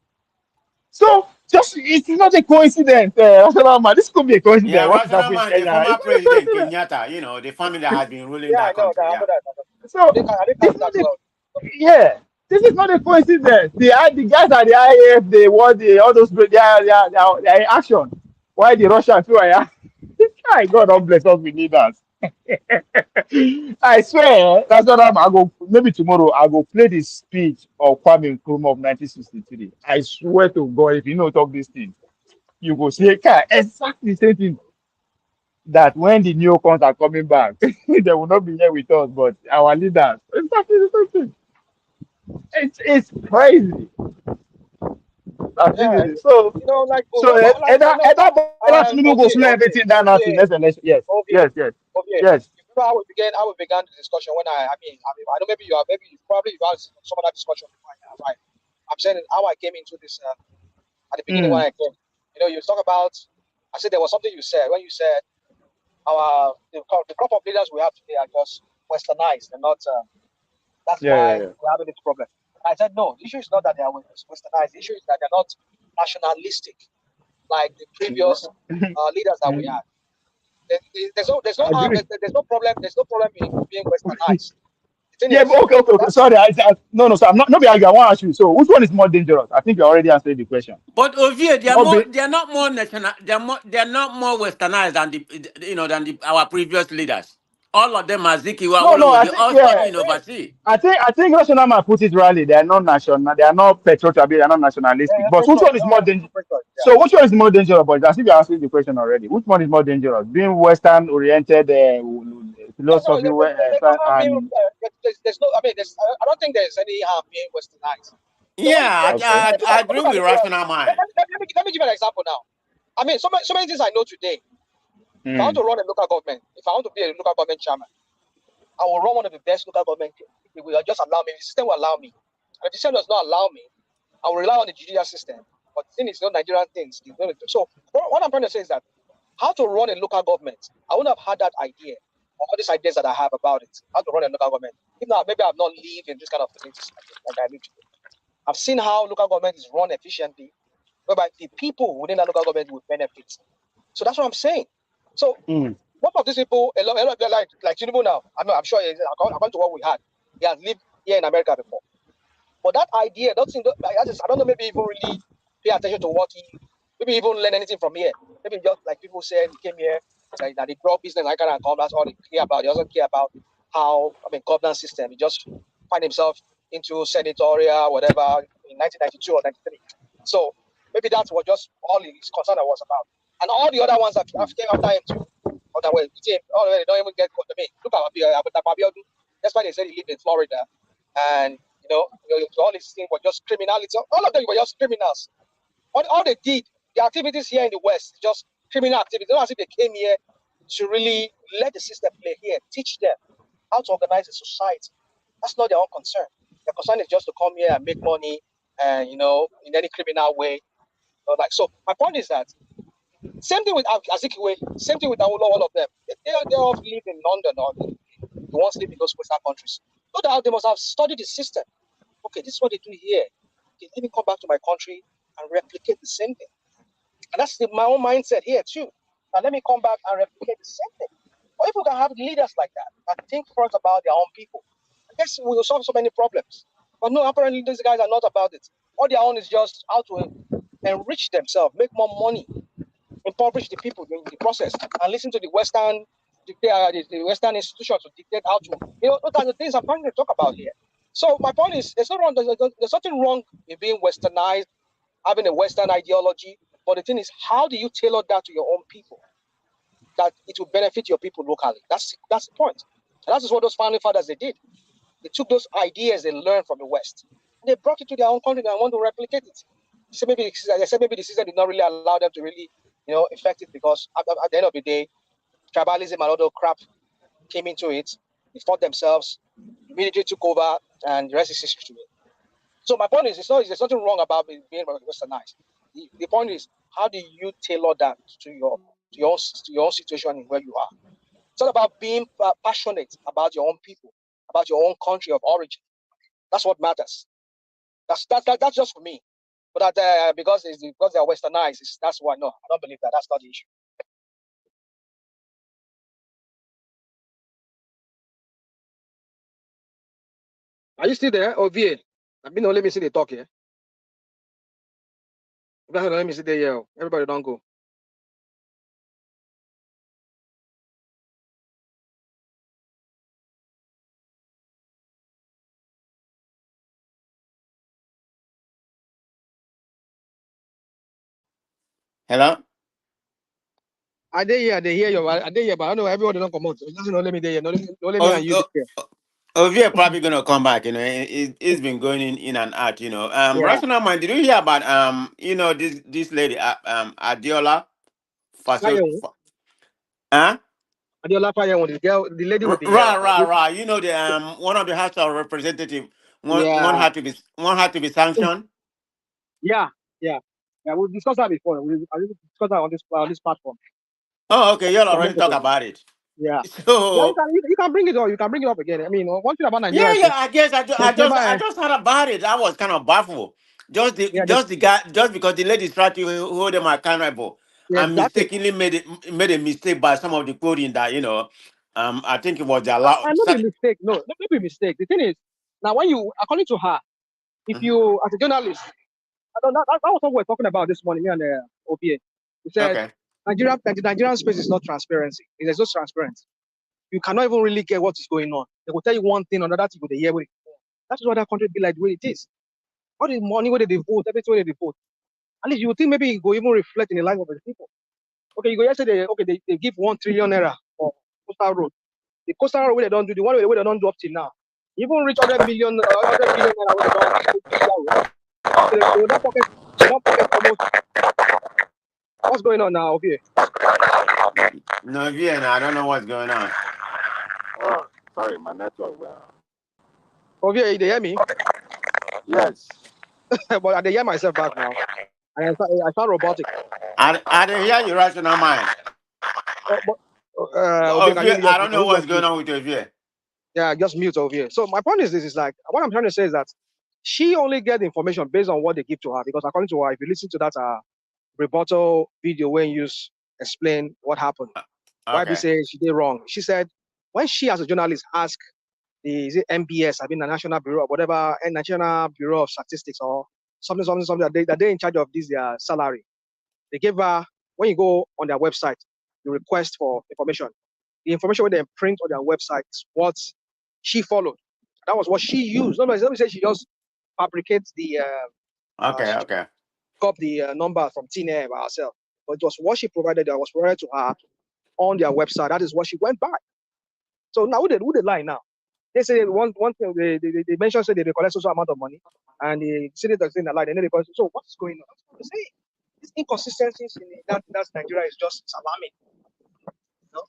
So just it's not a coincidence. This could be a Yeah, coincidence. What is rational happening in man, the Kenya? former It's not a president coincidence. Kenyatta, the family that has been ruling Yeah, I that know that. country. I Yeah. know that. So I didn't this catch is that not a well. yeah. This is not a coincidence. The guys at the IAF, they want all those their action. Why the Russians too? Yeah. My God, don't bless us with leaders. I swear, that's what I go. Maybe tomorrow I go play the speech of Kwame Nkrumah of 1963. I swear to God, if you know talk this thing, you go see exactly the same thing. That when the neocons are coming back, they will not be here with us, but our leaders. Exactly the same thing. It's crazy. That's Yeah, it. So like, so like I know, either Bola Tinubu go slow Ovie, everything down now till next election. Yes, Ovie, yes, yes, Ovie. yes. You know how we began the discussion when I know maybe you probably you had some other discussion before I have, right? I'm saying how I came into this at the beginning when Mm. I came. You talk about. I said there was something you said when you said the crop of leaders we have today are just westernized and not. That's Yeah, yeah, why yeah. we're having this problem. I said no. The issue is not that they are westernized. The issue is that they're not nationalistic like the previous leaders that we Mm. had. Agree. There's no problem. There's no problem in being westernized. The thing Yeah, is but okay. that Sorry, no. So I'm not be arguing. I want to ask you. So which one is more dangerous? I think you already answered the question. But Ovie, they are Not more. be They are not more national. They are not more westernized than our previous leaders. all of them, Azikiwe, No. Awolowo, I they think all yeah. study in overseas. I think National Man put it rightly. They are not national. They are not patriotic. They are not nationalistic. But which one is more dangerous? So which one is more dangerous? But as if you're asking the question already, which one is more dangerous? Being Western oriented philosophy and there's no. I mean, I don't think there's any harm being westernized. The only Yeah, okay. I agree look at with the rational mind. let me give you an example now. I mean, so many things I know today. If I want Hmm. to run a local government, if I want to be a local government chairman, I will run one of the best local government. It will just allow me. The system will allow me. And if the system does not allow me, I will rely on the judicial system. But the thing is, not Nigerian things. So what I'm trying to say is that how to run a local government. I wouldn't have had that idea or all these ideas that I have about it. How to run a local government. If not, maybe I've not lived in this kind of places like I live today. I've seen how local government is run efficiently, whereby the people within that local government will benefit. So that's what I'm saying. So Hmm. one of these people, a lot like Tinubu now. I'm sure according to what we had, he has lived here in America before. But that idea, I don't know, maybe even really pay attention to what he, maybe even learn anything from here. Maybe just like people said, he came here, like that he brought business, I can't come. That's all he care about. He doesn't care about how, governance system. He just find himself into senatorial, whatever, in 1992 or 93. So maybe that's what just all his concern was about. And all the other ones that came after him too. Other way, all of them, they don't even get caught. I mean, look at Abiodun. That's why they said he lived in Florida. And all these things were just criminality. All of them were just criminals. All they did, the activities here in the West, just criminal activities. Not as if they came here to really let the system play here, teach them how to organize a society. That's not their own concern. Their concern is just to come here and make money, and in any criminal way. So my point is that same thing with Azikiwe, same thing with Awolowo, all of them. They all live in London or the ones live in those Western countries. No doubt they must have studied the system. Okay, this is what they do here. Okay, let me come back to my country and replicate the same thing. And that's my own mindset here too. Now let me come back and replicate the same thing. Or if we can have leaders like that think first about their own people, I guess we will solve so many problems. But no, apparently these guys are not about it. All their own is just how to enrich themselves, make more money, impoverish the people in the process, and listen to the Western the Western institutions to dictate how to. Those are the things I'm trying to talk about here. So my point is, there's nothing wrong in being Westernized, having a Western ideology. But the thing is, how do you tailor that to your own people, that it will benefit your people locally? That's the point. And that's just what those founding fathers they did. They took those ideas they learned from the West, and they brought it to their own country and want to replicate it. So maybe the system did not really allow them to really, affect it, because at the end of the day, tribalism and other crap came into it. They fought themselves, the military took over, and the rest is history. So my point is, there's nothing wrong about being westernized. The point is, how do you tailor that to your own situation in where you are? It's all about being passionate about your own people, about your own country of origin. That's what matters. That's just for me. But because they're westernized, that's why. No, I don't believe that. That's not the issue. Are you still there, or VA? I mean, no, let me see the talk here. Let me see the yeah. Everybody don't go. Hello? They hear you. I did hear, but I don't know everybody don't come out. It doesn't let me there. No, let me Oh, and you there. Ovia probably gonna come back. It's been going in and out. Yeah. Rational mind. Did you hear about this lady Adiola Faso? Fire. Huh? Adiola Fire one. The girl, the lady with the Rah rah rah. The one of the House of Representative one yeah, had to be sanctioned. yeah, yeah, yeah. We discussed that before. I discussed that on this platform Oh, okay. Y'all some already months talk ago. about it. Yeah. Yeah, So you can bring it up. You can bring it up again. I mean, one thing about Nigeria yeah, is yeah. I guess there's never I just heard about it. I was kind of baffled. yeah, The guy, just because the lady tried to hold them accountable yeah, and exactly. mistakenly made a mistake by some of the quoting that I think it was allowed. And not be mistake. No, not be mistake. The thing is, now when you, according to her, if Mhm. you as a journalist, I don't, that was what we were talking about this morning, me and OPA. We said Okay. the Nigerian space is not transparency. There's no transparency. you cannot even really get what is going on. They will tell you one thing, another thing with the year. That's why that country be like the way it is. All the money where they vote, everything where they vote. At least you would think maybe it go even reflect in the life of the people. Okay, you go yesterday, okay, they give 1 trillion naira for coastal road. The coastal road where they don't do, the one where they don't do up till now. Even reach 100 million, 100 billion naira where they don't do. They don't pocket almost. What's going on now, okay? No, Vienna, I don't know what's going on. Sorry, my network. Okay, they hear me? Yes. But I dey hear myself back now. And I sound robotic. I didn't hear you rational mind. But, okay, can you I don't know what's going on with Ovie. Yeah, just mute over here. So my point is this: is like what I'm trying to say is that she only get information based on what they give to her. Because according to her, if you listen to that rebuttal video when you explain what happened, YB says she did wrong. She said when she as a journalist asked the is it MBS, I mean the National Bureau, whatever, and National Bureau of Statistics or something that they're in charge of this their salary. They gave her when you go on their website, you request for information. The information when they print on their website is what she followed. That was what she used. Let me say she just fabricates the got the number from thin air by herself. But it was what she provided that was provided to her on their website. That is what she went by. So now who they lie now? They say one thing they mentioned say they collect social amount of money and they say they're saying a lie. They never so what's going on? That's what they say. These inconsistencies in that Nigeria is just alarming. You know?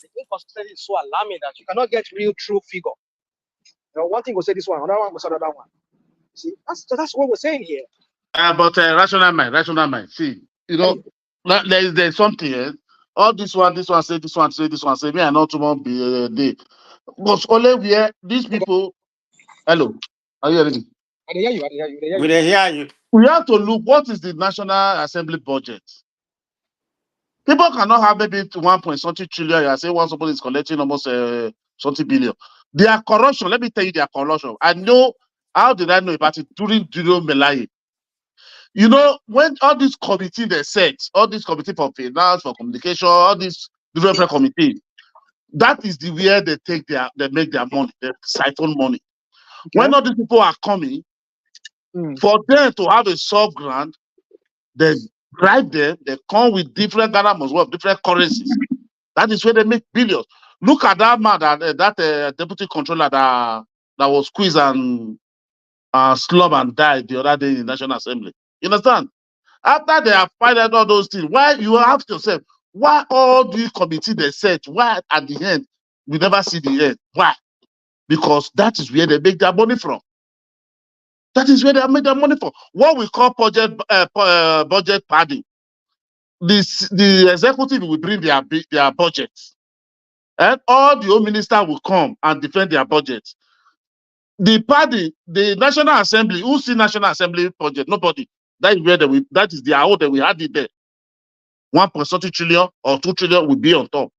The inconsistency is so alarming that you cannot get real true figure. You know, one thing will say this one, another one will say another one. See, that's what we're saying here. But rational mind. See, you know, there's something here. All this one say, this one say, this one say. Me, I not want be there. Because only where these people. Hello, are you hearing me? I hear you. We hear you. We have to look what is the National Assembly budget. People cannot have maybe 1.something trillion. I say one somebody is collecting almost something billion. Their corruption. Let me tell you their corruption. I know. How did I know about it during Duro Melaye? You know, when all these committee they set, all these committee for finance, for communication, all these different committee, that is the way they make their money, they siphon money. Okay. When all these people are coming, for them to have a soft grant, they drive them, they come with different governments, different currencies. That is where they make billions. Look at that man, that deputy controller that was squeezed and slum and died the other day in the National Assembly. You understand? After they have filed all those things, why you ask yourself, why all these committees they set, why at the end we never see the end? Why? Because that is where they make their money from. That is where they make their money from. What we call budget padding. The executive will bring their budgets, and all the home minister will come and defend their budget. The party, the National Assembly, who see National Assembly budget? Nobody. That is where that is their own that we had it there. 1.something trillion or 2 trillion will be on top.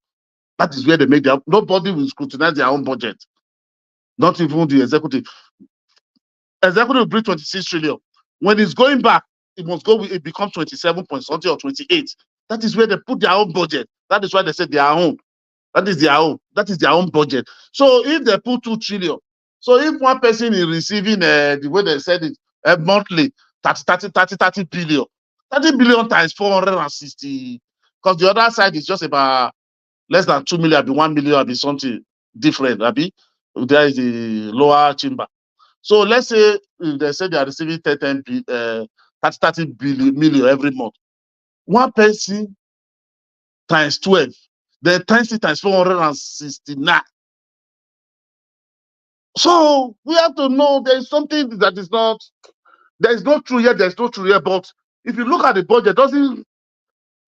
That is where they make their. Nobody will scrutinize their own budget. Not even the executive. Executive will bring 26 trillion. When it's going back, it must go. It becomes 27 point something or 28. That is where they put their own budget. That is why they said their own. That is their own. That is their own budget. So if they put 2 trillion, so if one person is receiving the way they said it monthly 30 billion, 30 billion times 460, because the other side is just about less than 2 million, be 1 million, be something different. There is the lower chamber. So let's say if they say they are receiving 30 million every month. One person times 12, then times it times 469. So we have to know there is something that is not, there is no true here, there's no true here. But if you look at the budget,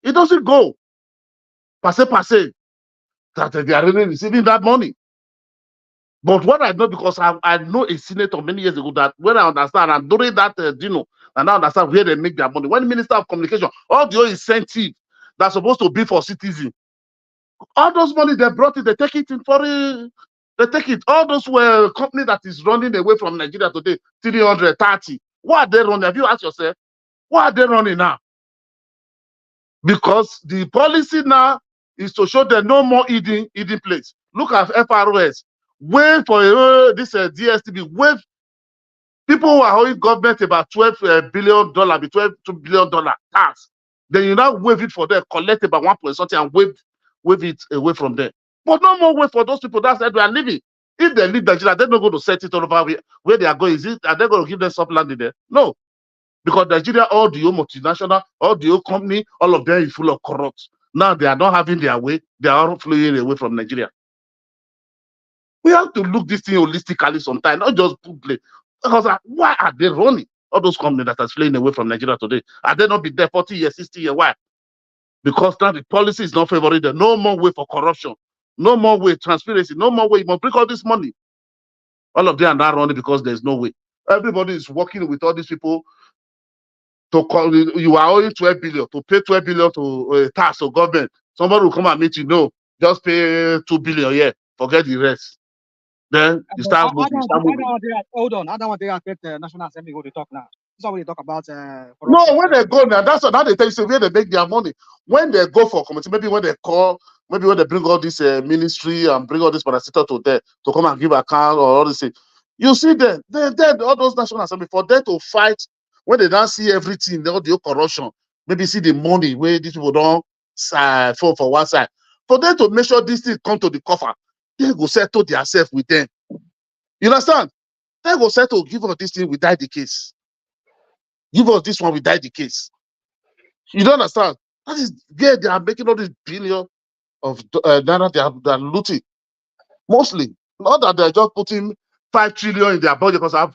it doesn't go per se that they are really receiving that money. But what I know, because I know a senator many years ago, that when I understand, and during that, and I understand where they make their money. When the Minister of Communication, all the incentive that's supposed to be for citizens, all those money they brought it, they take it in they take it. All those were company that is running away from Nigeria today, 330. What are they running? Have you asked yourself, what are they running now? Because the policy now is to show them no more eating place. Look at FROS. Wait for this DSTB. Wait, people who are owing government about $12 billion, be $12 billion tax. Then you now waive it for them, collect about 1 point something and waive it away from them. But no more wait for those people. That's where they are living. If they leave Nigeria, they're not going to set it all over where they are going. Are they going to give them some land in there? No. Because Nigeria, all the old multinational, all the old company, all of them is full of corrupt. Now they are not having their way. They are all fleeing away from Nigeria. We have to look this thing holistically sometimes, not just put blame. Because why are they running? All those companies that are fleeing away from Nigeria today, are they not be there 40 years, 60 years? Why? Because now the policy is not favoring them. No more way for corruption. No more way transparency. No more way. You must bring all this money. All of them are not running because there's no way. Everybody is working with all these people to call. You are owing 12 billion to pay 12 billion to tax to government. Somebody will come and meet you. No, just pay 2 billion. Yeah, forget the rest. Then you start moving. Hold on. I don't want to affect the National Assembly go to talk now. This is what we talk about. No, when they go now, that's what now they tell you, so where they make their money. When they go for committee, maybe when they call, maybe when they bring all this ministry and bring all this parastatal to there to come and give account or all this thing, you see them, all those National Assembly for them to fight when they don't see everything, all the corruption, maybe see the money where these people don't fall for one side. For them to make sure this thing come to the coffer, they go settle themselves with them. You understand? They go settle, give us this thing, we die the case. Give us this one, we die the case. You don't understand? That is where they are making all this billion of naira they are looting. Mostly. Not that they're just putting 5 trillion in their budget, because I've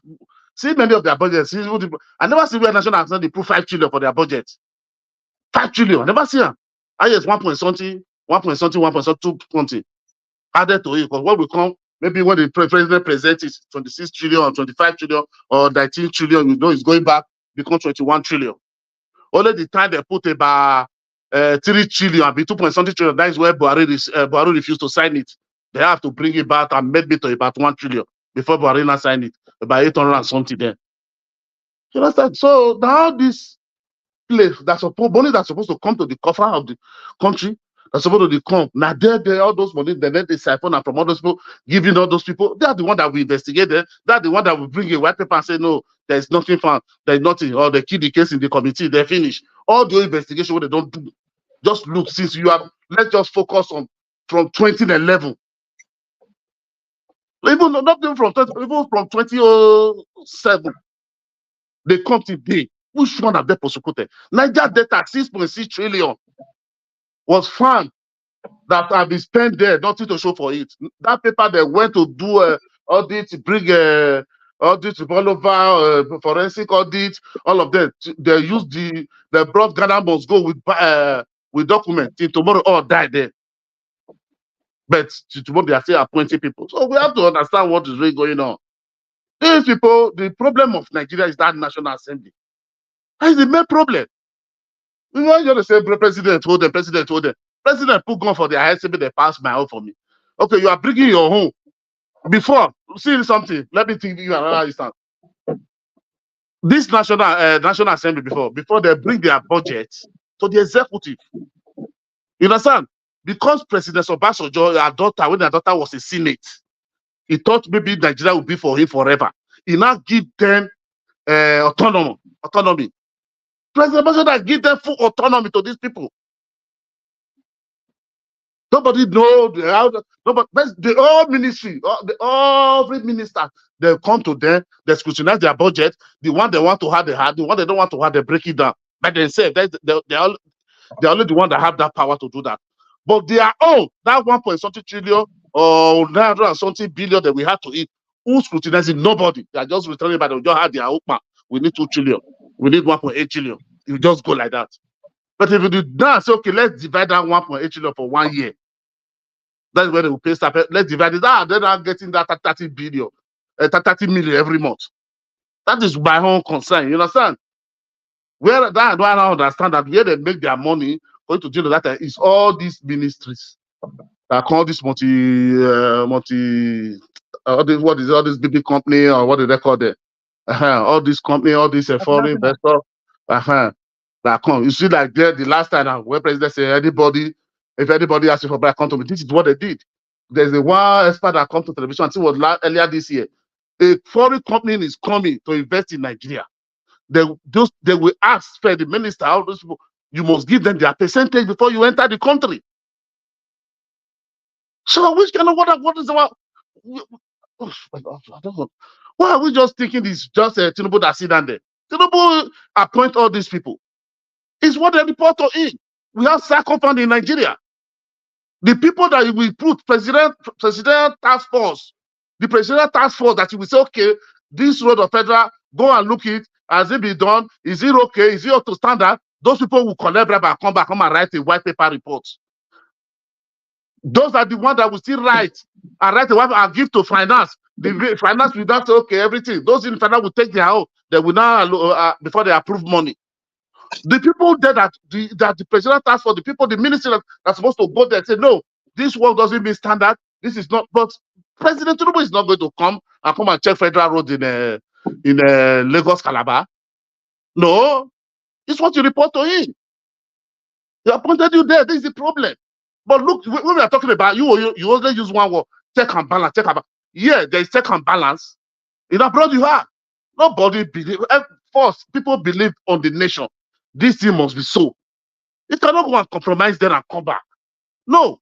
seen many of their budgets. I never see where National Assembly put 5 trillion for their budget. 5 trillion. I never see them. I just 1 point something, 1 point something, 1 point something, 20 added to it. Because what will come, maybe when the president presents it, 26 trillion or 25 trillion or 19 trillion, you know it's going back, become 21 trillion. Only the time they put about 3 trillion and be 2 point something trillion, that is where Buhari refused to sign it. They have to bring it back and make it to about 1 trillion before Buhari now sign it, about 800 and something then. You understand? So now this place money that's supposed to come to the coffer of the country, that's supposed to come. Now they all those money, then they siphon and from all those people, giving all those people. They are the one that we investigate them. They are the one that will bring a white paper and say, no, there's nothing found, there's nothing, or they keep the case in the committee, they finish. All the investigation, what they don't do. Just look, since you have, let's just focus on from 2011. Even not even from 2007. They come today. Which one have they prosecuted? Niger data 6.6 trillion was found that have been spent there, nothing to show for it. That paper they went to do audit, bring audit, all over forensic audit, all of them. They used they brought Ghana must go with documents. Till tomorrow all die there. But tomorrow they are still appointing people. So we have to understand what is really going on. These people, the problem of Nigeria is that National Assembly. That is the main problem. You know, you're the same president told them. President put gun for their head, say they pass my own for me. Okay, you are bringing your home. Before, see something. Let me think you another instance. This National Assembly before they bring their budget to the executive. You understand? Because President Obasanjo, when their daughter was a Senate, he thought maybe Nigeria would be for him forever. He now give them autonomy. President Obasanjo give them full autonomy to these people. Nobody know the whole ministry, every minister, they come to them, they scrutinize their budget. The one they want to have, they have. The one they don't want to have, they break it down by themselves. They're only the one that have that power to do that. But their own, that 1 point something trillion or 900 and something billion that we have to eat, who scrutinizing? Nobody. They are just returning by the just had their own. We need 2 trillion. We need 1.8 trillion. You just go like that. But if you do that, say, okay, let's divide that 1.8 trillion for 1 year. That's where they will pay staff. Let's divide it. They're not getting that 30 billion, 30 million every month. That is my own concern. You understand? Where that I don't understand that where they make their money going to deal with that is all these ministries that call this all this big company or what do they call it? All this company, all these foreign investors. That come. You see, like there, the last time where president said if anybody asks for back country, this is what they did. There's a one expert that come to television, I think it was earlier this year. A foreign company is coming to invest in Nigeria. They will ask for the minister, all those people, you must give them their percentage before you enter the country. So which kind of what is about? I don't know. Why are we just thinking it's just Tinubu that sit down there? Tinubu appoint all these people. It's what they report to him. We have sarcophagus in Nigeria. The people that we put president task force, the presidential task force that you will say, okay, this road of federal, go and look it. Has it been done? Is it okay? Is it up to standard? Those people will collect bribe and come back and write a white paper report. Those are the ones that will still write and write a white paper and give to finance. The finance will not say, okay, everything. Those in finance will take their own. They will now, before they approve money. The people there that the president task for, the people, the ministry that are supposed to go there and say, no, this work doesn't mean standard. This is not, but President Tinubu is not going to come and check federal road in Lagos, Calabar. No, it's what you report to him. He appointed you there. This is the problem. But look, when we are talking about you only use one word, check and balance, check and balance. Yeah, there is check and balance. In abroad you have. Nobody believe. First, people believe on the nation. This thing must be so. You cannot go and compromise there and come back. No.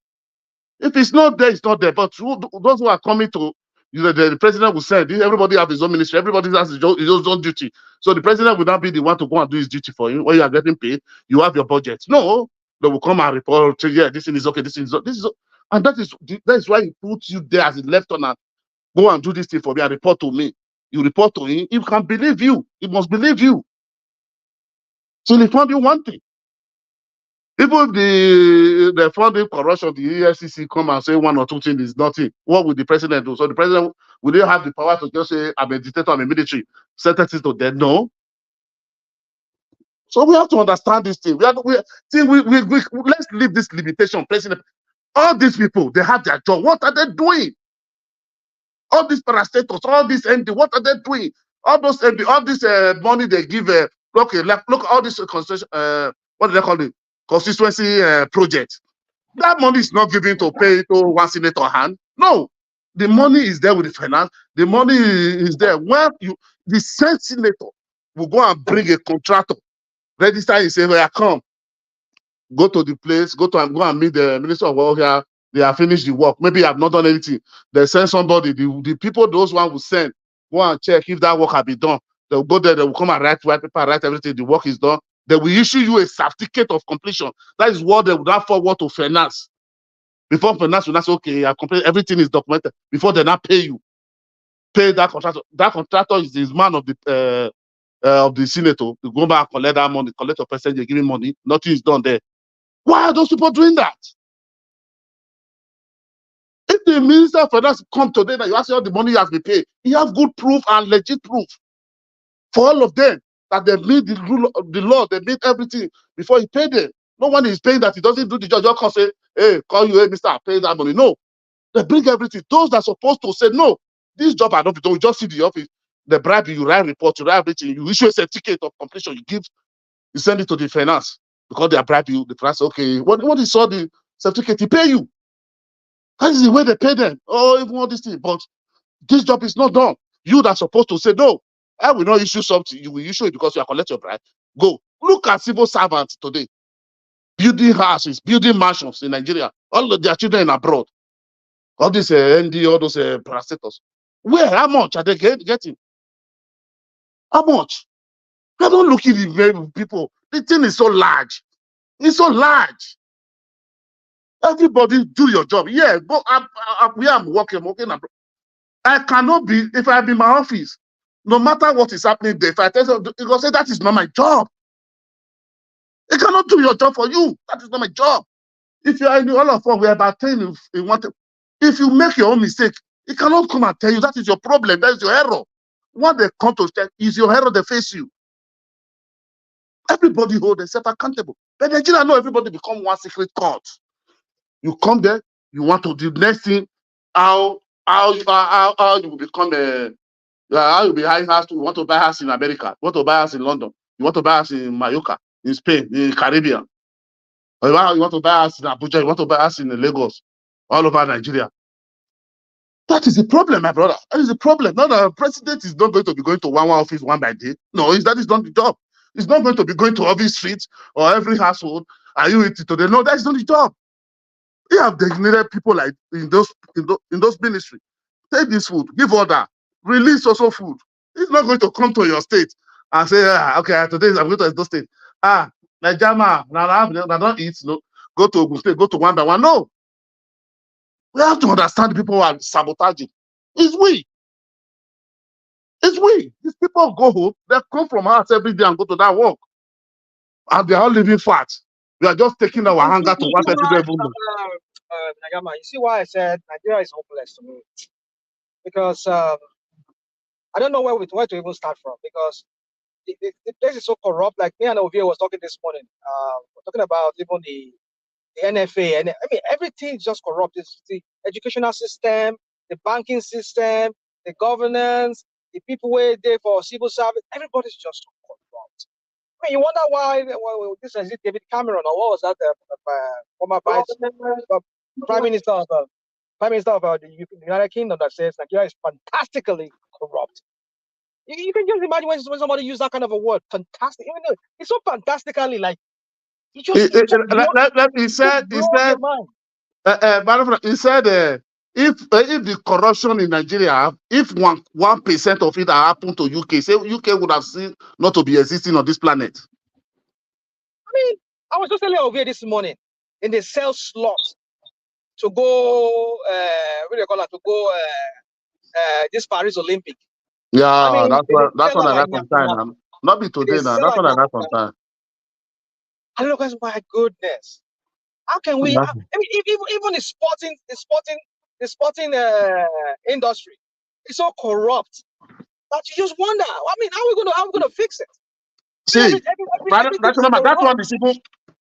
If it's not there, it's not there. But those who are coming to, the president will say, everybody have his own ministry, everybody has his own duty. So the president will not be the one to go and do his duty for you. When you are getting paid, you have your budget. No. They will come and report, yeah, this thing is okay, this is and that is why he puts you there as a lieutenant. Go and do this thing for me and report to me. You report to him, he can believe you. He must believe you. So he found you one thing. Even if the funding corruption, the EFCC come and say one or two things is nothing, what will the president do? So the president, will they have the power to just say, I'm a dictator, I'm a military, sentence it to them? No. So we have to understand this thing. Let's leave this limitation. President, all these people, they have their job. What are they doing? All these parastatals, all these MD, what are they doing? All those MD, all this money they give. Look, all this what do they call it? Constituency project. That money is not given to pay to one senator hand. No, the money is there with the finance. The money is there when the same senator will go and bring a contractor, register and say, well, come, go to the place, go and meet the minister of welfare. They have finished the work. Maybe I have not done anything. They send somebody. The people, those one will send, go and check if that work has been done. They will go there. They will come and write white paper, write everything. The work is done. They will issue you a certificate of completion. That is what they would have forward to finance. Before finance will not say, okay, I complete everything is documented. Before they not pay you, pay that contractor. That contractor is the man of the senator. You go back, collect that money, collect your percentage, give him money. Nothing is done there. Why are those people doing that? If the minister of finance come today that you ask all the money has been paid, you have good proof and legit proof for all of them that they meet the rule of the law, they meet everything before he paid them. No one is paying that he doesn't do the job. Just come say, hey, call you, hey, Mr. Pay that money. No, they bring everything. Those that are supposed to say, no, this job I don't do. You just see the office, they bribe you, write report, you write everything, you issue a certificate of completion, you send it to the finance because they bribe you. The finance, okay, what is all the certificate? He pay you. That is the way they pay them. Oh, even all this thing, but this job is not done. You that are supposed to say, no, I will not issue something. You will issue it because you are collecting your bribe. Go. Look at civil servants today. Building houses, building mansions in Nigeria. All of their children in abroad. All these ND, all those parastatals. Where? How much are they getting? How much? They don't look at the people. The thing is so large. It's so large. Everybody do your job. Yeah, but where I'm working abroad. I cannot be, if I'm in my office, no matter what is happening there, if I tell you, you go say, that is not my job. I cannot do your job for you. That is not my job. If you are in all of us, we are about 10 if you make your own mistake, it cannot come and tell you that is your problem, that is your error. What they come to check is your error, they face you. Everybody hold themselves accountable. But Nigeria, know everybody become one secret court. You come there, you want to do the next thing, how you will become how you be buying house. You want to buy house in America, you want to buy house in London, you want to buy house in Mallorca, in Spain, in Caribbean. Or you want to buy house in Abuja, you want to buy house in Lagos, all over Nigeria. That is the problem, my brother. That is the problem. Now the president is not going to be going to one office one by day. No, that is not the job. He's not going to be going to every street or every household. Are you eating today? No, that's not the job. You have designated people like in those ministry. Take this food, give order, release also food. He's not going to come to your state and say, okay, today I'm going to those state. Najama, now don't eat, no. Go to Ogun State, go to one by one. No. We have to understand the people who are sabotaging. It's we. It's we. These people go home, they come from house every day and go to that work. And they're all living fat. We are just taking our You see, hunger to you what see every why, day. Nagama, you see why I said Nigeria is hopeless to me? Because I don't know where to even start from. Because the place is so corrupt. Like me and Ovia was talking this morning. We're talking about even the NFA, and I mean everything is just corrupt. It's the educational system, the banking system, the governance, the people who are there for civil service. Everybody's just so corrupt. I mean, you wonder why this is it, David Cameron, or what was that? Former prime minister of the United Kingdom that says Nigeria is fantastically corrupt. You can just imagine when somebody uses that kind of a word, fantastic. Even though it's so fantastically like he said, your mind. He said, if the corruption in Nigeria, if 1% of it happened to UK, say UK would have seen not to be existing on this planet. I mean, I was just telling Ovia this morning, in the sell slots to go, what do you call it, to go this Paris Olympic. Yeah, I mean, that's what I got from time. Not be today now. That's what I got from time. I look at my goodness. How can we? I mean, even the sporting industry is so corrupt that you just wonder. I mean, how are we gonna fix it? See,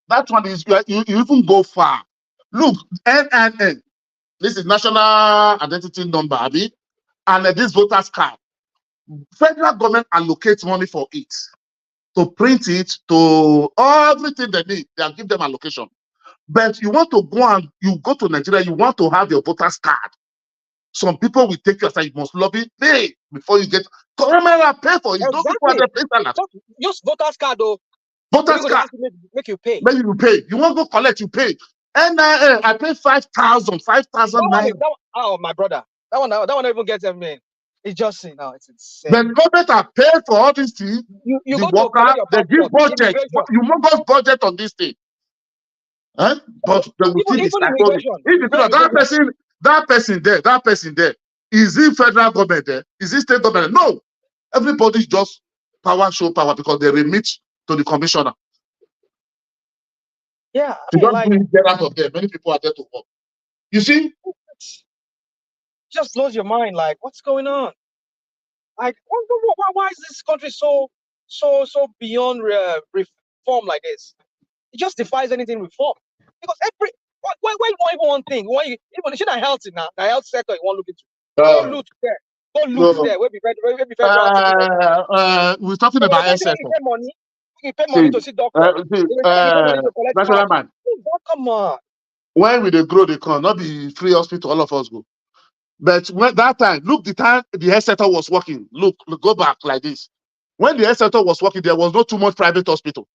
that one is you even go far. Look, NIN. This is national identity number, Abi, and this voters card. Federal government allocates money for it, to print it, to everything they need. They give them allocation. But you want to go to Nigeria, you want to have your voters card. Some people will take you aside, you must lobby, pay before you get. Government pay for it. Exactly. Just voters card though. Voters card. Make you pay. Make you pay. You want to go collect, you pay. And I pay 5,000 naira. Oh, my brother. That one even gets me. It's just it's insane. The government are paid for all these things. You the worker, they give budget. You must budget on this thing. But they will think it's like that person there, is it federal government there? Is it state government? No. Everybody's just show power because they remit to the commissioner. Yeah. You don't get out of there. Many people are there to work. You see? Just blows your mind. Like, what's going on? Like, why is this country so beyond reform like this? It just defies anything reform. Because why you want even one thing? Why even it's not healthy now? The health sector you want to look into. Go loot there. Go loot there. We're talking about health sector. You pay money to see doctor. National man. Come on. When we they grow the corn, not be free hospital, all of us go. But when that time, look, the time the health sector was working. Look, go back like this. When the health sector was working, there was not too much private hospital.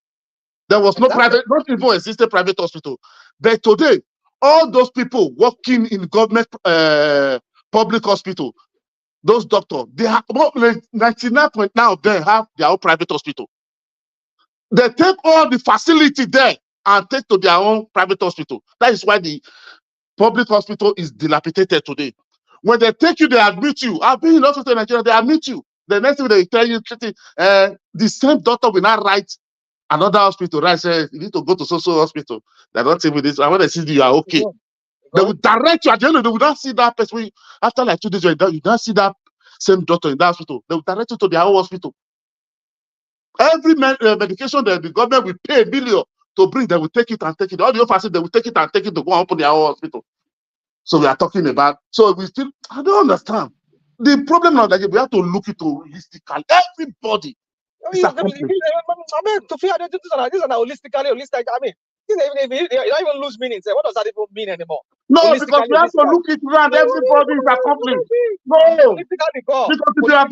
There was no private, not even existed private hospital. But today, all those people working in government public hospital, those doctors, they have 99% now they have their own private hospital. They take all the facility there and take to their own private hospital. That is why the public hospital is dilapidated today. When they take you, they admit you. I've been in hospital in Nigeria, they admit you. The next thing they tell you, the same doctor will not write another hospital, right? Say you need to go to social hospital. They're not saying with this. I want to see you are okay. They will direct you at the end. They will not see that person. After like 2 days, you don't see that same doctor in that hospital. They will direct you to their own hospital. Every medication that the government will pay $1 million to bring, they will take it and take it. All the facilities, they will take it and take it to go and open their own hospital. So we are talking about. So we still. I don't understand. The problem now that we have to look into holistically. Everybody. These are holistically holistic. I mean, Even if you don't even lose meaning. Say, what does that even mean anymore? No, because we have to look it around. Everybody is accomplished. No, Politically, go. because if you are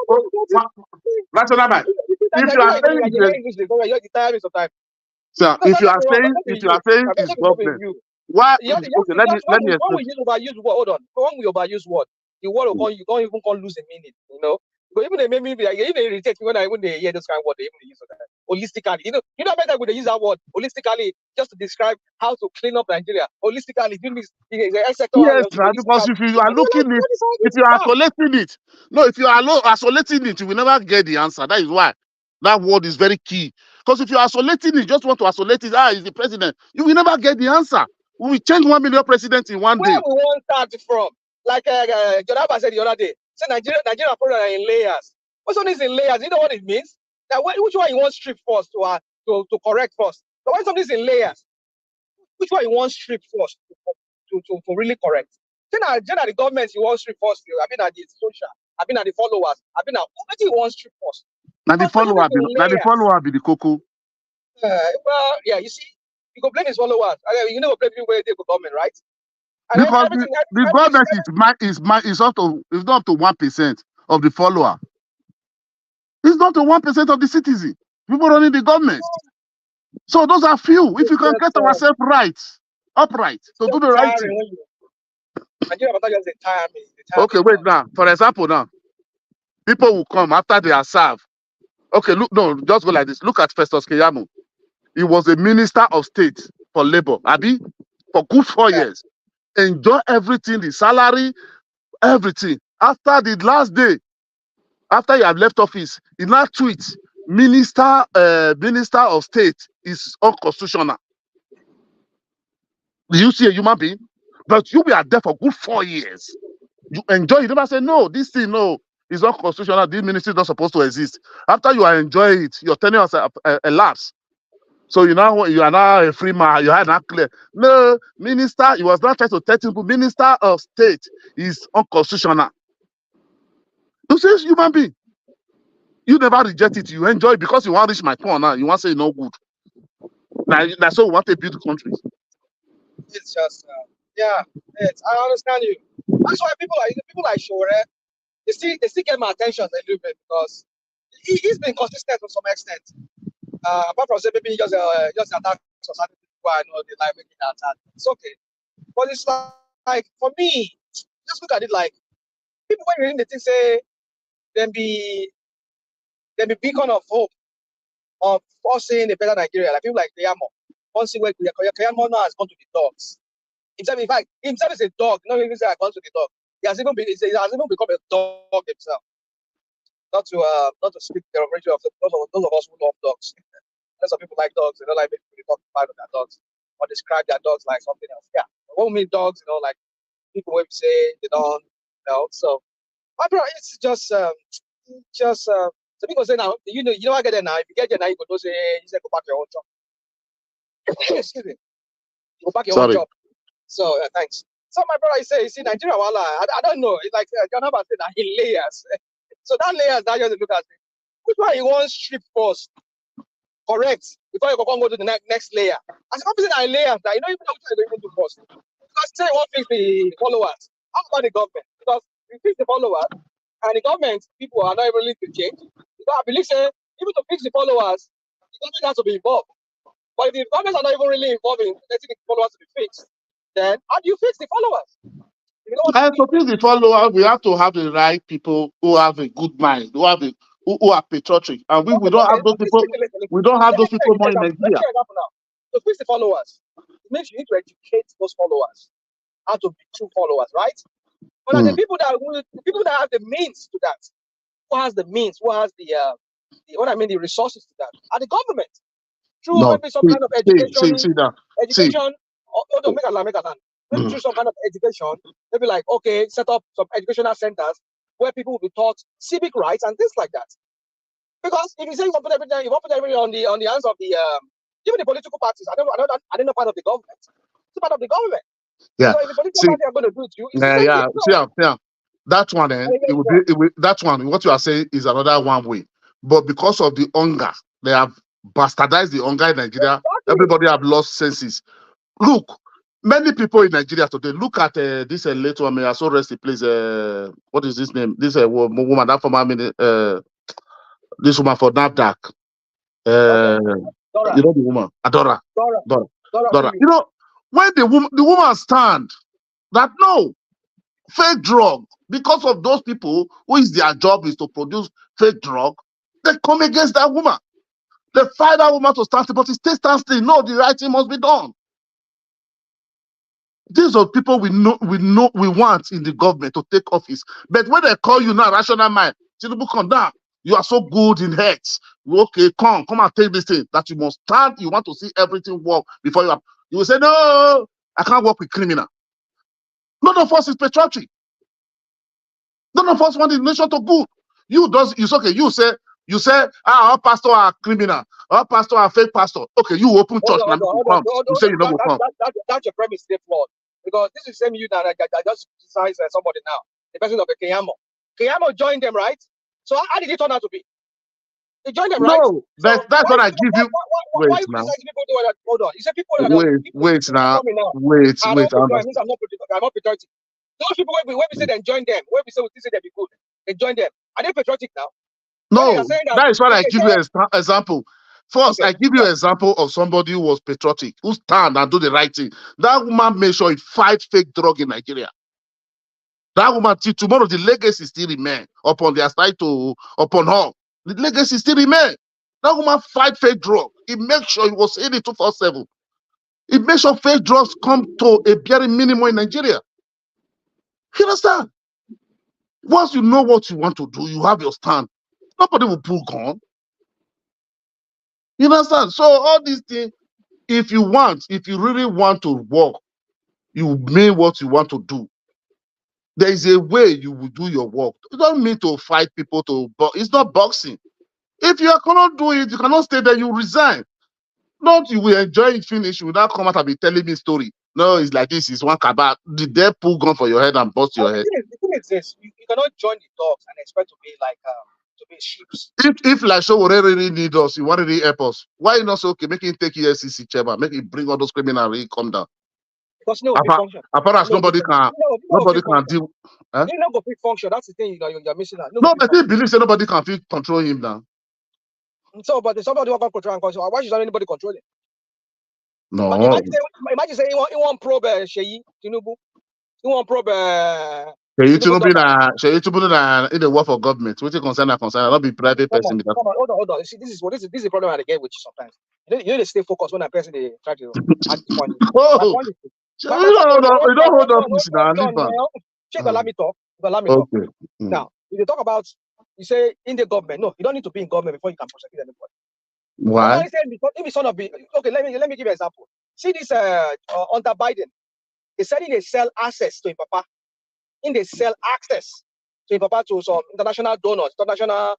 Politically, rational mind. If you are saying if you are saying it's government, why? Okay, let me when explain. we use overuse word, hold on. When we overuse word, the word will you don't even lose a meaning, you know. But even they make me even irritate me when they hear this kind of word, they even use that. Holistically, you know better when they use that word holistically just to describe how to clean up Nigeria. Holistically, doing this the sector. Yes, because if you are looking it, if you are isolating it, no, if you are isolating it, you will never get the answer. That is why that word is very key. Because if you are isolating it, just want to isolate it, he's the president, you will never get the answer. We will change 1 million presidents in one day. Where we want start from? Like Jonaba said the other day, say Nigeria program in layers. What's on this in layers? You know what it means? That which one you want strip first to correct first? So when something's in layers, which one you want strip first to really correct? Then the government you want strip first. I've been at the social, I've been at the followers, I've been at what do you want strip first? Now the follower be the cocoa. Well, yeah, you see, you go blame his followers. You know, blame people where they go government, right? And Because the government is not up to 1% of the follower. It's not to 1% of the citizen. People running the government. So those are few. If you can get ourselves upright, to do the right thing. Okay, wait now. For example, now people will come after they are served. Okay, look, no, just go like this. Look at Festus Keyamo. He was a minister of state for labor, Abi, for good 4 years. Enjoy everything, the salary, everything. After the last day, after you have left office, he now tweets, minister of state is unconstitutional. Do you see a human being? But you are there for good 4 years. You enjoy. You never say, no, this thing, no, is unconstitutional. This ministry is not supposed to exist. After you are enjoying it, your tenure has elapsed. So you are now a free man. You are not clear. No, minister, he was not trying to tell people, minister of state is unconstitutional. You say human being. You never reject it. You enjoy it because you want to reach my point now. You want to say no good. Now that's what we want to build countries. It's just I understand you. That's why people like Shore, they still get my attention a little bit because he's been consistent to some extent. Apart from saying maybe just attack society people I know they like making attack. It's okay. But it's like for me, just look at it like people when reading the thing say then be beacon of hope of forcing a better Nigeria. Like people like Keyamo. One thing where Keyamo now has gone to the dogs. Himself is a dog. Not even say I gone to the dog. He has even become a dog himself. Not to speak the origin of those of us who love dogs. Some people like dogs, they don't like people to talk about their dogs or describe their dogs like something else. Yeah. But when we mean dogs, like people will say they don't, So my brother, it's just so people say now, you know I get there now. If you get there now, you go say go back your own job. Excuse me. You go back your own job. So thanks. So my brother, you see Nigeria, I don't know. It's like John Haba said that he layers. So that layers that just look at it. Which one you want strip first? Correct. Before you go to the next layer. As a company that layers that you don't even know what you're going to do first. Because say you want to fix the followers. How about the government? Because if you fix the followers and the government people are not even willing to change. Because I believe say even to fix the followers, the government has to be involved. But if the government are not even really involved in letting the followers to be fixed, then how do you fix the followers? To fix the followers, we have to have the right people who have a good mind, who are patriotic, and we don't have those people. We don't have those people more in Nigeria. To fix the followers, it means you need to educate those followers how to be true followers, right? But the people that have the means to that, who has the means, who has the resources to that, are the government. Through maybe some kind of education. Maybe through some kind of education, maybe like set up some educational centers where people will be taught civic rights and things like that. Because if you say you want to put everything on the hands of the even the political parties, I don't know part of the government. It's part of the government. Yeah. So if the political party are going to do it to you, yeah. That one, that one. What you are saying is another one way, but because of the hunger, they have bastardized the hunger in Nigeria. Everybody have lost senses. Look, many people in Nigeria today, look at this late woman, I saw rest in place. What is this name? This woman, that former this woman for NAFDAC. Dora. You know the woman, Adora. Dora. Dora. You know, when the woman stand that no fake drug, because of those people who is their job is to produce fake drug, they come against that woman. They fight that woman to stand still, but it still stands still. No, the right thing must be done. These are people we want in the government to take office. But when they call you now, rational mind, Tinubu, come down. You are so good in heads. Okay, come and take this thing. That you must stand. You want to see everything work before you. You will say, no, I can't work with criminal. None of us is patriotic. None of us want the nation to good. It's okay. You say, our pastor are criminal. Our pastor are fake pastor. Okay, you open church now. You say you don't go come. That's your premise, stay flawed. Because this is the same you that I just criticize somebody now. The person of the Keyamo. Keyamo joined them, right? So how did it turn out to be? He joined them, right? No, that's what I give you. Wait now. Hold on. You said people wait now. Wait. I'm not patriotic. Those people where we say they join them, where we say they be good, they join them. Are they patriotic now? No, that is what I give you an example. First, I give you an example of somebody who was patriotic, who stand and do the right thing. That woman made sure he fight fake drug in Nigeria. That woman, till tomorrow, the legacy still remain upon their side upon her. The legacy still remain. That woman fight fake drug. He make sure he was in it 247. He make sure fake drugs come to a very minimum in Nigeria. You understand? Once you know what you want to do, you have your stand. Nobody will pull gun. You understand? So all these things, if you really want to work, you mean what you want to do. There is a way you will do your work. You don't mean to fight people but it's not boxing. If you cannot do it, you cannot stay there, you resign. Not you will enjoy it, finish, you will not come out and be telling me story. No, it's like this, it's one cabal. Did they pull gun for your head and bust your head? The thing is this, you cannot join the dogs and expect to be like to be sheep. If like so really need us, you want to really help us, why not say okay, make him take ESCC chairman, make him bring all those criminals really come down? Because no big function. As far as nobody can deal. Huh? You not go big function. That's the thing you're missing out. No, but they believe that nobody can control him now. So, but somebody who can control and control. Why should anybody control it? No. Imagine saying he want probe Sheyi Tinubu. He want probe. Sheyi Tinubu in the work for government. Which concern, not be private person. Come on, hold on. See, this is the problem I get with you sometimes. You need to stay focused when a person they try to add point. Oh. You don't hold on peace now. Check, allow me talk. Okay. Now, if you talk about, you say in the government, no, you don't need to be in government before you can prosecute anybody. Why? If it's son of okay, let me give you an example. See this under Biden, they said they sell access to him, Papa. They sell access to him, Papa, to some international donors, international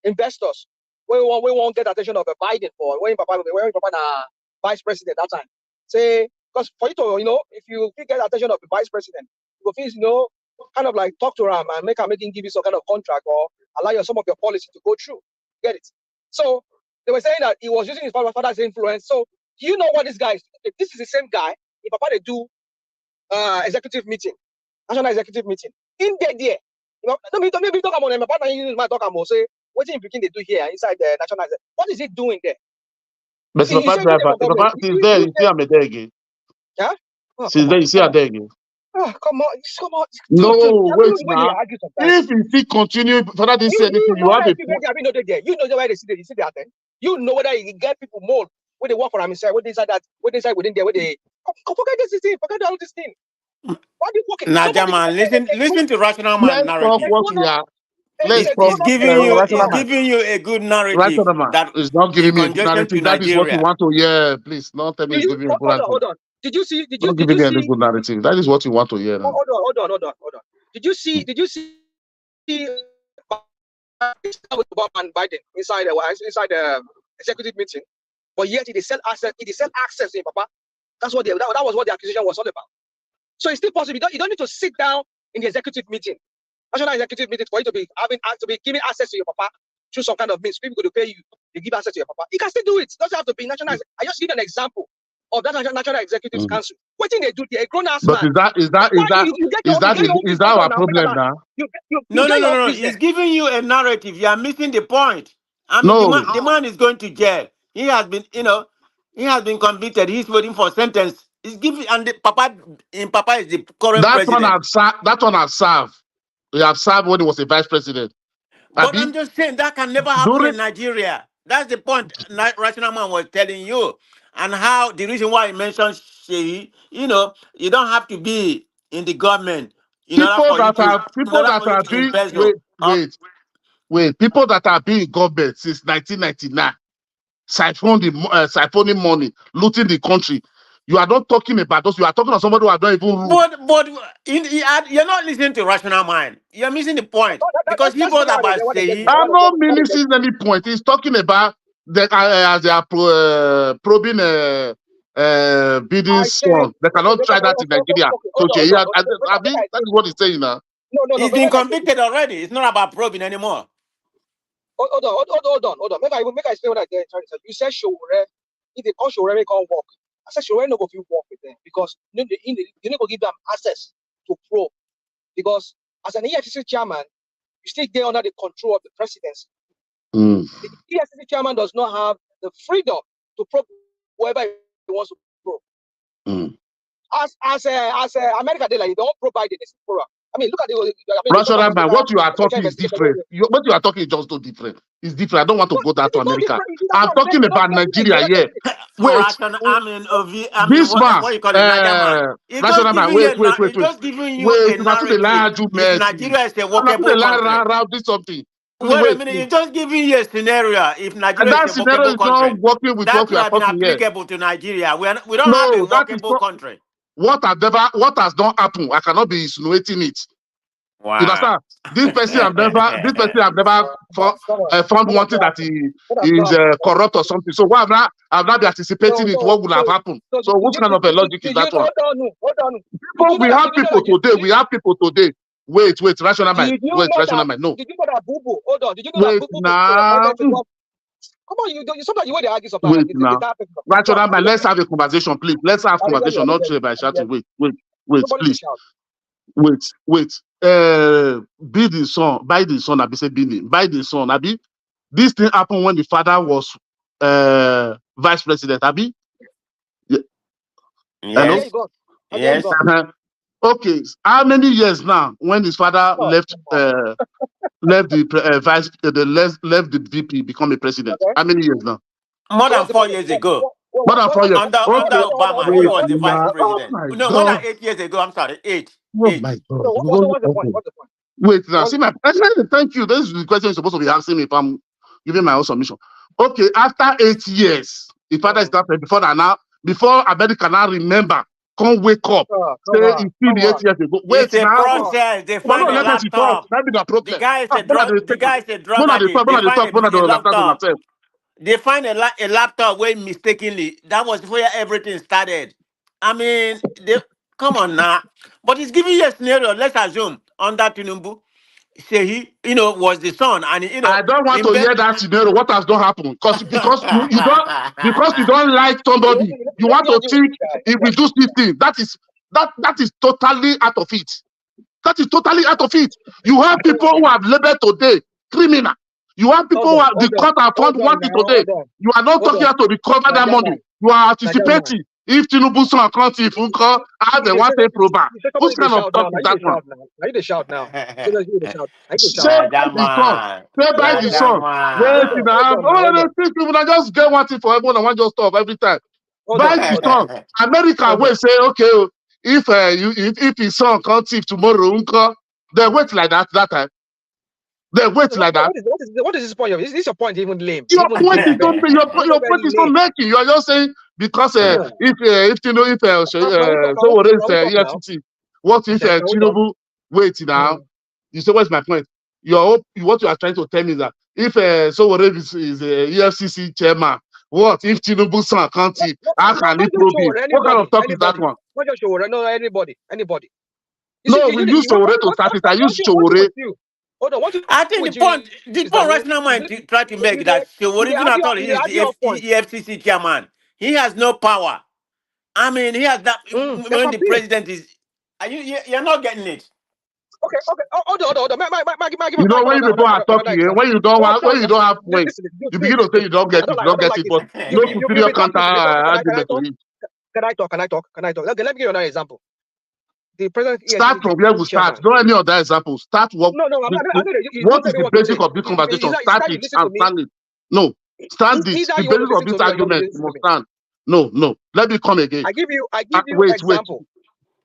investors. We won't get attention of Biden for when Papa vice president that time. Say, because for you to, if you get attention of the vice president, you will kind of like talk to him and make him give you some kind of contract or allow some of your policy to go through. Get it? So they were saying that he was using his father's influence. So do you know what this guy is? This is the same guy. If Papa they do executive meeting, national executive meeting, in there. Don't be talking about him. My partner might talk about say, what in Peking they do here inside the national. What is he doing there? But Papa driver, he's there. You see, I'm there again. Yeah. Since then, you see, I'm there again. Oh, come on. No, wait now. If you still continue, Father didn't say anything. You have a point. You know where they see that then. You know whether you get people more where they work for himself, where they inside that, where they inside within there, where they forget this thing, forget all this thing. Why do you work? Naja man, listen to rational man narrative. Let's It's giving you a good narrative. That is not giving me a good narrative. That is what you want to hear. Please, not tell me it's giving you a good narrative. Hold on. Did you see? Don't give me any good narrative. That is what you want to hear. Hold on. Did you see? Obama and Biden inside the executive meeting, but yet it is sell access. It is sell access to him, Papa. That was what the accusation was all about. So it's still possible. You don't need to sit down in the executive meeting, national executive meeting, for you to be giving access to your Papa through some kind of means, people could pay you, you give access to your papa. You can still do it. It doesn't have to be national. I just give an example of that National Executives Council. What thing they do there? A grown-ass But man. Is that our problem now? You No, get no, no, your own no. business. He's giving you a narrative. You are missing the point. I mean, No. the man is going to jail. He has been, he has been convicted. He's waiting for sentence. He's giving, and Papa is the current That one president. have served. He have served when he was a vice president. But I'm just saying that can never happen during in Nigeria. That's the point Rational Man was telling you. And how the reason why he mentioned Sheyi, you don't have to be in the government in order people for you that to are being embezzle. people that are being in government since 1999, siphoning money, looting the country. You are not talking about those. You are talking about somebody who has not even ruled. But you're not listening to Rational Mind. You're missing the point because he brought about Sheyi. I'm not missing any point. He's talking about as they are probing bidding song. They cannot try that in Nigeria. So I mean, that is what he's saying now. No. He's been convicted already. It's not about probing anymore. Hold on. Make I explain what I get. You said Showore, if they call Showore, they can't work. I said Showore no go fit work with them because you need to give them access to probe. Because as an EFCC chairman, you still get under the control of the presidency. The EFCC chairman does not have the freedom to probe whoever he wants to probe. As America, they don't probe Biden. I mean, look at the. Rational Man, what you are talking is different. What you are talking is just so different. It's different. I don't want to go that to America. I'm talking about Nigeria here. Wait. This man, what you call it, Rational Man, wait. Just giving you a narrative. Nigeria is a workable country. Do something. Wait a minute, it's just giving you a scenario. If Nigeria is a workable country, working with that what we would are have been talking here. applicable to Nigeria. We don't have a workable country. What has not happened? I cannot be insinuating it. Wow. You understand? This person have never found one thing that he is corrupt or something. So why I've not been anticipating it? What would have happened? So what kind of a logic is that one? Hold on. We have people today. Wait, Rational Mind. Wait, Rational Mind. No. Did you know that Boo? Hold on. Did you know that Boo? Now. Come on, sometimes you want to argue something. Wait now. Rational Mind, let's have a conversation, please. Let's have conversation, not by shouting. Wait, please. Wait. Buy the son, Abi say buy the son, Abi. This thing happened when the father was vice president, Abi. Yeah. Hello? Yes. Okay. How many years now when his father left the left the VP, become a president? How many years now? More than 4 years ago. More than 4 years. Under Obama, he was the vice president. No, more than 8 years ago. I'm sorry, 8. Oh my God. What's the point? Wait now, see my president. Thank you. This is the question you're supposed to be asking me if I'm giving my own submission. Okay, after 8 years, the father is not before America now remember, come wake up. Say it's still 8 years ago. Wait, it's a process. They find a laptop. The guy is a drug addict. They find a laptop. They find a laptop where mistakenly. That was where everything started. I mean, come on now. But it's giving you a scenario. Let's assume under Tinubu, Sheyi, was the son, and I don't want to hear that scenario. What has not happened? Because you don't like somebody. You want to think if we do this thing. That is totally out of it. That is totally out of it. You have people who have labeled today criminal. You have people who have the court have found wanted today. You are not talking to recover that money. You are anticipating. If Tinubu son can't if you call, I have a one day proba. What kind of talk is that one? Are you the shout now? Say by the son. Wait, people just get one thing for everyone and one just talk every time. By the son. America will say, okay, if his son can't thief tomorrow, they wait like that time. They wait like that. What is this point of? Is this your point even lame? Your point is not making. You are just saying because if what if Tinubu wait now? You say what's my point? What you are trying to tell me is that if Sowore is a EFCC chairman, what if Tinubu son can't see? How can he probe it? What kind of talk is that one? Not just Sowore, no, anybody. No, we use Sowore to start it. I use Sowore. Hold on. What you I think with you the is that point rational mind try to make you that the origin at all, he is the argue your point. EFCC chairman. He has no power. I mean, he has that That's when what the I'm saying. president is. You're not getting it. Okay, okay. Hold on. You know, when people are Another talking, example. when you don't have weight, Listen, dude, you begin please, to say you don't get I it, don't you like, I don't don't get like it. it. But no You've superior been counter talking. Can I argument to talk? it. Can I talk? Okay, let me give you another example. The president Start from where we start. chairman. No any other example. Start what No, I'm not. You what don't is tell me the what to basic say. of this conversation? It's Start either you it listen to and me. stand it. No, start this. Either The you want to basis of listen this to me or you don't argument listen to must me. stand. No. Let me come again. I give you Wait. example.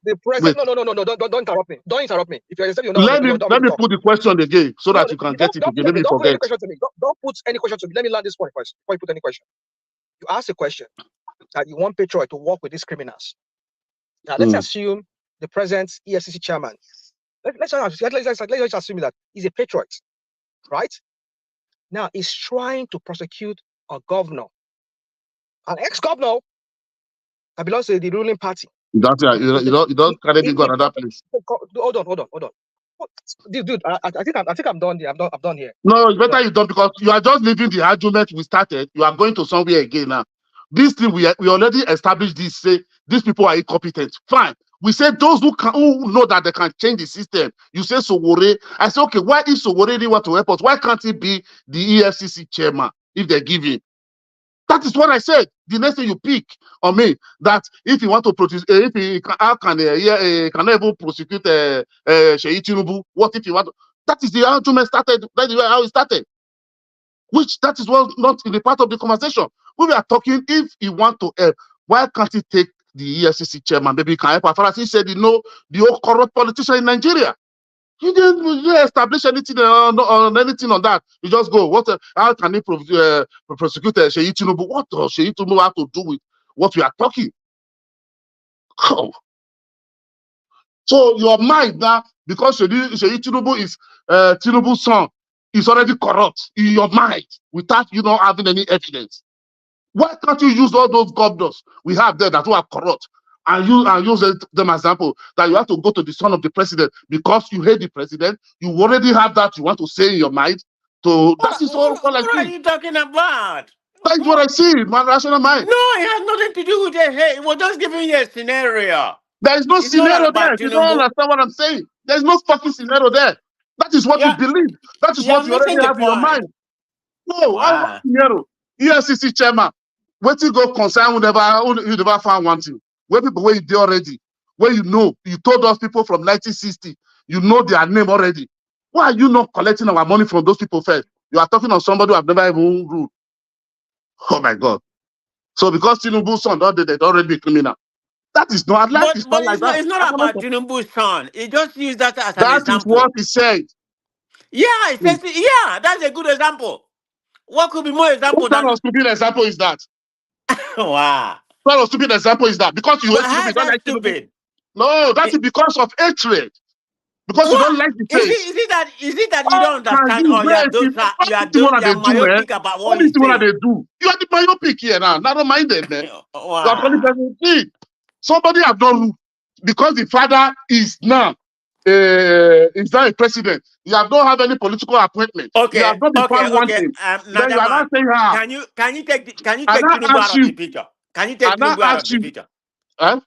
The president. No. Don't interrupt me. Don't interrupt me. If you're you Let me don't put the question again so No, that you can get it again. okay, Maybe don't put any forget. question to me. Don't put any question to me. Let me land this point first before you put any question. You ask a question that you want Petrol to work with these criminals. Now let's assume the present EFCC chairman. Let's just assume that he's a patriot, right? Now he's trying to prosecute a governor, an ex-governor that belongs to the ruling party. You don't carry me go another place. Hold on. Dude, I think I'm done here. I'm done here. No, it's better you don't, because you are just leaving the argument we started. You are going to somewhere again now. This thing we already established. This say these people are incompetent. Fine. We say those who know that they can change the system. You say Sowore. I say okay. Why is Sowore really want to help us? Why can't he be the EFCC chairman if they give him? That is what I said. The next thing you pick on me, that if you want to produce, if he can, how can cannot even prosecute Sheyi Tinubu? What if you want to? That is the argument started. That is how it started. Which that is what not in the part of the conversation. We are talking if you want to help, why can't he take the EFCC chairman? Maybe he can help. As far as he said, the whole corrupt politician in Nigeria. You didn't establish anything on anything on that. You just go, how can he prosecute Sheyi Tinubu? What does Sheyi Tinubu have to do with what we are talking? Oh. So your mind now, because Sheyi Tinubu is Tinubu's son, is already corrupt in your mind without you not having any evidence. Why can't you use all those governors we have there that are corrupt and use them as example, that you have to go to the son of the president because you hate the president? You already have that you want to say in your mind. So that is all I What are see. you talking about? That is what I see in my rational mind. No, it has nothing to do with the hate. It was just giving you a scenario. There is no It's not scenario there. about You don't Tinubu. understand what I'm saying. There is no fucking scenario there. That is what you Yeah, believe. That is you're what you already missing the have in your point. mind. No, I want Wow. scenario. EFCC chairman, wait till go concern you never found one thing. Where people where you there already, where you told us people from 1960, you know their name already. Why are you not collecting our money from those people first? You are talking on somebody who have never even ruled. Oh my God. So because Tinubu's son they already be criminal. That is not life is not But like that. it's not about Tinubu's son. He just used that as an That is what example. he said. Yeah, yeah, that's a good example. What could be more example What kind than of stupid example is that? wow? What kind of stupid example is that? Because you hate How Tinubu, you is don't that like Tinubu. stupid? No, that It- is because of hatred. Because you what don't like the is it? face. Is it that you How don't can understand you or wait? What you are they do, eh? myopic about All what these he's things what saying? they do. You are the myopic here now. Now don't mind them, man. You are calling Wow. people. See, somebody have done because the father is now a president. You have not have any political appointment. You have not been found Okay. wanting. Then you are not Nadaman, saying how. can you And take I Tinubu ask out of the you, picture? Can you take and I Tinubu out ask of the you, picture? eh?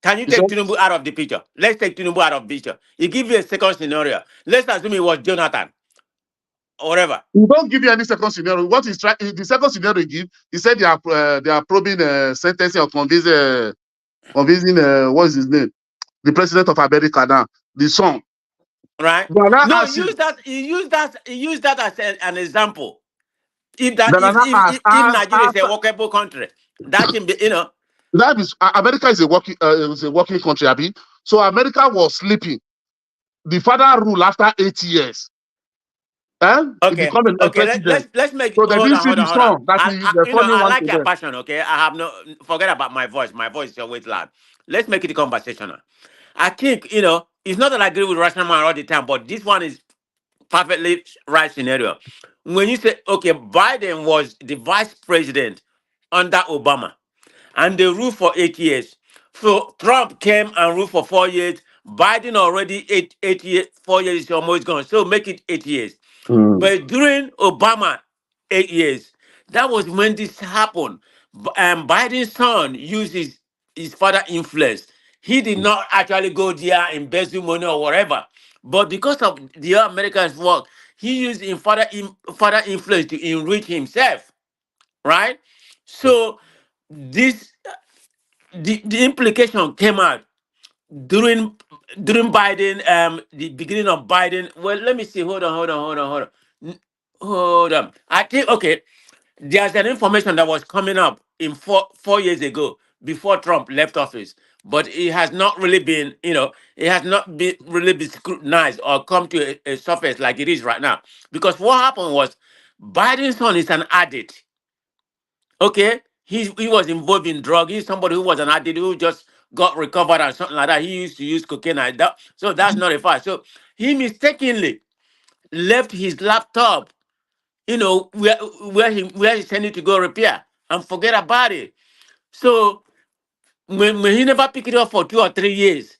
Can you You said, take Tinubu out of the picture? Let's take Tinubu out of the picture. He give you a second scenario. Let's assume it was Jonathan or whatever. he don't give you any second scenario. What is the second scenario he give? He said they are probing sentencing or convincing what is his name? The president of America now, the son. Right? Then I No, ask you, he used that as an example. If that then I ask, if Nigeria is a after workable country, that can be, you know. that is America is a working country, Abi. So America was sleeping. The father ruled after 8 years. He Okay, became a okay. president. Let's make So they hold didn't on, see hold the on, hold on. son that the You know, funny I one like to your them. passion. Okay, I have no forget about my voice. My voice is always loud. Let's make it conversational. I think it's not that I agree with rational man all the time, but this one is perfectly right scenario. When you say okay, Biden was the vice president under Obama, and they ruled for 8 years. So Trump came and ruled for 4 years. Biden already 8 years, 4 years is almost gone. So make it 8 years. Mm. But during Obama 8 years, that was when this happened. Biden's son used his father influence. He did not actually go there, embezzle money or whatever. But because of the Americans' work, he used his father influence to enrich himself, right? So this the implication came out during Biden, the beginning of Biden. Well, let me see. Hold on. I think okay. There's an information that was coming up in 4 years ago before Trump left office, but it has not really been, it has not been really been scrutinized or come to a surface like it is right now. Because what happened was Biden's son is an addict. Okay, he was involved in drug. He's somebody who was an addict who just got recovered and something like that. He used to use cocaine and that. So that's not a fact. So he mistakenly left his laptop, where he sent it to go repair and forget about it. So when he never picked it up for 2 or 3 years,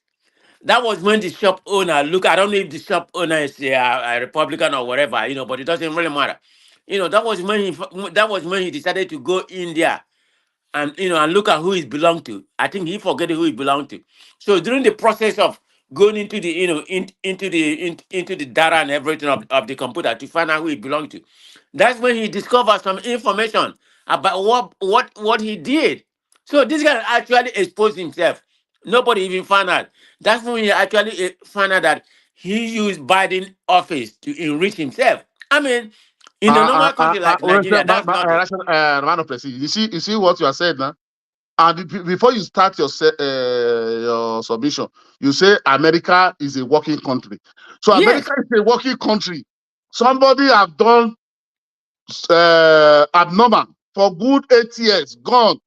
that was when the shop owner look. I don't know if the shop owner is a Republican or whatever, but it doesn't really matter. That was when he decided to go in there and look at who he belonged to. I think he forget who he belonged to. So during the process of going into the into the data and everything of the computer to find out who he belonged to, that's when he discovered some information about what he did. So this guy actually exposed himself. Nobody even found out. That's when he actually found out that he used Biden office to enrich himself. I mean, in a normal country like Well, Nigeria, that's nothing. man of Plessy, you see what you are saying now. And before you start your submission, you say America is a working country. So Yes. America is a working country. Somebody have done abnormal for good 8 years, gone.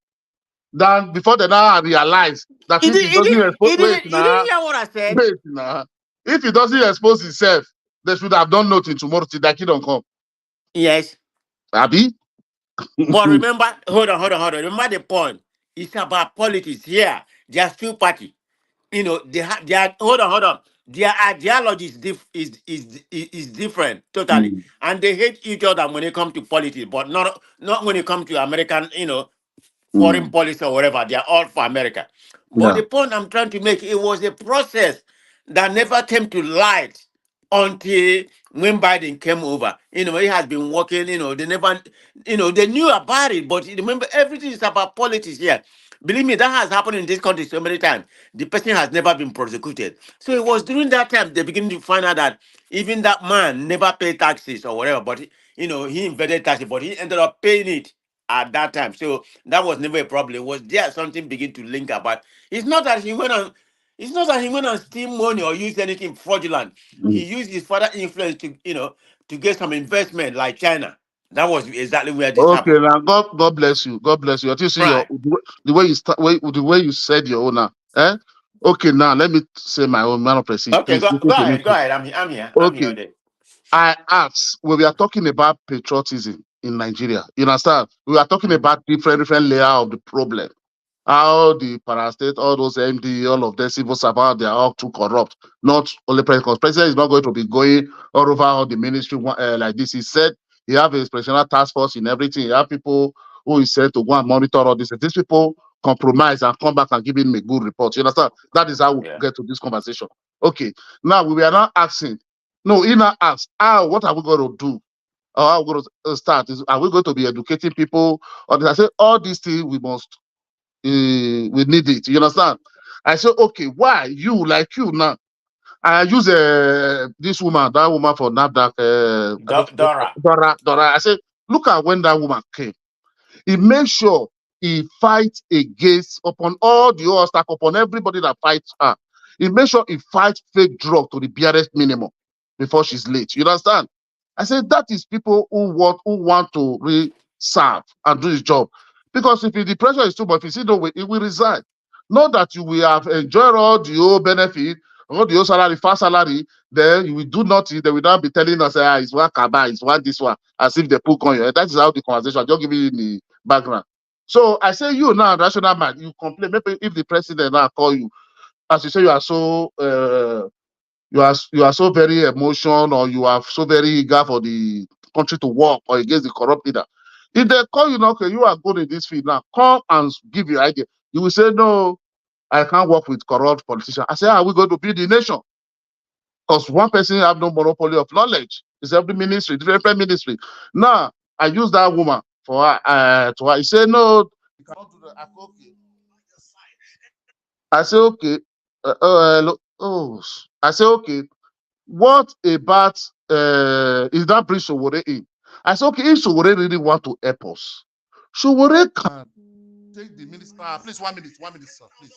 Then before they now realize that He, if did, he he, doesn't didn't, expose, he, didn't, he didn't hear what I said. wait now, if he doesn't expose himself, they should have done nothing tomorrow till that kid don't come. Yes. Abi? But remember, hold on. Remember the point. It's about politics here. There's two parties. Hold on. Their ideology is different totally, and they hate each other when it comes to politics, but not when it comes to American, foreign policy or whatever. They are all for America. But Yeah. the point I'm trying to make, it was a process that never came to light until when Biden came over. He has been working, they never, they knew about it, but remember, everything is about politics here. Believe me, that has happened in this country so many times. The person has never been prosecuted. So it was during that time they began to find out that even that man never paid taxes or whatever, but he invaded taxes, but he ended up paying it at that time. So that was never a problem. It was there something begin to link about. It's not that he went on. It's not that he went on steal money or used anything fraudulent. He used his father influence to get some investment like China. That was exactly where this Okay, happened. now God bless you. God bless you. I think see Right. the way you start, the way you said your own now. Eh? Okay, now let me say my own, man of Plessy. Okay, Please go, listen go to me. ahead. Go ahead. I'm here Okay, there. I asked when we are talking about patriotism in Nigeria. You understand? We are talking Mhm. about different layer of the problem. How the parastate, all those MD, all of them civil servants, they are all too corrupt. Not only president, because president is not going to be going all over all the ministry like this. He said he have a special task force in everything. He have people who is sent to go and monitor all this. These people compromise and come back and give him a good report. You understand? That is how we Yeah. get to this conversation. Okay. Now we are now asking. No, he now asks, what are we going to do? Or how are we going to start? Are we going to be educating people? Or I say all these things we must we need it. You understand? I say, okay, why you like you now? I use this woman, that woman for NAFDAC, I don't Dora. Dora. I said, look at when that woman came. He made sure he fights against upon all the obstacles, upon everybody that fights her. He made sure he fights fake drug to the barest minimum before she's late. You understand? I said that is people who want to serve and do his job. Because if the pressure is too much, if you see no way, it will resign. Not that you will have enjoyed all the old benefit, all the old salary, fast salary, then you will do nothing. They will not be telling us, it's one kaba, it's one this one, as if they put on you. That is how the conversation. Just giving you the background. So I say you now, rational man, you complain. Maybe if the president now call you, as you say, you are so very emotional, or you are so very eager for the country to work or against the corrupt leader. If they call you now, okay, you are good in this field now, come and give your idea. You will say, no, I can't work with corrupt politicians. I say, are we going to build the nation? Because one person have no monopoly of knowledge. It's every ministry, different ministry. Now, I use that woman for to her. He said, no, you cannot do that. I say, okay. I say, okay. What about is that bring Sowore in? I said, okay, if Sowore really want to help us, Sowore can take the minister. Please, 1 minute, sir, please.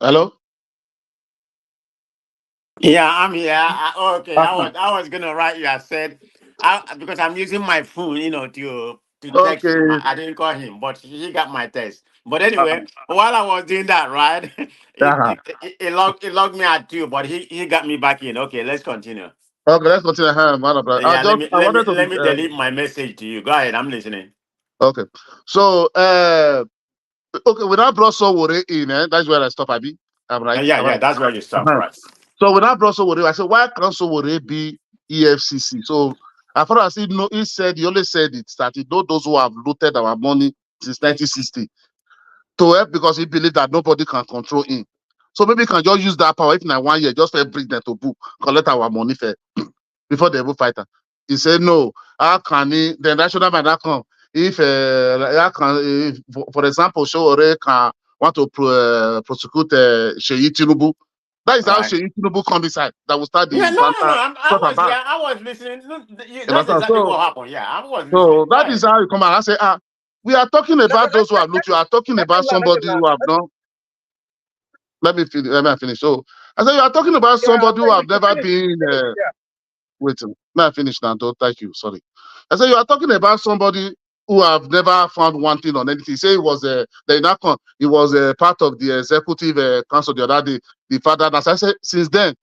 Hello? Yeah, I'm here. Okay, Uh-huh. I was gonna write you. I said, because I'm using my phone, to text him. Okay. I didn't call him, but he got my text. But Uh-huh. anyway, while I was doing that, right, Uh-huh. it logged me at two, but he got me back in. Okay, let's continue. Okay, let's continue. Man of God. Yeah, I wanted to. let me delete my message to you. Go ahead, I'm listening. Okay. So, okay, when I brought Sowore in, that's where I stop, Abi. I'm right. Yeah, Am I yeah, right? that's where you stop, Uh-huh. right? So when I brought Sowore, I said, why can't Sowore be EFCC? So as far as he only said it that he know those who have looted our money since 1960 to help because he believed that nobody can control him. So maybe he can just use that power if in 1 year, just bring them to book, collect our money first before they will fight her. He said, no, how can he, then national man that come, if, how can, if, for example, Sowore can want to prosecute Sheyi Tinubu. That is how Right. Sheyi Tinubu come inside. That will start Yeah, the banter, I front and was here. back. I was listening. Look, You that's understand? exactly what happened. Yeah, I was So listening. Go that is ahead. how you come out. I say, we are talking about those who have looked. You are talking let him about land, let him somebody land. who have done. Let me finish. Let me finish. So I said, you are talking about Yeah, somebody who so have you never finish, been. finish, yeah. Waiting. May I finish now? Don't thank you. Sorry. I said you are talking about somebody who have never found one thing on anything. Say he was he was a part of the executive council the other day. The father. As I said, since then,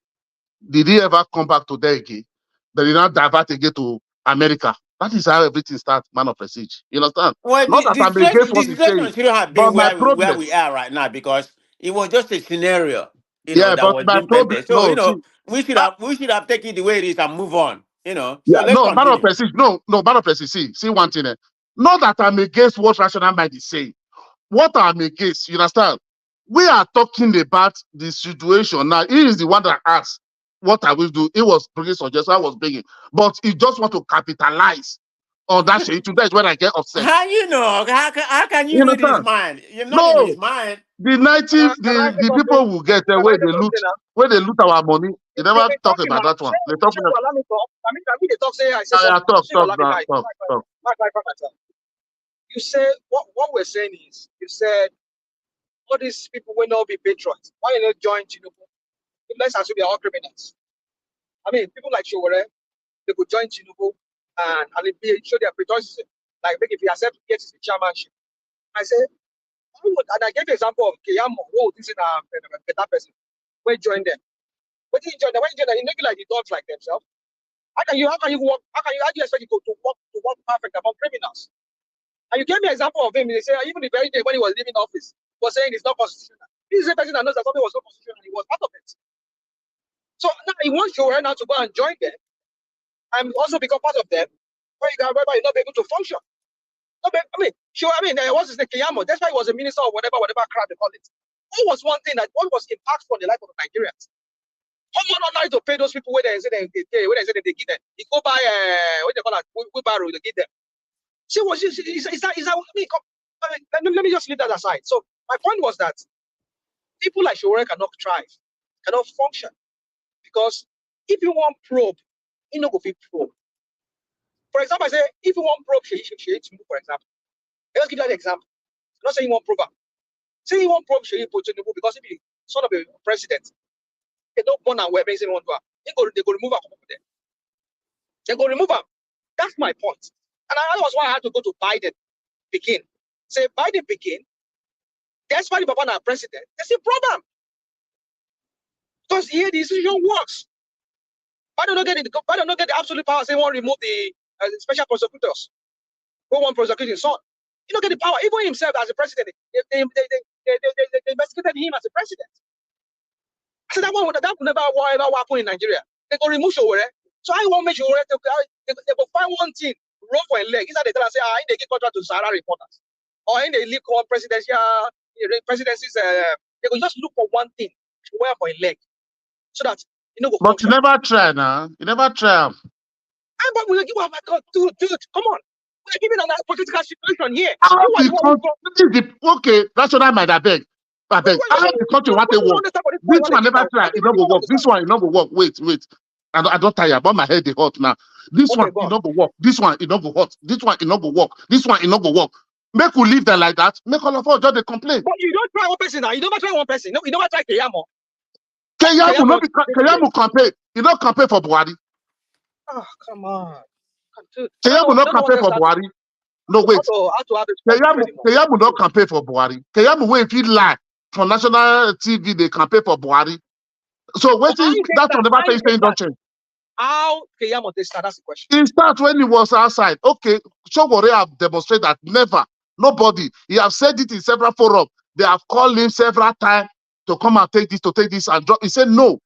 did he ever come back to there again? They did not divert again to America. That is how everything starts, man of prestige. You understand? Well, Not that I'm against the what he's saying, situation shouldn't have but been my where problem, we are right now because it was just a scenario, yeah, that but was my being problem, painted. So, no, see, we should have taken it the way it is and move on. So yeah, let's no, man of continue. prestige, no, man of prestige. See one thing. Not that I'm against what rational mind is saying. What I'm against, you understand? We are talking about the situation now. He is the one that asked, "What I will do?" He was bringing suggestions. I was bringing, but he just want to capitalize on that shit. That's when I get upset. How you know? How can you You read his understand? mind? You're not in his No, mind. the 90, Can I say the something? people will get Can I where say they loot, something now? where they loot our money. They You've never been talk talking about now. that one. Say, They talk say, about allow me to, I mean, they talk, say, I say yeah, something. Say, talk allow me, now, my, talk, talk. my myself. You say, what we're saying is, you said, all these people will not be patriots. Why you not join Tinubu? Let's assume they are all criminals. I mean, people like Showore, they could join Tinubu and show their patriotism. Like, maybe if he accept to get the chairmanship. I say, and I gave you an example of Keyamo, who is in a better person. We join them. But you join them, when you join them, you make it like the dogs like themselves. How do you expect you to work perfect among criminals? And you gave me an example of him. They say even the very day when he was leaving office, he was saying it's not constitutional. This is a person that knows that something was not constitutional. He was part of it. So now he wants you right now to go and join them and also become part of them, whereby you not be able to function. I mean, sure. I mean, what's his name? Kiyamo. That's why he was a minister or whatever crap they call it. What was one thing what was impactful on the life of the Nigerians? How much not trying to pay those people where they say they give them? You go buy what they call it, wheelbarrow, they give them. See what is that? I mean, let me just leave that aside. So my point was that people like Shore cannot thrive, cannot function because if you want probe, you know go fit probe. For example, I say if you want probe, for example, let's give that example. I'm not saying you want probe. Say you want probe Tinubu because if you son of a president, they don't want to wear anything want to. They go remove him. They go remove him. That's my point. And that was why I had to go to Biden begin. Say Biden begin. That's why the Papa now president. That's the problem. Because here the institution works. Biden don't get the absolute power. Say won't remove the special prosecutors. Who want prosecuting son? He don't get the power. Even himself as a president, they investigated him as a president. So that one that would never ever happen in Nigeria. They go remove Showore. So I won't make Showore. They go find one thing, roll for a leg. Inside they tell us say, I they give contract to Sahara reporters, or in they leak on presidencies. They go just look for one thing, wear for a leg, so that go But you function. never try now. You never try. But we give my God, dude, come on. We're giving an political situation here. How You are the the one who country, go. okay, national mind, I beg. I beg. How the country want to We work? understand what this This one they one give never now. try. I It think not go we work. This understand. one, it not go work. Wait. I don't tire, but my head is hot now. This Okay, one, go it on. not go work. This one, it not go hot. This one, it not go work. This one, it not go work. Make we leave them like that. Make all of us just they complain. But you don't try one person now. You never try one person. No, you never try Keyamo. Keyamo campaign. You don't campaign for Buhari. Oh, come on. Keyamo not campaign for Buhari. No, wait. Keyamo not campaign for Buhari. Keyamo when if he lie for national TV, they campaign for Buhari. So waiting, that's what never saying don't change. How Keyamo they start? That's the question. He started when he was outside. Okay, Shogore have demonstrated that never, nobody. He have said it in several forums. They have called him several times to come and take this and drop. He said no.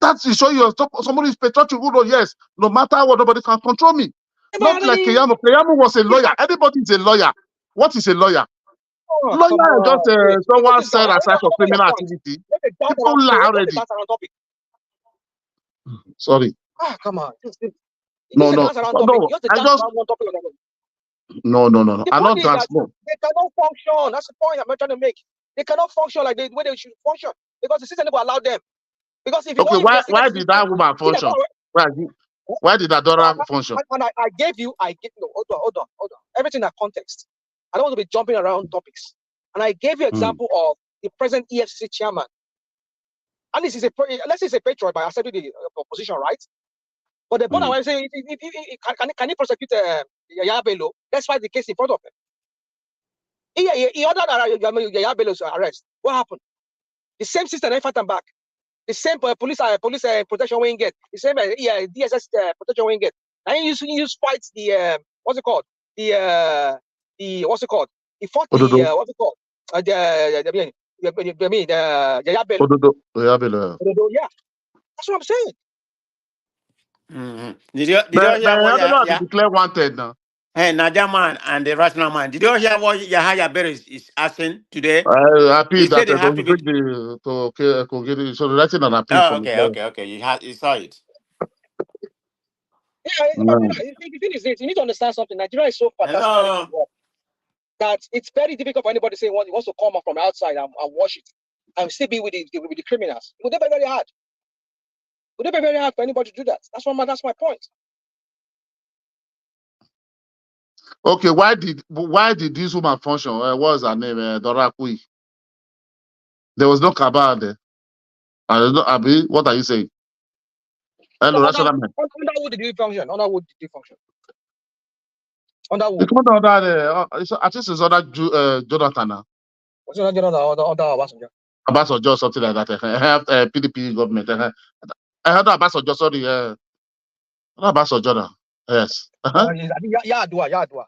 That's to show you somebody is patriotic. Yes, no matter what, nobody can control me. Not like Keyamo. Keyamo was a lawyer. Everybody is a lawyer. What is a lawyer? Lawyer is just someone set aside for criminal activity. People lie already. Sorry. Ah, come on. No. I not dance. No. They cannot function. That's the point I'm trying to make. They cannot function like the way they should function because the system never allow them. Because if you why did that woman function? Why did that daughter function? And I gave you, hold on. Everything in context. I don't want to be jumping around topics. And I gave you example of the present EFCC chairman. And this is let's say it's a patriot by accepting the opposition, right? But the point I want to say, can he prosecute Yaya Bello? Let's fight the case in front of him. He ordered Yaya Bello's arrest. What happened? The same system, they fight them back. The same police protection wing get. The same DSS protection wing get. And he used fights the what's it called? He fought the what's it called? The Yaya Bello. Yeah, that's what I'm saying. Did you hear what declare wanted now? Hey, Najaman and the rational man. Did you hear what Yahya Berry is asking today? Happy that they have to bring so the writing an appeal. Okay. You saw it. Yeah, the thing is this: you need to understand something. Nigeria is so fantastic that it's very difficult for anybody to say he wants to come up from outside and watch it and still be with the criminals. It would be very hard. It would be very hard for anybody to do that. That's my point. Okay, why did this woman function? What was her name? Dora Kui. There was no cabal there. Abi, what are you saying? Hello, rational man. Under who did he function? Underwood did he function? Underwood. I think it's under Jonathan now. What's under Obasanjo? Obasanjo, something like that. I have PDP government. I heard Obasanjo, sorry. Obasanjo, yes. I think Yadua.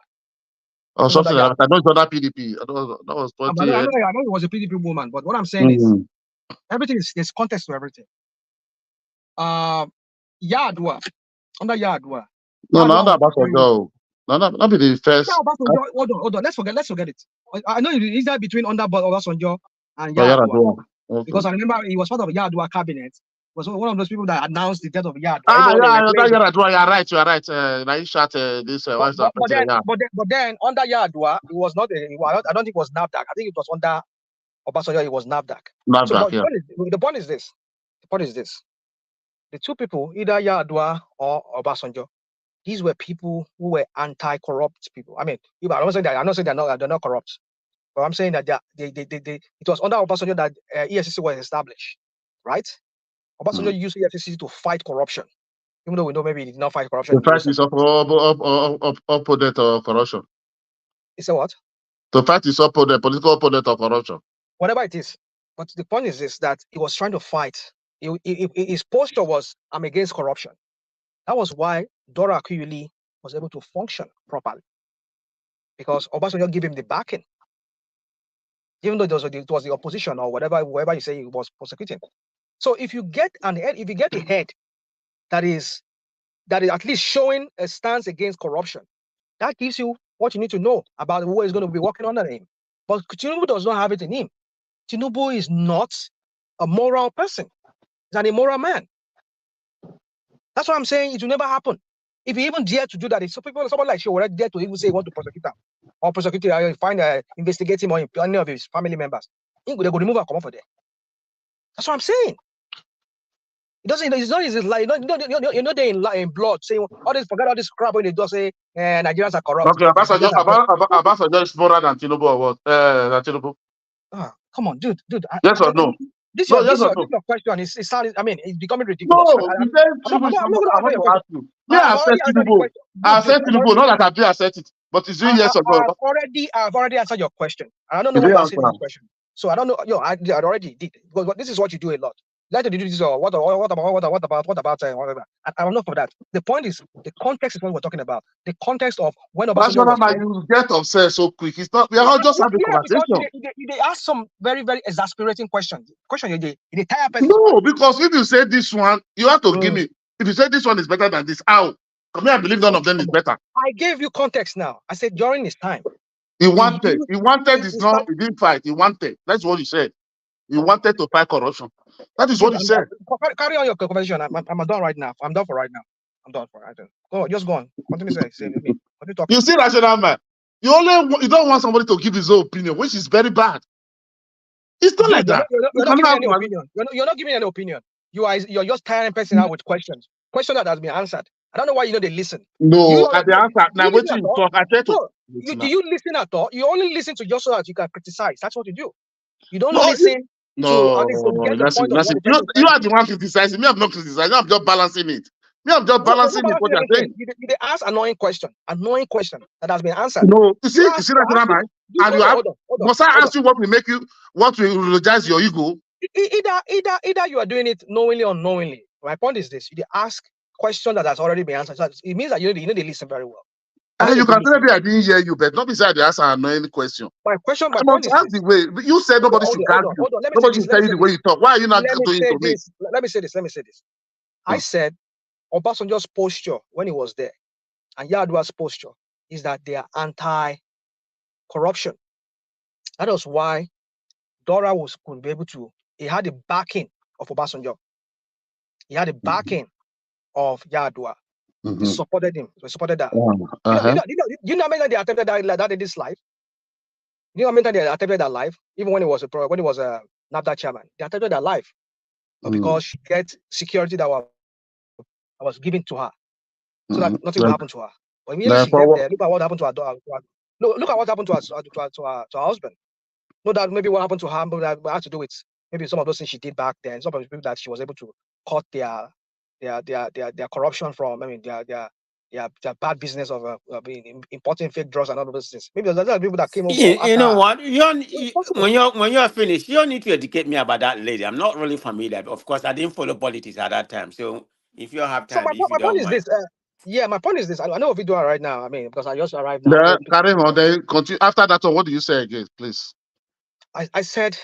Or something like that. I know it's under PDP. That was 20 I know it was a PDP woman, but what I'm saying is everything there's context to everything. Yadua. Under Yadua. No, under Obasanjo. No, not be the first. Hold on. Let's forget it. I know it's that between under Obasanjo and Yadua. Okay. Because I remember he was part of Yadua cabinet. Was one of those people that announced the death of Yadua. Yadua, you are right. Now you shot this. But then under Yadua, it was not. I don't think it was NAFDAC. I think it was under Obasanjo. It was NAFDAC. The point is this. The two people, either Yadua or Obasanjo, these were people who were anti-corrupt people. I mean, I'm not saying that they're not corrupt, but I'm saying that it was under Obasanjo that EFCC was established, right? Obasanjo used EFCC to fight corruption, even though we know maybe he did not fight corruption. The fact is opponent of corruption. It's a what? The fact is political opponent of corruption. Whatever it is, but the point is this: that he was trying to fight. His posture was, "I'm against corruption." That was why Dora Akuyili was able to function properly, because Obasanjo gave him the backing, even though it was the opposition or whoever you say he was prosecuting. So if you get a head that is at least showing a stance against corruption, that gives you what you need to know about who is going to be working under him. But Tinubu does not have it in him. Tinubu is not a moral person. He's an immoral man. That's what I'm saying. It will never happen. If you even dare to do that, if someone like Showore dare to even say want to prosecute him or investigate him or any of his family members, they go remove him, come off of there. That's what I'm saying. It doesn't. It's not easy. Like you're not there in blood saying all this. Forget all this crap when they just say Nigerians are corrupt. Okay, Obasanjo is smaller than Tinubu or what? Than Tinubu. Come on, dude. Yes or no? This No, your yes or no? question is sounding. I mean, it's becoming ridiculous. No, you said Tinubu is I'm not smaller. I going want to to answer your ask question. you. Yeah, I've said Tinubu. I've said Tinubu, not that I've said it, but it's doing yes or no. I've already answered your question. I don't know You what didn't you're saying in this question. So I don't know. I already did. But this is what you do a lot. You like to do this or what about whatever. I'm not for that. The point is the context is what we're talking about. The context of when Obasanjo was there. You get upset so quick. It's not. We are not just having a conversation. Because they ask some very, very exasperating questions. The entire person. No, because if you say this one, you have to give me. If you say this one is better than this, how? Come here, I believe none of them is better. I gave you context now. I said during his time. He wanted is not. He didn't fight. He wanted. That's what he said. He wanted to fight corruption. That is what he said. Carry on your conversation. I'm done right now. I'm done for right now. I'm done for right now. Go, just go on. Continue saying. You see, rational man. You don't want somebody to give his own opinion, which is very bad. It's not like that. You're not giving any opinion. You're not giving any opinion. You're just tiring person out with questions. Question that has been answered. I don't know why they listen. No, at the answer. Now, what you talk, I try to. Do you listen at all? You only listen to just so that you can criticize. That's what you do. You don't listen. No, you are the one criticizing me. I'm not criticizing. I'm just balancing it. I'm just balancing it. What you're saying. They ask annoying question that has been answered. No, you see that man. And you have. Must I ask you what will energize your ego? Either you are doing it knowingly or unknowingly. My point is this: you ask question that has already been answered. So it means that you know they listen very well. And you can tell me I didn't hear you, but not beside the answer annoying question. My point is the way you said nobody should guard you. Nobody should tell you the way you talk. Why are you not doing it to me? Let me say this. I said Obasanjo's posture when he was there and Yar'Adua's posture is that they are anti-corruption. That was why Dora could be able to. He had the backing of Obasanjo. He had the backing of Yar'Adua. They supported him. They supported that. You know how many times they attempted that in this life? You know how many times they attempted that life? Even when he was a NAFDA chairman, they attempted that life because she get security that was given to her, so that nothing will happen to her. But immediately she get there, look at what happened to her. Look at what happened to her husband. No doubt maybe what happened to her, but that had to do with maybe some of those things she did back then. Some of the people that she was able to cut their corruption from. I mean their bad business of importing fake drugs and all of those things. Maybe there's other people that came over. You know what? When you're finished, you don't need to educate me about that lady. I'm not really familiar. Of course, I didn't follow politics at that time. So if you have time, my point is this. My point is this. I know what we're doing right now. I mean, because I just arrived now. Continue. After that, what do you say again, please? I said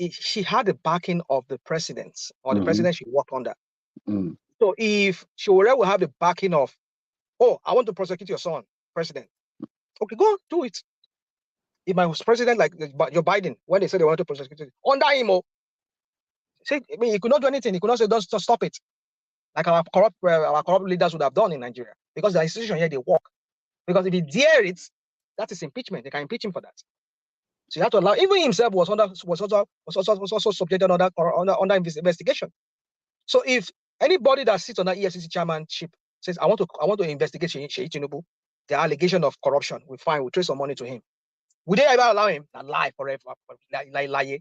she had the backing of the president or the president she worked under. So if she will have the backing of, I want to prosecute your son, president. Okay, go on, do it. If I was president like Joe Biden, when they said they wanted to prosecute him, under him, he could not do anything. He could not say, just stop it. Like our corrupt leaders would have done in Nigeria. Because the institution here, they work. Because if he dare it, that is impeachment. They can impeach him for that. So you have to allow, even himself was also subjected under investigation. So if anybody that sits on that EFCC chairmanship says, I want to investigate Sheyi Tinubu, the allegation of corruption, we'll trace some money to him. Would they ever allow him to lie forever? Lie.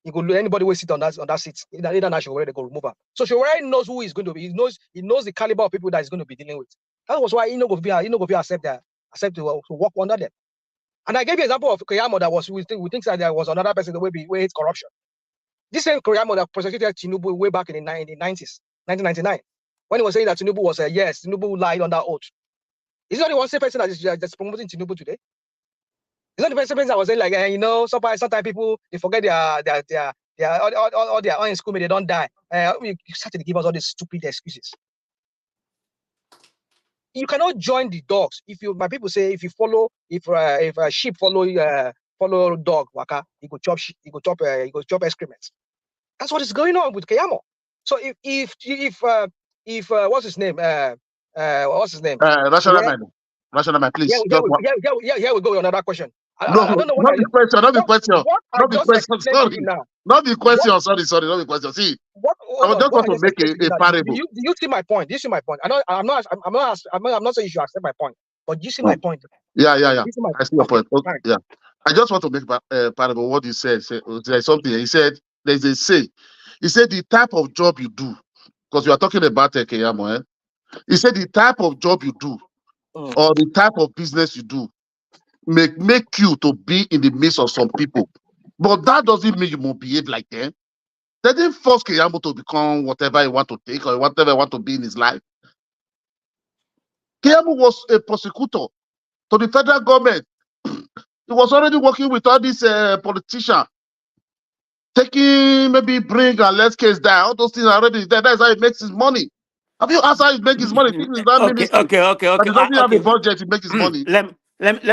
You could anybody will sit on that seat. Either now Showore, they go remove her. So Showore knows who he's going to be. He knows the caliber of people that he's going to be dealing with. That was why he no go be accept to work under them. And I gave you an example of Keyamo that we think that there was another person the way hates corruption. This same Keyamo that prosecuted Tinubu way back in the 90s, 1999, when he was saying that Tinubu was Tinubu lied on that oath. Is not the one same person that's promoting Tinubu today? It's not the person that was saying like, sometimes people they forget all their own school, they don't die. You started to give us all these stupid excuses. You cannot join the dogs. My people say if a sheep follow dog waka, he go chop excrement. That's what is going on with Keyamo. So if what's his name? Rational man, please. Yeah, we go with another question. Not the question. Sorry. not the What? question. Sorry, not the question. See, What? I Hold would on. just What want I to just make explained to you a now. parable. Do you see my point? Do you see my point? I know. I'm not saying you should accept my point, but do you see my No. point? Yeah. You see my. I see your Okay. point. Oh, Fine. yeah. I just want to make a parable. What you said. There's something. He said, there's a say. He said, the type of job you do, because you are talking about Keyamo, eh? He said, the type of job you do Mm. or the type of business you do make you to be in the midst of some people. But that doesn't mean you must behave like them. They didn't force Keyamo to become whatever he want to take or whatever he want to be in his life. Keyamo was a prosecutor to the federal government. He was already working with all these politicians, taking maybe bring and let case die. All those things are already there. That's how he makes his money. Have you asked how he makes his money? This is that Okay, ministry okay, okay, that okay, he doesn't have a okay. budget to make his money. Let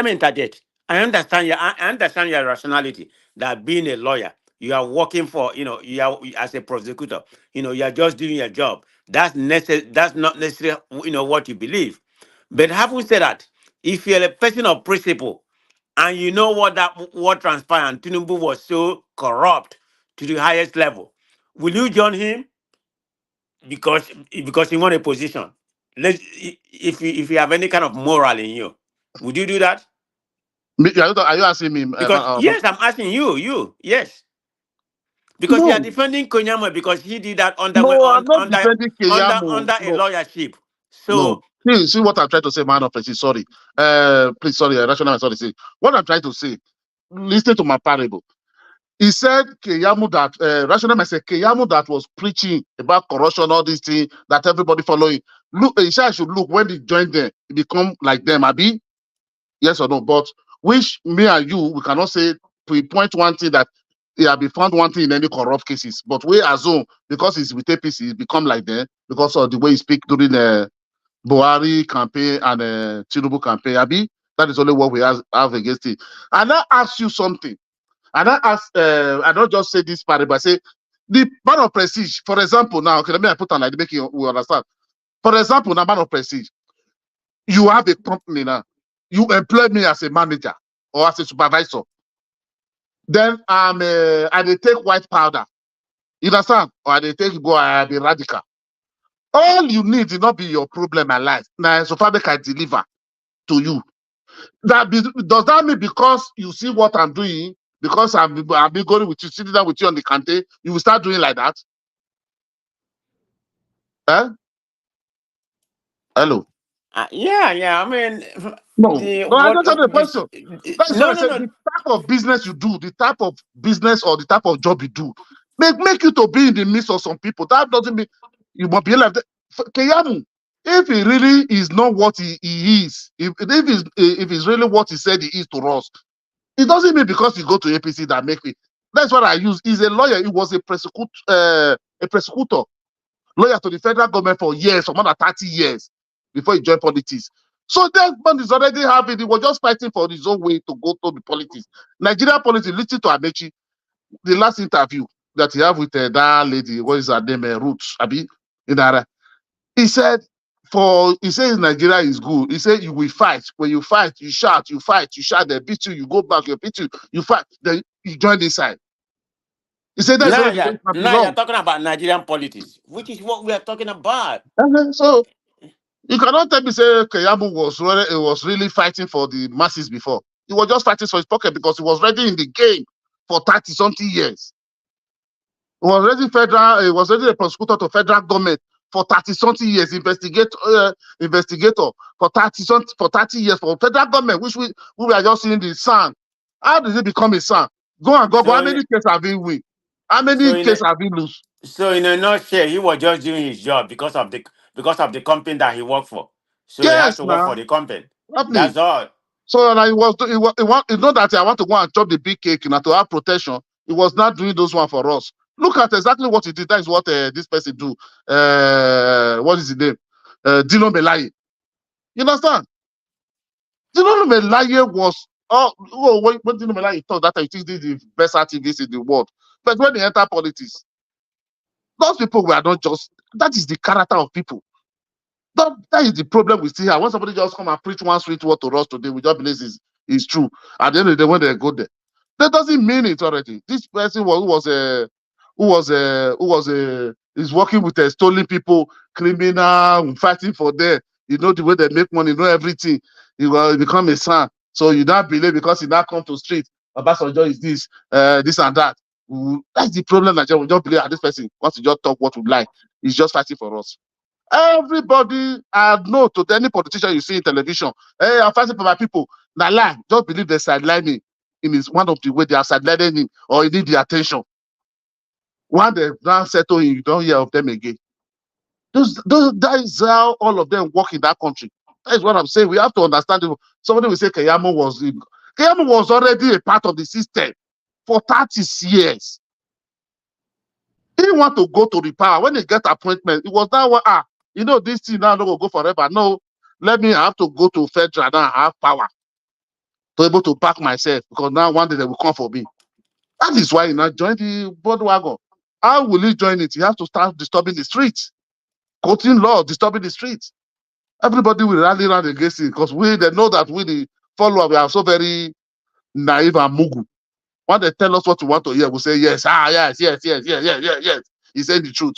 me interject. I understand your rationality that being a lawyer, you are working for, you are as a prosecutor, you are just doing your job. That's not necessarily, what you believe. But having said that, if you're a person of principle and you know what transpired, and Tinubu was so corrupt to the highest level, will you join him because you want a position? If you have any kind of moral in you, would you do that? Are you asking me? Because yes, I'm asking you, yes. Because you are No, defending Konyama because he did that no, I'm not defending Keyamo. under a No, lawyership. no. So See what I'm trying to say, man of peace. Sorry. Please, sorry, rational, sorry. Say what I'm trying to say. Listen to my parable. He said Keyamo that rational man said Keyamo that was preaching about corruption, all these things that everybody following. Look, Isha should look when they join them, he become like them. Abi, yes or no? But which me and you, we cannot say we point one thing that he have been found one thing in any corrupt cases. But we assume because he's with APC, he become like them because of the way he speak during the Buhari campaign and Tinubu campaign. Abi, that is only what we have against it. And I ask you something. And I don't just say this part, but I say the man of prestige, for example, now, okay, let me put on like make you we understand. For example, now man of prestige, you have a company now, you employ me as a manager or as a supervisor. Then I they take white powder. You understand? Or they take go I be radical. All you need is not be your problem and life. Now, so far they can deliver to you. Does that mean because you see what I'm doing, because I've been going with you, sitting down with you on the canteen, you will start doing like that? Eh? Hello. yeah. I mean, No, I what don't have the question. That is what no, I no, said. no. The type of business you do, the type of business or the type of job you do, make you to be in the midst of some people. That doesn't mean you must be like that. Keyamu, if he really is not what he is, if he's really what he said he is to us, it doesn't mean because he go to APC that make me. That's what I use. He's a lawyer. He was a prosecutor, lawyer to the federal government for years, for more than 30 years before he joined politics. So that man is already having, he was just fighting for his own way to go to the politics. Nigeria politics, listen to Amechi, the last interview that he have with that lady, what is her name, Ruth, Abi, in Ara. He said, he says Nigeria is good. He said, you will fight. When you fight, you shout, they beat you, you go back, you beat you, you fight, then you join this side. He said, that's where the place can Now you're belong. talking about Nigerian politics, which is what we are talking about. So, you cannot tell me say Keyamu was really fighting for the masses before. He was just fighting for his pocket because he was already in the game for 30 something years. He was already a prosecutor to federal government for 30 something years, investigator for 30 years for federal government, which we were just seeing the son. How did he become a son? Go and go. How So many cases have he win? How so many in a, cases have he lose? so in a nutshell, he was just doing his job because of the company that he worked for. So he has Yes, to work for now. the company. Lovely. That's all. So like it's not that I want to go and chop the big cake now to have protection. He was not doing those one for us. Look at exactly what he did. That is what this person do. What is his name? Dino Melaye. You understand? Dino Melaye was when Dino Melaye thought that I think this is the best activist in the world. But when they enter politics, those people were not just. That is the character of people. That is the problem we still have. When somebody just come and preach one sweet word to us today, we just believe is true. At the end of the day, when they go there. That doesn't mean it already. This person is working with stolen people, criminal, fighting for them. You know the way they make money, you know everything. You become a son. So you not believe because you now come to street. Obasanjo is this and that. That's the problem. Nigeria, we don't believe that this person wants to just talk what we like. He's just fighting for us. Everybody, I know to any politician you see in television, hey, I'm fighting for my people. Now lie, just believe they sideline him. In is one of the way they are sidelining him or he need the attention. When they now settle him, you don't hear of them again. That is how all of them work in that country. That is what I'm saying. We have to understand it. Somebody will say Keyamo was already a part of the system for 30 years. He didn't want to go to the power. When he get appointment, it was that one, this thing now no go forever. No, let me have to go to federal now and have power to be able to back myself because now one day they will come for me. That is why he now joined the bandwagon. How will he join it? He has to start disturbing the streets, quoting law, disturbing the streets. Everybody will rally around against it because they know that we the follower we are so very naive and mugu. When they tell us what we want to hear, we say yes, yes. He said the truth.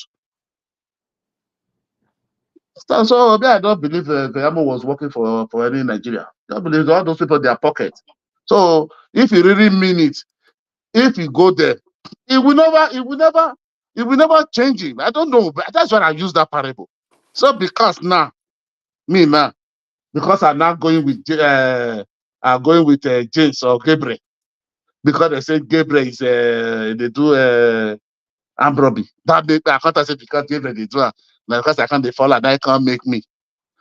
So I don't believe Keyamo was working for any Nigeria. I don't believe all those people in their pocket. So if you really mean it, if you go there, it will never change it. I don't know, but that's why I use that parable. So because now, because I'm not going with James or Gabriel, because they say Gabriel is they do Ambrobi. That make I can't say because Gabriel they do because I can't they fall and I can't make me.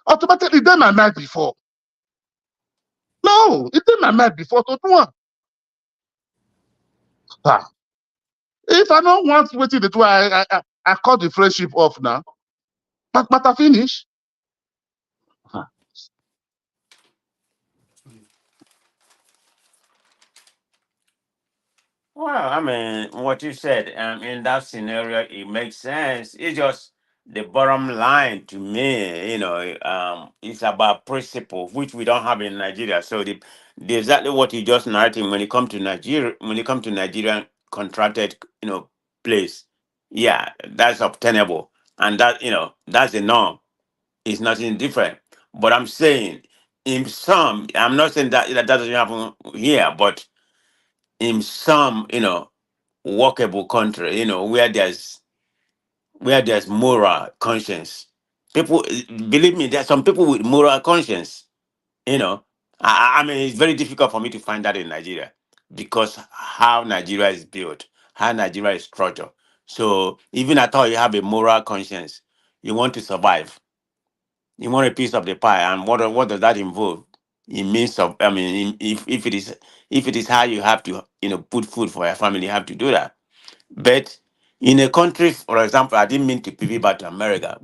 Automatically, it did my mind before. No, it did my mind before to do one. If I don't want what to do, I cut the friendship off now. But I finish. Well, I mean, what you said, in that scenario, it makes sense. It's just the bottom line to me, it's about principle, which we don't have in Nigeria. So exactly what you just narrating when it comes to Nigeria, when it comes to Nigerian contracted, place, yeah, that's obtainable, and that's the norm. It's nothing different. But I'm saying, in some, I'm not saying that doesn't happen here, but in some, workable country, where there's moral conscience. People believe me, there are some people with moral conscience. You know, I mean, it's very difficult for me to find that in Nigeria because how Nigeria is built, how Nigeria is structured. So even at all, you have a moral conscience. You want to survive. You want a piece of the pie, and what does that involve? It means of, I mean, if it is how you have to, put food for your family, you have to do that. But in a country, for example, I didn't mean to pivot back to America.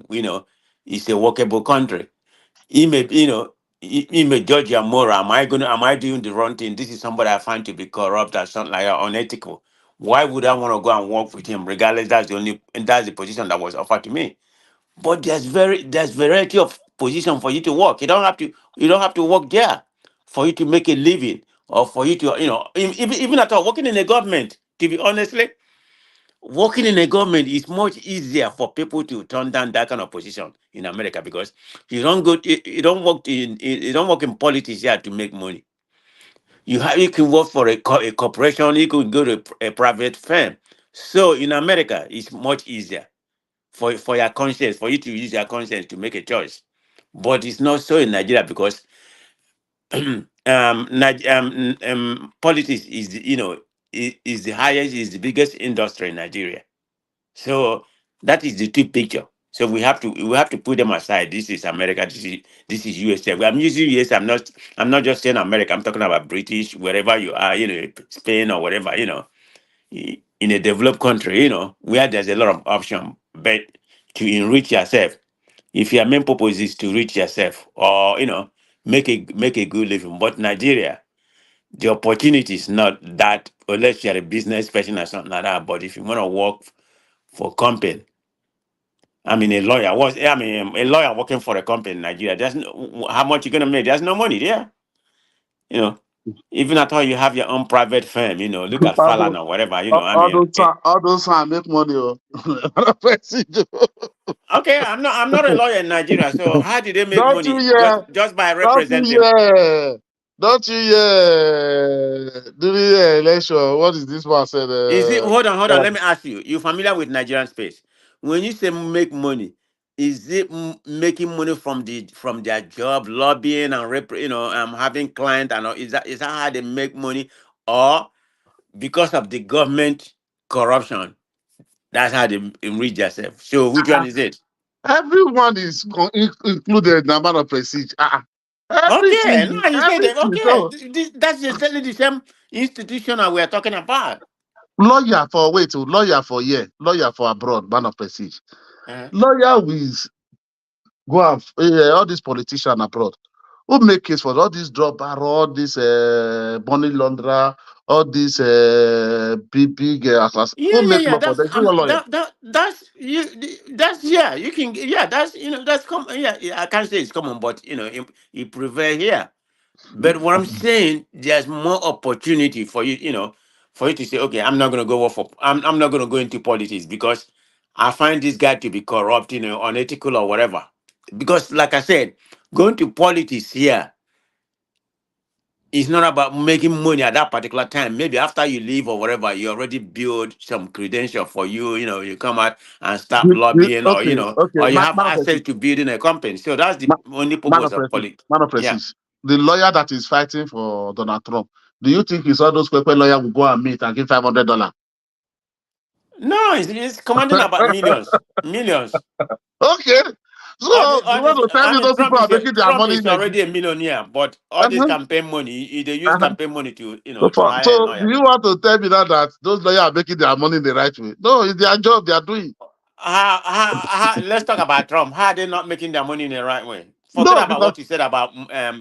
It's a workable country. He may judge your moral. Am I doing the wrong thing? This is somebody I find to be corrupt or something like that, unethical. Why would I want to go and work with him? Regardless, that's the position that was offered to me. But there's variety of position for you to work. You don't have to work there for you to make a living or for you to even at all working in the government. To be honestly, working in a government is much easier for people to turn down that kind of position in America because you don't work in politics here to make money. You can work for a corporation, you can go to a private firm. So in America, it's much easier for your conscience, for you to use your conscience to make a choice. But it's not so in Nigeria because politics is the highest, is the biggest industry in Nigeria. So that is the two picture. So we have to put them aside. This is America. This is USA. I'm using USA. I'm not just saying America. I'm talking about British, wherever you are. Spain or whatever. In a developed country. Where there's a lot of option, but to enrich yourself. If your main purpose is to reach yourself or make a good living, but Nigeria, the opportunity is not that unless you're a business person or something like that. But if you want to work for company, I mean, a lawyer working for a company in Nigeria. How much you gonna make? There's no money there. You know. Even I thought you have your own private firm, look at All Falan those, or whatever, I all mean. those, all those make money. Oh. Okay, I'm not a lawyer in Nigeria, so how did they make Don't you money? Just hear? just by Don't you representing. hear? Don't you hear? During the election, what is this one said? Is it hold on, let me ask you. You're familiar with Nigerian space. When you say make money, is it making money from their job, lobbying and having client and all? Is that how they make money? Or because of the government corruption, that's how they enrich themselves. So which one is it? Everyone is included in the amount of prestige. Okay, Everything, now you said that. everything. Okay, So that's exactly the same institution that we are talking about. lawyer for here, lawyer for abroad, man of prestige. Uh-huh. Lawyer with go and all these politicians abroad who make case for all these drug barrel, all this money launderer, all these big class. Yeah, Who yeah, make yeah. law for That's them? Who a lawyer? that's you. That's yeah. You can That's that's common. Yeah, yeah, I can't say it's common, but it prevail here. But what I'm saying, there's more opportunity for you. For you to say, okay, I'm not gonna go work for. I'm not gonna go into politics because I find this guy to be corrupt, unethical or whatever. Because, like I said, going to politics here, it's not about making money at that particular time. Maybe after you leave or whatever, you already build some credential for you. You come out and start lobbying, or Okay, okay, or you have man of access prestige, to building a company. So that's the only man purpose of of prestige, politics. man of Yeah. prestige. The lawyer that is fighting for Donald Trump. Do you think it's all those people lawyer will go and meet and give $500? No, it's commanding about millions, millions. Okay. So you want to tell I me mean, those people are making their Trump money is in Nigeria? already a millionaire, but all this Uh-huh, campaign money, they use uh-huh. campaign money to So, to hire a so do lawyer. you want to tell me that those lawyers are making their money in the right way? No, it's their job they are doing. Let's talk about Trump. How are they not making their money in the right way? Forget No, about because what you said about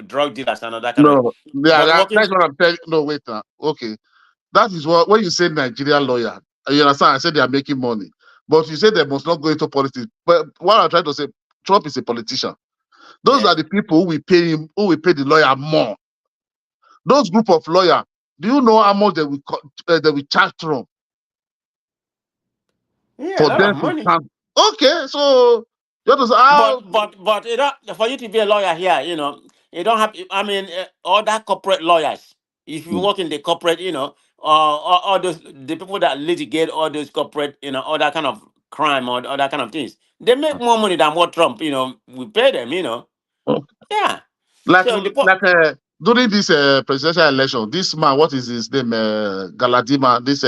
drug dealers and all that kind of. no, But that's working, what I'm telling. No, wait now. Okay, that is what when you say Nigerian lawyer, you understand? I said they are making money, but you say they must not go into politics. But what I'm trying to say, Trump is a politician. Those are yes, the people who will pay him, who will pay the lawyer more. Those group of lawyers, do you know how much they will charge Trump yeah, a for lot of them to money. stand? Okay, so you have to say how. But for you to be a lawyer here, you don't have. I mean, all that corporate lawyers. If you work in the corporate, all those the people that litigate all those corporate, all that kind of crime or all that kind of things, they make more money than what Trump, we pay them. Yeah. like So during this presidential election, this man, what is his name? Galadima, this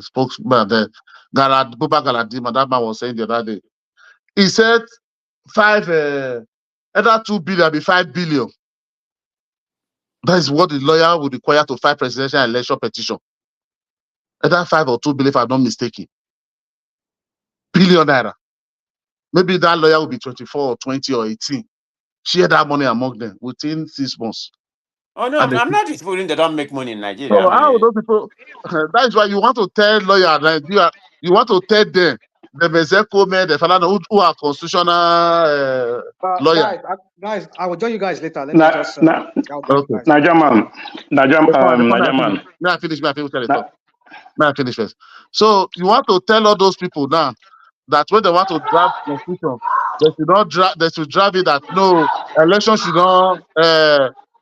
spokesman, Buba Galadima, that man was saying the other day. He said either 2 billion, be 5 billion. That is what the lawyer would require to file presidential election petition. Either 5 or 2 billion, if I'm not mistaken. Billion naira. Maybe that lawyer will be 24 or 20 or 18. Share that money among them within 6 months. oh no, And I'm not disputing they don't make money in Nigeria. I so mean, how those people? That is why you want to tell lawyer Nigeria. You want to tell them the Mezeko men, the Falana who are constitutional lawyer. Guys, I will join you guys later. Let me Na just na I'll join you Okay. guys. Najaman, Before I finish, Najaman. may I finish? May I finish? Na, May I finish first? So you want to tell all those people now that when they want to draft constitution, they should not draft. They should draft it that no election should not.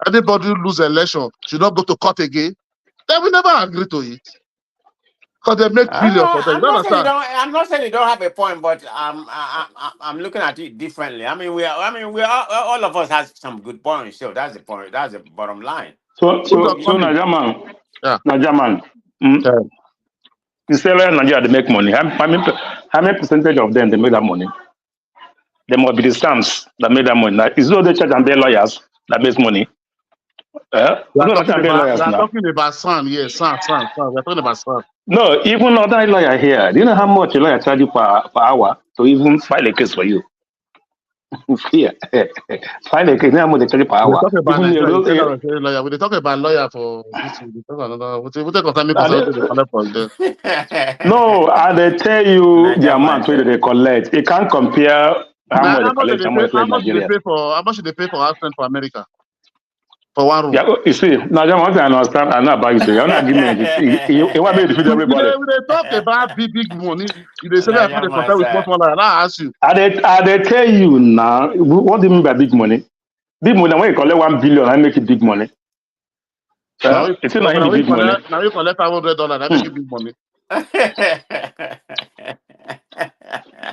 Anybody who lose election should not go to court again. They will never agree to it because they make billion for them. You I'm don't not saying you understand? don't. I'm not saying you don't have a point, but I'm looking at it differently. I mean, we are all of us has some good points. So that's the point. That's the bottom line. so Who's so so upcoming? Najaman, Yeah. Najaman. Mm, Yeah. you say where Nigeria they make money. How many percentage of them they make that money? There must be the stamps that made that money. Now, it's not the church and their lawyers that makes money. We It's are not the church talking and their about we lawyers are now. talking about Sun. Yes, Sun. We are talking about Sun. No, even other lawyer here. Do you know how much a lawyer charge you per hour to even file a case for you? Yeah. File a case, you know how much they charge you per We hour. talk about Even Nigeria. You say that you, we say lawyer. We dey talk about lawyer for this. We talk another. We take concern me concern to the uh, collect from them. no, and they tell you the Niger man, amount where sir. they collect. You can't compare how much they How much collect, did how they pay? much they collect Nigeria. How much did they pay for house rent for America for one room? Yeah, you see, now that one thing I understand, I know about you. So your own argument is it want me to defeat everybody. We they talk about big money. They say that they Najaman, compare with sir. small money. And I ask you, I they tell you now, what do you mean by big money? Big money, when you collect 1 billion, I make it big money. It's not in the big money. now you collect $500, I make it big money.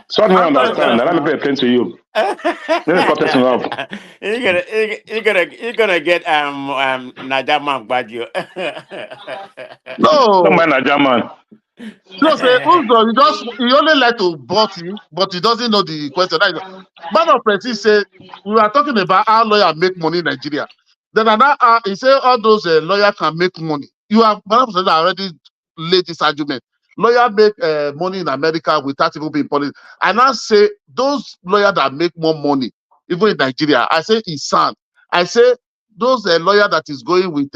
So I don't Answer understand. yourself Let me now. explain to you. Let me cut this off. You're gonna get Najaman Badio. Don't No, mind a German. no, say Uzo, he only like to bot him, but he doesn't know the question. Man of Presi say we are talking about how lawyer make money in Nigeria. Then he say all those lawyers can make money. You have Man of Presi already laid this argument. Lawyer make money in America without even being politics. And I say those lawyers that make more money, even in Nigeria, I say it's sound. I say those lawyers that is going with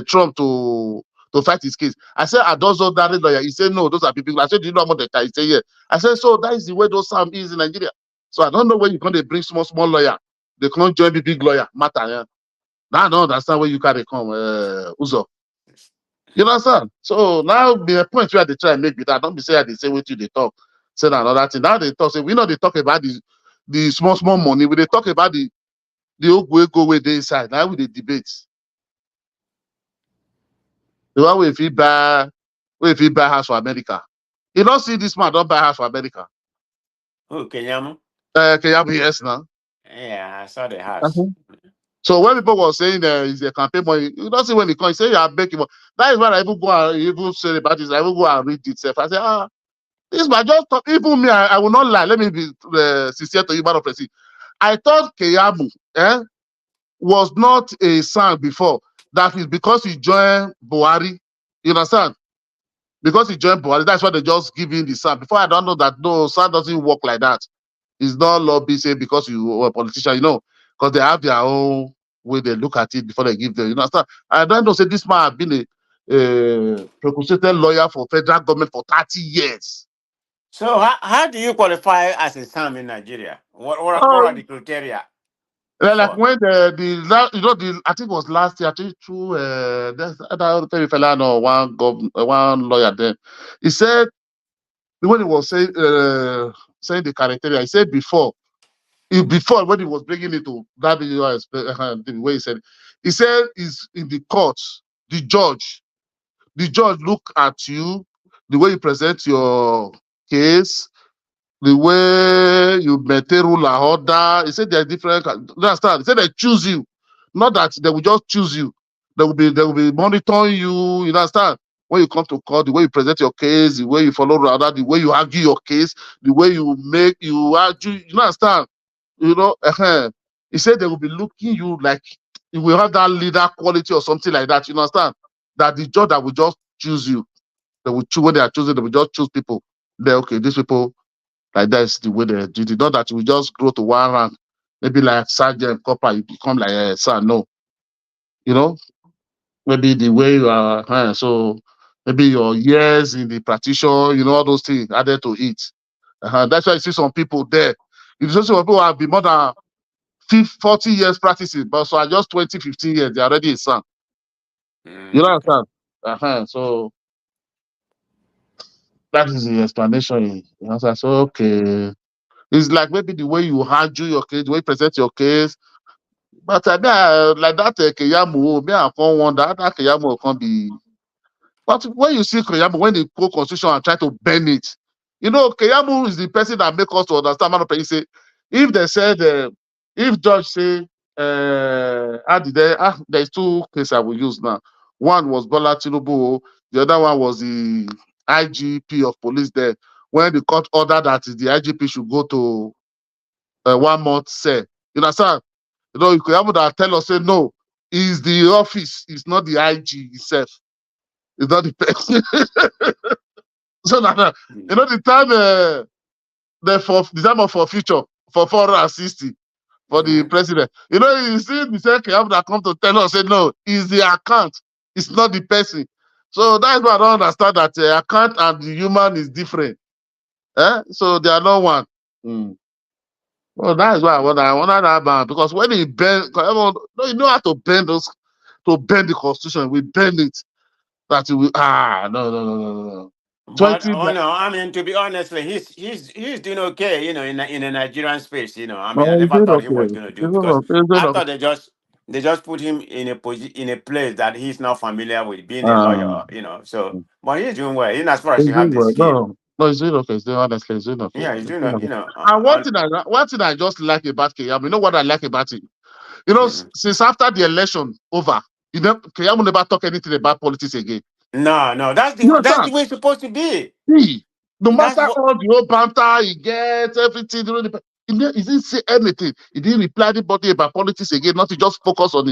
Trump to fight his case. I said, are those ordinary lawyers? He said, no, those are people. I said, do you know how much they can? He said, yeah. I said, so that is the way those Sam is in Nigeria. So I don't know when you can bring small lawyer. They can't join the big lawyer. Matter, yeah. Now I don't understand where you can come, Uzo. You understand? So now the point where they try and make it, I don't be saying they say what you they talk. Say another thing. Now they talk, say we know they talk about the small money. We they talk about the old way go where they inside. Now we they debate. The one way if he buy house for America. You don't see this man don't buy house for America. Who, Kenyamu? Kenyamu, yes now. Yeah, I saw the house. So when people were saying is a campaign money, you don't see when he comes, say you are making money. That is why I even go and even say about this. I even go and read it. I say, this man just talk. Even me, I will not lie. Let me be sincere to you, man of Presi. I thought Kenyamu was not a son before. That is because he joined Buhari. You understand? Because he joined Buhari, that's why they just give him the son. Before I don't know that no, son doesn't work like that. It's not lobby say because you are a politician, because they have their own way they look at it before they give them. You understand? I don't know. Say this man has been a prosecuted lawyer for federal government for 30 years. So how do you qualify as a Sam in Nigeria? What are the criteria? Like when I think it was last year, I think through there's other fella no one lawyer then. He said when he was saying the criteria, he said before when he was bringing it to that the way he said is in the court, the judge look at you, the way you present your case, the way you maintain rule and order. He said there are different. Understand? He said they choose you, not that they will just choose you. They will be monitoring you. You understand? When you come to court, the way you present your case, the way you follow order, the way you argue your case, the way you argue. You understand? He said they will be looking you like you will have that leader quality or something like that. You understand? That the judge that will just choose you, they will choose when they are choosing. They will just choose people. Okay, these people. Like that's the way they do it. Not that we just grow to one rank, maybe like sergeant, copper, you become like a son. No, maybe the way you are. So maybe your years in the practitioner, all those things added to it. That's why you see some people there. You see some people who have been more than 40 years practicing, but so are just 20, 15 years, they're already a son. You understand? So that is the explanation. So okay. It's like maybe the way you handle your case, the way you present your case. But I mean, like that Keyamu, me I can't wonder that Keyamu can be. But when you see Keyamu, when they go constitution and try to bend it, Keyamu is the person that make us to understand. Man, you say if they said if judge say there's two cases I will use now. One was Bola Tinubu, the other one was the IGP of police there. When the court ordered that the IGP should go to 1 month cell. You understand? You could have that tell us say no, it's the office, it's not the IG itself. It's not the person. So now, the time the time of for future for 460 for the president. You see the second that come to tell us say no, it's the account, it's not the person. So that's why I don't understand that account and the human is different. So they are not one. Well, that's why I want that man because when he bend, no, you know how to bend those to bend the constitution. We bend it that we no. But 20 oh no, I mean to be honestly, he's doing okay, in a Nigerian space. I mean, I no, he's never doing thought he was okay. gonna do He's doing because okay. He's doing I okay. thought they just put him in a place that he's not familiar with, being a Uh, lawyer. So, but he's doing well, in as far as he's you have doing the well. skill. No, he's doing okay. He's doing honestly, he's doing okay. Yeah, he's He's doing, doing okay. And on. one thing I just like about Keyam, you know what I like about him? Mm-mm. Since after the election over, Keyam never talk anything about politics again. No, that's You the understand? way it's supposed to be. See, no That's matter what. all the old banter he gets, everything, he didn't say anything. He didn't reply anybody about politics again. Not to just focus on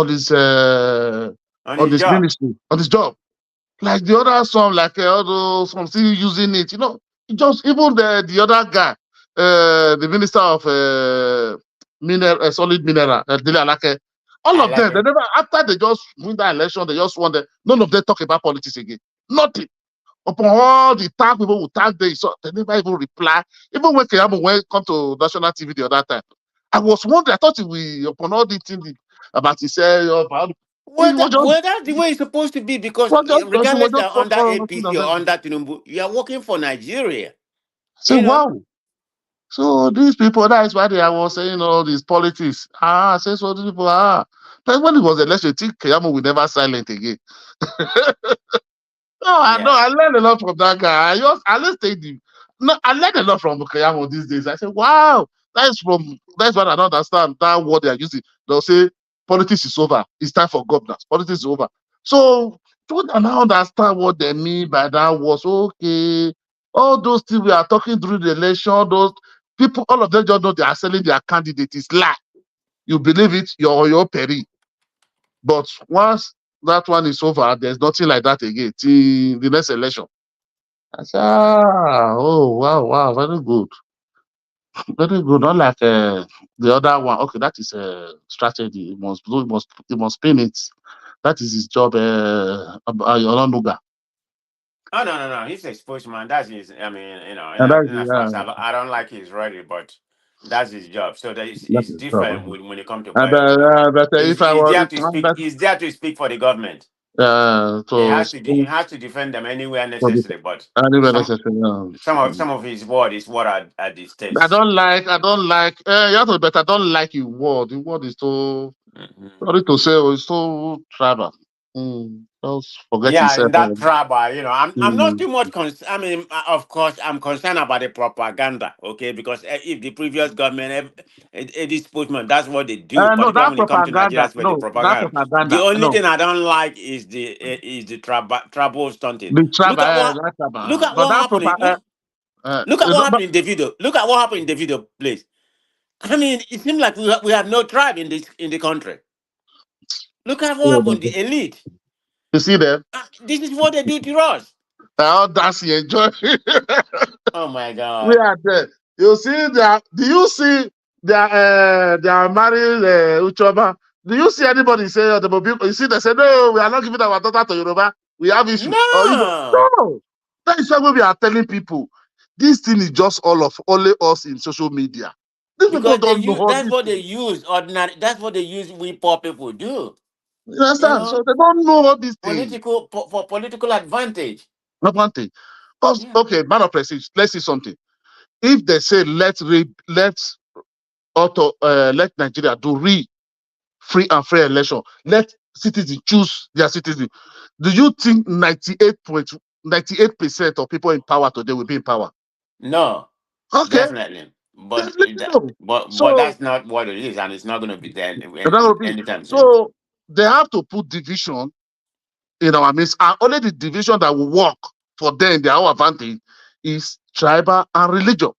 his uh, On on his his job. ministry, on his job. Like the other song, like all those some still using it. Just even the other guy, the minister of solid mineral, Dele Alake, all I of like them, they it. never after they just win that election, they just won. None of them talk about politics again. Nothing. Upon all the tag people who tag them, so they never even reply. Even when Keyamo went come to national TV the other time, I was wondering. I thought we upon all the things about he said about Well, he was just that's the way it's supposed to be because he was regardless just you're under focusing APC on or them. under Tinubu, you are working for Nigeria. I said, You know. wow. So these people, that is why I was saying all these politics. I say so these people But when it was election, I think Keyamo will never silent again. No, I know. Yeah. I learned a lot from that guy. I just take the. No, I learned a lot from Kayamo these days. I said, wow, that's what I don't understand. That word they are using. They'll say politics is over. It's time for governance. Politics is over. So don't I now understand what they mean by that was okay. All those things we are talking during the election, those people, all of them just know they are selling their candidate. It's lie. You believe it, you're peri. But once that one is over, there's nothing like that again till the next election. I said, oh, wow, very good. Very good. Not like the other one. Okay, that is a strategy. He must spin it. That is his job, Olonuga. Oh no. He's a spokesman. That's his. I mean, And that's, in as far as I don't like his ready, but that's his job. So that's it's his job. different when it comes to And, politics. if I He's was, there to speak. He's there to speak for the government. He to he spin has to defend them anywhere for the necessary. But anywhere some necessary. some of his word is what are I distaste. don't like, you have to, but I don't like your word. The word is so, Mhm. sorry to say, it's so tribal. Just forget Yeah, himself. in that trouble, I'm not Mm. too much I mean, of course, I'm concerned about the propaganda, okay? Because if the previous government, this postman, that's what they do, No, particularly that when it comes to Nigeria, propaganda. for the No, that propaganda. The propaganda. only No, thing I don't like is the trouble stunting. the Look tribal. at what That tribal. look at But what that happened. propaganda. Look at what happened in the video. Look at what happened in the video, please. I mean, it seems like we have no tribe in the country. Look at what happened. The elite. You see them? This is what they do to us. How that's enjoy. Oh my We God. are there. You see that? Do you see their married Uchoba? Do you see anybody say the mobile? You see they say no, we are not giving our daughter to Yoruba. We have issue. Or you know, No, no. That is why we are telling people this thing is just only us in social media. These people because they don't know use all that's this what they thing. use ordinary. That's what they use. We poor people do. You You understand? So know, they don't know all these things. for political advantage. Not one thing. Because Yeah. okay, man of prestige, let's see something. If they say let Nigeria do free and fair election, let citizens choose their citizens. Do you think 98.98% of people in power today will be in power? No, Okay, definitely. just let me know. But So that's not what it is, and it's not going to be there that will be anytime soon. so they have to put division in our midst, and only the division that will work for them, their own advantage, is tribal and religion.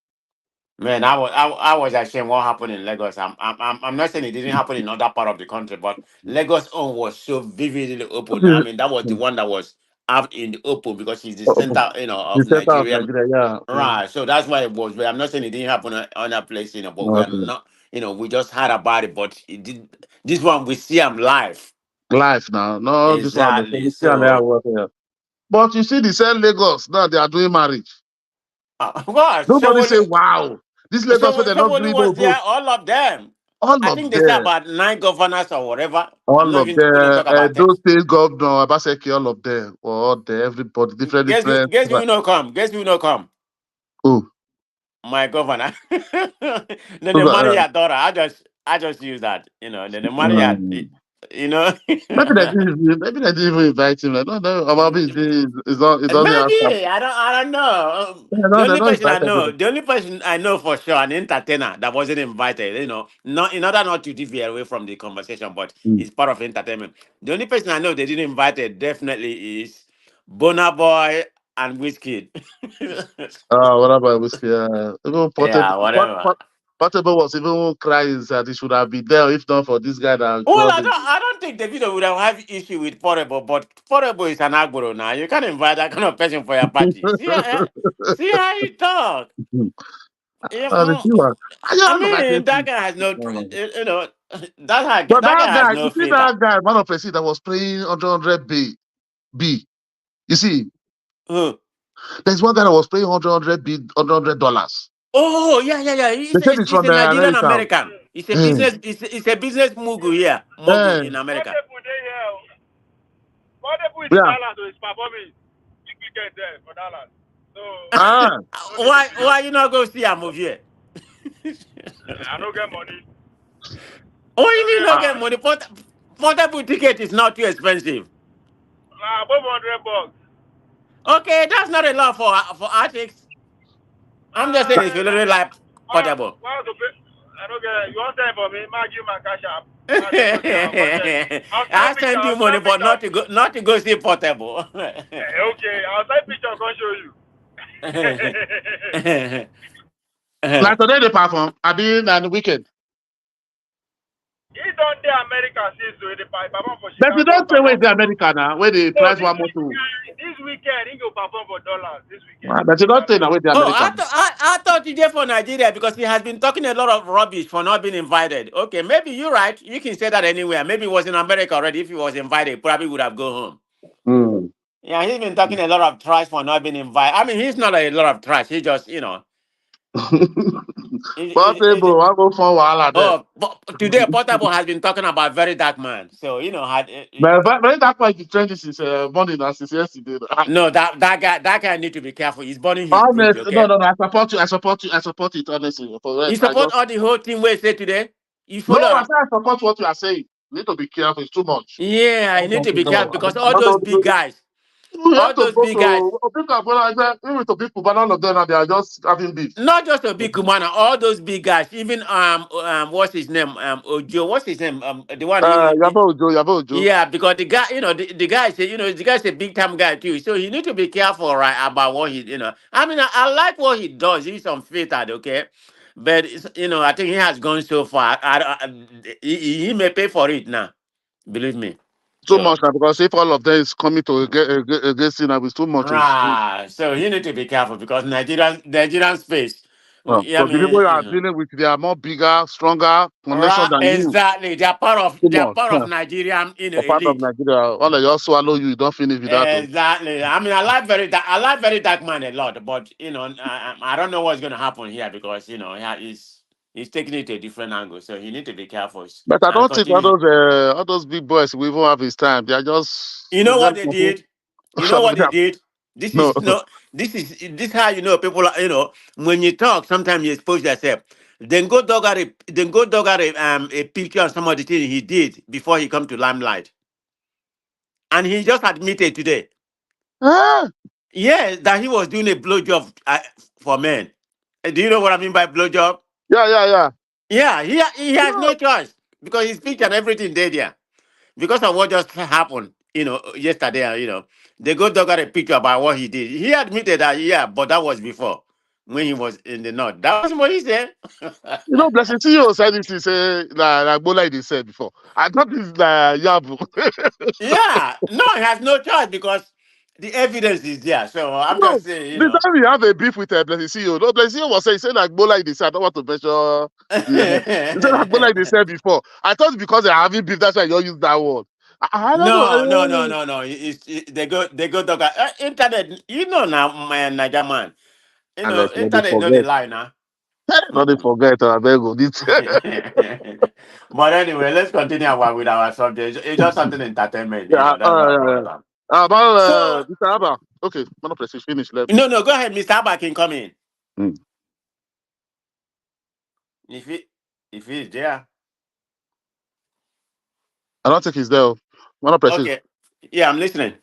Man, I was ashamed what happened in Lagos. I'm not saying it didn't happen in other part of the country, but Lagos own was so vividly open. I mean, that was the one that was out in the open because it's the center, The of center of Nigeria. Nigeria, yeah. Right. So that's why it was. But I'm not saying it didn't happen on other place, but we are Okay. not, we just heard about it, but it did. This one we see them live. Life now, no, this one, the Exactly. policy and their So, work here. But you see, the same Lagos now they are doing marriage. well, Nobody so say wow. This Lagos where they not Somebody green was no there, vote. all of them. All I of think they say them. about 9 governors or whatever. I'm All not of even going to them. talk about Those it. state governor, Abaseki, all of them. All there, everybody, different, different. Guess who no come? Guess who no come? Oh, My governor. Then who's the money that? your daughter. I just use that. Then the money Mm. you know. Maybe they didn't even invite him. I don't know. About it, it's not, it doesn't answer. Maybe I don't know. The No, they only don't person I invite know, everybody. the only person I know for sure, an entertainer that wasn't invited. Not in order not to deviate away from the conversation, but Mm. it's part of entertainment. The only person I know they didn't invite it definitely is Bona Boy and Wizkid. What about whiskey? Even Yeah, whatever. Portable was even crying that he should have been there if not for this guy that Well, got I don't think the video would have issue with Portable, but Portable is an agboro now. You can't invite that kind of person for your party. See how you talk. Yeah, the keyword. I I don't know that mean, that thing. guy has no, Mm. But that guy that has guy, no you see filter. that guy, man of President that was playing 100 B. You see, Huh. there's one guy that was playing 100 B, $100. Oh, yeah. They said it's He's from a Nigerian America. American. He's a Eh, business. It's a business mogul here, mogul eh, in America. Portable dey here. Portable is in yeah. Dallas, so it's performing big weekend there for Dallas. So Ah, no need to fear. Why you not go see a movie here? I no get money. Oh, I no you need get not ah. get money. money. Portable ticket is not too expensive. Above $100. Okay, that's not a lot for artists. I'm just saying if you really like Portable. Why to pay? I no get. You want time for me? Ma give my cash app. Ma send to the content. I'll I send picture. send you I'll money, send but picture. not to go see Portable. Okay, I'll send picture. I can show you. Like today they perform. I been on the weekend. He done the America since so the perform for But you Chicago. He don't say where perform the for. America now, where the No, price one more to. this weekend he go perform for dollars. This weekend But you for don't say Dallas. now where the Oh, America. I thought you did for Nigeria because he has been talking a lot of rubbish for not being invited. Okay, maybe you're right. You can say that anywhere. Maybe he was in America already. If he was invited, probably would have gone home. Mm. Yeah, he's been talking a lot of trash for not being invited. I mean, he's not a lot of trash. He just, Portable, I go for wahala there. oh, but today Portable has been talking about very dark man. So But that point the trend since morning and since yesterday. no, that guy need to be careful. He's burning his bridge. Honest, no, Okay, no, no. I support you. I support you. I support it. Honestly, for you rest, I support just all the whole team. Where say today, you no. follow I him. say I support what you are saying. You need to be careful. It's too much. Yeah, you That's need to something, be careful no, because I all those don't big do. guys, You all have to those go big guys, to people. But I said, even to people, but none of them, they are just having beef. not just a big Kumana, all those big guys, even what's his name, Ojo, what's his name, the one Yabo Ojo. yeah, because the guy, the guy is, the guy's a big time guy too, so he need to be careful, right, about what he. I mean, I like what he does. He's unfiltered, okay, but I think he has gone so far. He may pay for it now, believe me. Too So. much now because if all of them is coming to against you now, it's too much. So you need to be careful because Nigerian space. I So the people mean, you are dealing with, they are more bigger, stronger connection right, than you. exactly. They're part of Too they're much. part of Huh. Nigerian, For part of elite. Nigeria, all of you swallow you, you don't finish with that. Oh. Exactly. I mean, I like very dark man a lot, but I don't know what's going to happen here because he's taking it to a different angle. So you need to be careful But I and don't think continue. all those big boys will even have his time. They are just You know what very they careful. did? You know what they did? This No. is no. This how people are. When you talk, sometimes you expose yourself. Then go dog out a picture of some of the things he did before he come to limelight, and he just admitted today, Ah, yeah, that he was doing a blowjob for men. Do you know what I mean by blowjob? yeah. Yeah, he has No. no choice because his picture and everything there. Because of what just happened, yesterday, they go dug out a picture about what he did. He admitted that, yeah, but that was before when he was in the north. That was what he said. Blessing CEO said this is like Bola they said before. I thought this is Yabu. Yeah, no, he has no choice because the evidence is there. So I'm No, just saying, the time we have a beef with Blessing CEO, no, Blessing CEO was saying, he said like Bola they said, I don't want to mention the he said like Bola they said before. I thought because they're having beef, that's why you all use that word. I don't no, no, no, know. no, no. They go dug out. Internet, now, man, Niger man. Alex, you know, they Internet, no, they forget. lie now. Not to forget, I beg you. This. But anyway, let's continue with our subject. It's just something entertainment, Yeah. that's what I brought it up. About So Mr. Abba. Okay, man, please finish. Let me. no, no, go ahead, Mr. Abba can come in. Mm. If he if he's there. I don't think he's there. Man, please Okay. Yeah, I'm listening.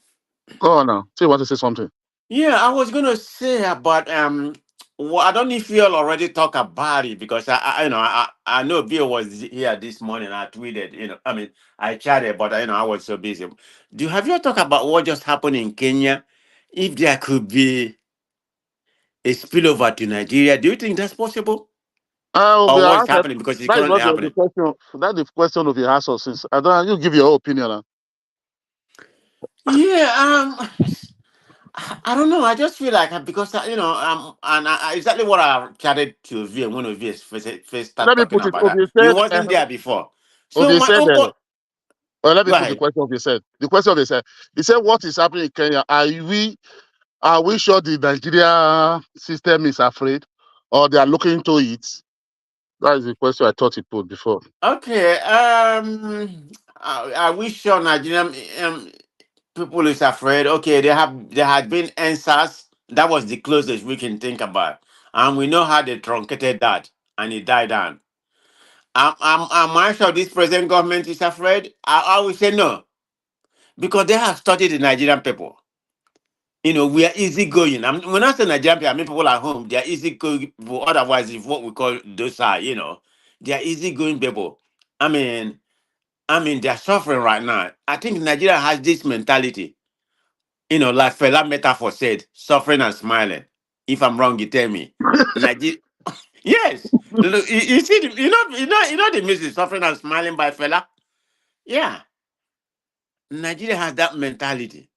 go on now. Say you want to say something. Yeah, I was gonna say about I don't know if you all already talk about it because I know Bill was here this morning. I tweeted, I mean, I chatted, but I was so busy. Have you all talked about what just happened in Kenya? If there could be a spillover to Nigeria, do you think that's possible, Will be or what's asked. happening because it's That is currently what the happening? question. That the question will be asked us since. I don't. You give your opinion. Now. Yeah, I don't know. I just feel like because and exactly what I chatted to V when V first start Let me talking put it. about that. Okay, He said. wasn't there before. So Okay, my said. own point. Well, let me Go put the ahead. question. Okay, said. The question they said. He said, "What is happening in Kenya? Are we sure the Nigeria system is afraid, or they are looking into it?" That is the question I thought he put before. Okay. I wish sure Nigerian people is afraid. Okay, there had been answers. That was the closest we can think about, and we know how they truncated that, and it died down. Am I sure this present government is afraid? I will say no because they have studied the Nigerian people. We are easygoing. When I say Nigerian people, I mean people at home. They are easygoing people. Otherwise, if what we call those they are easygoing people. I mean, they are suffering right now. I think Nigeria has this mentality. Like Fela metaphor said, suffering and smiling. If I'm wrong, you tell me. Nigeria, yes. Look, you see, the music, suffering and smiling by Fela. Yeah, Nigeria has that mentality.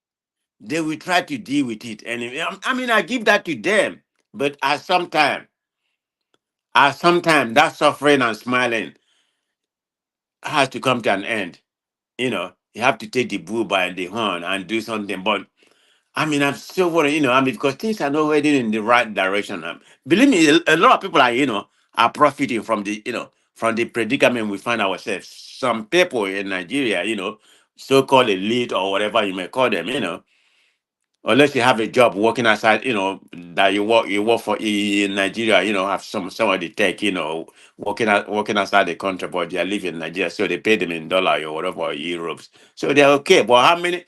They will try to deal with it. And I give that to them. But at some time, that suffering and smiling has to come to an end. You have to take the bull by the horn and do something. But I'm still worried, because things are not heading in the right direction. Believe me, a lot of people are profiting from the predicament we find ourselves. Some people in Nigeria, so-called elite or whatever you may call them, unless you have a job working outside, that you work for in Nigeria, have some of the tech, working outside the country, but they are living in Nigeria, so they pay them in dollar or whatever or euros. So they're okay. But how many,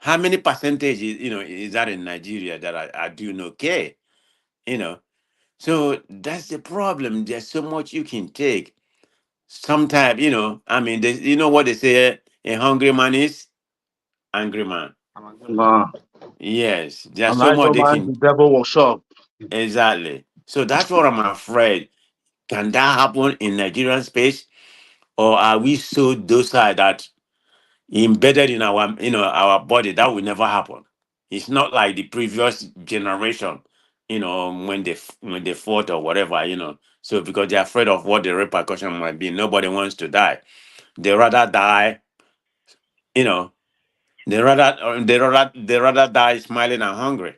how many percentage is that in Nigeria that are doing okay? You know, so that's the problem. There's so much you can take. Sometimes, you know what they say, a hungry man is angry man. Nah, Yes, there's and so I much don't they mind can the devil workshop. exactly. So that's what I'm afraid. Can that happen in Nigerian space, or are we so docile that embedded in our body that will never happen? It's not like the previous generation, when they fought or whatever. So because they're afraid of what the repercussion might be, nobody wants to die. They rather die, you know. They rather die smiling and hungry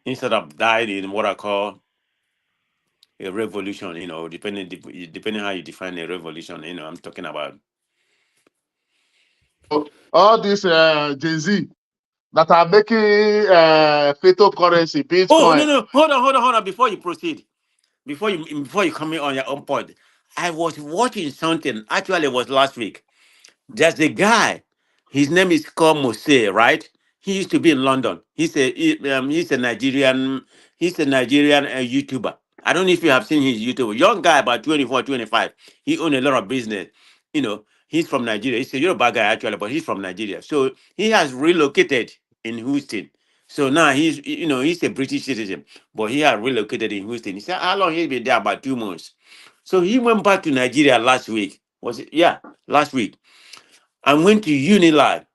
instead of dying in what I call a revolution, depending how you define a revolution, I'm talking about. All these Gen Z that are making cryptocurrency, Oh no, Bitcoin. no, hold on before you proceed. Before you come in on your own point. I was watching something, actually it was last week. There's a guy. His name is called Mose, right? He used to be in London. He's a Nigerian. He's a Nigerian YouTuber. I don't know if you have seen his YouTube. Young guy, about 24, 25. He owned a lot of business. He's from Nigeria. He's a Yoruba guy actually, but he's from Nigeria. So he has relocated in Houston. So now he's a British citizen, but he had relocated in Houston. He said how long he's been there? About 2 months. So he went back to Nigeria last week. Was it? Yeah, last week and went to Unilag,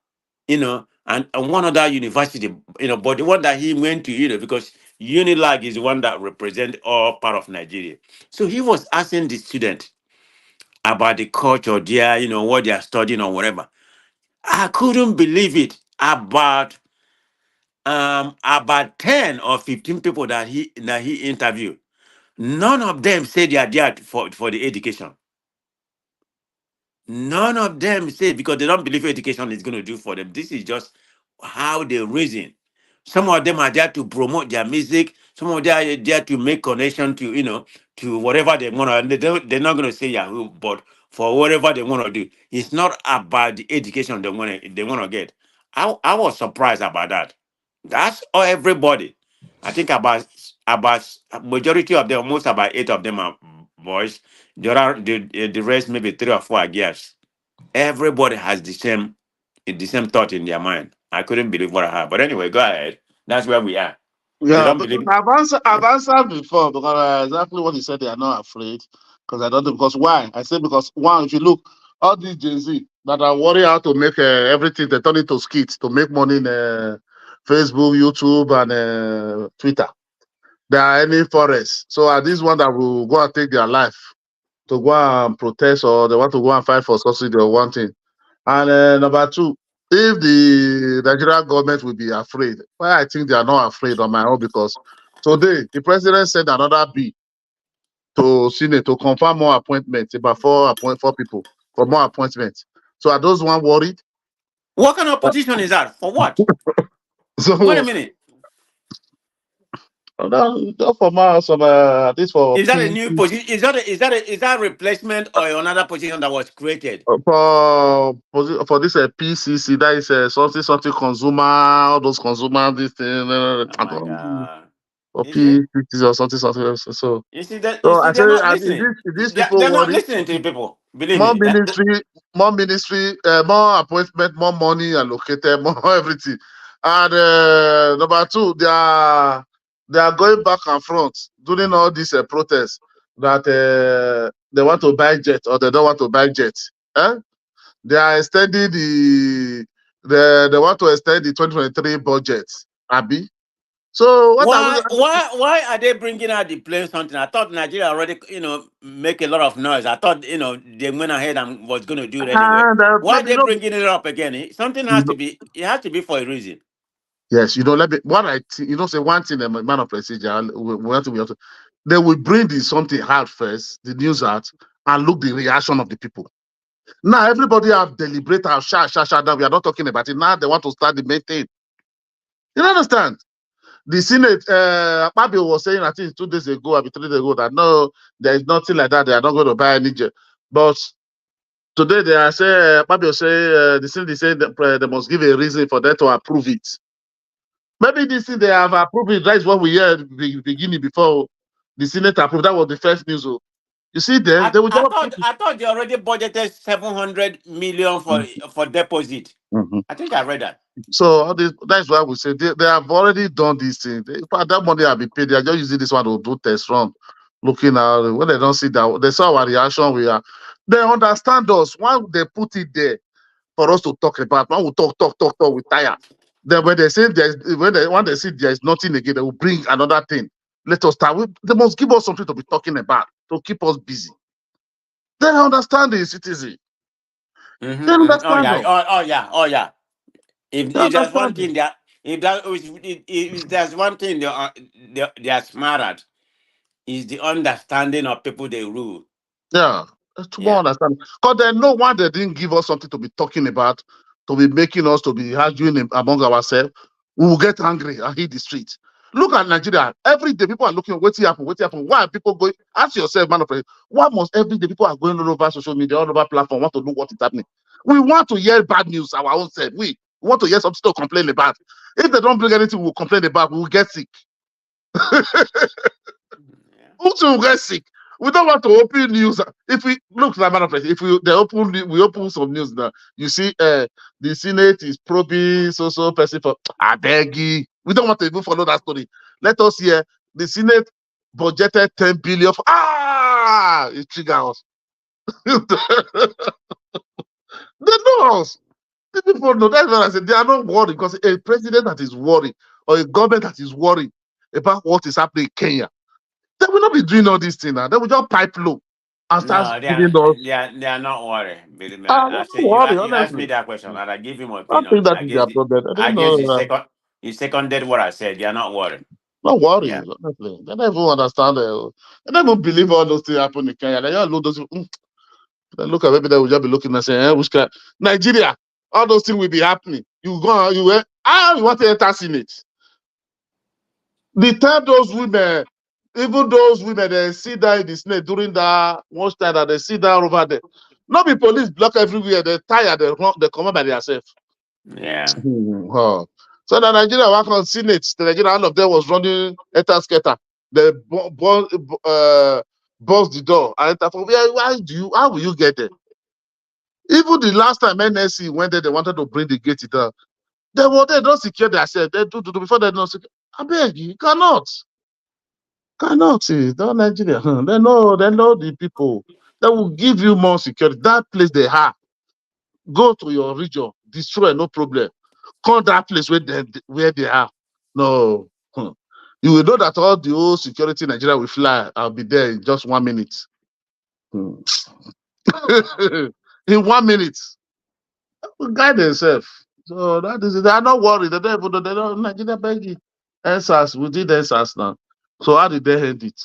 and one other university, but the one that he went to, because Unilag is the one that represents all part of Nigeria. So he was asking the student about the culture there, what they are studying or whatever. I couldn't believe it. About 10 or 15 people that he interviewed. None of them say they are there for the education. None of them say because they don't believe education is going to do for them. This is just how they reason. Some of them are there to promote their music. Some of them are there to make connection to to whatever they want to. They're not going to say Yahoo, but for whatever they want to do, it's not about the education they want to get. I was surprised about that. That's all everybody. I think about majority of them, almost about 8 of them are boys. The rest maybe 3 or 4 are girls. Everybody has the same thought in their mind. I couldn't believe what I had. But anyway, go ahead. That's where we are. They Yeah, don't because believe. I've answered before because exactly what he said. They are not afraid because I don't know. Because why? I say because one, if you look, all these Gen Z that are worried how to make everything, they turn into skits to make money in Facebook, YouTube, and Twitter. They are any forest. So are these one that will go and take their life to go and protest or they want to go and fight for subsidy or one thing. And number two, if the Nigerian government will be afraid, well, I think they are not afraid on my own because today the president sent another bill to Senate to confirm more appointments, about four people for more appointments. So are those one worried? What kind of position is that? For what? Wait a So minute. that for more some this for Is that a P new position? Is that a replacement or another position that was created? for this PCC, that is something consumer, all those consumer this thing. Oh I my don't God. or You see? PCC or something else. So You see that? You so I see, say, they're not and listening. is these people They're not worried? listening to the people. Believe More me. ministry, more appointment, more money allocated, more everything. And number two, they are going back and front during all these protests that they want to buy jet or they don't want to buy jet. Eh? They are extending they want to extend the 2023 budget. Abi. So what are we? Why are they bringing out the plane something? I thought Nigeria already, make a lot of noise. I thought, they went ahead and was going to do it anyway. And Why are maybe they no. bringing it up again? Something has to be, it has to be for a reason. Yes, let me. What I think, say one thing, a man of procedure, they will bring the something hard first, the news out, and look the reaction of the people. Now everybody have deliberate, have sha. Now we are not talking about it. Now they want to start the main thing. You understand? The Senate, Akpabio was saying, I think 2 days ago, or 3 days ago, that no, there is nothing like that. They are not going to buy any jet. But today they are saying, Akpabio say, the Senate is saying that they must give a reason for them to approve it. Maybe this thing they have approved it. That is what we heard at the beginning before the Senate approved. That was the first news. Oh. You see them, I, they will I just thought I thought they already budgeted 700 million for deposit. Mhm. I think I read that. So that's why we say they have already done these things. That money have been paid. They are just using this one to do test run, looking out. When they don't see that, they saw our reaction. They understand us. Why they put it there for us to talk about? When we talk, we tire. Then when they say when they see there is nothing again, they will bring another thing. Let us start. They must give us something to be talking about to keep us busy. They understand the citizen. They Oh understand yeah. us. Oh yeah. If, They if there's one understand us. thing that if there's one thing they are smart at is the understanding of people they rule. Yeah, to more Yeah. understand. Because they know why they didn't give us something to be talking about, to be making us to be arguing among ourselves. We will get angry and hit the streets. Look at Nigeria. Every day people are looking, what's happening? What's happening? Why are people going? Ask yourself, man of faith, why must every day people are going all over social media, all over platform, want to know what is happening? We want to hear bad news our own self. We want to hear something to complain about. If they don't bring anything, we'll complain about. We will get sick. Yeah. Also, will get sick. We don't want to open news. If we look, like matter of fact, if we open some news now, you see, the Senate is probing so person for I beg you. We don't want to even follow that story. Let us hear the Senate budgeted 10 billion. It triggers us. They know us. The people know. That's what I said. They are not worried because a president that is worried or a government that is worried about what is happening in Kenya, they will not be doing all these things now. They will just pipe low and start No, they are giving us. they are not worried. Believe me. Ah, I don't say worry, you asked me honestly. that question and I give you my I think opinion. that is their problem. I I don't guess know. you seconded what I said. They are not worried. Not Yeah. worry, honestly. They don't even understand. They don't even believe all those things happen in Kenya. They just look those. They look at maybe they will just be looking and saying, which kind Nigeria, all those things will be happening. You go, you want to enter Senate. The time those women, even those women, they sit down in the snake during that one time that they sit down over there. Not be police block everywhere. They tired. They come out by themselves. Yeah. Huh. So the Nigeria work on Senate. The Nigeria, all of them was running enter skater. They bust the door. And enter from where? How will you get there? Even the last time NSC went there, they wanted to bring the gate down. They don't secure themselves. They do before they don't secure. I beg you, cannot see. Don't Nigeria. They know the people. They will give you more security. That place they have. Go to your region, destroy, no problem. Call that place where they are. No. You will know that all the old security in Nigeria will fly. I'll be there in just 1 minute. Hmm. In 1 minute. Guide themselves. So that is it. They are not worried. They don't even know. They don't Nigeria begging. NSAS, we did NSAS now. So how did they end it?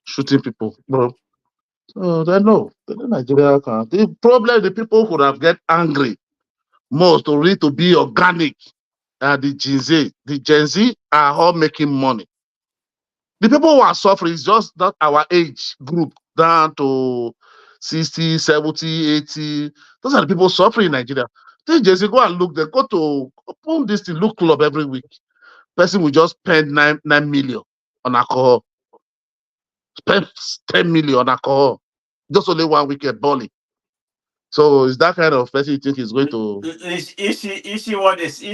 Shooting people, bro. So they know. They know Nigeria can. The problem, the people who have get angry most to need to be organic. The Gen Z. The Gen Z are all making money. The people who are suffering is just not our age group down to 60, 70, 80. Those are the people suffering in Nigeria. Then Gen Z go and look, they go to open this thing, look club every week. Person will just spend 9 million on alcohol. Spend 10 million on alcohol. Just only 1 weekend bowling. So is that kind of person you think is going to You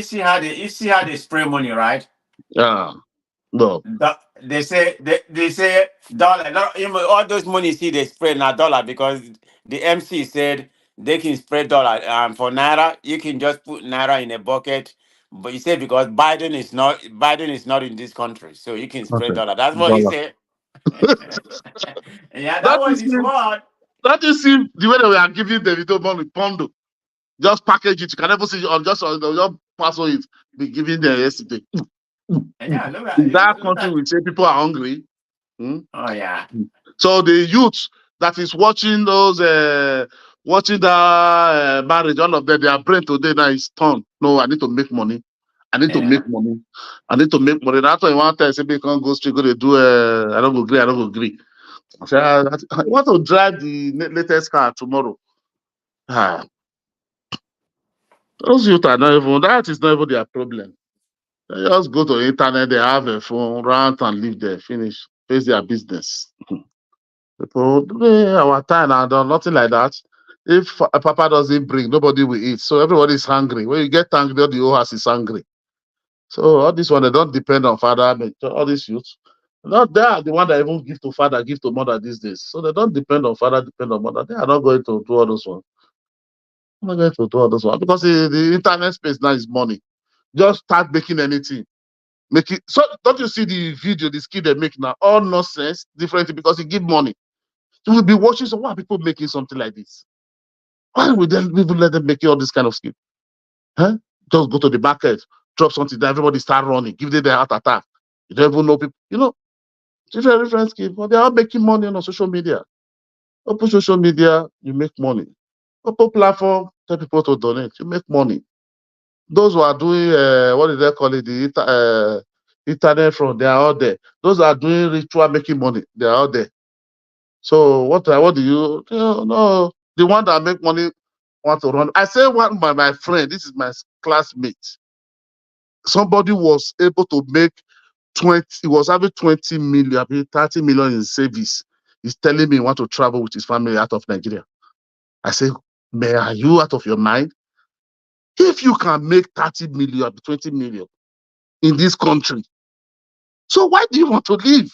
see how they spray money, right? no. They say dollar. All those money you see they spread now dollar because the MC said they can spread dollar. For naira, you can just put naira in a bucket. But he said because Biden is not in this country, so you can spread Okay. dollar. That's what he Dollar. said. Yeah, that That was is his him. word. That is him. The way that we are giving the little money, pondo. Just package it. You can never see it on just pass on it. Be giving them yesterday. Yeah, look at In that look country, at. we say people are hungry. Hmm? Oh yeah. So the youth that is watching that marriage, all of them, their brain today now is torn. No, I need to make money. I need to make Yeah. money. I need to make money. That's why you want to say, "They can't go straight, go to do. I don't go agree. I don't go agree." I say, I want to drive the latest car tomorrow. Ah, those youth are not even. That is not even their problem. They just go to the internet. They have a phone, rant and live there. Finish. Face their business. People, our time now done nothing like that. If a papa doesn't bring, nobody will eat. So everybody is hungry. When you get hungry, the whole house is hungry. So all this one, they don't depend on father. All these youth, not they are the one that even give to father, give to mother these days. So they don't depend on father, depend on mother. They are not going to do all those ones. Not going to do all those ones because the internet space now is money. Just start making anything. Make it. So don't you see the video, the skill they make now? All nonsense, different because it give money. You will be watching. So why are people making something like this? Why would they even let them make all this kind of skill? Huh? Just go to the market, drop something, then everybody start running, give them the heart attack. You don't even know people. Different skill, but they are making money on social media. Open social media, you make money. Open platform, tell people to donate, you make money. Those who are doing what do they call it, the internet fraud, they are all there. Those who are doing ritual making money, they are all there. So what do you know, no, the one that make money want to run. I say one by my friend, this is my classmate. Somebody was able to make 20, he was having 20 million, I mean 30 million in savings. He's telling me he want to travel with his family out of Nigeria. I say, man, are you out of your mind? If you can make 30 million, 20 million in this country, so why do you want to leave?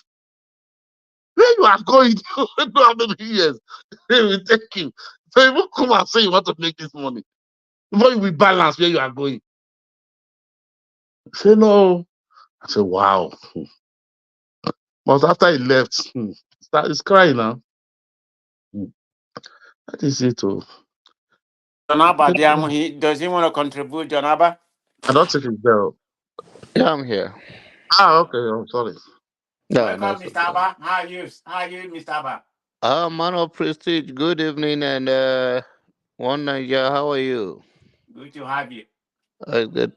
Where you are going, you don't know how many years they will take you. So you won't come and say you want to make this money. Before you will balance where you are going. Say no. I said, wow. But after he left, he's crying now. That is it. Oh. Jonaba, does he want to contribute, Jonaba? I don't think it's there. Yeah, I'm here. Ah, okay. I'm sorry. No, Welcome, that's Mr. okay. Abba. How are you? How are you, Mr. Abba? Man of Prestige, good evening and one Niger, how are you? Good to have you. Good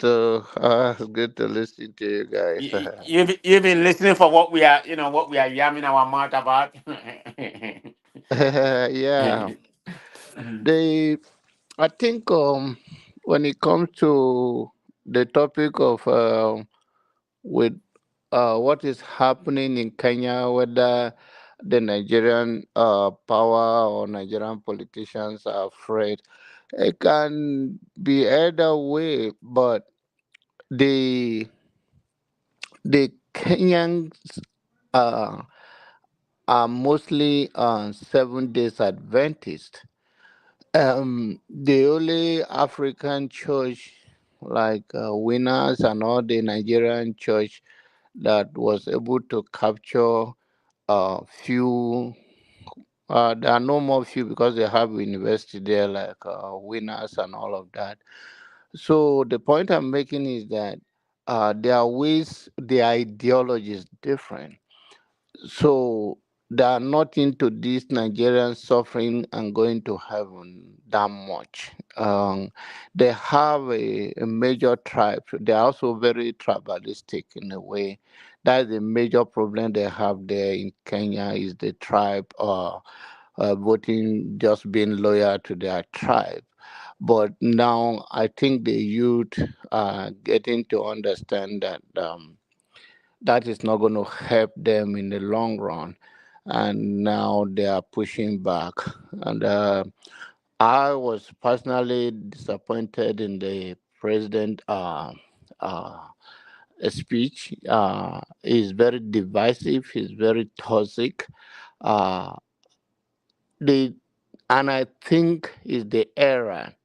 to listen to you guys. You've been listening for what we are, what we are yamming our mouth about. Yeah, they. I think when it comes to the topic of with what is happening in Kenya, whether the Nigerian power or Nigerian politicians are afraid, it can be either way, but the the Kenyans uh, are mostly Seven Days Adventist. The only African church like Winners and all the Nigerian church that was able to capture few. There are no more few because they have university there like Winners and all of that. So the point I'm making is that their ways, their ideology is different. So they are not into this Nigerian suffering and going to heaven that much. They have a major tribe. They are also very tribalistic in a way. That is a major problem they have there in Kenya is the tribe voting, just being loyal to their tribe. But now I think the youth are getting to understand that that is not going to help them in the long run. And now they are pushing back. And I was personally disappointed in the president uh, speech. He's very divisive. He's very toxic. Uh, the and I think is the era.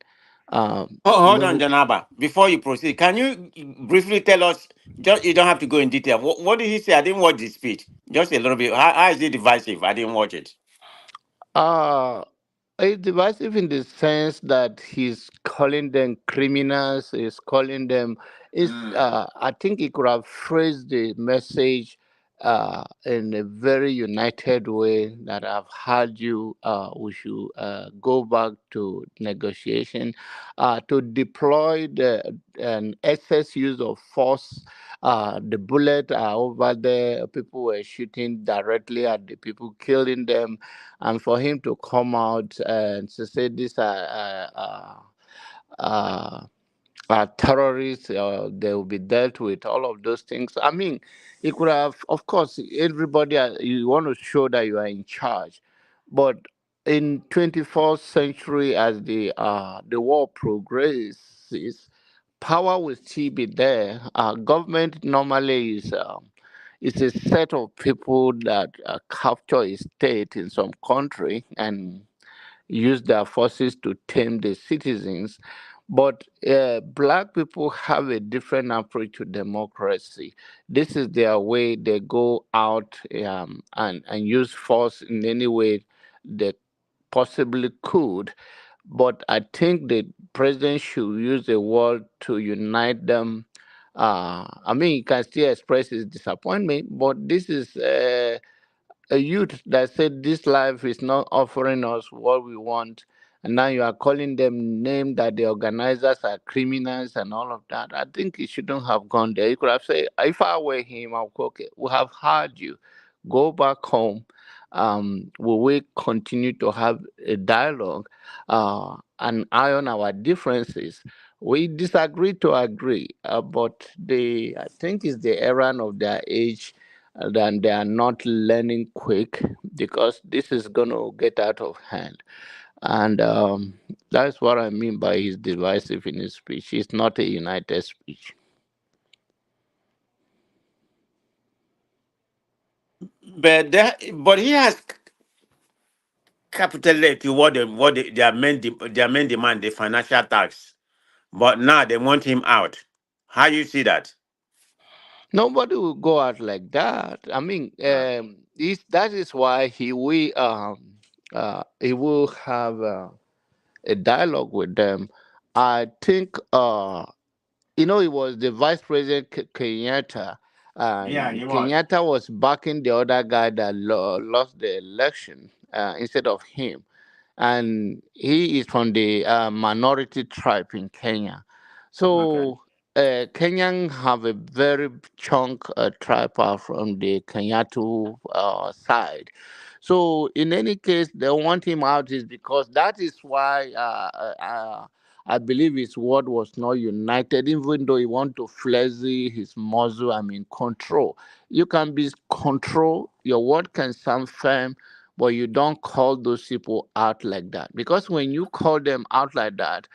Hold on, Maybe Janaba. Before you proceed, can you briefly tell us? Just you don't have to go in detail. What did he say? I didn't watch the speech. Just a little bit. How is it divisive? I didn't watch it. uh, it's divisive in the sense that he's calling them criminals. He's calling them. Is Mm. I think he could have phrased the message in a very united way. That I've heard you. We should go back to negotiation, to deploy the an excess use of force. The bullet are over there. People were shooting directly at the people, killing them, and for him to come out and to say these uh, are terrorists, they will be dealt with, all of those things. I mean, it could have, of course, everybody, you want to show that you are in charge. But in 21st century, as the world progresses, power will still be there. Government normally is a set of people that capture a state in some country and use their forces to tame the citizens. But black people have a different approach to democracy. This is their way. They go out and use force in any way they possibly could. But I think the president should use the word to unite them. I mean, he can still express his disappointment, but this is a youth that said this life is not offering us what we want, and now you are calling them name that the organizers are criminals and all of that. I think he shouldn't have gone there. He could have said, if I were him, I'll go, okay, we have heard you, go back home. We will continue to have a dialogue and iron our differences. We disagree to agree, but I think it's the errand of their age, then they are not learning quick because this is going to get out of hand. And that's what I mean by his divisive in his speech. It's not a united speech. But he has capitulated to their main demand, the financial tax. But now they want him out. How you see that? Nobody will go out like that. I mean, that is why he will have a dialogue with them. I think it was the Vice President Kenyatta. Yeah, and he was. Kenyatta was backing the other guy that lost the election instead of him, and he is from the minority tribe in Kenya. Okay. So Kenyan have a very chunk tribe from the Kenyatu side. So in any case, they want him out is because that is why I believe his word was not united, even though he want to flex his muscle. I mean, control. You can be control. Your word can sound firm, but you don't call those people out like that, because when you call them out like that,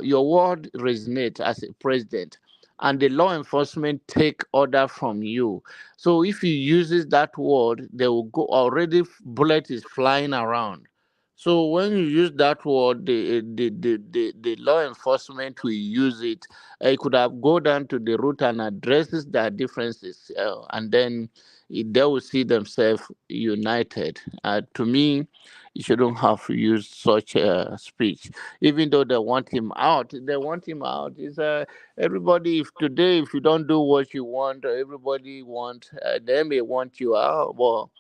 your word resonates as a president, and the law enforcement take order from you. So if he uses that word, they will go already. Bullet is flying around. So when you use that word, the law enforcement will use it. It could have go down to the root and addresses their differences, and then they will see themselves united. To me, you shouldn't have used such a speech. Even though they want him out, they want him out. Is everybody? If today, if you don't do what you want, everybody want, they may want you out. Well,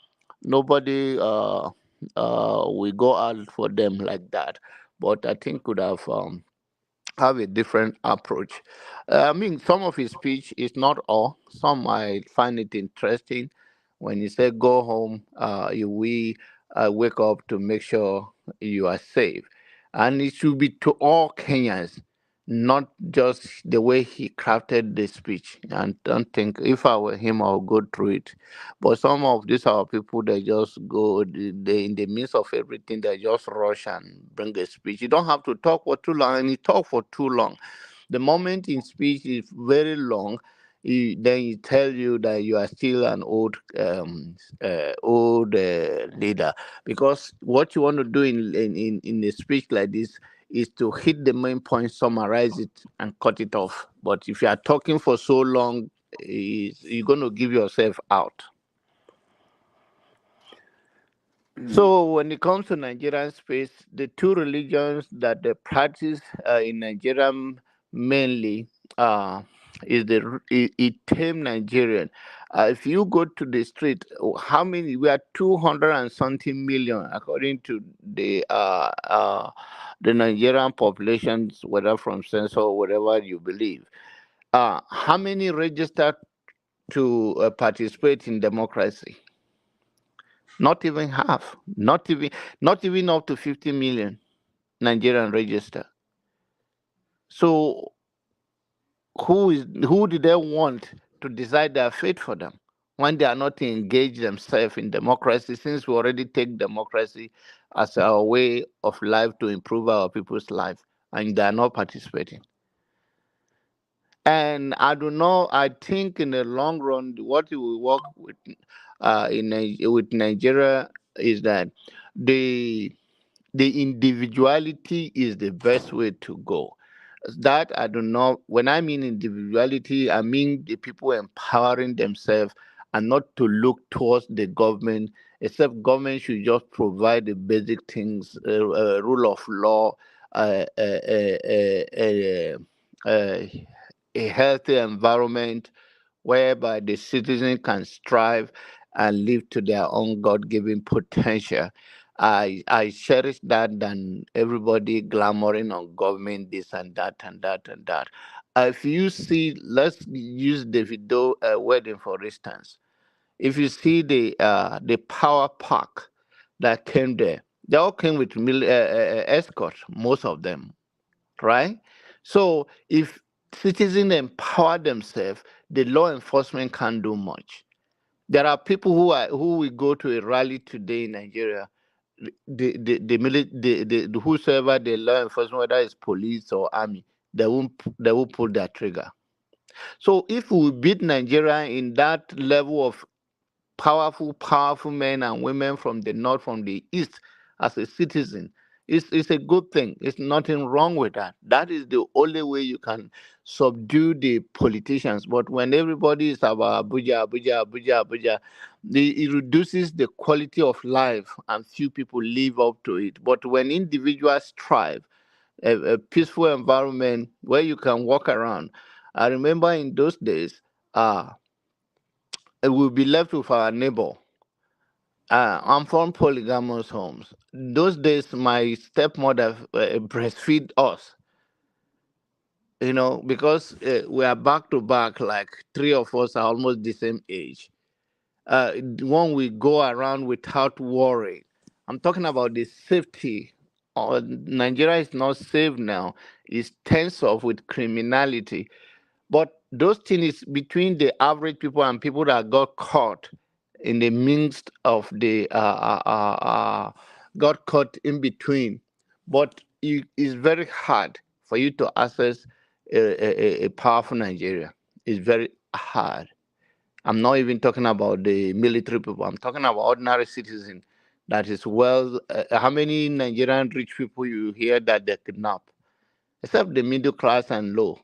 nobody will go out for them like that. But I think could have a different approach. I mean, some of his speech is not all. Some I find it interesting. When he said, "Go home, you we wake up to make sure you are safe," and it should be to all Kenyans, not just the way he crafted the speech. And don't think if I were him, I'll go through it. But some of these are people they just go they in the midst of everything they just rush and bring a speech. You don't have to talk for too long, and he talk for too long. The moment in speech is very long, then he tell you that you are still an old leader, because what you want to do in a speech like this is to hit the main point, summarize it, and cut it off. But if you are talking for so long, you're going to give yourself out. Mm. So when it comes to Nigerian space, the two religions that they practice in Nigeria mainly uh, is Item Nigerian. If you go to the street, how many? We are 200 and something million according to the Nigerian populations, whether from census or whatever you believe. How many registered to participate in democracy? Not even half. Not even up to 50 million Nigerian register. So who do they want to decide their fate for them when they are not engaged themselves in democracy, since we already take democracy as our way of life to improve our people's life, and they are not participating. And I do know. I think in the long run, what we will work with with Nigeria is that the the individuality is the best way to go. That I do not. When I mean individuality, I mean the people empowering themselves and not to look towards the government. Except government should just provide the basic things, rule of law, uh, uh, uh, uh, uh, a healthy environment whereby the citizen can strive and live to their own God-given potential. I cherish that than everybody glamoring on government this and that and that and that. If you see, let's use the video wedding for instance. If you see the power pack that came there, they all came with escort, most of them, right? So if citizens empower themselves, the law enforcement can't do much. There are people who will go to a rally today in Nigeria. The whosoever the law enforcement, whether it's police or army, they won't pull their trigger. So if we beat Nigeria in that level of powerful men and women from the north, from the east, as a citizen, it's a good thing. It's nothing wrong with that. That is the only way you can subdue the politicians. But when everybody is about Abuja, Abuja, Abuja, Abuja, it reduces the quality of life and few people live up to it. But when individuals thrive, a peaceful environment where you can walk around. I remember in those days, uh, we'll be left with our neighbor. I'm from polygamous homes. Those days, my stepmother breastfeed us, because we are back to back, like three of us are almost the same age. When we go around without worry, I'm talking about the safety. Nigeria is not safe now. It's tense off with criminality. But those things is between the average people and people that got caught in the midst of the got caught in between. But it's very hard for you to access a powerful Nigeria. It's very hard. I'm not even talking about the military people. I'm talking about ordinary citizen. That is well. How many Nigerian rich people you hear that they kidnap? Except the middle class and low,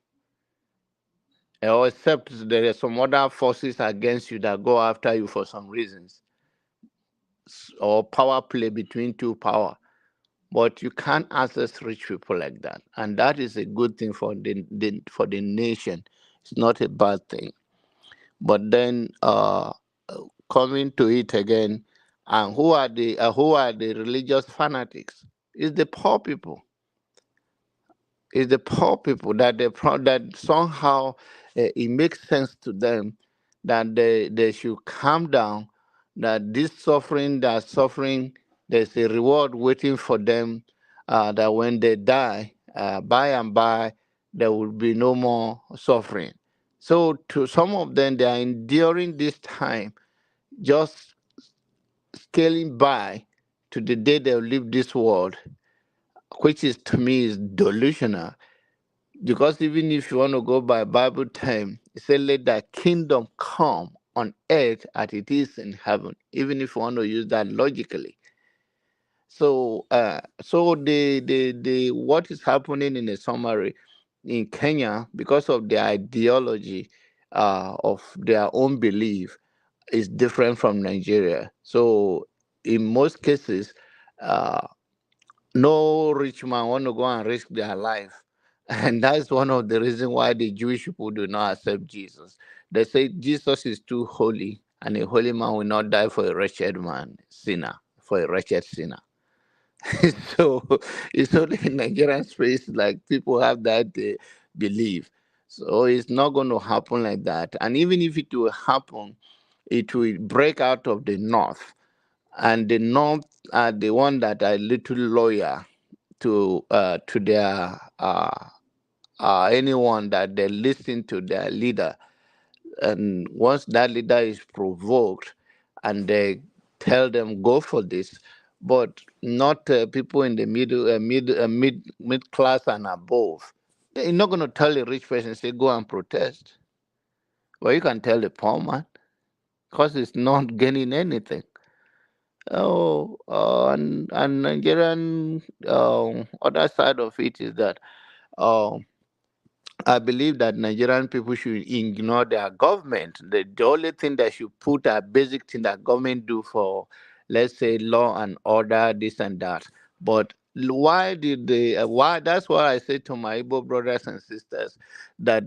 or except there are some other forces against you that go after you for some reasons, or power play between two power. But you can't access rich people like that, and that is a good thing for the nation. It's not a bad thing. But then, coming to it again, and who are the religious fanatics? It's the poor people. It's the poor people that that somehow it makes sense to them that they should calm down. That this suffering, that suffering, there's a reward waiting for them. That when they die, by and by, there will be no more suffering. So to some of them, they are enduring this time, just scaling by to the day they'll leave this world, which is to me is delusional. Because even if you want to go by Bible time, it said, let thy kingdom come on earth as it is in heaven. Even if you want to use that logically. So the what is happening in a summary in Kenya because of the ideology of their own belief is different from Nigeria. So in most cases, uh, no rich man want to go and risk their life. And that's one of the reasons why the Jewish people do not accept Jesus. They say Jesus is too holy, and a holy man will not die for a wretched man, sinner, for a wretched sinner. So it's only in Nigerian space like people have that belief. So it's not going to happen like that. And even if it will happen, it will break out of the north. And the north are the one that are little loyal to their anyone that they listen to their leader, and once that leader is provoked and they tell them go for this, but not people in the mid class and above. You're not going to tell a rich person say go and protest. Well, you can tell the poor man because it's not gaining anything. Oh, and Nigerian other side of it is that um, I believe that Nigerian people should ignore their government. The only thing they should put a basic thing that government do for, let's say, law and order, this and that. But why did they? Why? That's why I say to my Igbo brothers and sisters that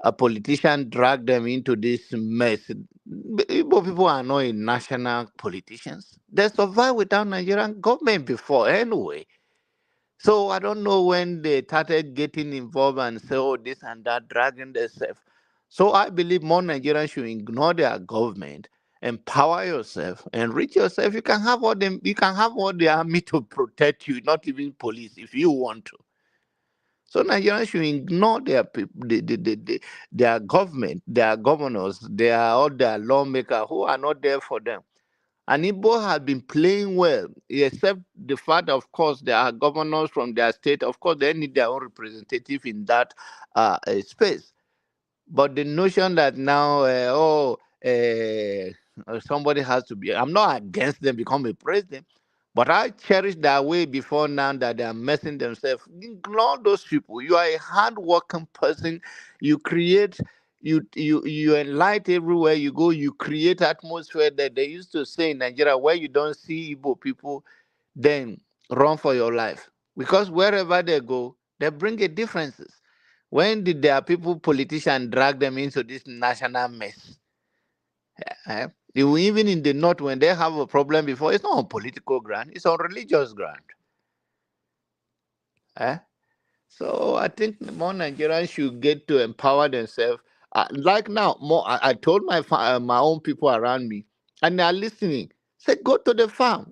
a politician drag them into this mess. Igbo people are not national politicians. They survived without Nigerian government before anyway. So I don't know when they started getting involved and say, oh, this and that, dragging themselves. So I believe more Nigerians should ignore their government, empower yourself, enrich yourself. You can have all the army to protect you, not even police, if you want to. So Nigerians should ignore their their government, their governors, all their lawmakers who are not there for them. And Igbo have been playing well, except the fact, of course, there are governors from their state. Of course, they need their own representative in that space. But the notion that now, somebody has to be, I'm not against them become a president, but I cherish that way before now that they are messing themselves. Ignore those people. You are a hard-working person. You create, you enlighten everywhere you go. You create atmosphere that they used to say in Nigeria where you don't see Igbo people, then run for your life. Because wherever they go, they bring a differences. When did their people, politicians, drag them into this national mess? Eh? Even in the north, when they have a problem before, it's not on political ground, it's on religious ground. Eh? So I think more Nigerians should get to empower themselves. Like now, more I told my own people around me, and they are listening. Say, go to the farm.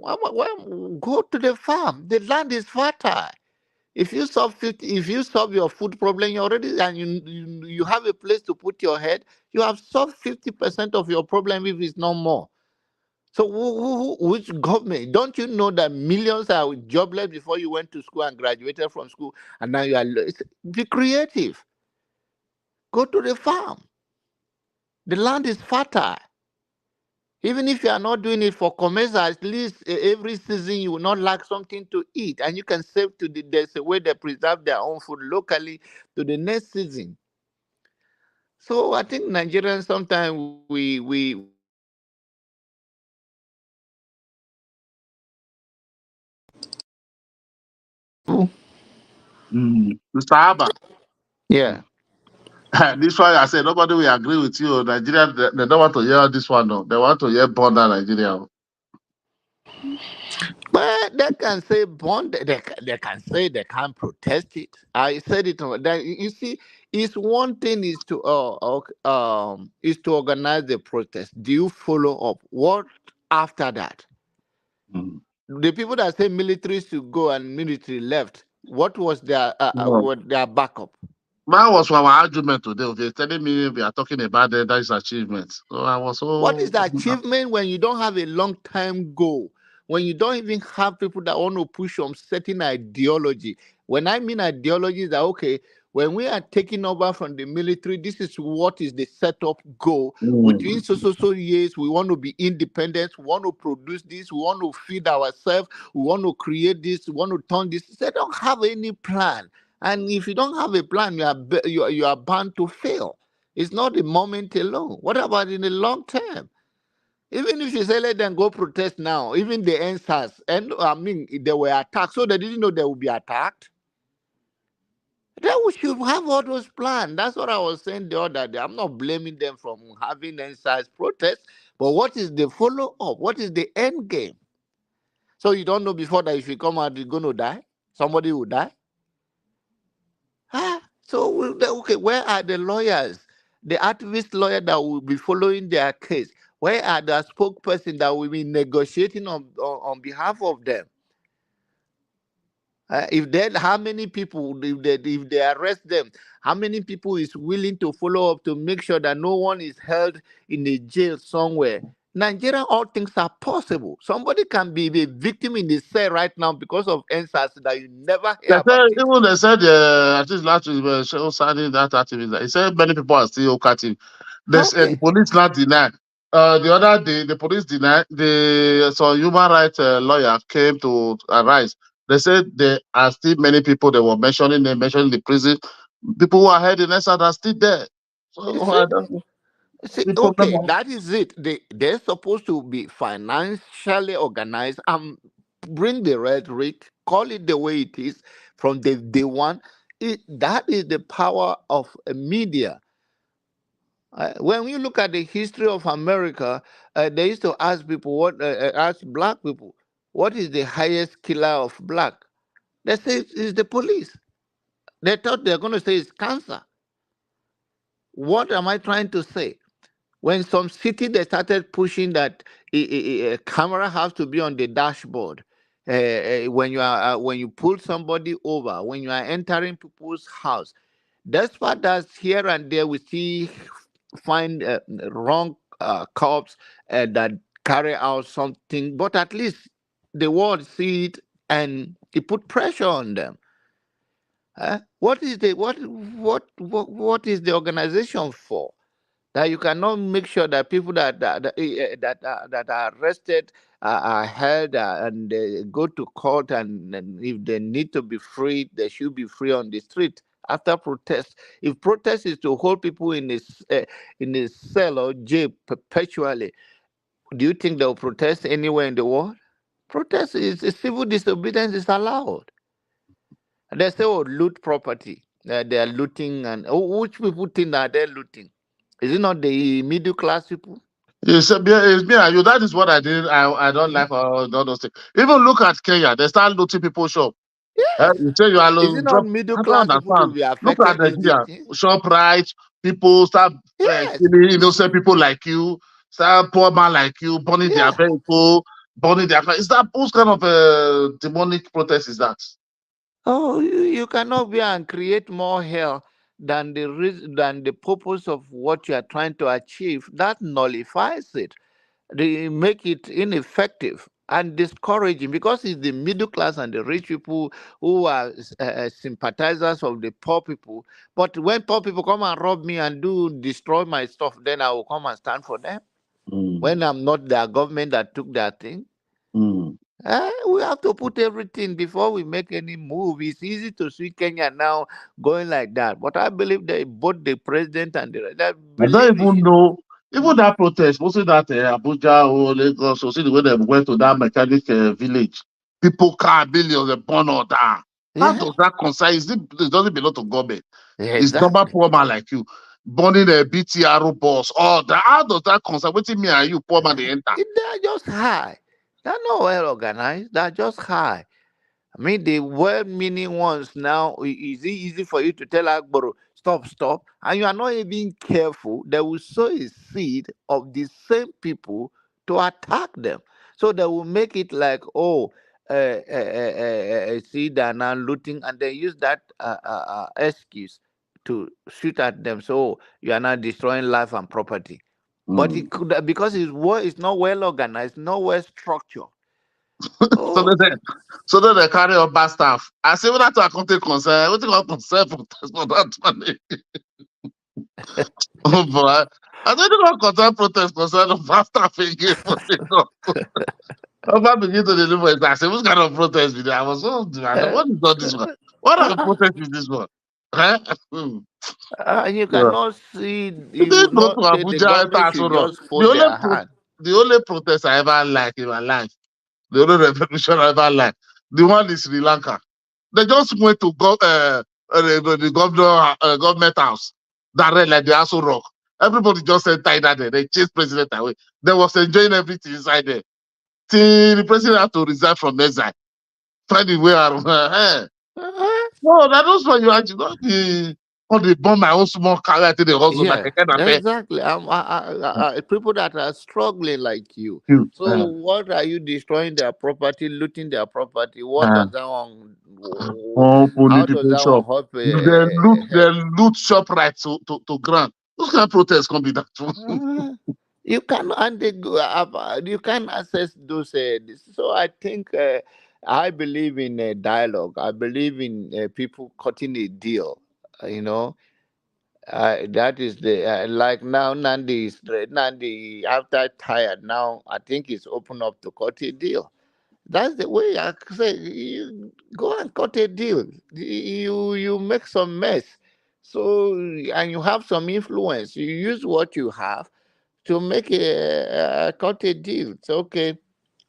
Go to the farm. The land is fertile. If you solve your food problem, you already and you have a place to put your head. You have solved 50% of your problem, if it's not more. So which government? Don't you know that millions are jobless before you went to school and graduated from school, and now you are be creative. Go to the farm. The land is fertile. Even if you are not doing it for commerce, at least every season you will not lack something to eat, and you can save there's a way they preserve their own food locally to the next season. So I think Nigerians sometimes we Mr. Abba, yeah. this one I said nobody will agree with you. Nigeria, they don't want to hear this one. No. They want to hear border Nigeria. But they can say bond. They can say they can't protest it. I said it. That you see, it's one thing is to organize the protest. Do you follow up? What after that? Mm. The people that say military should go and military left. What was No. their backup? That was our argument today. Okay, telling me we are talking about that is achievement. So I was What so is the achievement when you don't have a long time goal? When you don't even have people that want to push on certain ideology. When I mean ideology, is that okay? When we are taking over from the military, this is what is the setup goal. Within mm, so years, we want to be independent. We want to produce this. We want to feed ourselves. We want to create this. We want to turn this. They don't have any plan. And if you don't have a plan, you are bound to fail. It's not the moment alone. What about in the long term? Even if you say let them go protest now, even the answers, and I mean they were attacked, so they didn't know they would be attacked. Then we should have all those plans. That's what I was saying the other day. I'm not blaming them from having answers protest, but what is the follow up? What is the end game? So you don't know before that if you come out, you're going to die. Somebody will die. Huh? So okay, where are the lawyers, the activist lawyer that will be following their case? Where are the spokesperson that will be negotiating on behalf of them? If they, how many people, if they arrest them, how many people is willing to follow up to make sure that no one is held in a jail somewhere? Nigeria, all things are possible. Somebody can be a victim in the cell right now because of answers that you never hear they about said it. even they said at least last week show signing that activist. He said many people are still captive. They said the Okay. police not deny. The other day the police denied. The so human rights lawyer came to arise. They said there are still many people they were mentioning. They mentioned the prison people who are heading inside are still there. You So see? I don't. See, The okay, problem. that is it. They're supposed to be financially organized and bring the rhetoric, call it the way it is from the day one. That is the power of media. When you look at the history of America, they used to ask people ask black people, what is the highest killer of black? They say it's the police. They thought they're going to say it's cancer. What am I trying to say? When some city they started pushing that a camera has to be on the dashboard. When you pull somebody over, when you are entering people's house, despite that here and there we see find wrong cops that carry out something, but at least the world see it and it put pressure on them. What is the what is the organization for? That you cannot make sure that people that are arrested are held and they go to court, and if they need to be free, they should be free on the street after protest. If protest is to hold people in a cell or jail perpetually, do you think they'll protest anywhere in the world? Protest is civil disobedience is allowed. They say, oh, loot property. They are looting, and which people think that they're looting? Is it not the middle class people? It's me and you. That is what I did. I don't like all those things. Even look at Kenya. They start looting people's shop. Yes. You say you are Is it not drop. middle I don't class people to understand. be Look at affected in this Nigeria. thing? Shop right. People start Yes. killing innocent people like you. Start poor man like you, burning their Yeah. vehicle, burning their car. Is that whose kind of demonic protest is that? Oh, you cannot be and create more hell than than the purpose of what you are trying to achieve. That nullifies it. They make it ineffective and discouraging because it's the middle class and the rich people who are sympathizers of the poor people. But when poor people come and rob me and do destroy my stuff, then I will come and stand for them. Mm, When I'm not their government that took their thing. mm. We have to put everything before we make any move. It's easy to see Kenya now going like that, but I believe that both the president and they I don't believe it even should. know. Even that protest, mostly that Abuja or Lagos, or see the way they went to that mechanic village. People car billions, they burn all down. How Yeah, does that concern? It doesn't belong to government. It's normal exactly. poor man like you. Burning a BTR bus, all that. How does that concern? Waiting me and you, poor man, they enter. They're just high. They're not well organized. They're just high. I mean, the well-meaning ones now, is it easy for you to tell Agboro, stop, stop, and you are not even careful, they will sow a seed of the same people to attack them. So they will make it like, oh, see, they're now looting, and they use that excuse to shoot at them. So you are now destroying life and property. But Mm. it could, because it's not well organized, not well structured. So Oh, then they carry on bad stuff. I say, well, that's a country concern. What you want concern protest for that money? Oh boy. I don't know what concern protest concern of bad stuff again for Lagos. Over begin to deliver it. I say, what kind of protest with that? I was so what is all this one? What are the protest with this one? Huh? You Yeah. cannot see, You you will didn't go to not say the Abuja enter government Aso should Rock. just fold their hand. The only protest I ever like in my life, the only revolution I ever like, the one in Sri Lanka. They just went to the government house that read like the Aso Rock. Everybody just entered that there. They chased president away. They was enjoying everything inside there. Till the president had to resign from exile. Find the way around. Uh-huh. No, that was what you actually not the bomb my own small car. I think they also like Yeah, a kind of thing. exactly. People that are struggling like you. You, So what are you destroying their property, looting their property? What uh, does that one? opening How does people that one shop. help? They loot shop right to grant. Those kind of protests can be that too. Uh, you can and they go, you can access those so I think I believe in dialogue. I believe in people cutting a deal, you know. That is the like now Nandi after tired now I think it's open up to cut a deal. That's the way I say you go and cut a deal. You make some mess. So and you have some influence. You use what you have to make a cut a deal. It's okay.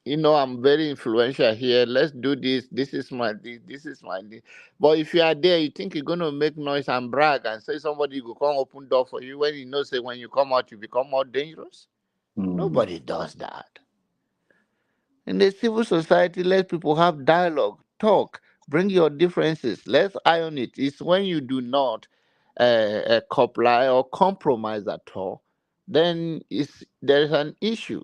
I'm very influential here. Let's do this. This is my this. This is my this. But if you are there, you think you're gonna make noise and brag and say somebody will come open door for you when you know say when you come out you become more dangerous. Mm. Nobody does that. In the civil society, let people have dialogue, talk, bring your differences. Let's iron it. It's when you do not comply or compromise at all, then there is an issue.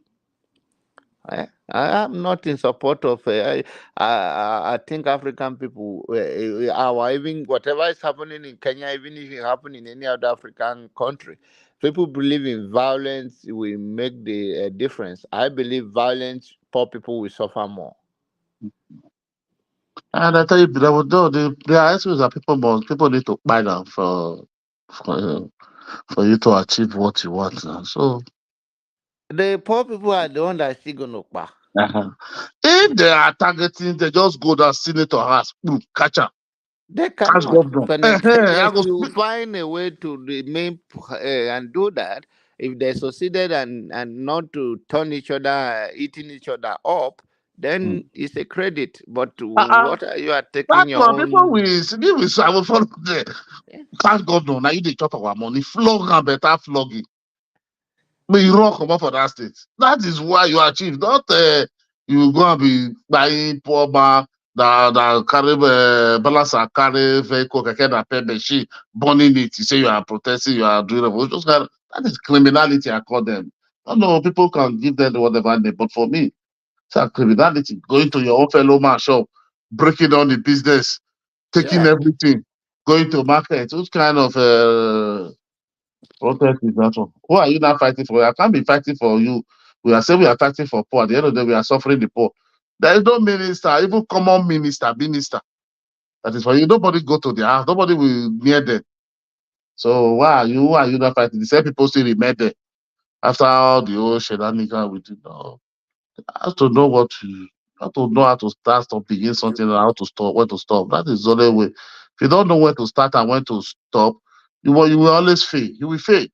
I am not in support of. I think African people, our even whatever is happening in Kenya, even if it happen in any other African country, people believe in violence will make the difference. I believe violence, poor people will suffer more. And I tell you, there are issues that people need to buy them for, for you to achieve what you want. Now. So The poor people are the one that are still gonna pay. uh if they are targeting, they just go to senator house, boom, catch her, They catch cannot governor. penetrate. They I go should find a way to remain and do that. If they succeeded and not to turn each other, eating each other up, then mm. it's a credit. But uh what are you are That taking your one, people own? will I will follow there. Yeah. Catch governor, now you dey chop our money, flog and better flogging. But you run come up for that state. That is why you achieve. Not you go and be buying poor man that carry balance and carry vehicle, keke that pay machine, burning it. You say you are protesting, you are doing revolution. That is criminality. I call them. I don't know people can give them whatever name, but for me, it's a criminality. Going to your own fellow man shop, breaking down the business, taking Yeah. everything, going to market. Which kind of protest is that one? Who are you now fighting for? I can't be fighting for you. We are saying we are fighting for poor. At the end of the day, we are suffering the poor. There is no minister, even common minister. That is why you nobody go to their house, nobody will near them. So why are you not fighting? The same people still remain there after all the old shenanigans we did. No. I have to know what to have to know how to start, stop, begin something, and how to stop, when to stop. That is the only way. If you don't know when to start and when to stop, you will always fail. You will fail.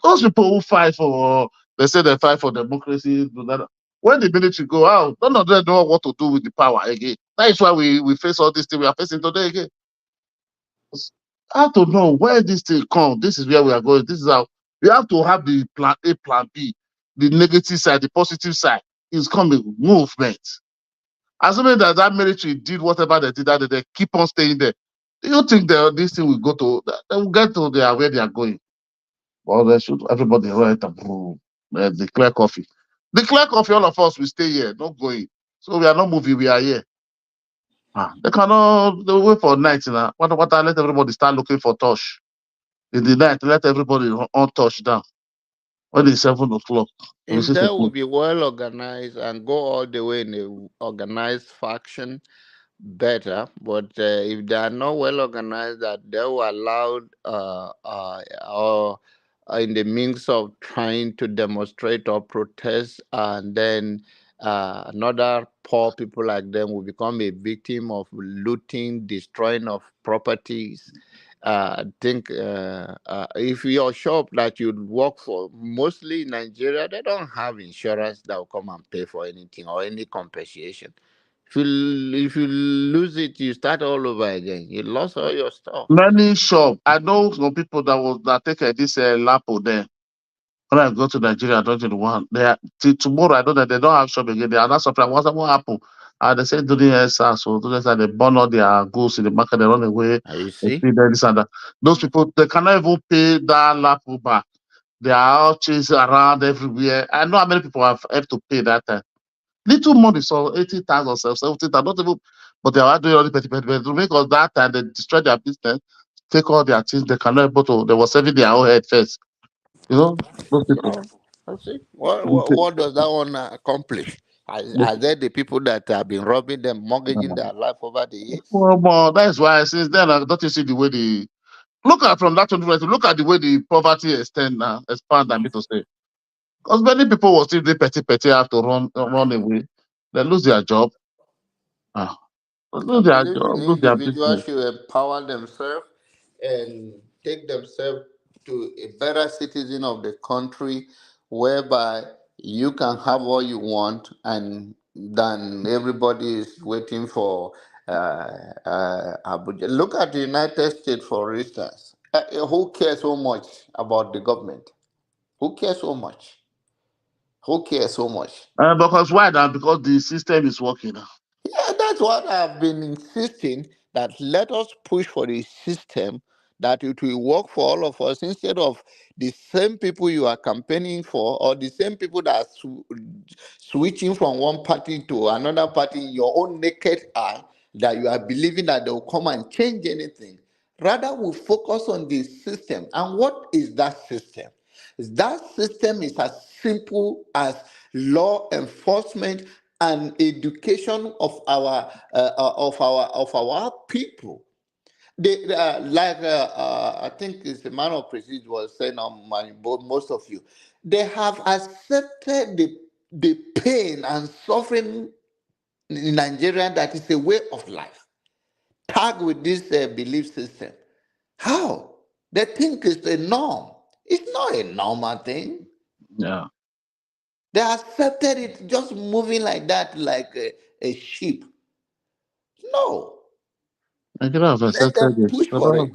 Those people who fight for, they say they fight for democracy. When the military go out, none of them know what to do with the power again. That is why we face all these things we are facing today again. I have to know where this thing come. This is where we are going. This is how we have to have the plan A, plan B, the negative side, the positive side. Is coming movement. Assuming that that military did whatever they did, that they keep on staying there. Do you think that this thing will go to? They will get to where they are going. Well, they should everybody write a brew, declare coffee. Declare coffee, all of us will stay here, not going. So we are not moving, we are here. They cannot they wait for night now. What let everybody start looking for touch. In the night, let everybody on touch down. When it's 7 o'clock, or If six they will o'clock. be well organized and go all the way in a organized faction, better. But if they are not well organized, that they will allow or in the means of trying to demonstrate or protest, and then another poor people like them will become a victim of looting, destroying of properties. I think if your shop that you work for, mostly in Nigeria, they don't have insurance that will come and pay for anything or any compensation. If you lose it, you start all over again. You lost all your stuff. Many shop. I know some people that take this lapo there. When I go to Nigeria, I don't know the one. They are, till tomorrow, I know that they don't have shop again. They are not surprised. What happened? They say during SARS, so during SARS, they burn all their goods in the market, they run away, You they see? feed them, this and that. Those people, they cannot even pay that lapo back. They are all chasing around everywhere. I know how many people have to pay that time. Little money, so 80,000, 70,000, not even, but they are doing all the petty. To make us that time, they destroy their business, take all their things, they cannot able to, they were saving their own head first. You know, those people. So, I see. What does that one accomplish? Are they the people that have been robbing them, mortgaging their life over the years? Well, that's why since then, don't you see the way the look at from that 2020, look at the way the poverty expand. I mean to say, because many people will still do petty, have to run away. They lose their job, ah, I lose their believe job, in lose their individuals business. should empower themselves and take themselves to a better citizen of the country, whereby you can have what you want, and then everybody is waiting for Abuja. Look at the United States, for instance. Who cares so much about the government? Who cares so much? Who cares so much? Because why now? Because the system is working now. Yeah, that's what I've been insisting, that let us push for the system that it will work for all of us, instead of the same people you are campaigning for, or the same people that are switching from one party to another party in your own naked eye, that you are believing that they will come and change anything. Rather, we focus on the system. And what is that system? That system is as simple as law enforcement and education of our people. They like I think it's the man of prestige was saying on my most of you. They have accepted the pain and suffering in Nigeria, that is a way of life. Tag with this belief system. How? They think it's a norm. It's not a normal thing. Yeah, They accepted it just moving like that, like a sheep. No, Nigeria have let them accepted it. push for it.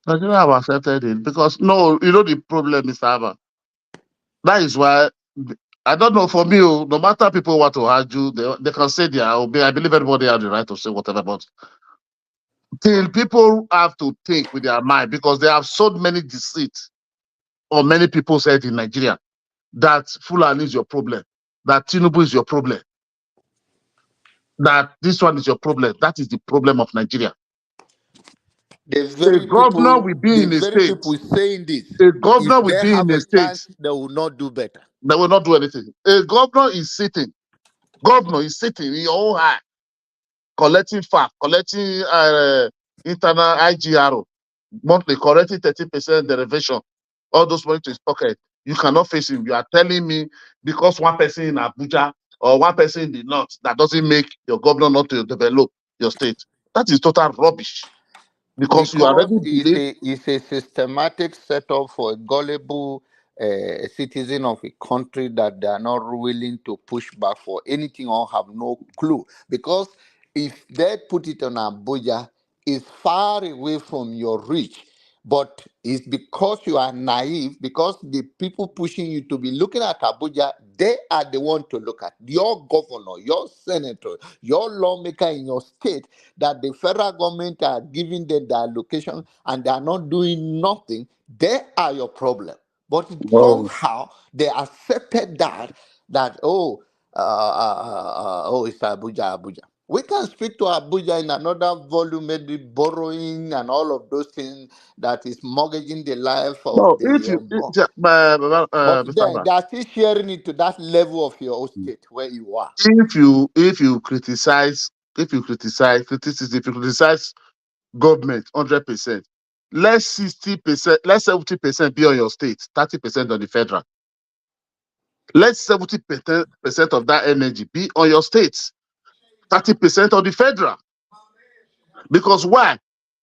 Nigeria have accepted it because no, you know the problem, Mr. Abba. That is why I don't know. For me, no matter people want to argue, they can say they are obey. I believe everybody has the right to say whatever, but till people have to think with their mind because they have so many deceit or many people said in Nigeria that Fulani is your problem, that Tinubu is your problem, that this one is your problem. That is the problem of Nigeria. A governor will be The in a very state. people saying this, A governor if will they be in have a a state chance, they will not do better. that will not do anything. A governor is sitting. Governor is sitting in your own eye, collecting FAC, collecting internal IGRO, monthly, collecting 30% derivation, all those money to his pocket. You cannot face him. You are telling me because one person in Abuja or one person in the north, that doesn't make your governor not to develop your state. That is total rubbish because you Because already believe. it's a systematic setup for a gullible citizen of a country that they are not willing to push back for anything or have no clue. Because if they put it on Abuja, it's far away from your reach. But it's because you are naive, because the people pushing you to be looking at Abuja, they are the one to look at. Your governor, your senator, your lawmaker in your state, that the federal government are giving them the allocation and they are not doing nothing, they are your problem. But Oh, somehow they accepted that it's Abuja. We can speak to Abuja in another volume, maybe borrowing and all of those things that is mortgaging the life of no, if the you, but Mr. then Man, they are still sharing it to that level of your own state where you are. if you criticize, criticism, if you criticize government 100%, let 60%, let 70% be on your state, 30% on the federal. Let 70% of that energy be on your states, 30% on the federal. Because why?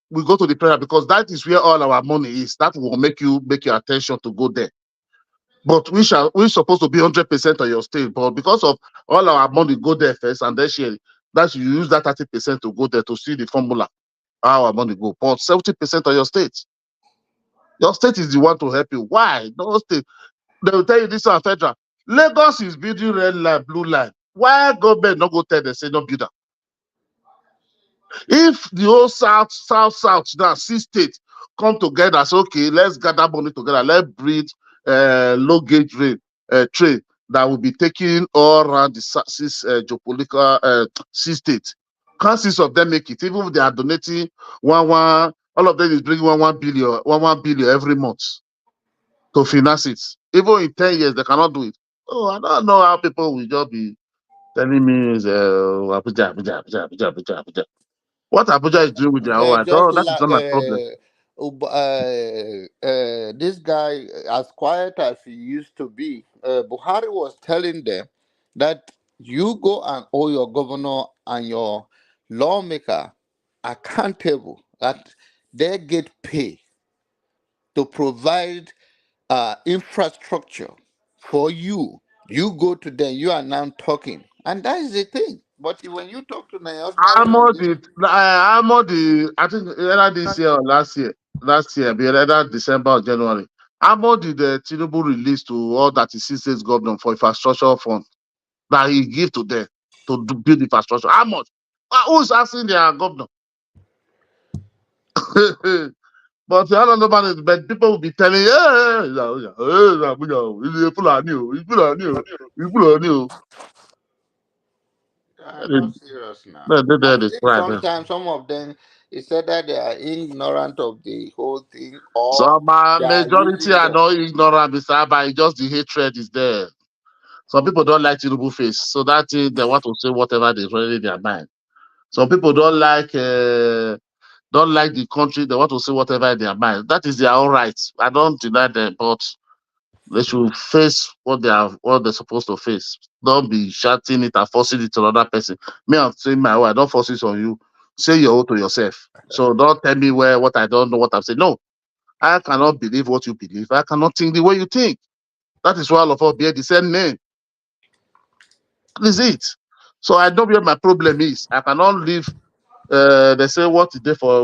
We go to the federal because that is where all our money is. That will make your attention to go there. But we're supposed to be 100% on your state. But because of all our money go there first and then share it, that you use that 30% to go there to see the formula, how our money go. But 70% on your state. Your state is the one to help you. Why? No state. They will tell you this is federal. Lagos is building red line, blue line. Why government not go tell them say no build am? If the whole south now 6 states come together, say okay, let's gather money together, let's build low gauge rail train that will be taking all around the six geopolitical 6 states. Can't 6 of them make it? Even if they are donating one, all of them is bringing one billion, one billion every month to finance it. Even in 10 years, they cannot do it. Oh, I don't know how people will just be telling me Abuja, Abuja, Abuja, Abuja, Abuja, Abuja. What Abuja is doing with their own, I Just don't, that is like not my problem. this guy, as quiet as he used to be, Buhari was telling them that you go and hold your governor and your lawmaker accountable, that they get paid to provide infrastructure for you. You go to them, you are now talking. And that is the thing. But when you talk to the ordinary I think either this year or last year, be either December or January. How much did the Tinubu release to all 36 states government for infrastructure fund that he give to them to build infrastructure? How much? Who's asking their governor? But I don't know about it, but people will be telling you, not serious now. I they think cry. sometimes some of them, it's either they are ignorant of the whole thing or So my they are majority using are them. not ignorant, Mr. Abba. It's just the hatred is there. Some people don't like Tinubu face, so that is, they want to say whatever they really in their mind. Some people don't like the country. They want to say whatever in their mind. That is their own right. I don't deny them, but they should face what they're supposed to face. Don't be shouting it and forcing it to another person. Me, I'm saying my way. I don't force it on you. Say your own to yourself. So don't tell me what I don't know what I'm saying. No, I cannot believe what you believe. I cannot think the way you think. That is why all of us bear the same name. That is it. So I know where my problem is. I cannot live. They say what is there for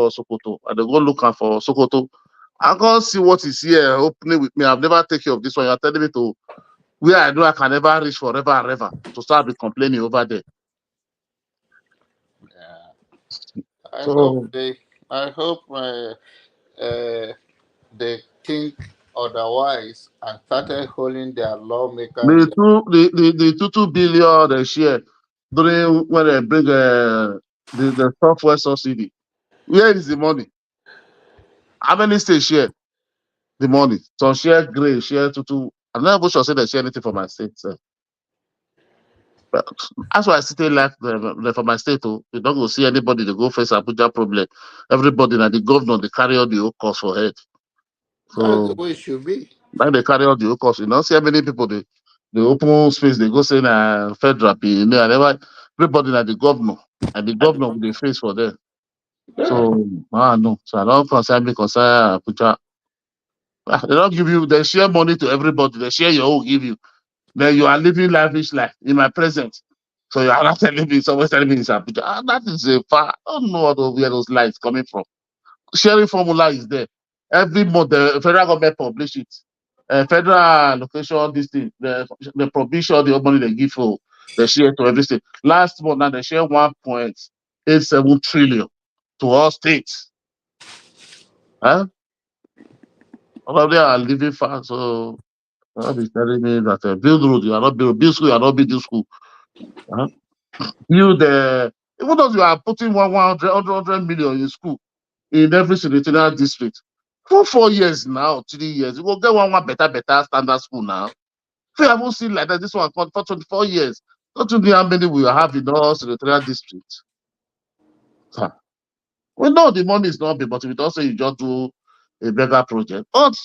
Sokoto, and they go look for Sokoto I can't see what is here opening with me. I've never taken care of this one. You're telling me to where I know I can never reach forever and ever to start be complaining over there. Yeah. So I hope they think otherwise and started holding their lawmakers. the 2 billion they share during when they bring the software subsidy. Where is the money? How many states share the money? Some share grey, share two. I'm not even sure say they share anything for my state. But that's why I still like the for my state. Oh, you don't go see anybody they go face Abuja problem. Everybody like the governor they carry all the whole cost for head. That's the So way it should be. now they carry all the whole cost. You don't see how many people they open space they go say federal you know, and everybody like the governor and the And governor will they face for them. yeah, So no. So I don't concern me concern Abuja. They don't give you they share money to everybody. They share your own give you. Then you are living lavish life in my presence. So you are not telling me, someone's telling me it's Abuja. That is a far. I don't know where those lights coming from. Sharing formula is there. Every month, the federal government publish it. Federal allocation, this thing, the provision, the money they give for the share to every state. Last month, now they share 1.87 trillion to all states. Huh? All of them are living fast. So, God is telling me that build road, you are not build school, you are not building school. Huh? Build even though you are putting 100 million in school in every senatorial district for 4 years now, 3 years, you will get one better standard school now. If you haven't seen like that, this one for 24 years. Don't you know how many we have in all senatorial districts? Huh. We know the money is not big, but we don't say you just do a bigger project. But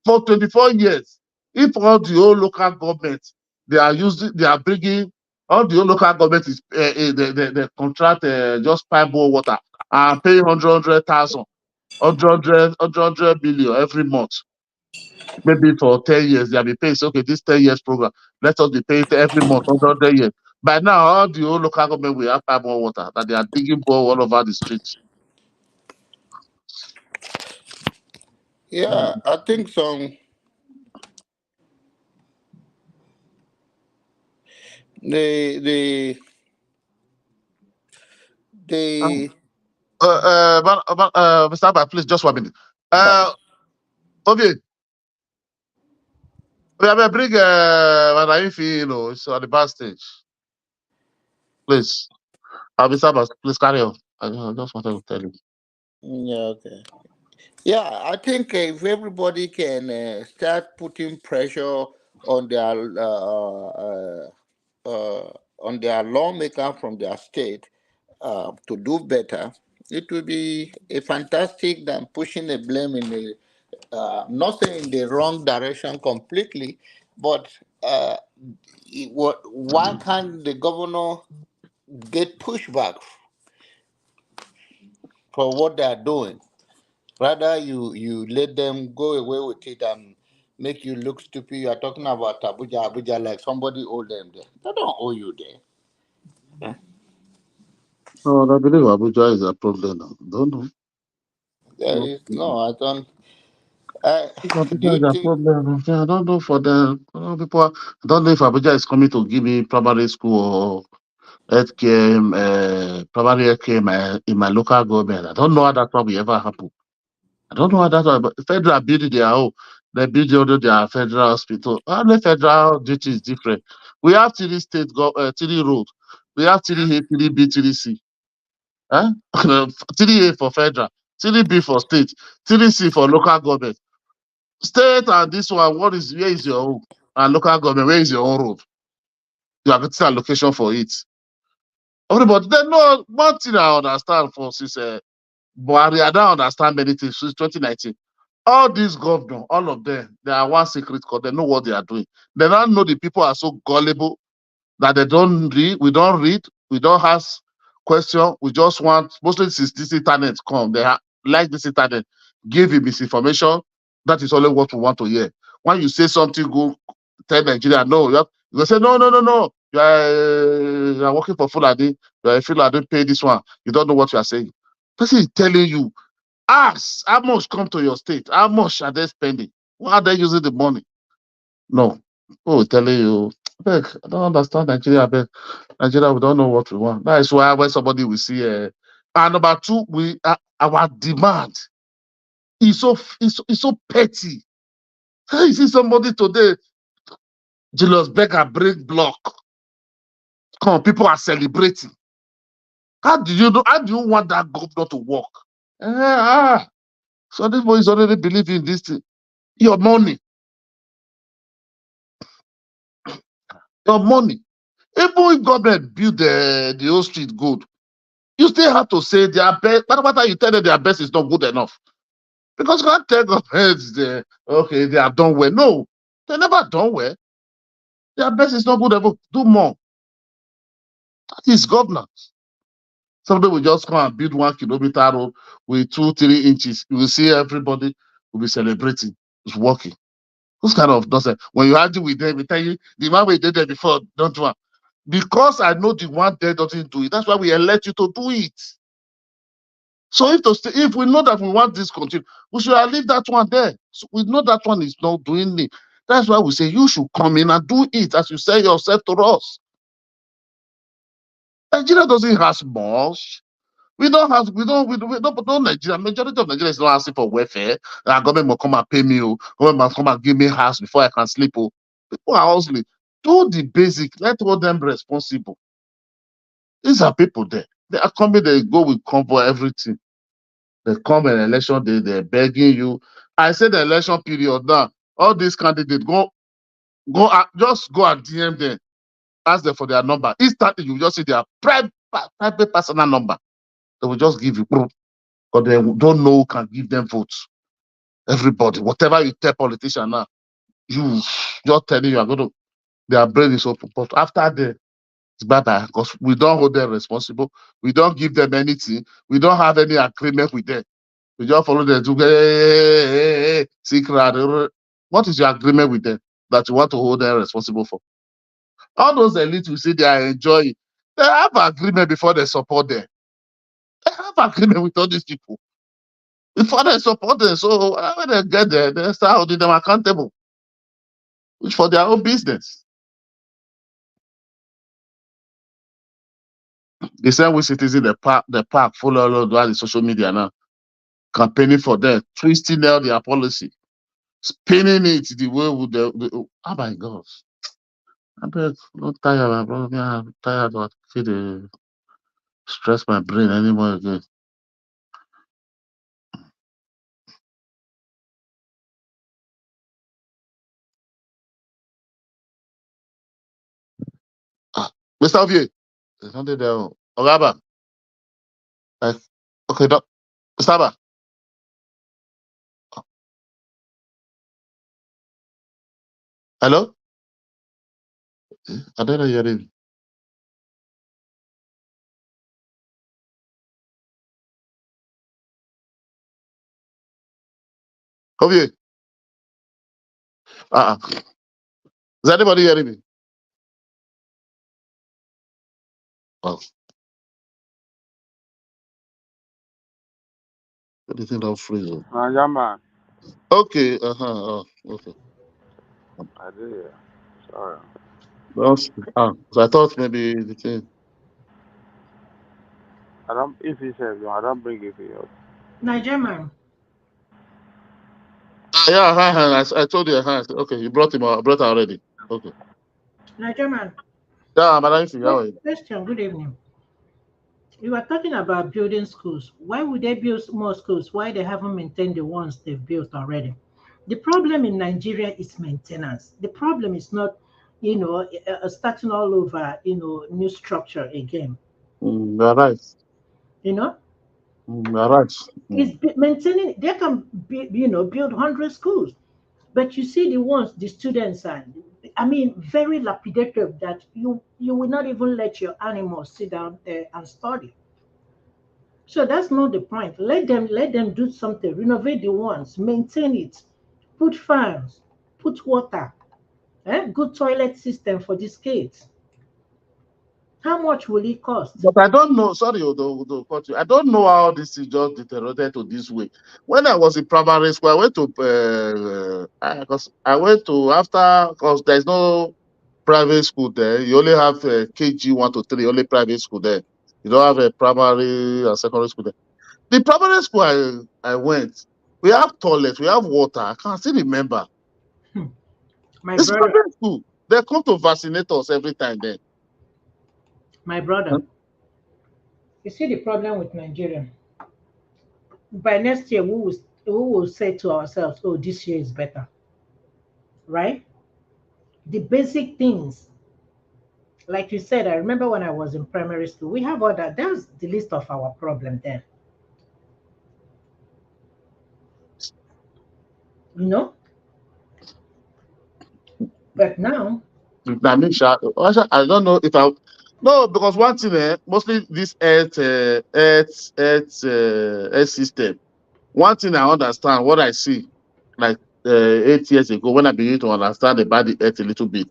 for 24 years, if all the whole local government they are bringing all the whole local government is they contract just pipe more water and pay 100,000, 100 billion every month. Maybe for 10 years, they'll be paying, say, okay, this 10 years program, let us be paying every month, 100 years. By now, all the whole local government will have pipe more water that they are digging bore all over the streets. yeah. I think some the the Mr. Abba, please, just 1 minute. right. Okay, we have a bring Manaifi, it's on the back stage. Please, Mr. Abba, please carry on. I just wanted to tell you. Yeah, okay. Yeah, I think if everybody can start putting pressure on on their lawmaker from their state to do better, it will be a fantastic than pushing the blame in the not saying in the wrong direction completely, but why can't the governor get pushback for what they are doing? Rather, you let them go away with it and make you look stupid. You are talking about Abuja, Abuja like somebody owe them there. They don't owe you there. No, I believe Abuja is a problem now. Don't know. There is no, I don't. Uh, do Abuja you is a think? problem. Yeah, I don't know for the people. I don't know if Abuja is coming to give me primary school or healthcare, primary healthcare in my local government. I don't know how that one will ever happen. I don't know how that one, but federal building their own. They build under their federal hospital. Only federal duty is different. We have three road. We have 3A, 3B, 3C. Huh? 3A for federal, 3B for state, 3C for local government. State and this one, where is your own? And local government, where is your own road? You are getting allocation for it. Everybody, they know one thing I understand for since Buhari, I don't understand many things since 2019. All these governors, all of them, they are one secret because they know what they are doing. They don't know the people are so gullible that they don't read, we don't ask question, we just want, mostly since this internet come, like this internet, give you misinformation, that is only what we want to hear. When you say something good, tell Nigeria, no, you say, no, you are working for Fulani, you are a Fulani, pay this one, you don't know what you are saying. Person is telling you, Ask how much come to your state. How much are they spending? Why are they using the money? No. Oh, telling you, beg, I don't understand Nigeria. Beg. Nigeria, we don't know what we want. That is why when somebody will see, and number two, our demand is so petty. You see somebody today, Julius Berger break block. Come on, people are celebrating. How do you know? How do you want that governor to work? So this boy is already believing this thing. Your money, your money. Even if government build the whole street good, you still have to say their best. What matter you tell them their best is not good enough? Because you can't tell government okay, they have done well. No, they never done well. Their best is not good enough. Do more. That is governance. Somebody will just come and build 1 kilometer road with 2-3 inches. You will see everybody will be celebrating. It's working. Who's kind of nonsense? When you argue with them, they tell you the man we did there before, don't do it. Because I know the one there doesn't do it. That's why we elect you to do it. So if we know that we want this continue, we should leave that one there. So we know that one is not doing it. That's why we say you should come in and do it, as you say yourself to us. Nigeria doesn't have much. We don't have, Nigeria, majority of Nigeria is not asking for welfare. Government will come and pay me, government must come and give me house before I can sleep. People are hustling. Do the basic, let hold them responsible. These are people there. They are coming, they go with convoy, everything. They come in election, they're begging you. I said the election period now, all these candidates just go and DM them, ask them for their number. Instantly, you just see their private personal number. They will just give you proof. But they don't know who can give them votes. Everybody, whatever you tell politician now, you just telling you are going to, their brain is open. But after that, it's bye-bye, because we don't hold them responsible. We don't give them anything. We don't have any agreement with them. We just follow them to secret. What is your agreement with them that you want to hold them responsible for? All those elites we see they are enjoying. They have agreement before they support them. They have agreement with all these people before they support them. So when they get there, they start holding them accountable, which for their own business. The same way citizens the park follow all of the social media now, campaigning for them, twisting out their policy, spinning it the way with oh my God. I beg, don't tire, my brother. Me, I'm tired of feel the stress my brain anymore again. Mr. Ovie, there's something there. Ogaba, like, okay, Mr. Aba, hello? I don't know your name. Ovie, is anybody hearing me? Oh, anything don't freeze. Yeah, man. Okay, okay. I did. Sorry. So I thought maybe the thing. I don't. If he says no, I don't bring it here. Nigerian, Yeah, I told you. Okay, you brought him. I brought her already. Okay. Nigerian. Yeah, Madam, how are you? Question. Good evening. You were talking about building schools. Why would they build more schools? Why they haven't maintained the ones they've built already? The problem in Nigeria is maintenance. The problem is not, starting all over, new structure again. You're right. You know, You're right. it's maintaining. They can, build 100 schools, but you see the ones the students are. I mean, very lapidated that you will not even let your animals sit down there and study. So that's not the point. Let them do something. Renovate the ones, maintain it, put fans, put water, good toilet system for these kids. How much will it cost? But I don't know. Sorry, Odo, cut you. I don't know how this is just deteriorated to this way. When I was in primary school, I went to because I went to after because there's no private school there. You only have KG 1 to 3, only private school there. You don't have a primary and secondary school there. The primary school I went, we have toilets, we have water. I can still remember. My It's brother, private school. They come to vaccinate us every time then. my brother. You see the problem with Nigeria. By next year, we will say to ourselves, "Oh, this year is better," right? The basic things, like you said. I remember when I was in primary school, we have all that. That's the list of our problem there. You know, but now, I mean, I don't know if I no because one thing mostly this earth system. One thing I understand, what I see, like 8 years ago when I began to understand about the earth a little bit,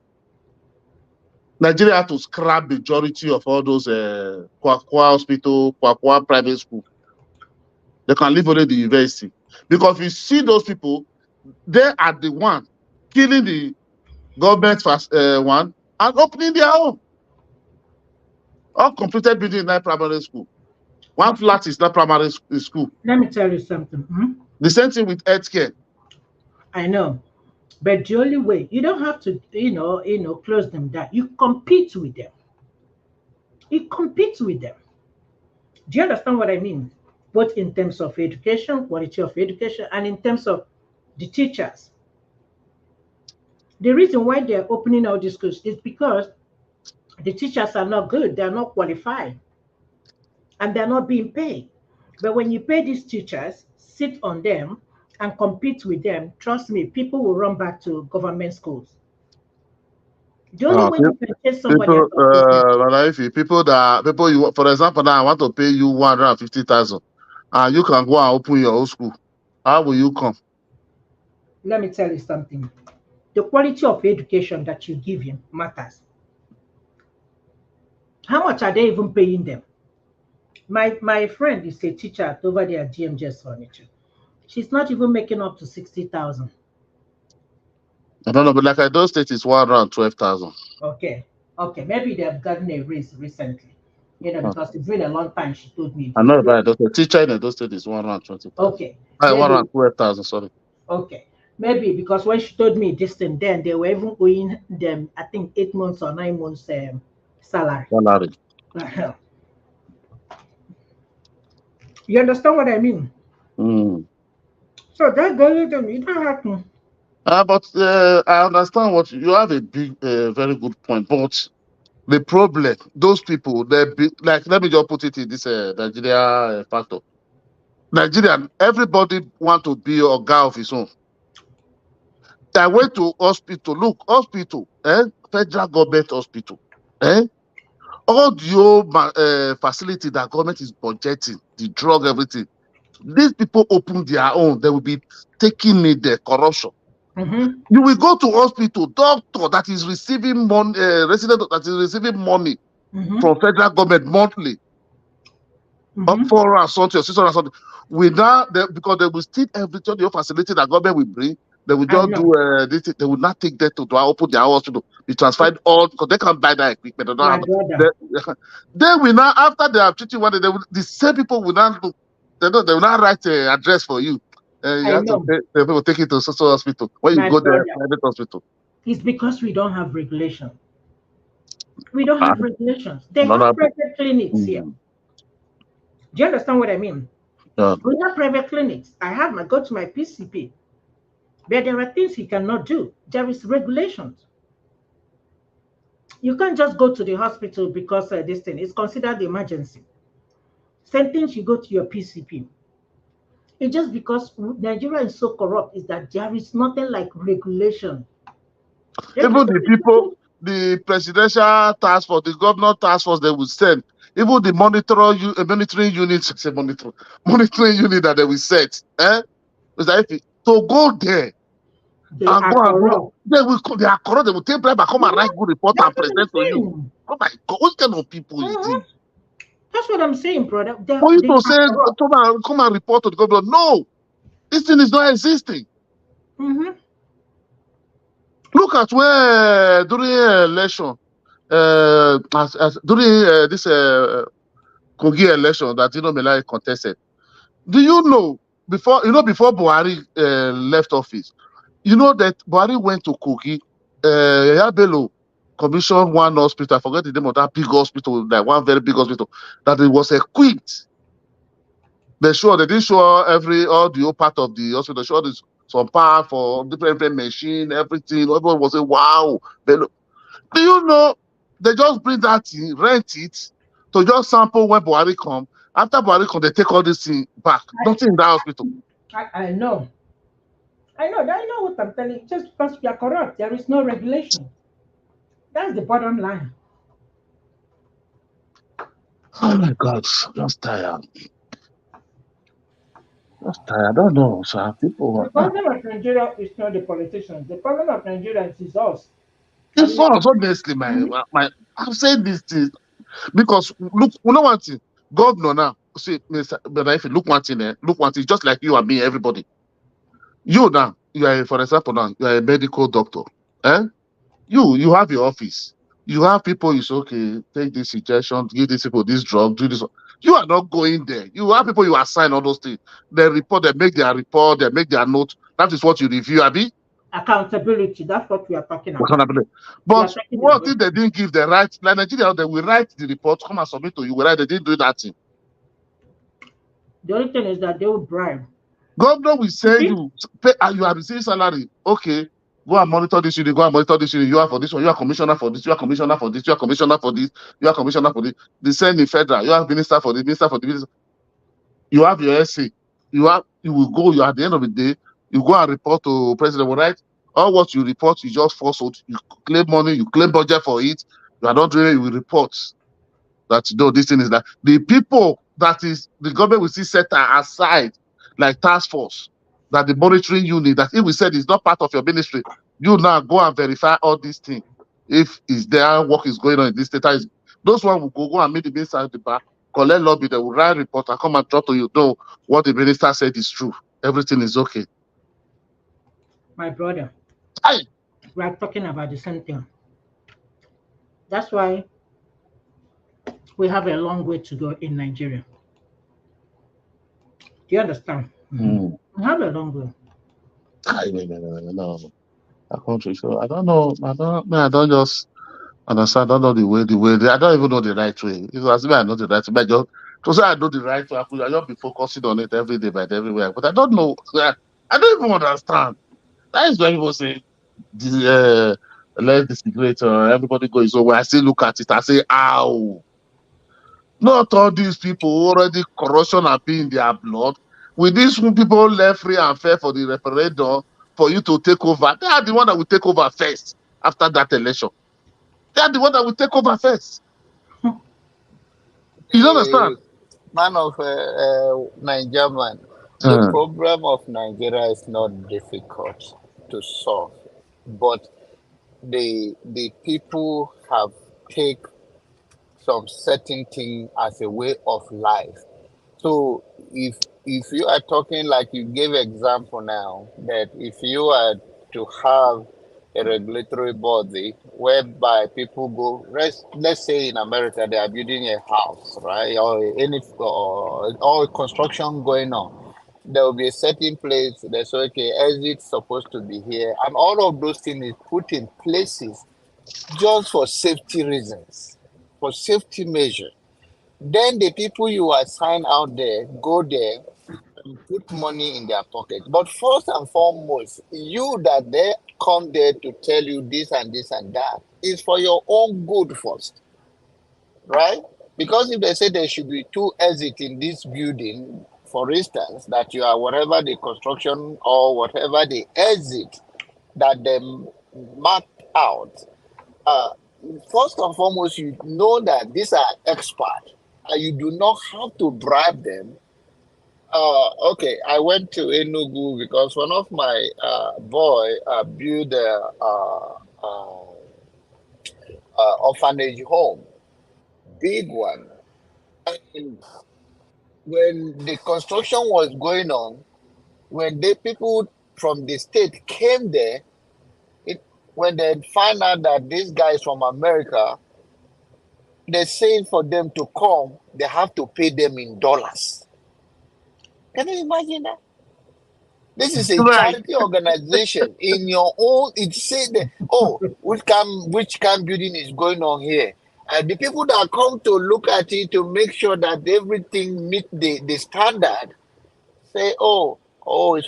Nigeria had to scrap majority of all those Kwakwa hospital, Kwakwa private school. They can leave only the university because if you see those people, they are the one killing the government first one and opening their own. All completed building in that primary school. One flat is not primary school. let me tell you something. The same thing with healthcare. I know, but the only way you don't have to, close them down. You compete with them. You compete with them. Do you understand what I mean? Both in terms of education, quality of education, and in terms of the teachers. The reason why they're opening all these schools is because the teachers are not good, they're not qualified, and they're not being paid. But when you pay these teachers, sit on them, and compete with them, trust me, people will run back to government schools. The only way you can chase somebody out People, of business. people you for example now I want to pay you 150,000, and you can go and open your own school. How will you come? Let me tell you something. The quality of education that you give him matters. How much are they even paying them? My friend is a teacher over there at GMJS Furniture. She's not even making up to 60,000. I don't know, but like those states is 112,000. Okay. Okay. Maybe they have gotten a raise recently. Because it's been a long time, she told me. I know about those teacher in those states is 120,000. Okay. One Maybe hundred 12,000. Sorry. okay. Maybe because when she told me this thing, then they were even owing them, I think, 8 months or 9 months salary. Salary. You understand what I mean? Mm. So that goes to me. It don't happen. But I understand what you have a big, very good point. But the problem, those people, they be like. Let me just put it in this Nigeria factor. Nigerian, everybody want to be a guy of his own. I went to hospital. Look, hospital, federal government hospital, all the old facility that government is budgeting, the drug, everything. These people open their own. They will be taking it the corruption. Mm-hmm. You will go to hospital, doctor that is receiving money, resident that is receiving money Mm-hmm. from federal government monthly, Mm-hmm. 400 or something, or 600 or something. Because they will steal everything, the facility that government will bring. They will I just know. do this. They will not take that to open their hospital. Be transferred all because they can't buy that equipment. They don't My have. brother. They will now after they have treated one. The same people will not look. They will not write an address for you. You I have to know. pay. The people take it to social hospital. When you My go there, brother. private hospital. It's because we don't have regulation. We don't Ah, have regulations. They not have happen. private clinics here. Do you understand what I mean? Yeah. We have private clinics. Go to my PCP. But there are things he cannot do. There is regulations. You can't just go to the hospital because this thing is considered emergency. Same thing you go to your PCP. It's just because Nigeria is so corrupt is that there is nothing like regulation. There's Even nothing the like people, the presidential task force, the governor task force, they will send. Even the monitoring unit, say monitoring unit that they will set. Is that to go there They and are go and do. corrupt. They are corrupt. They will take bribe and come and Mhm. write good report That's and what I'm present to you. saying. Oh my God, what kind of people is this? Mhm. That's what I'm saying, brother. For you They to are say, corrupt. come and report to the government. No, this thing is not existing. Hmm. Look at where during election, during this Kogi election that Melai contested. Do you know before Buhari left office? You know that Buhari went to Kogi, Yaya Bello commissioned one hospital. I forget the name of that big hospital, that one very big hospital, that it was equipped. They didn't show all the whole part of the hospital. They showed some part for different machine, everything. Everyone was saying, wow. Bello. Do you know they just bring that thing, rent it, to just sample when Buhari come. After Buhari come, they take all this thing back. Nothing in that hospital. I know. I know what I'm telling you. Just because we are corrupt, there is no regulation. That's the bottom line. Oh my God, just tired. Just tired. I don't know, sir. The People, problem of Nigeria is not the politicians. The problem of Nigeria is us. And it's we are. false. Honestly, Mhm. I'm saying this thing because look, you know one thing. Governor now, see, Mr. But if you look one thing, look one thing, just like you and me, everybody. You now, for example, now you are a medical doctor. Eh? You have your office. You have people. You say, okay, take this injection, give these people this drug, do this. You are not going there. You have people you assign all those things. They report, they make their report, they make their note. That is what you review, Abi. Accountability. That's what we are talking What can about. I believe? We are But talking what about. if they didn't give the right? Like Nigeria, they will write the report, come and submit to you. Will write, they didn't do that thing. The only thing is that they will bribe. Governor will You send see? you, pay, and you are receiving salary. Okay, go and monitor this unit, go and monitor this unit. You are for this one, you are commissioner for this, you are commissioner for this, you are commissioner for this, you are commissioner for this. The same in federal, you are minister for this, minister for this. You have your essay. You will go, you at the end of the day, you go and report to president, right? All what you report, you just falsehood. You claim money, you claim budget for it. You are not doing it, you will report that no, this thing is that the people that is the government will see set aside like task force, that the monitoring unit, that if we said it's not part of your ministry, you now go and verify all these things. If is there work is going on in this state, those one will go and meet the minister at the back, collect lobby, they will write report and come and drop to you. No, what the minister said is true. Everything is okay. My brother, Aye. we are talking about the same thing. That's why we have a long way to go in Nigeria. Do you understand? Mm. We have a long way. Aye, no. That country. So I don't know. I don't just understand. I don't know the way. I don't even know the right way. If as me, I know the right way. But just to say I know the right way, I just be focusing on it every day, but everywhere. But I don't know. I don't even understand. That is why people say the let the cigarette. Everybody go his own way. I still look at it. I say, ow. Not all these people already corruption and be in their blood. With these people left free and fair for the referendum for you to take over, they are the one that will take over first after that election. They are the one that will take over first. You understand? The man of Niger man, the Uh, problem of Nigeria is not difficult to solve, but the people have take some certain thing as a way of life. So if you are talking like you gave example now that if you are to have a regulatory body whereby people go let's say in America they are building a house, right, or any or construction going on, there will be a certain place that's okay, exit supposed to be here, and all of those things is put in places just for safety reasons, for safety measure. Then the people you assign out there go there and put money in their pocket. But first and foremost, you that they come there to tell you this and this and that is for your own good first, right? Because if they say there should be two exits in this building, for instance, that you are whatever the construction or whatever the exit that they mark out, uh, first and foremost, you know that these are experts and you do not have to bribe them Okay, I went to Enugu because one of my boy built a orphanage home, big one. And when the construction was going on, when the people from the state came there, it when they find out that this guy is from America, they're saying for them to come, they have to pay them in dollars. Can you imagine that? This is a Right. charity organization. In your own, it said that, oh, which camp building is going on here. And the people that come to look at it to make sure that everything meet the standard say, it's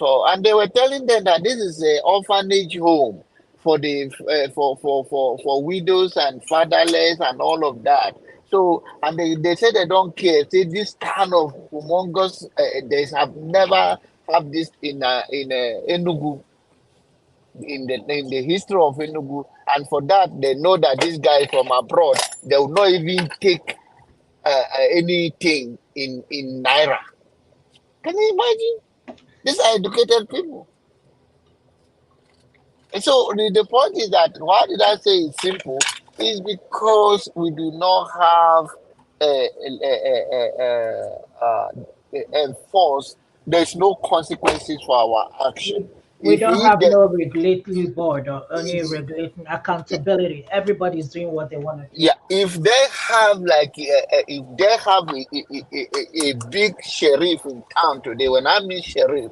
all. And they were telling them that this is an orphanage home for the for widows and fatherless and all of that. So, and they say they don't care. Say this kind of humongous, they have never have this in Enugu, in the history of Enugu, and for that they know that this guy is from abroad. They will not even take anything in naira. Can you imagine? These are educated people. And so the point is that why did I say it's simple? Is because we do not have enforce. There's no consequences for our action. We If don't we have the, no regulatory board or any regulating accountability. Everybody's doing what they want to do. yeah, if they have like if they have a big sheriff in town today, when I mean sheriff,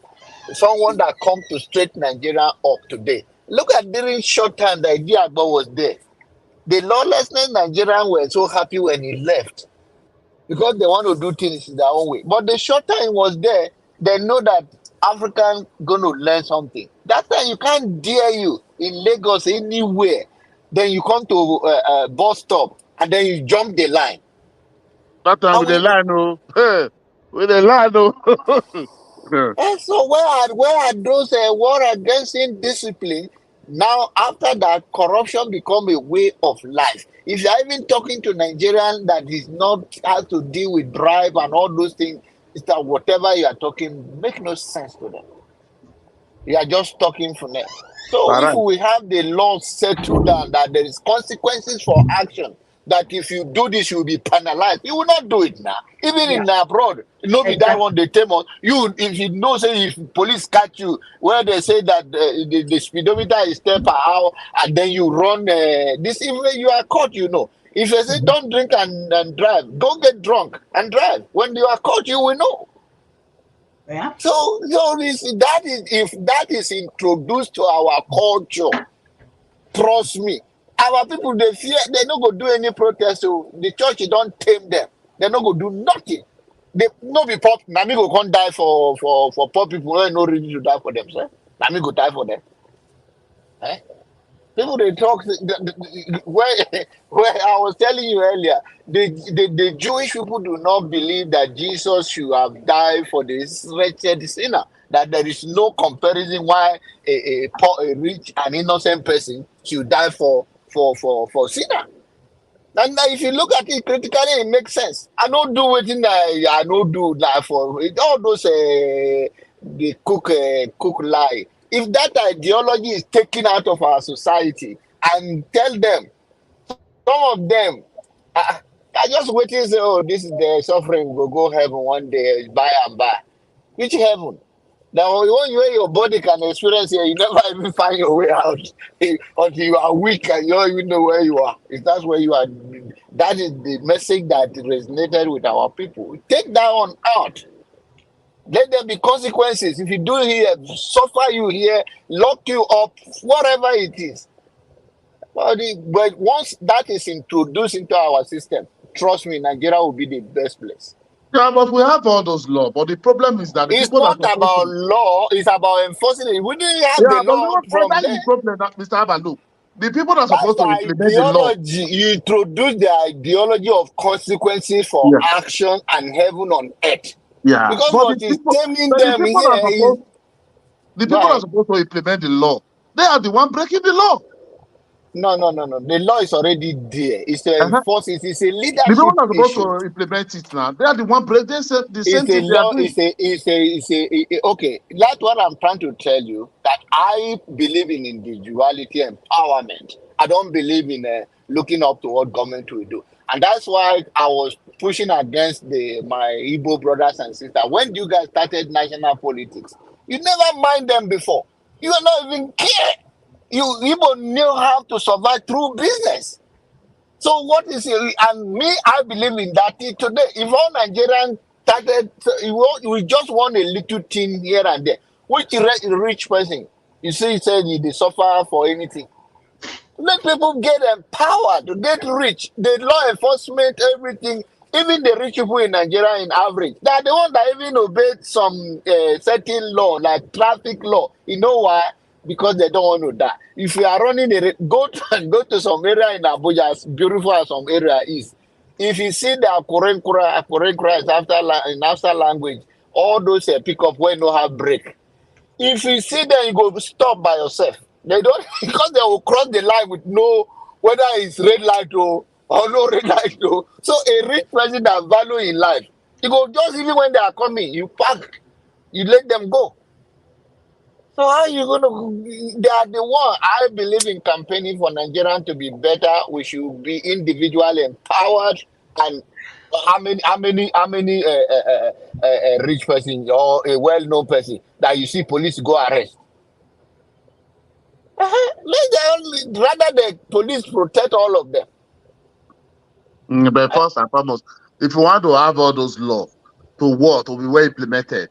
someone that come to straight Nigeria up today. Look at during short time that Diagbo was there. The lawlessness Nigerians were so happy when he left because they want to do things their own way. But the short time he was there, they know that African going to learn something. That time you can't dare you in Lagos anywhere. Then you come to bus stop and then you jump the line. That time And with the we line, oh. Hey, with the line, oh. And so where are those war against indiscipline? Now after that, corruption become a way of life. If you're even talking to Nigerian that is not has to deal with bribe and all those things, it's that whatever you are talking make no sense to them. You are just talking for them. So All if right. we have the law settled down that there is consequences for action, that if you do this, you will be penalized. You will not do it now. Even Yeah, in abroad, nobody that exactly. one they tell us. You, if you know, say if police catch you, where they say that the speedometer is 10 per hour, and then you run this, even you are caught, you know. If they say Mhm. don't drink and drive, don't get drunk and drive. When you are caught, you will know. Yeah. So that is if that is introduced to our culture, trust me, our people they fear they not go do any protest. So the church don't tame them. They not go do nothing. They no be pop. Na me go come die for poor people wey no ready to die for themselves. Na me go die for them. Eh? People they talk where where I was telling you earlier, the Jewish people do not believe that Jesus should have died for this wretched sinner. That there is no comparison why a poor, a rich and innocent person should die for sinner. And if you look at it critically, it makes sense. I don't do it in I don't do that for it, all those the cook lie. If that ideology is taken out of our society and tell them, some of them, I just waiting say, oh, this is the suffering will go heaven one day, by and by. Which heaven? Now, when your body can experience it, you never even find your way out until you are weak and you don't even know where you are. If that's where you are, that is the message that resonated with our people. Take that one out. Let there be consequences. If you do here, suffer you here, lock you up, whatever it is. But once that is introduced into our system, trust me, Nigeria will be the best place. Yeah, but we have all those laws. But the problem is that the It's people that not are supposed about to. law, it's about enforcing it. We didn't have the Yeah, but law from that's there. the problem, Mr. Abba. Look, the people that are That's supposed to the implement the law. ideology. You introduce the ideology of consequences for Yeah, action and heaven on earth. yeah. Because But what is taming the them people here that are is supposed, the go people that are ahead. supposed to implement the law, they are the one breaking the law. No, no, no, no. The law is already there. It's to Uh-huh. enforce it. It's a The people leadership are supposed issue. to implement it now. They are the one. They say the same It's a thing they are law. doing. Okay. That's what I'm trying to tell you. That I believe in individuality empowerment. I don't believe in looking up to what government will do, and that's why I was pushing against my Igbo brothers and sisters. When you guys started national politics, you never mind them before. You are not even care. You Igbo knew how to survive through business. So what is it? And me, I believe in that today. If all Nigerians started, we just want a little thing here and there. Which rich person, you see, he said they suffer for anything. Let people get empowered, to get rich. The law enforcement, everything, even the rich people in Nigeria in average, they are the ones that even obey some certain law, like traffic law. You know why? Because they don't want to die. If you are running go to some area in Abuja, as beautiful as some area is. If you see the Akurenkura is after language, all those pickup where no have break. If you see them, you go stop by yourself. They don't because they will cross the line with no whether it's red light or no red light or so a rich person that value in life. You go just even when they are coming, you park, you let them go. So how you gonna? They are the one. I believe in campaigning for Nigerians to be better. We should be individually empowered. And how many rich person or a well-known person that you see police go arrest? Rather the police protect all of them. But first and foremost, if you want to have all those laws to be well implemented,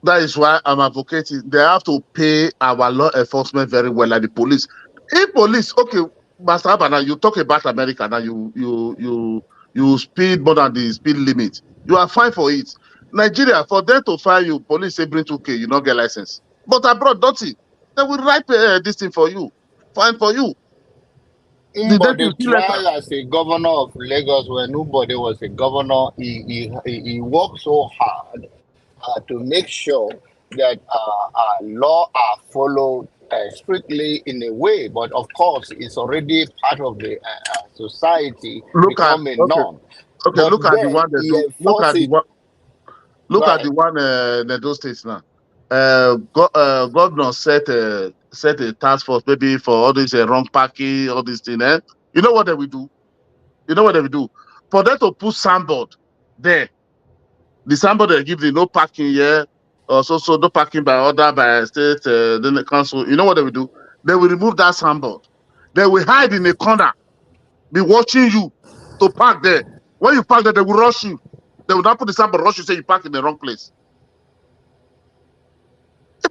that is why I'm advocating. They have to pay our law enforcement very well, like the police. If police, okay, Master Abana, you talk about America now, you speed more than the speed limit. You are fine for it. Nigeria, for them to fire you, police say bring 2K, you not get license. But abroad, don't it? They will write this thing for you, fine for you. The debt you Nobody see letter. tried as a governor of Lagos when nobody was a governor. He worked so hard to make sure that law are followed strictly in a way. But of course, it's already part of the society, Look at become a okay, norm. okay. But Look at the then one they he do. Look enforced at the it. one. Go Look at ahead. the one in those states now. Governor set a task force maybe for all this wrong parking, all this thing. You know what they will do? You know what they will do? For them to put signboard there, the signboard they give the no parking here, or so no parking by order by state, then the council. You know what they will do? They will remove that signboard. They will hide in a corner, be watching you to park there. When you park there, they will rush you. They will not put the signboard, rush you, say you park in the wrong place.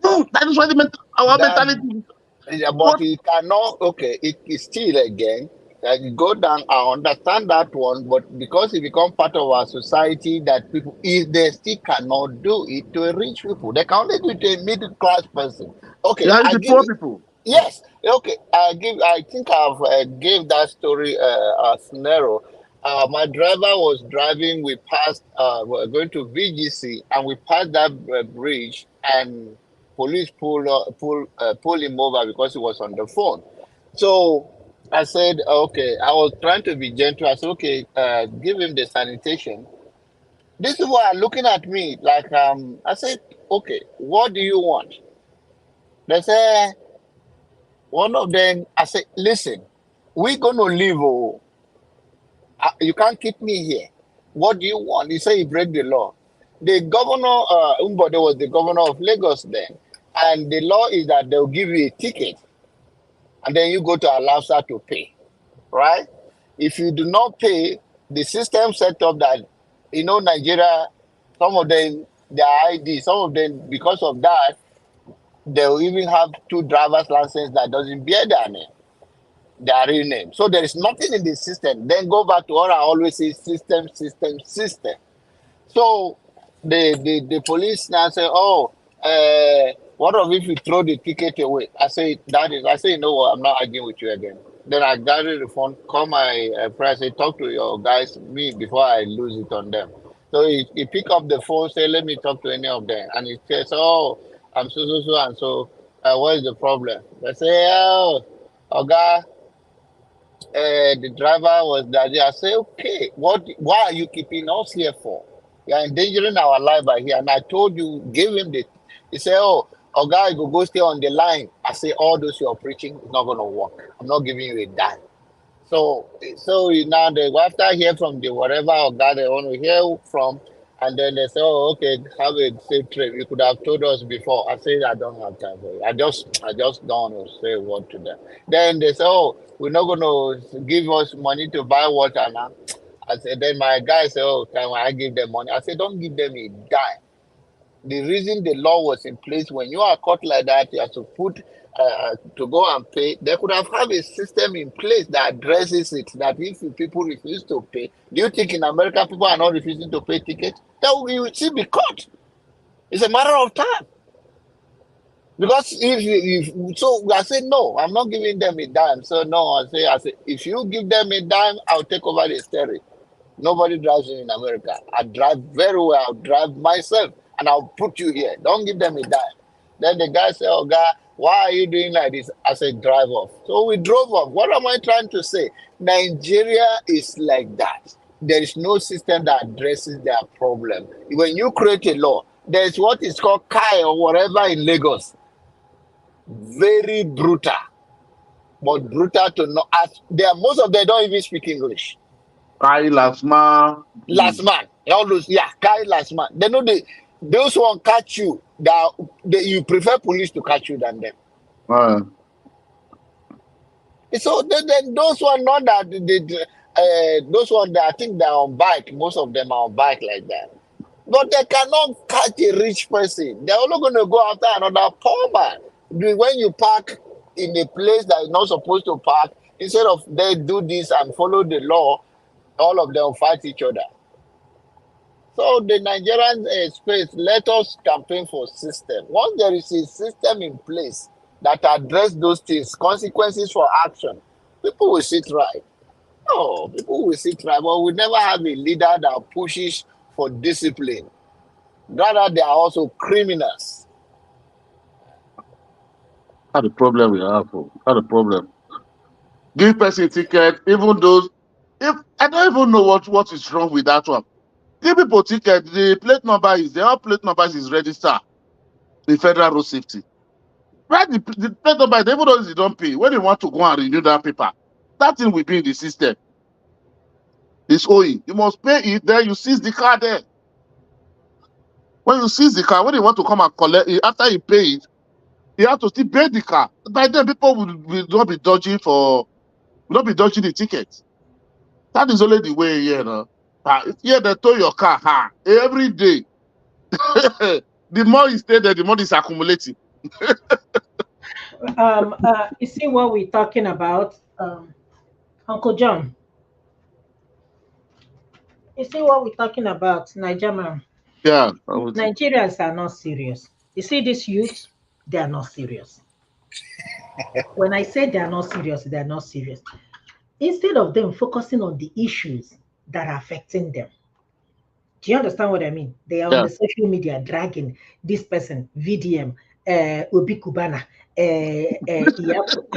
No, that is why our That mentality. Yeah, but What? you cannot. Okay, it is still again. You go down. I understand that one, but because it become part of our society, that people, if they still cannot do it to a rich people, they can only do it to a middle class person. Okay, Yeah, it's I the give poor it. people. Yes. Okay, I give. I think I've gave that story a scenario. My driver was driving. We passed. We were going to VGC, and we passed that bridge, and police pull him over because he was on the phone. So I said, okay. I was trying to be gentle. I said, okay, give him the sanitation. These people are looking at me like I said, okay, what do you want? They say one of them. I said, listen, we're gonna leave. Oh, you can't keep me here. What do you want? He said he break the law. The governor, Umbode was the governor of Lagos then, and the law is that they'll give you a ticket and then you go to Alausa to pay, right? If you do not pay, the system set up that, Nigeria, some of them, their ID, some of them, because of that, they'll even have two driver's license that doesn't bear their name, their real name. So there is nothing in the system. Then go back to what I always say, system, system, system. So the police now say, oh, what if you throw the ticket away? I say, you know what, I'm not arguing with you again. Then I gathered the phone, call my friend, say, talk to your guys, me, before I lose it on them. So he pick up the phone, say, let me talk to any of them. And he says, oh, I'm so, and so, what is the problem? They say, oh, Oga, the driver was that day. I say, okay, why are you keeping us here for? You are endangering our life by here. And I told you, gave him he said, oh, Oga, you go stay on the line. I say, all those you're preaching is not going to work. I'm not giving you a dime. So now they after hear from the whatever Oga they want to hear from, and then they say, oh, okay, have a safe trip. You could have told us before. I say, I don't have time for it. I just don't want to say a word to them. Then they say, oh, we're not going to give us money to buy water now. I said, then my guy said, oh, can I give them money? I said, don't give them a dime. The reason the law was in place, when you are caught like that, you have to put to go and pay. They could have a system in place that addresses it. That if people refuse to pay, do you think in America people are not refusing to pay tickets? That will still be caught. It's a matter of time. Because if so, I say no, I'm not giving them a dime. So no, I say, if you give them a dime, I'll take over the steering. Nobody drives in America. I drive very well. I'll drive myself and I'll put you here. Don't give them a dime. Then the guy said, oh, God, why are you doing like this? I said, drive off. So we drove off. What am I trying to say? Nigeria is like that. There is no system that addresses their problem. When you create a law, there's what is called Kai or whatever in Lagos. Very brutal. But brutal to know. Most of them don't even speak English. Kai Lasma. Last man, all those, yeah, carry last man. They know those one catch you. You prefer police to catch you than them. Uh, So then those one not that those one that I think they're on bike. Most of them are on bike like that. But they cannot catch a rich person. They're only going to go after another poor man. When you park in a place that is not supposed to park, instead of they do this and follow the law, all of them fight each other. So the Nigerian space, let us campaign for system. Once there is a system in place that address those things, consequences for action, people will sit right. No, people will sit right, but we never have a leader that pushes for discipline. Rather, they are also criminals. that's the problem we have. That's the problem. Give person ticket, even those. If I don't even know what is wrong with that one. Give people ticket. The plate number is the all plate numbers is registered. The federal road safety. Right, the plate number, even though they don't pay, when they want to go and renew that paper, that thing will be in the system. It's owing. You must pay it. Then you seize the car there. When you seize the car, when they want to come and collect it, after you pay it, you have to still pay the car. By then, people will not be dodging the ticket. That is only the way here, no? Here they tow your car every day. The more you stay there, the more it's accumulating. You see what we're talking about, Uncle John. You see what we're talking about, Nigeria. Yeah. Nigerians are not serious. You see, these youths, they are not serious. When I say they are not serious, they are not serious. Instead of them focusing on the issues that are affecting them, do you understand what I mean? They are on Yeah. the social media dragging this person, VDM, Obi Kubana, I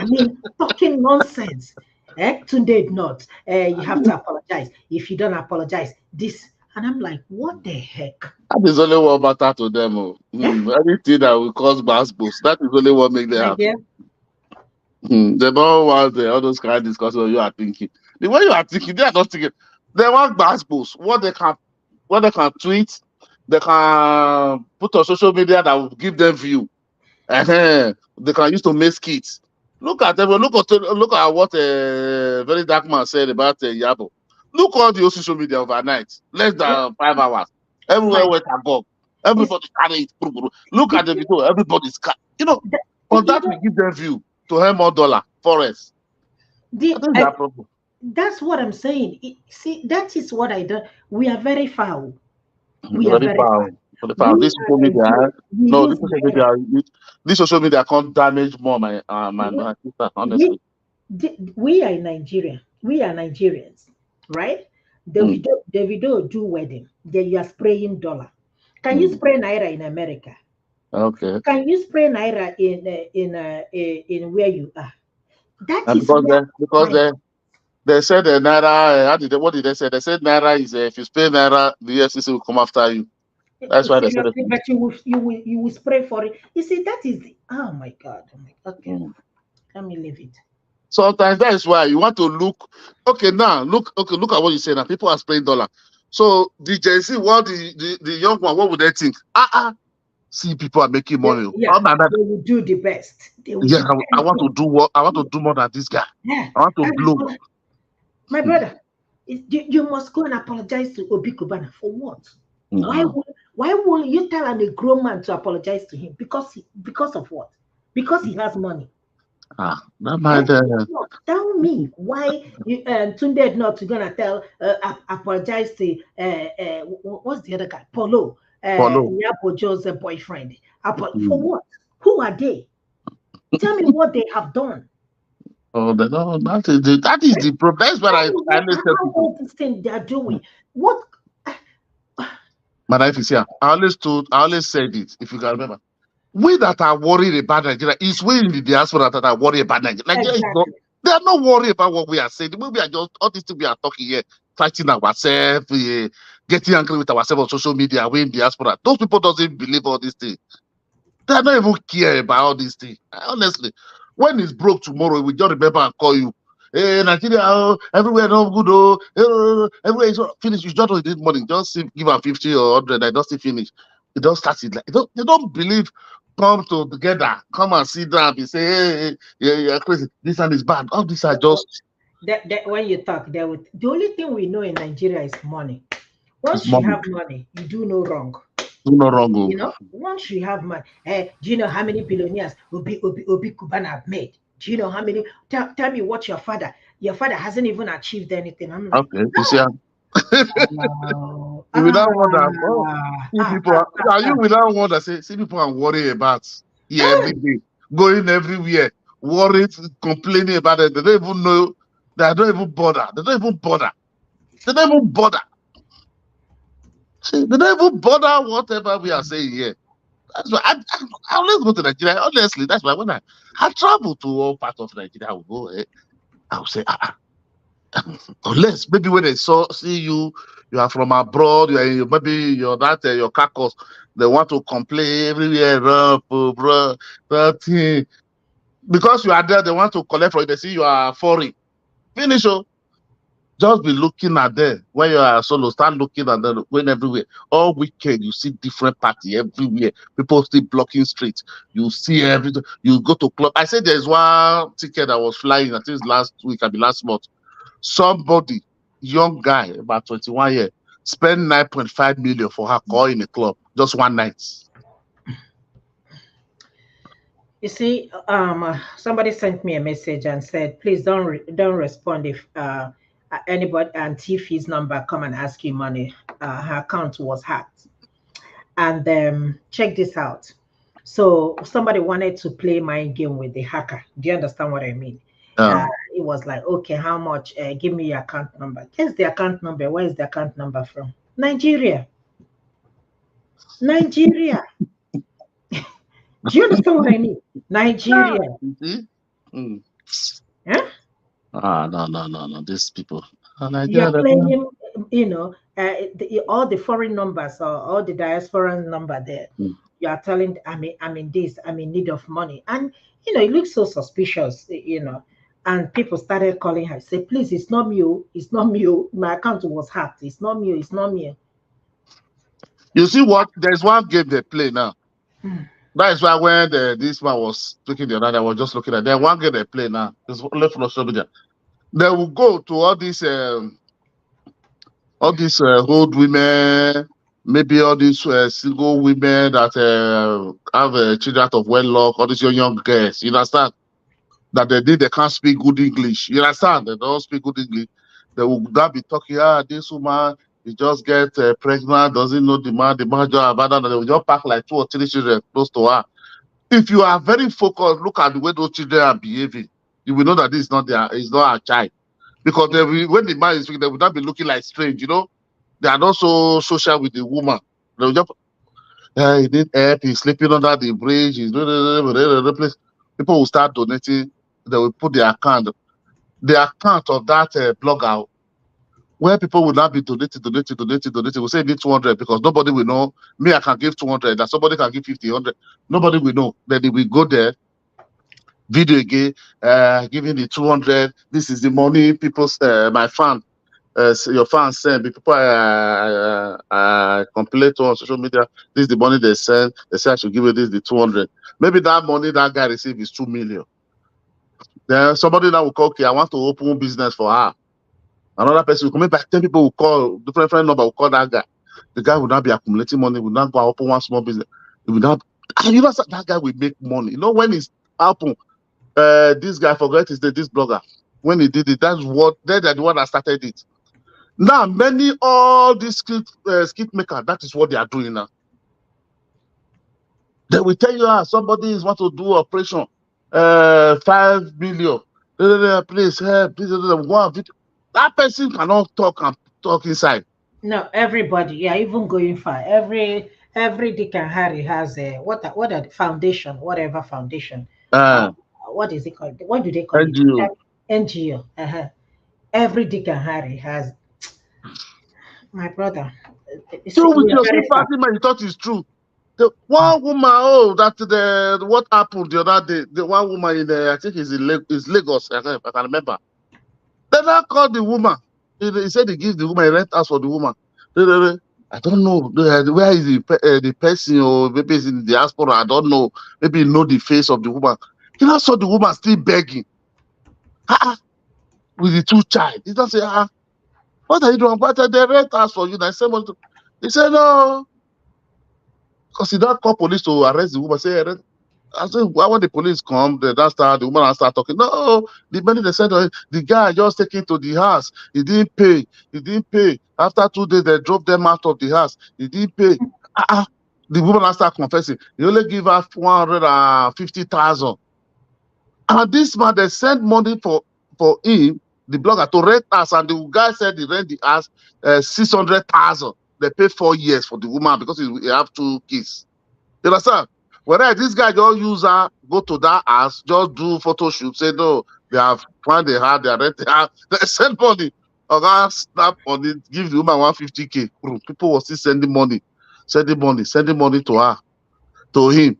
mean, talking nonsense. Tunde not. You have to apologize. If you don't apologize, this. And I'm like, what the heck? That is only what matter to them. Anything that will cause bass boost, that is only what make them My happy. dear. They don't want all those kind of discussions you are thinking. The way you are thinking, they are not thinking. They want bass boost. What they can tweet, they can put on social media that will give them view. They can use to make skits. Look at them. Look at what a very dark man said about Yabo. Look on the social media overnight, less than 5 hours. Everywhere My, went agog. Everybody carry it. Look at the did video. Everybody's the, but you that will give them view to earn more dollar for us. I think that problem. that's what I'm saying. See, that is what I do. We are very foul. We are Very very far. foul. Very far. We This are social media, Nigerians. We no, use naira. this social media can't damage more my We, sister, we honestly. we are in Nigeria. We are Nigerians, right? Mm, Davido do wedding. Then you are spraying dollar. Can you mm. spray naira in America? Okay. Can you spray naira in where you are? That And is where because my they said naira. What did they say? They said naira is if you spray naira, the FCC will come after you. That's why they said it. seriously, but you will spray for it. You see, that is oh my God. Oh my, okay, Mm. let me leave it. Sometimes that is why you want to look. Okay, now look. Okay, look at what you say now. People are spraying dollar. So the Gen Z, what the young one, what would they think? See, people are making money. Yeah, they will do the best. They will Yeah, do I want to anything. do what I want to do more than this guy. Yeah, I want to that is blow. what my brother. You must go and apologize to Obi Kubana for what? Why No. would why will you tell a grown man to apologize to him? Because of what? Because he has money. That Eh? might. No, tell me why you Tunde not gonna tell apologize to what's the other guy? Polo, Follow. Nyapo Joe's boyfriend. For Mm. what? Who are they? Tell me what they have done. Oh, no, that is the problem. That's what Tell I me always tell how people. all these things they are doing. What My life is here. I always said it. If you can remember, we that are worried about Nigeria is we in the diaspora that are worried about Nigeria. Nigeria is not. exactly? They are not worried about what we are saying. The way we are just all these things we are talking here, fighting ourselves, getting angry with ourselves on social media. We in diaspora. Those people doesn't believe all these things. They don't even care about all these things. Honestly, when it's broke tomorrow, we just remember and call you. Hey, Nigeria, everywhere no good, everywhere is finished. You just this morning, just give her 50 or 100, I just finish. It don't start it like they don't believe. Come together, come and sit down and say, hey, yeah, you're crazy. This one is bad. All these are just That when you talk, the only thing we know in Nigeria is money. Once you money. have money, you do no wrong. Do not wrong. Once you have money, do you know how many billionaires Obi Kubana have made? Do you know how many? Tell me what your father hasn't even achieved anything. I'm like, Okay, you see, oh, you will not wonder. Oh, see people are you will not wonder. See people are worried about here every day, going everywhere, worried, complaining about it. They don't even know. They don't even bother. They don't even bother. They don't even bother. See, they don't even bother whatever we are saying here. That's why I always go to Nigeria. Honestly, that's why when I travel to all parts of Nigeria, I will go. I will say, unless maybe when they see you, you are from abroad, maybe you're that your carcass, they want to complain everywhere, bro, that thing. Because you are there, they want to collect from you. They see you are foreign. Finish. Just be looking at them when you are solo. Start looking at them going everywhere. All weekend you see different party everywhere. People still blocking streets. You see everything. You go to club. I said there's one ticket that was flying. I think last week, I mean last month. Somebody, young guy, about 21 years, spent 9.5 million for her call in a club just one night. you see, somebody sent me a message and said, please don't respond if anybody and Tiffy's number come and ask you money. Her account was hacked. And check this out. So somebody wanted to play my game with the hacker. Do you understand what I mean? It was like, okay, how much? Give me your account number. Here's the account number. Where is the account number from? Nigeria. Nigeria. Do you understand what I mean? Nigeria. Mm. Huh? No. These people. You're playing, all the foreign numbers or all the diaspora number there. You are telling, I'm in this, I'm in need of money. And, it looks so suspicious, And people started calling her, say, please, it's not me. It's not me. My account was hacked. It's not me. It's not me. You see what? There's one game they play now. That is why when this man was speaking the other day, I was just looking at that one game they play now. It's only for social media. They will go to all these old women, maybe all these single women that have children out of wedlock, all these young girls. You understand? That they can't speak good English. You understand? They don't speak good English. They will not be talking, this woman, you just get pregnant, doesn't know the man just abandoned, and they will just pack like 2 or 3 children close to her. If you are very focused, look at the way those children are behaving, you will know that this is not our child. Because when the man is speaking, they will not be looking like strange, They are not so social with the woman. They will just, he need help, he's sleeping under the bridge, he's place. People will start donating they will put the account of that blogger where people will not be donating. We say need 200 because nobody will know. Me, I can give 200. That somebody can give 50, 100. Nobody will know. Then they will go there, video again, giving the 200. This is the money people, my fan, your fans send. People complain to on social media. This is the money they send. They say I should give you this, the 200. Maybe that money that guy received is 2 million. Then somebody now will call, okay, I want to open business for her. Another person will come, maybe 10 people will call, different number will call that guy. The guy will not be accumulating money, will not go and open one small business. He will not, and you know, that guy will make money. You know, when it's happen, this guy, forget his name, this blogger, when he did it, they're the one that started it. Now, all these skit makers, that is what they are doing now. They will tell you, somebody is want to do operation, 5 million. Please help. That person cannot talk and talk inside. No, everybody, yeah, even going far. Every Dick and Harry has a what are the foundation, whatever foundation. Uh, what is it called? What do they call it? NGO. NGO. Every Dick and Harry has. My brother. So with We are your very far. sympathy, man, you thought it's true. The one woman, what happened the other day? The one woman in I think is Lagos. I can remember. Then I called the woman. He said he gives the woman a rent house for the woman. I don't know where is the person, or maybe it's in the diaspora. I don't know. Maybe you know the face of the woman. He now saw the woman still begging. With the 2 child. He just say, what are you doing? But they rent house for you. I said, he said, no. Because he don't call police to arrest the woman. I said, why when the police come, the woman start talking. No, the money they said, the guy just taken to the house. He didn't pay. After 2 days, they drove them out of the house. He didn't pay. The woman start confessing. He only give her 150,000. And this man, they send money for him, the blogger, to rent house. And the guy said he rent the house 600,000. They pay 4 years for the woman because he have 2 kids. You understand? Whereas this guy just use her, go to that house, just do photo shoot, say no, they have found they have, they are renting house, they send money. Okay, snap money, give the woman 150K. People were still sending money to her, to him.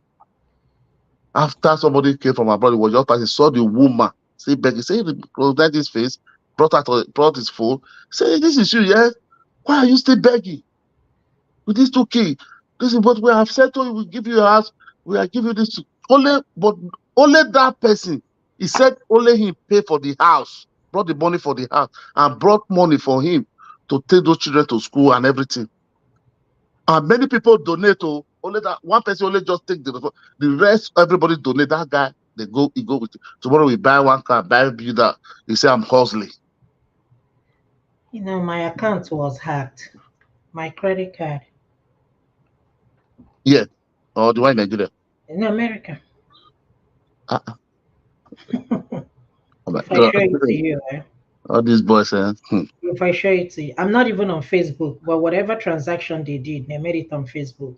After somebody came from abroad, he was just passing, saw the woman, say begging, say that his face, brought his phone, say, this is you, yes? Why are you still begging? With these 2K. This is what we have settled. We will give you a house. We are giving you this. Only that person. He said only him pay for the house, brought the money for the house, and brought money for him to take those children to school and everything. And many people donate to only that one person only just take the rest. Everybody donate. That guy, he go with it. Tomorrow we buy one car, buy a builder. He say I'm hustling. You know, my account was hacked. My credit card. Yeah. Or the one in Nigeria. In America. If I God. show it to you, All these boys, if I show it to you, I'm not even on Facebook, but whatever transaction they did, they made it on Facebook.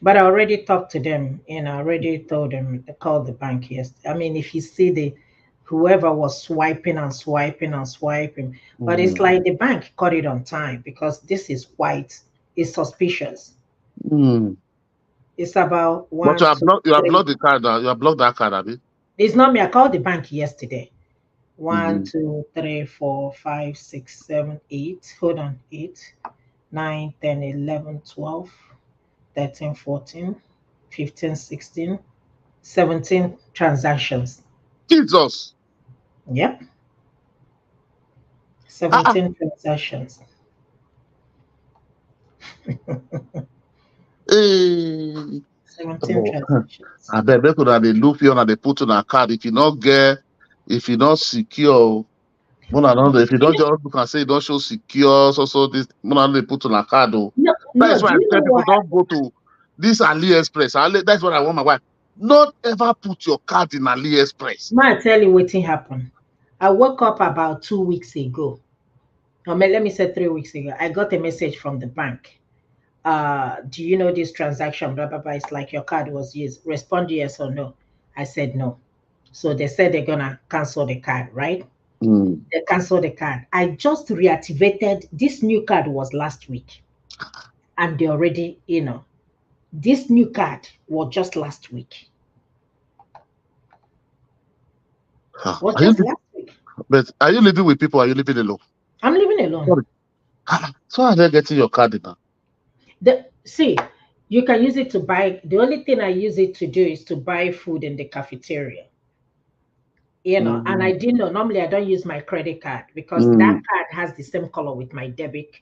But I already talked to them, and I already told them to call the bank yesterday. I mean, if you see whoever was swiping and swiping and swiping, but it's like the bank caught it on time because this is white. It's suspicious. It's about one. But you have blocked the card. You have blocked that card, Abby. It's not me. I called the bank yesterday. 1, 2, 3, 4, 5, 6, 7, 8. Hold on. 8, 9, 10, 11, 12, 13, 14, 15, 16, 17 transactions. Jesus. Yep. 17 transactions. Hey. 17 transactions. I bet they could have look you and they put on a card. If you not secure, if you don't just look and say you don't show secure, so this they put on a card. That's why I tell people don't go to this AliExpress. That's what I want my wife. Not ever put your card in AliExpress. I tell you what happened. I woke up about 2 weeks ago. Or let me say 3 weeks ago. I got a message from the bank. Do you know this transaction? Blah, blah, blah. It's like your card was used. Respond yes or no. I said no. So they said they're gonna cancel the card, right? Mm. They canceled the card. I just reactivated. This new card was last week, and they already, this new card was just last week. Was Are you, just last week. but are you living with people? Or are you living alone? I'm living alone. Sorry. So are they getting your card now? See, you can use it to buy. The only thing I use it to do is to buy food in the cafeteria. And I Mm. didn't know. Normally, I don't use my credit card because that Mm. card has the same color with my debit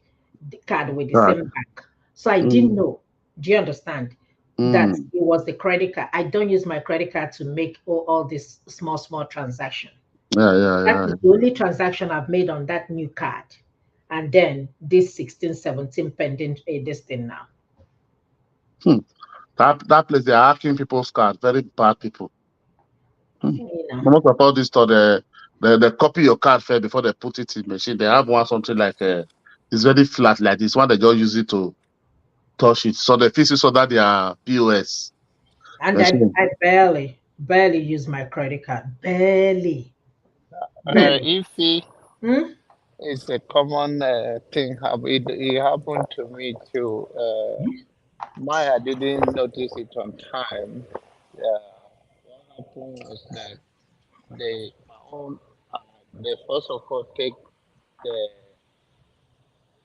card with the Card. same back. So I didn't Mm. know. Do you understand that Mm. it was the credit card? I don't use my credit card to make all this small transaction. Yeah, yeah, That yeah. is the only transaction I've made on that new card. And then this 16, 17 pending this thing now. Hmm. That place they are hacking people's card. Very bad people. Hmm. You know. Most of all this stuff, they copy your card first before they put it in machine. They have one something like it's very flat like this one. They just use it to touch it. So they fix it so that they are POS And machine. I barely use my credit card. Barely. Barely. If he Hmm? is a common thing, it happened to me too. My I didn't notice it on time. What happened was that they my own they first of all take the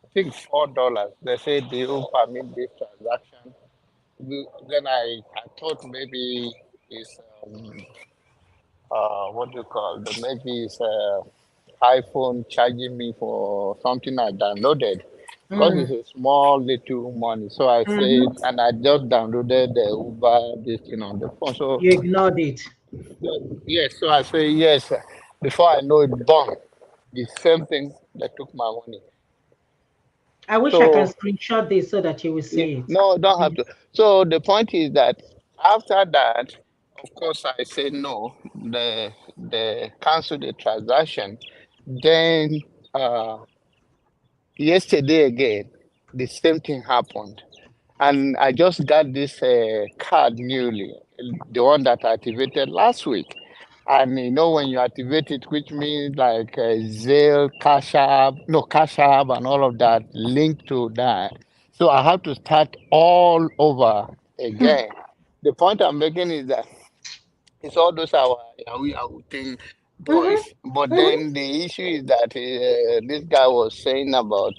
I think $4. They say they don't permit this transaction. Then I thought maybe it's what do you call the maybe it's iPhone charging me for something I downloaded because Mm. it's a small little money. So I said, Mm-hmm. and I just downloaded the Uber this thing on the phone. So You ignored it. yes, so I say yes. Before I know it, boom, the same thing that took my money. I wish I can So screenshot this so that you will yeah, see it. no, don't have Mm. to. So the point is that after that, of course, I say no. The cancel the transaction. Then uh, yesterday again, the same thing happened, and I just got this card newly, the one that I activated last week. And you know when you activate it, which means like Zelle, Cash App, no Cash App, and all of that linked to that. So I have to start all over again. The point I'm making is that it's all those our Yahoo thing boys. But Mm-hmm. Mm-hmm. then the issue is that this guy was saying about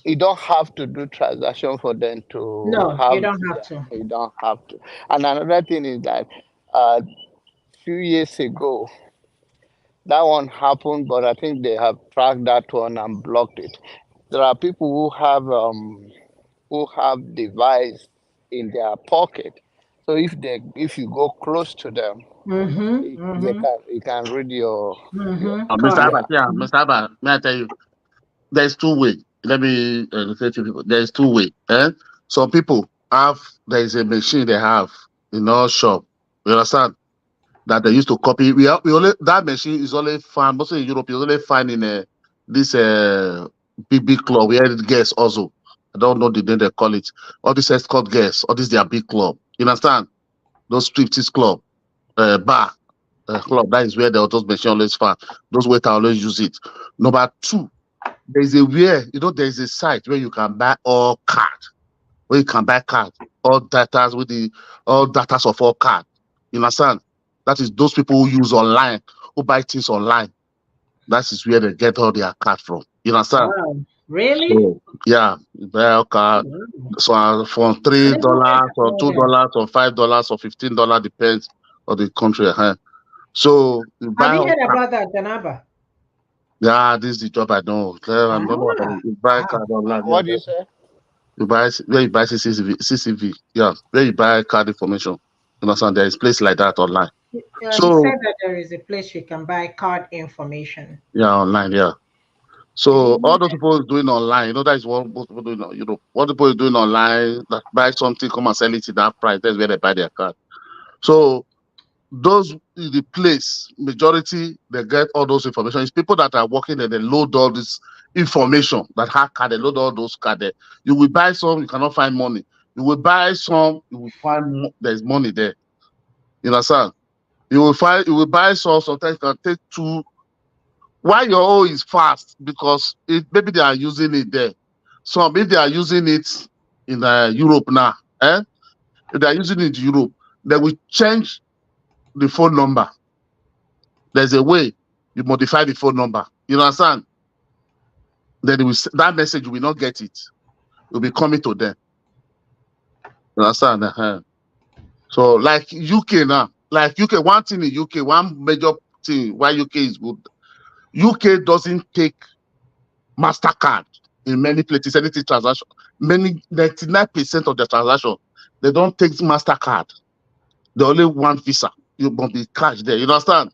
you don't have to do transaction for them to No, you have don't have yeah, to. you don't have to. And another thing is that uh few years ago that one happened, but I think they have tracked that one and blocked it. There are people who have device in their pocket. So if you go close to them, Mm-hmm. Mm-hmm. you can read your Mm-hmm. Mr. Card. yeah. Abba, yeah, Mm-hmm. Mr. Abba, may I tell you, there's two way. Let me say to people, there's two way. Some people have there is a machine they have in our shop. You understand? That they used to copy. We only that machine is only found mostly in Europe. You only find in this big club where it gets also. I don't know the name they call it. All these escort guests, all these their big club. You understand? Those striptease club, bar club. That is where those machine always found. Those waiter always use it. Number two, there's a where there's a site where you can buy all card, where you can buy card, all datas with the all datas of all card. You understand? That is those people who use online, who buy things online. That is where they get all their card from. You understand? Wow. Really? So yeah, you buy a card. Wow. So from I three never heard dollars or about two that. dollars or $5 or $15 depends on the country. So you Have buy you all heard card. about that, Janaba? Yeah, this is the job I know. I Ah, don't know about it. You buy wow. card online. Yeah, What do you say? you buy where you buy CCV. Yeah, where you buy card information. You understand? There is place like that online. He said So that there is a place you can buy card information. yeah, online. Yeah. I So didn't know all those people doing online, that is what most people doing. What people is doing online, that buy something, come and sell it in that price. That's where they buy their card. So those in the place, majority they get all those information. It's people that are working and they load all this information that have card, they load all those card there. You will buy some, you cannot find money. You will buy some, you will find there's money there. You understand? You will buy sauce, sometimes it can take 2. Why your own is fast? Because maybe they are using it there. So if they are using it in Europe now, if they are using it in Europe, they will change the phone number. There's a way you modify the phone number. You understand? Then that message will not get it. It will be coming to them. You understand? So like UK now, one thing in UK, one major thing why UK is good. UK doesn't take MasterCard in many places, anything transaction. 99% of the transaction, they don't take MasterCard. They only want Visa. You must be cash there. You understand?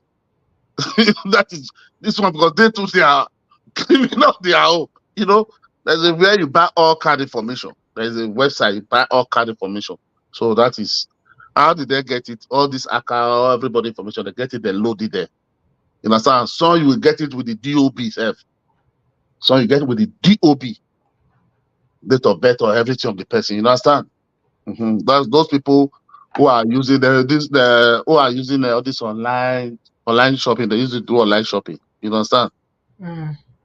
That is this one because they are cleaning up their own. You know, there's a where you buy all card information. There's a website you buy all card information. So that is how did they get it? All this account, everybody information, they get it, they load it there. You understand? So you will get it with the DOB itself. So you get it with the DOB, date of birth or everything of the person. You understand? That's those people who are using all this online shopping. They use it to do online shopping. You understand?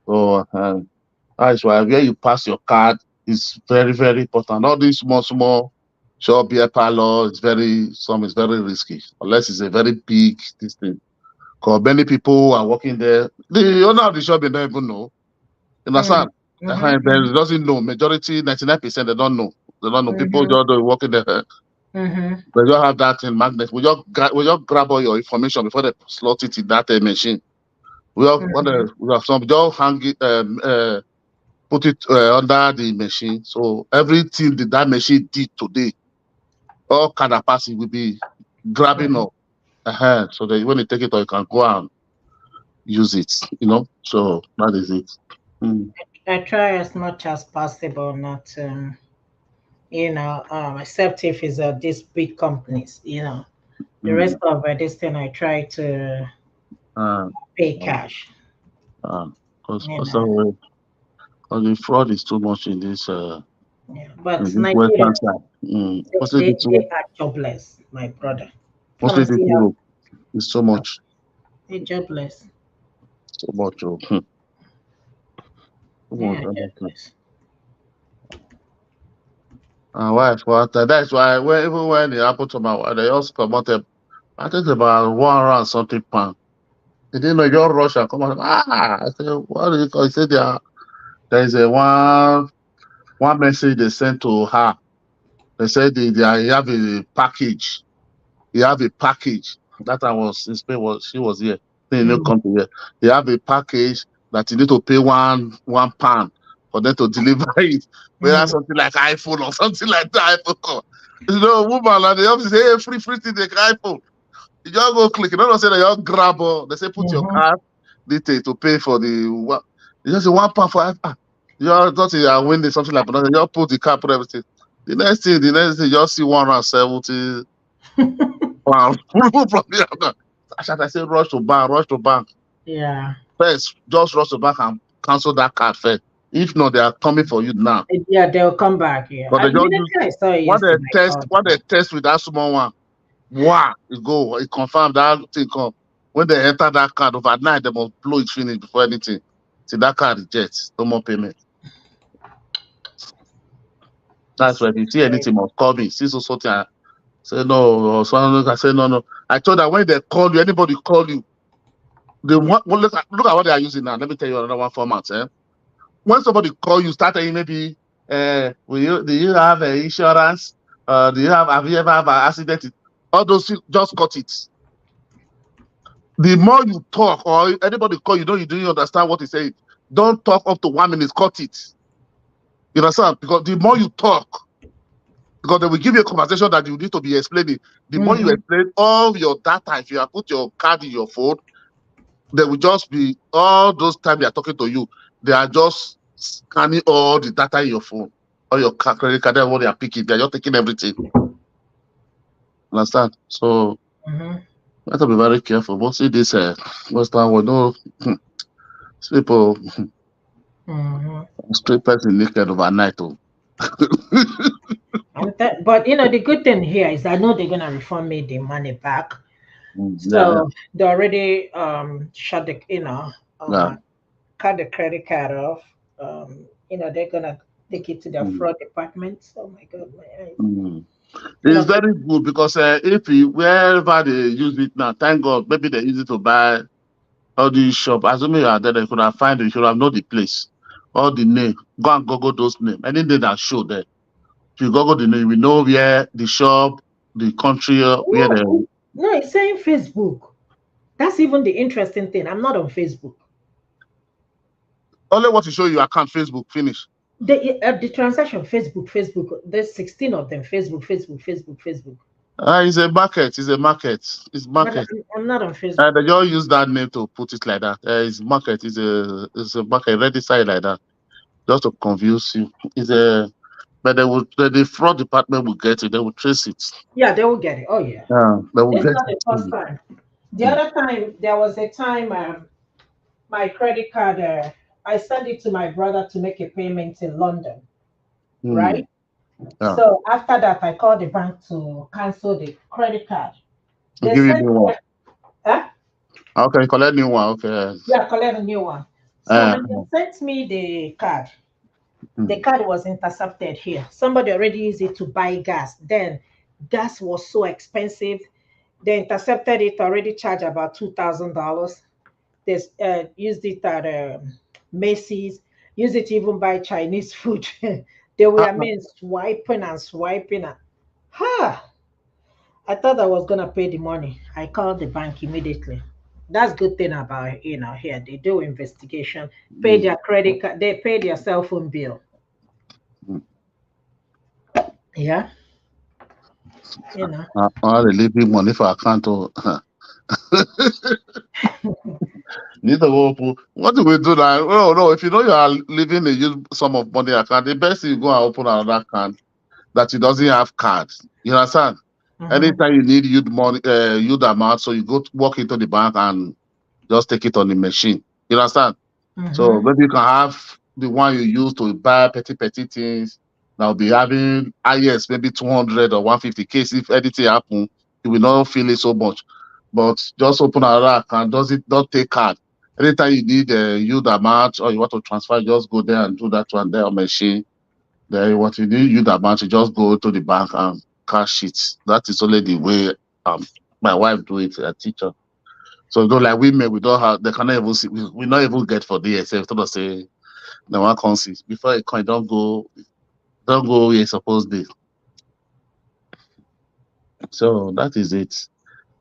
So that's why where you pass your card is very, very important. All these small shop beer parlor is very risky unless it's a very big this thing. Because many people are working there. The owner of the shop they don't even know. You understand? They doesn't know. Majority, 99%, they don't know. They don't know. People just working there. They just have that in magnet. We just grab all your information before they slot it in that machine. We have some just hang it, put it under the machine. So everything that machine did today, all kind of passing will be grabbing up. So that when you take it, or you can go and use it. You know. So that is it. I try as much as possible not to, except if it's these big companies, The rest of this thing I try to pay cash. Because the fraud is too much in this. But in this Nigeria, Western side. they are jobless, my brother. Mostly the Europe is so much. They're jobless. So much. Jobless. That's why even when it happened to my wife, they also promoted, I think about 100 something pound. They didn't know your rush and come out. I said, what do you call it? He said there is a one message they sent to her. They said they have a package. You have a package. That I was in Spain, she was here. They didn't come to here. They have a package that you need to pay £1 for them to deliver it. Whether something like iPhone or something like that. iPhone. Woman and the office say, hey, free thing, take iPhone. You just go click. You don't say that you just grab they say put your card detail to pay for the you just say £1 for iPhone. You just thought you are winning something like that. You just put the card, put everything. The next thing, you just see 170. Wow. I say rush to bank. Yeah. First, just rush to bank and cancel that card first. If not, they are coming for you now. Yeah, they'll come back. Yeah. But they what they test with that small one, wow, it confirm that thing come. When they enter that card overnight, they must blow it finish before anything. See that card rejects, no more payment. That's why if you see anything, must call me. See something. Say no, or someone can say no. I told that when they call you, anybody call you, they want look at what they are using now. Let me tell you another one format. When somebody call you, start saying maybe, do you have insurance? Have you ever have an accident? All those things, just cut it. The more you talk, or anybody call you, you don't understand what he's saying. Don't talk up to 1 minute. Cut it. You understand? Because the more you talk, because they will give you a conversation that you need to be explaining. The more you explain all your data, if you have put your card in your phone, they will just be all those time they are talking to you. They are just scanning all the data in your phone, all your credit card, what they are picking. They are just taking everything. Understand? So you have to be very careful. But see this Western world, people straight person naked overnight. But the good thing here is I know they're gonna refund me the money back. Yeah, yeah, So they already shut the yeah. cut the credit card off. They're gonna take it to the Mm, fraud department. Oh my god, my eyes. mm. You It's know, very good because if you, wherever they use it now, thank God, maybe they use it to buy all these shop. Assuming you are there, they could have find it. You should have known the place, all the name. Go and Google those names. Anything that show there. If you Google the name, we know where the shop, the country, where no, the no, it's saying Facebook. That's even the interesting thing. I'm not on Facebook. only what to show you account Facebook finish. The transaction Facebook, Facebook. There's 16 of them. Facebook, Facebook, Facebook, Facebook. It's a market. It's a market. It's But market. I'm not on Facebook. They just use that name to put it like that. It's market. It's a market. Ready side like that, just to confuse you. It's a but the fraud department will get it. They will trace it. Yeah, they will get it. Oh yeah. Yeah, they will It's get not it. the first time. The Mm, other time, there was a time my credit card, I sent it to my brother to make a payment in London, mm, right? yeah. So after that, I called the bank to cancel the credit card. To They give you sent new one. me, huh? Okay, collect new one. Okay. Yeah, collect a new one. So Uh, when they sent me the mm, card was intercepted here. Somebody already used it to buy gas. Then gas was so expensive. They intercepted it, already charged about $2,000. They used it at Macy's, used it to even buy Chinese food. They were, uh, I mean, swiping and swiping. Ha! I thought I was gonna pay the money. I called the bank immediately. That's good thing about here. They do investigation, pay mm, their credit card, they pay their cell phone bill. mm. Yeah, you know. All the leaving money for account. Need to open. What do we do now? Oh no, if you know you are leaving a use sum of money account, the best thing you go and open another account that it doesn't have cards. You understand? Hmm. Anytime you need youth money, youth amount, so you go walk into the bank and just take it on the machine. You understand? So Hmm. maybe you can have the one you use to buy petty things. Now be having yes, maybe 200 or 150 case. If anything happen, you will not feel it so much. But just open another account. Does it not take card? Anytime you need a youth amount or you want to transfer, just go there and do that one there on machine. Then what you need youth amount, you just go to the bank and cash it. That is only the way my wife do it, a teacher. So though like women, we don't have they cannot even see we not even get for DSF to say the one consist. Before a coin don't go where it's supposed to. So that is it.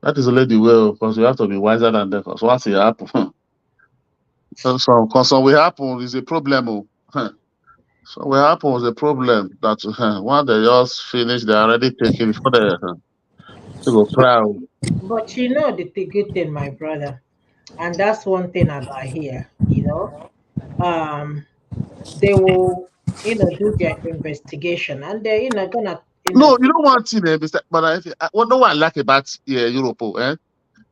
That is only the way because we have to be wiser than them. Because once it happen, so cause some will happen is a problem. So what happen is a problem that when they just finish, they already taking before they go cry. But the good thing, my brother, and that's one thing about here. Um, they will, do their investigation, and they're, gonna, No, you know one thing, Mr. But what no one like about Europe,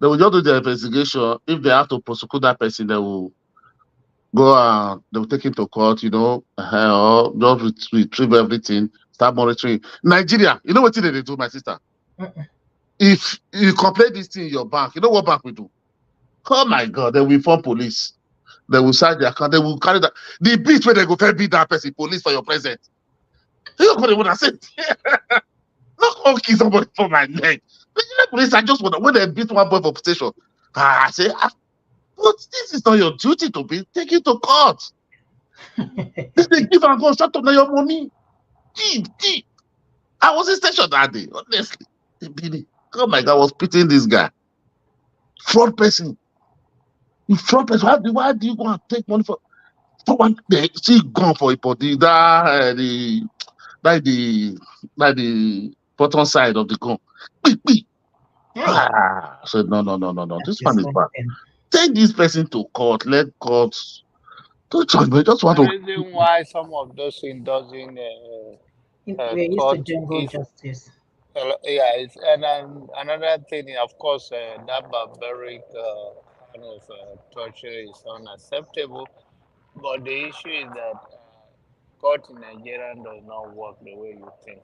they will just do the investigation. If they have to prosecute that person, they will go and they will take him to court, or just retrieve everything, start monitoring. Nigeria, you know what thing they do, my sister? Mm-mm. If you complain this thing in your bank, you know what bank will do? Oh my God, they will inform police. They will search their account. They will carry that. The beat where they go fair beat that person, police for your present. You know what they would have said? Not all kill somebody for my neck. The police, I just wonder when they beat one boy for station. I say, but this is not your duty to be taken to court. This they give and go, shut up now your money. Gee. I was in station that day, honestly. Oh my God, I was pitying this guy. Fraud person. You fraud person. Why do you go and take money for one day? See, gone for it, but like the bottom side of the gun. Beep. Hey, I said, no. that This one is is bad. something. Take this person to court. Let court. Don't judge me. Just want The to. reason why some of those things doesn't We're used to court jungle is justice. yeah, and then another thing, of course, that barbaric kind of torture is unacceptable. But the issue is that court in Nigeria does not work the way you think.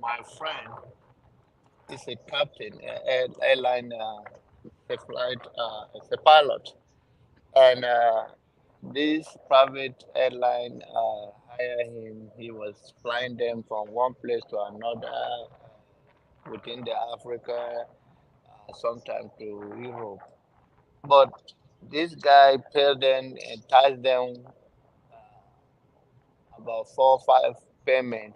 my friend is a captain, airline, a flight, as a pilot, and this private airline hired him. He was flying them from one place to another within the Africa, sometimes to Europe. But this guy paid them and charged them about 4 or 5 payment,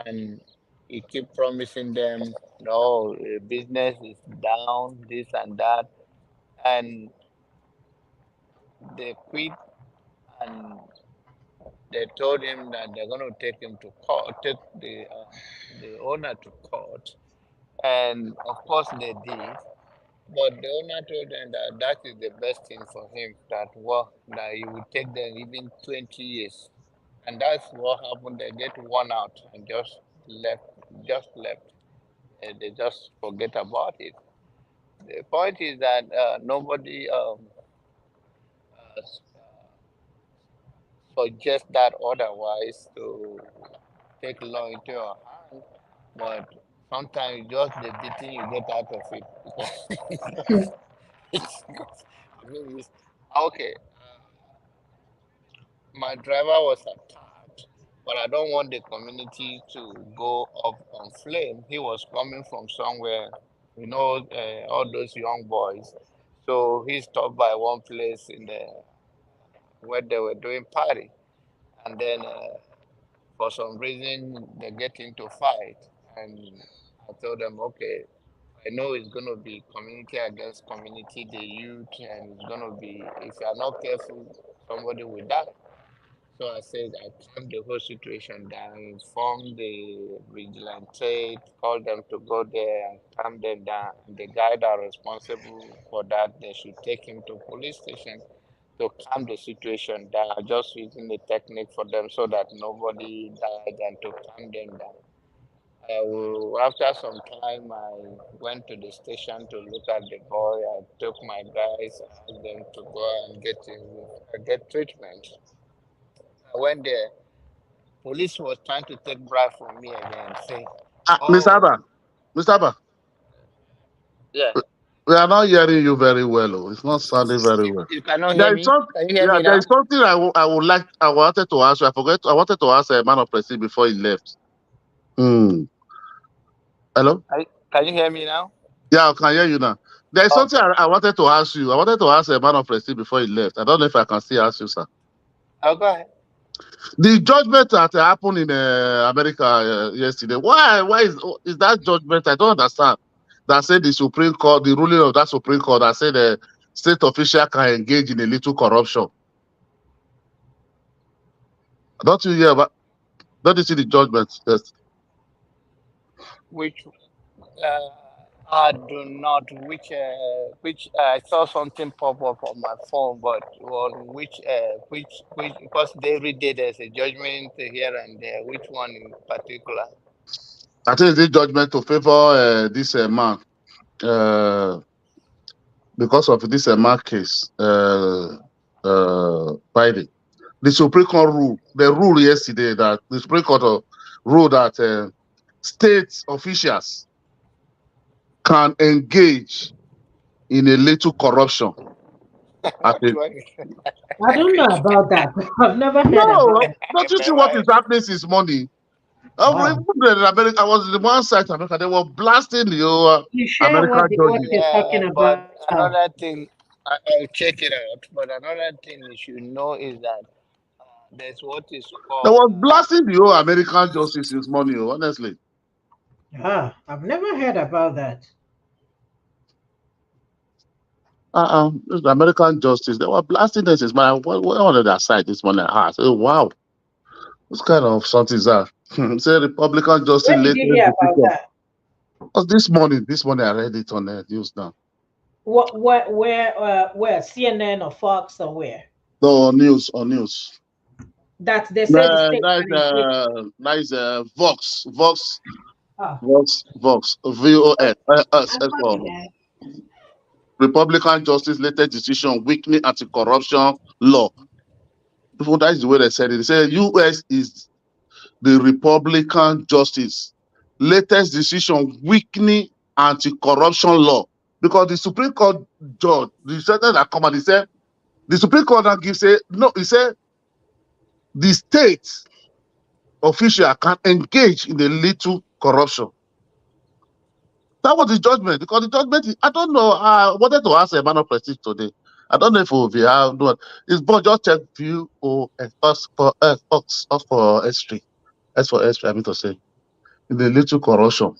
and he keep promising them, no, business is down, this and that, and they quit, and they told him that they're going to take him to court, take the owner to court, and of course they did. But the owner told them that that is the best thing for him. That that it would take them even 20 years, and that's what happened. They get one out and left, just left, and they just forget about it. The point is that nobody suggests that otherwise to take law into your hand, but sometimes just the beating you get out of it. I mean, okay. My driver was attacked, but I don't want the community to go up on flame. He was coming from somewhere, all those young boys. So he stopped by one place in the where they were doing party, and then for some reason they get into fight, and I told them, okay, I know it's going to be community against community, the youth, and it's going to be, if you are not careful, somebody will die. So I said I calmed the whole situation down, informed the vigilante, called them to go there and calm them down. The guy that responsible for that, they should take him to police station to calm the situation down, just using the technique for them so that nobody died and to calm them down. After some time, I went to the station to look at the boy. I took my guys, asked them to go and get treatment. I went there. Police was trying to take bribe from me again, saying, Mr. "Oh, Abba, Mr. Abba, yeah, we are not hearing you very well. Oh. It's not sounding very well. you cannot hear There is me. some, Can you hear yeah, me there now? is something I would like. I wanted to ask you. I wanted to ask a man of Prestige before he left. Hmm. Hello. Can you hear me now? Yeah, I can hear you now. There is something Okay. I wanted to ask you. I wanted to ask a man of Prestige before he left. I don't know if I can still ask you, sir. I'll go ahead. The judgment that happened in America yesterday. Why is that judgment? I don't understand. That said the Supreme Court, the ruling of that Supreme Court, that said the state official can engage in a little corruption. Don't you hear about? Don't you see the judgment? Yes. Which I do not. Which I saw something pop up on my phone, but on which because every day there's a judgment here and there. Which one in particular? I think it's the judgment to favor this man uh, because of this man case. Biden. The Supreme Court ruled. The rule yesterday that the Supreme Court ruled that state officials can engage in a little corruption. At Which a, one? I don't know about that. I've never heard no, about it. don't you see Never what is heard. happening since morning? Wow. Even in America, I was in one side of America, they were blasting the You share American what judges. you're Yeah, talking but about. another thing, I'll check it out. But another thing you should know is that there's what is They called was blasting the whole American justice since morning, honestly. I've never heard about that. This American justice, they were blasting this. Is my what on their side this morning? I said, wow, what kind of something is that? Say Republican justice Where did you latest hear about decision. that? Because this morning I read it on the news now. Where? CNN or Fox or where? No, on news. That they say the state can engage. That is Vox, Oh, Vox, VOS, I'm for coming there. Republican justice latest decision weakening anti-corruption law. Before that is the way they said it. They said U.S. is the Republican justice latest decision weakening anti-corruption law because the Supreme Court judge, the sentence that come and he said, the Supreme Court now gives say no, he said the state official can engage in a little corruption. That was the judgment because the judgment is, I don't know. I wanted to ask Emmanuel Prestige today. I don't know if we'll be have no. It's but just check view or us for S3. As for S3, I mean to say in the little corruption.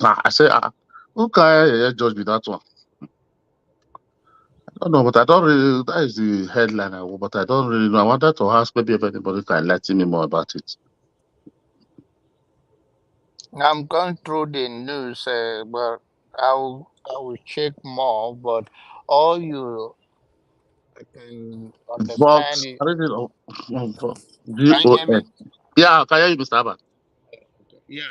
I say, who can judge me that one? I don't know, but I don't really. That is the headline. But I don't really know. I wanted to ask maybe if anybody can enlighten me more about it. I'm going through the news, but I will check more. But all you can understand Vox, is, I don't know. can you hear VOX. me? Yeah, can you hear you, Mr. Abba? Yeah.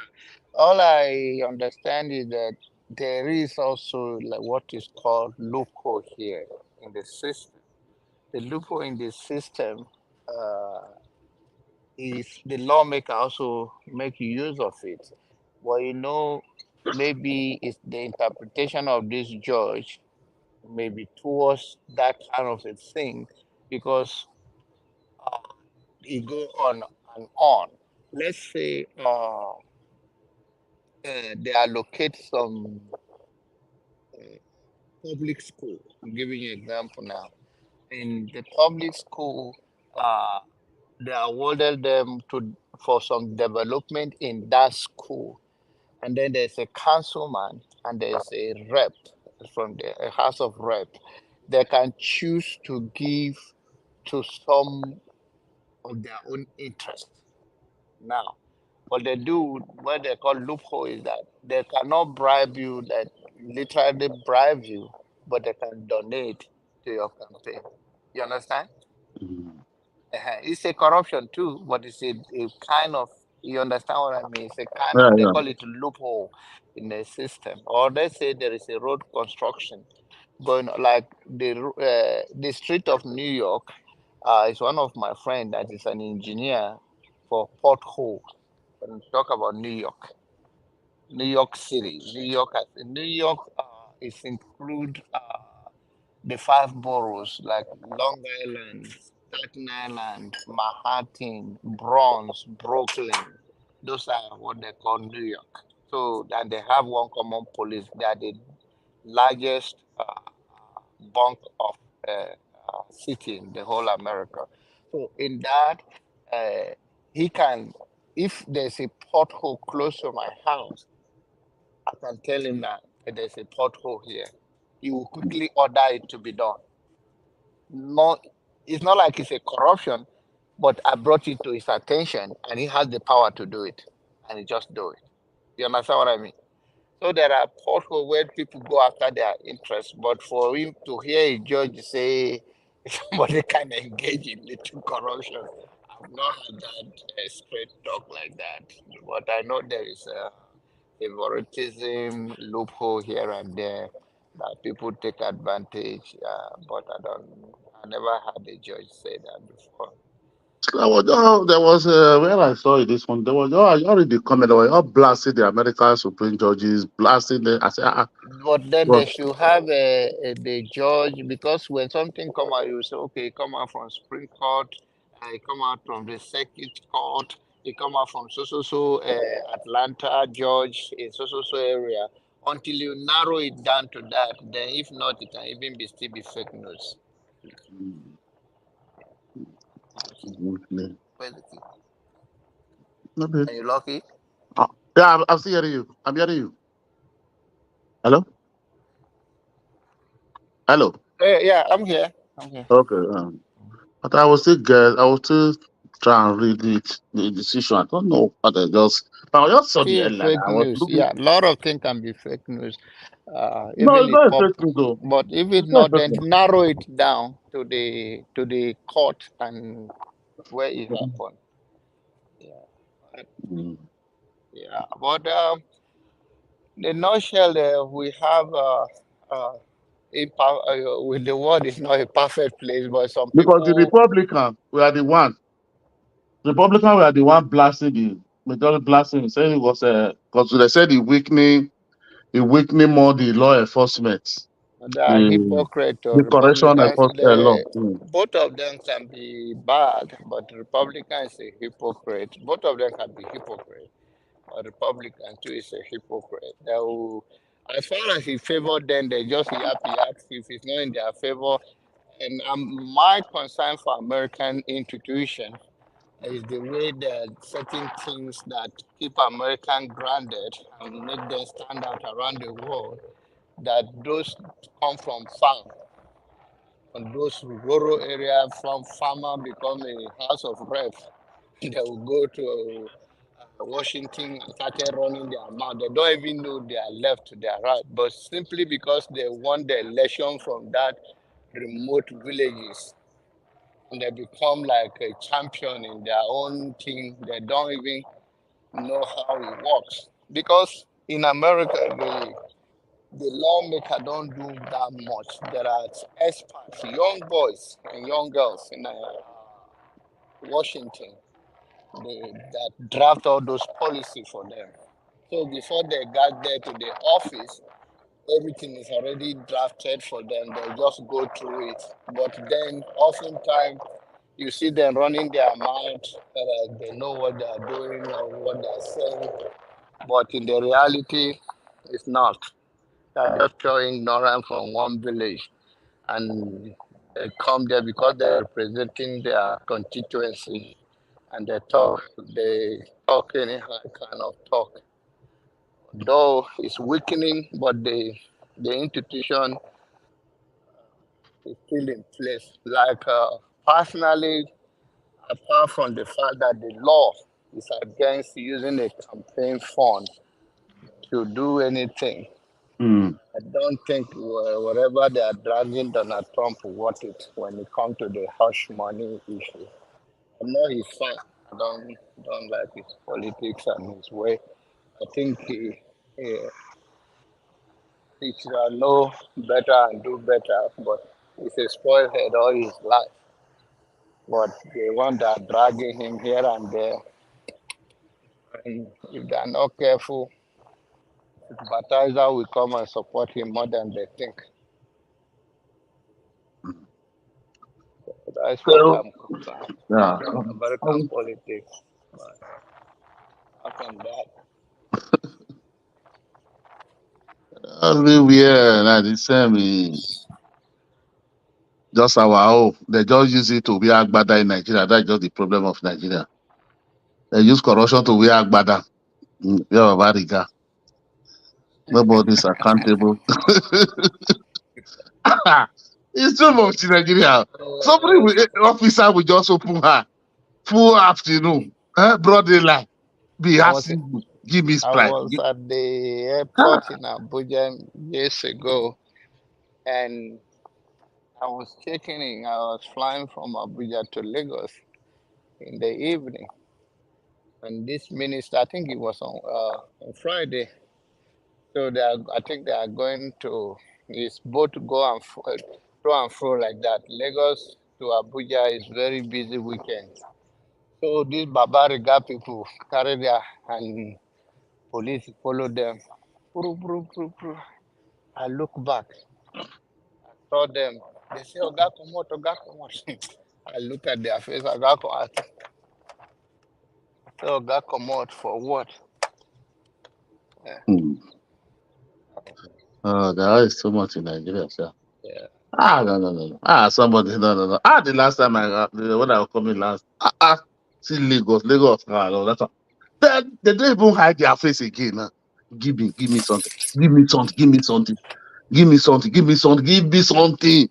All I understand is that there is also like what is called loophole here in the system. The loophole in the system uh, is the lawmaker also make use of it. Well, maybe it's the interpretation of this judge maybe towards that kind of a thing because uh, it go on and on. Let's say they allocate some uh, public school. I'm giving you an example now. In the public school, uh, they awarded them to for some development in that school, and then there's a councilman and there's a rep from the a house of rep. They can choose to give to some of their own interest. Now, what they do, what they call loophole, is that they cannot bribe you, that literally bribe you, but they can donate to your campaign. You understand? Mm. It's a corruption too, but it's a kind of, you understand what I mean? It's a kind Yeah, of, they yeah. call it loophole in the system. Or let's say there is a road construction going, like the street of New York is one of my friend that is an engineer for pothole. When we talk about New York, New York City, New York is include the five boroughs like Long Island, Staten Island, Manhattan, Bronx, Brooklyn. Those are what they call New York. So, and they have one common police. They are the largest bunk of city in the whole America. So, in that, uh, he can, if there's a pothole close to my house, I can tell him that there's a pothole here. He will quickly order it to be done. No, it's not like it's a corruption, but I brought it to his attention and he has the power to do it. And he just do it. You understand what I mean? So there are potholes where people go after their interests, but for him to hear a judge say somebody can engage in little corruption, I've not had that straight talk like that. But I know there is a favoritism loophole here and there that people take advantage. But I never had a judge say that before. There was where I saw it, this one. There was I already comment. They were all blasting the American Supreme judges, blasting them. I said, But then well, they should have the judge, because when something come out, you say, okay, it come out from Supreme Court, it come out from the Circuit Court, it come out from Atlanta judge in so area. Until you narrow it down to that, then if not, it can even be still be fake news. Where's the key? okay. Are you lucky? Yeah, I'm still hearing you. I'm hearing you. Hello, hello. Yeah, I'm here. I'm here. Okay. But I was still trying to read it, the decision. I don't know what I just saw the Still headline. fake I was news. looking. Yeah, a lot of things can be fake news. No, Even it's it not a pop, fake news though. but if it It's not a not, fake then news. narrow it down to the court and where it happened. Yeah, Mm. yeah. But the nutshell there, we have with the world is not a perfect place, but some Because the people. Republican were the one blasting the. majority blasting said it was because they said he weakening more the law enforcement, They are the hypocrite or the correction Republicans. enforcement law. Both of them can be bad, but Republican is a hypocrite. Both of them can be hypocrite. A Republican too is a hypocrite. They will, as far as he favored them, they just yap yap. If it's not in their favor, and my concern for American institution is the way they're setting things that keep American grounded and make them stand out around the world. That those come from farm, from those rural areas, from farmer become a house of rep. They will go to Washington and started running their mouth. They don't even know they are left to their right, but simply because they won the election from that remote villages, and they become like a champion in their own thing. They don't even know how it works because in America the lawmaker don't do that much. There are experts, young boys and young girls in Washington that draft all those policies for them. So before they got there to the office, everything is already drafted for them. They just go through it. But then, oftentimes, you see them running their mouth, they know what they are doing or what they are saying. But in the reality, it's not. They're just pure ignorance from one village. And they come there because they're representing their constituency and they talk any kind of talk. Though it's weakening, but the institution is still in place. Like personally, apart from the fact that the law is against using a campaign fund to do anything, Mm. I don't think whatever they are dragging Donald Trump worth it when it comes to the hush money issue. I know he's fine. I don't like his politics and his way. I think he he should know better and do better, but he's a spoiled head all his life. But the one that are dragging him here and there, and if they're not careful, sympathizer will come and support him more than they think. That's what So I'm concerned yeah, about American politics. But apart from that, everywhere like the same. Just our own. They just use it to wear agbada in Nigeria. That's just the problem of Nigeria. They use corruption to wear agbada. Yeah, Bariga. Nobody's accountable. It's too much in Nigeria. Somebody will, officer will just open her full afternoon, broad daylight, be I was asking you, give me I sprite. was at the airport in Abuja years ago, and I was checking in. I was flying from Abuja to Lagos in the evening, and this minister, I think it was on Friday, so I think they are going to. It's both go and to and fro like that. Lagos to Abuja is very busy weekend. So these Babariga people carry their and police follow them. Pru, pru, pru, pru. I look back, saw them. They say, Oga, come out, Oga, come out. I look at their face, Oga, come out. So Oga, come out for what? Yeah. Hmm. There is so much in Nigeria, sir. Yeah. No. Somebody, no. The last time when I was coming last, see Lagos. No, that's all. They don't even hide their face again. Give me something. Give me something. Give me something. Give me something. Give me something. Give me something.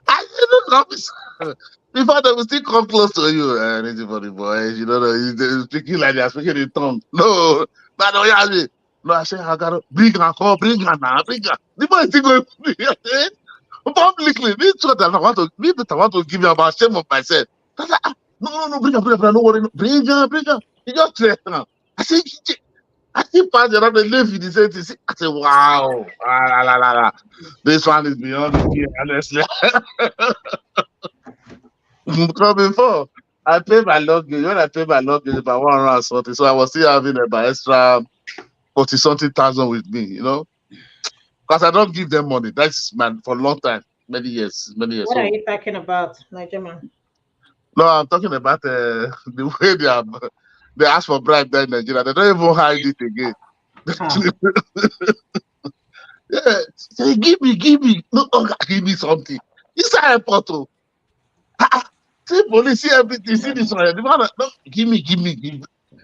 I don't know. Before they will still come close to you. Anything for the boys. You know, they're speaking like they're speaking in tongue. No, but no, yeah, no, I say, I gotta bring her, call, bring her now, bring her. The boy is still going publicly. Me too, that I want to give you about shame of myself. I was like, no, bring her, no worry, no, bring her. He just threatened her. I say, I see pass around the live in the same thing. I say, wow, This one is beyond the honestly. Because before I pay my luggage, when I pay my luggage about 100 something, so I was still having about extra 40 something thousand with me, because I don't give them money. That's man for a long time, many years. What are So you talking about, Nigel? no, I'm talking about the way they ask for bribe there in Nigeria. They don't even hide it again. How? Yeah, say, give me, no, give me something. Inside airport, oh. See police, see everything, see this one. The man, no, give me. The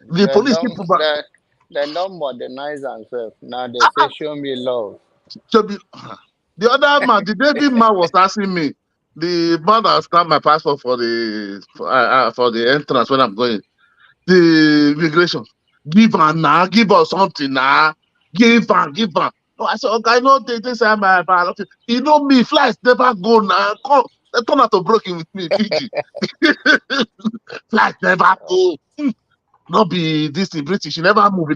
They police don't people back. they don't modernize themselves. Now they say show me love. So the other man, the David man was asking me, the man that stamped my passport for the entrance when I'm going, the immigration, give her now, give us something now, give her. Oh, I said, okay, no, they say my okay. You know me, flights never go now. Come, they turn out to broken with me, Fiji. Flights never go. Not be this the British. You never move. You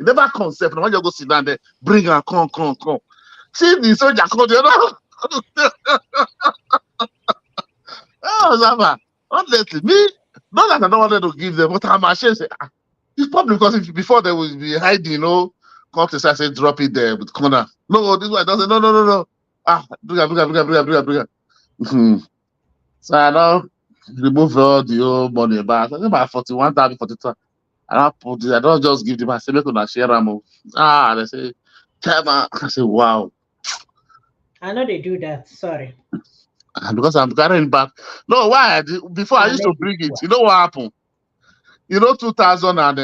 never concept. Now when you go sit down there, bring her, come. See the soldier come there. Oh, Zama, honestly, me, not that I don't wanted to give them, but I'm ashamed. Say, it's probably because before they would be hiding, come to say, drop it there with corner. No, this one doesn't. No. Bring her. So I don't remove all the old money back. I think about 41,000, 42. I don't put it. I don't just give them. I say, make una share them. They say, tell me. I say, wow. I know they do that. Sorry. Because I'm carrying back. No, why? Before I used to bring it. You know what happened? 2000 and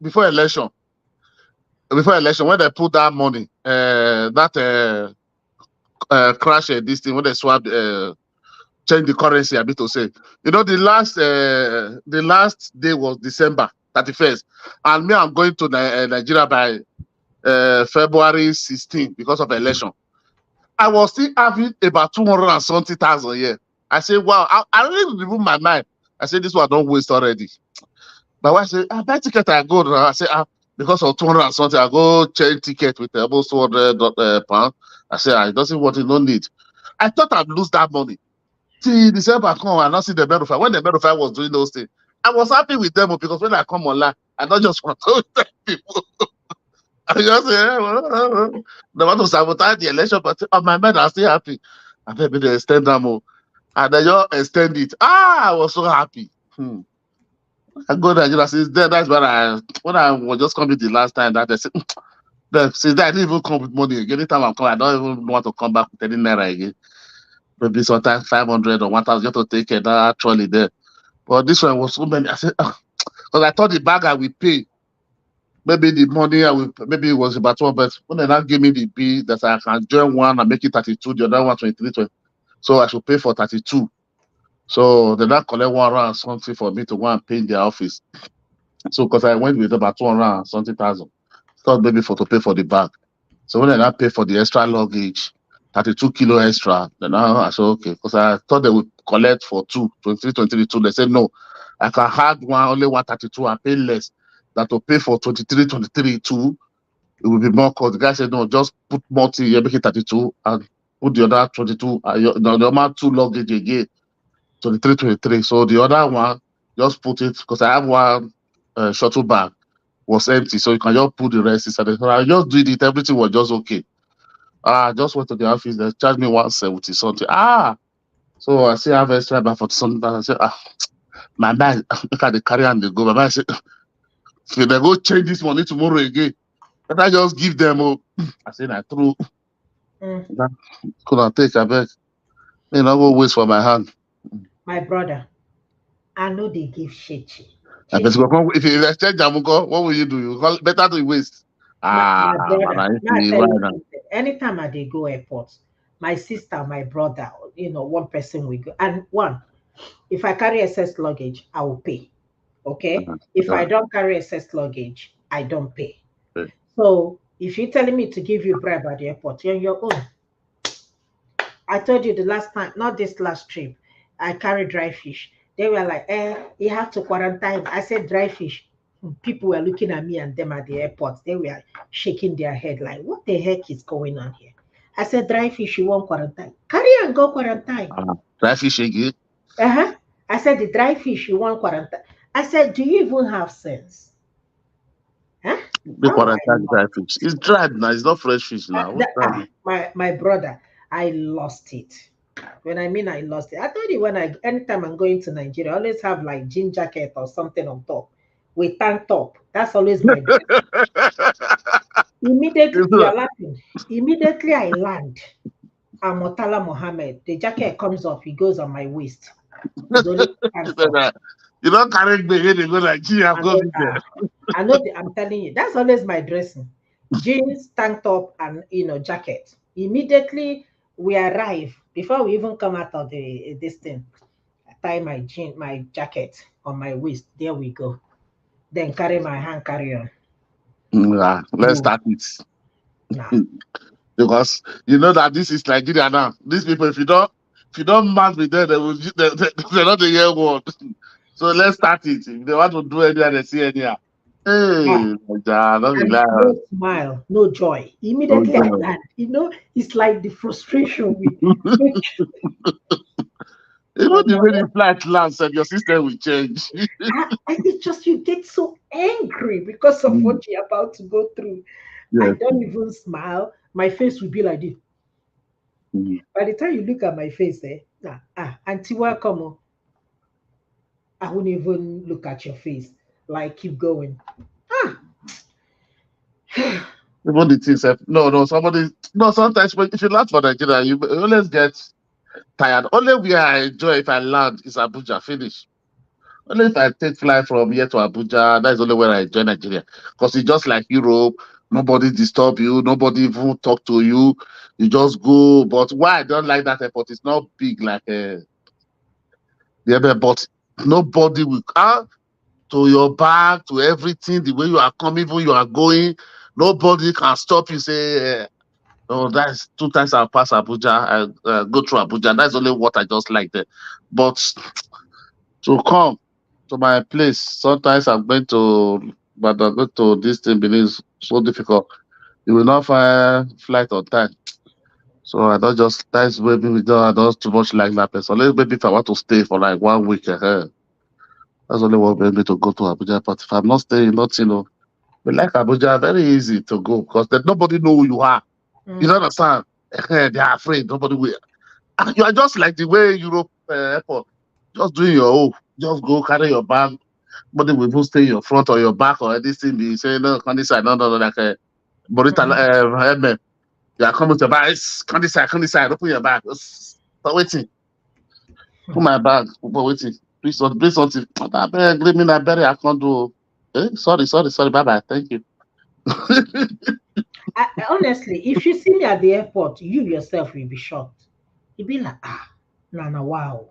before election, when they put that money, that crash this thing when they swap, change the currency a bit to say, the last day was December 31st, and me I'm going to Nigeria by February 16 because of election. I was still having about 200 and something thousand here. I say, wow, I really remove my mind. I say, this one don't waste already. My wife said, buy ticket, I go. I say, because of 200 and something, I go change ticket with almost 200 pounds. I say, I doesn't want it, no need. I thought I'd lose that money. Till December come, I not see the Verify. When the Verify was doing those things, I was happy with them because when I come online, I don't just want to tell people. I just say, they want to sabotage the election, but on my mind, I'm still happy. I maybe they extend them more. And they just extend it. I was so happy. I go to Nigeria since then. That's when I was just coming the last time that they said, since then, I didn't even come with money again. Anytime I'm coming, I don't even want to come back with any naira again. Maybe sometimes 500 or 1,000 just to take it actually there. But this one was so many. I said, because I thought the bag I will pay, maybe the money maybe it was about 1, but when they now give me the bill that I can join one and make it 32, the other one 23, 20. So I should pay for 32. So they now collect 100 something for me to go and pay in their office. So because I went with about 200 something thousand, thought maybe to pay for the bag. So when I now pay for the extra luggage, 32 kilo extra, then now I said okay, because I thought they would collect for 23, 22. They said no, I can have only 132 and pay less than to pay for 23 too. It will be more cost. The guy said no, just put more thing here, make it 32 and put the other 22, the normal 2 luggage again, 23. So the other one, just put it, because I have one shuttle bag was empty, so you can just put the rest inside. So I just did it, everything was just okay. I just went to the office, they charged me 170 something. So I still have extra about 40 something. I said, my man, look at the carry and they go. My man said, if they go change this money tomorrow again, and I just give them up. I said, I threw. Couldn't take, I beg. You know, go waste for my hand. My brother, I know they give shit. If you exchange them, what will you do? You better to waste. My brother, Man, now I I tell you right now. something. Anytime I they go airport, my sister, my brother, one person will go. And one, if I carry excess luggage, I will pay. Okay. If I don't carry excess luggage, I don't pay. Okay. So if you're telling me to give you bribe at the airport, you're on your own. I told you the last time, not this last trip, I carried dry fish. They were like, you have to quarantine. I said dry fish. People were looking at me and them at the airport. They were shaking their head like, what the heck is going on here? I said, dry fish, you want quarantine. Carry and go quarantine. Dry fish again? Uh-huh. I said, the dry fish you want quarantine. I said, do you even have sense? Huh? The Oh, I quarantine dry lost fish. It's dried now. It's not fresh fish now. What's that? my brother, I lost it. When I mean I lost it, I told you when I anytime I'm going to Nigeria, I always have like jean jacket or something on top with tank top. That's always my dress. Immediately, It's you not- are laughing. Immediately I land. I'm Murtala Mohammed. The jacket comes off, it goes on my waist. It's only tank top. you don't carry me here, they go like, gee, I've I got know, it there. I'm telling you, that's always my dressing. Jeans, tank top, and jacket. Immediately we arrive, before we even come out of this thing, I tie my jacket on my waist. There we go. Then carry my hand carry on. Yeah, let's Move. start it. Nah. Because you know that this is Nigeria now. These people, if you don't match with them, they're not the year word. So let's start it. If they want to do anything, they see anyhow. Ah, Hey, Naija, don't be and lying. no smile, no joy. No Immediately I joy. land. It's like the frustration with Even oh the no. way the flight lands, your system will change. It's just you get so angry because of Mm, what you're about to go through. I yes. don't even smile. My face will be like this. Mm. By the time you look at my face, Auntie, welcome. I won't even look at your face. Like, keep going. Ah, Even the things, no, no, sometimes if you land for Nigeria, you always get tired. Only where I enjoy if I land is Abuja, finish. Only if I take flight from here to Abuja, that's only where I enjoy Nigeria. Because it's just like Europe, nobody disturb you, nobody even talk to you. You just go. But why I don't like that airport, it's not big like the other, but nobody will come to your bag, to everything, the way you are coming, even you are going, nobody can stop you, say, oh, that's 2 times I pass Abuja, I go through Abuja. That's only what I just like there. But to come to my place, sometimes I'm going to, but I go to this thing, Benin is so difficult. You will not find flight on time. So I don't just, that's maybe I don't too much like that person. Let's maybe if I want to stay for like 1 week ahead. That's only what made me to go to Abuja. But if I'm not staying, not, we like Abuja, very easy to go because nobody know who you are. You mm, don't understand? They are afraid. Nobody will. You are just like the way Europe airport, just doing your own. Just go carry your bag. Nobody will even stay in your front or your back or anything. Be saying no, come this side, no, like a Borita mhm. helmet. You are coming to buy. Come this side. Open your bag. Stop waiting. Put my bag. Put waiting. Please something. I beg, leave me that berry. I can't do. Sorry. Bye bye. Thank you. Honestly, if you see me at the airport, you yourself will be shocked. You'll be like, Nana, wow.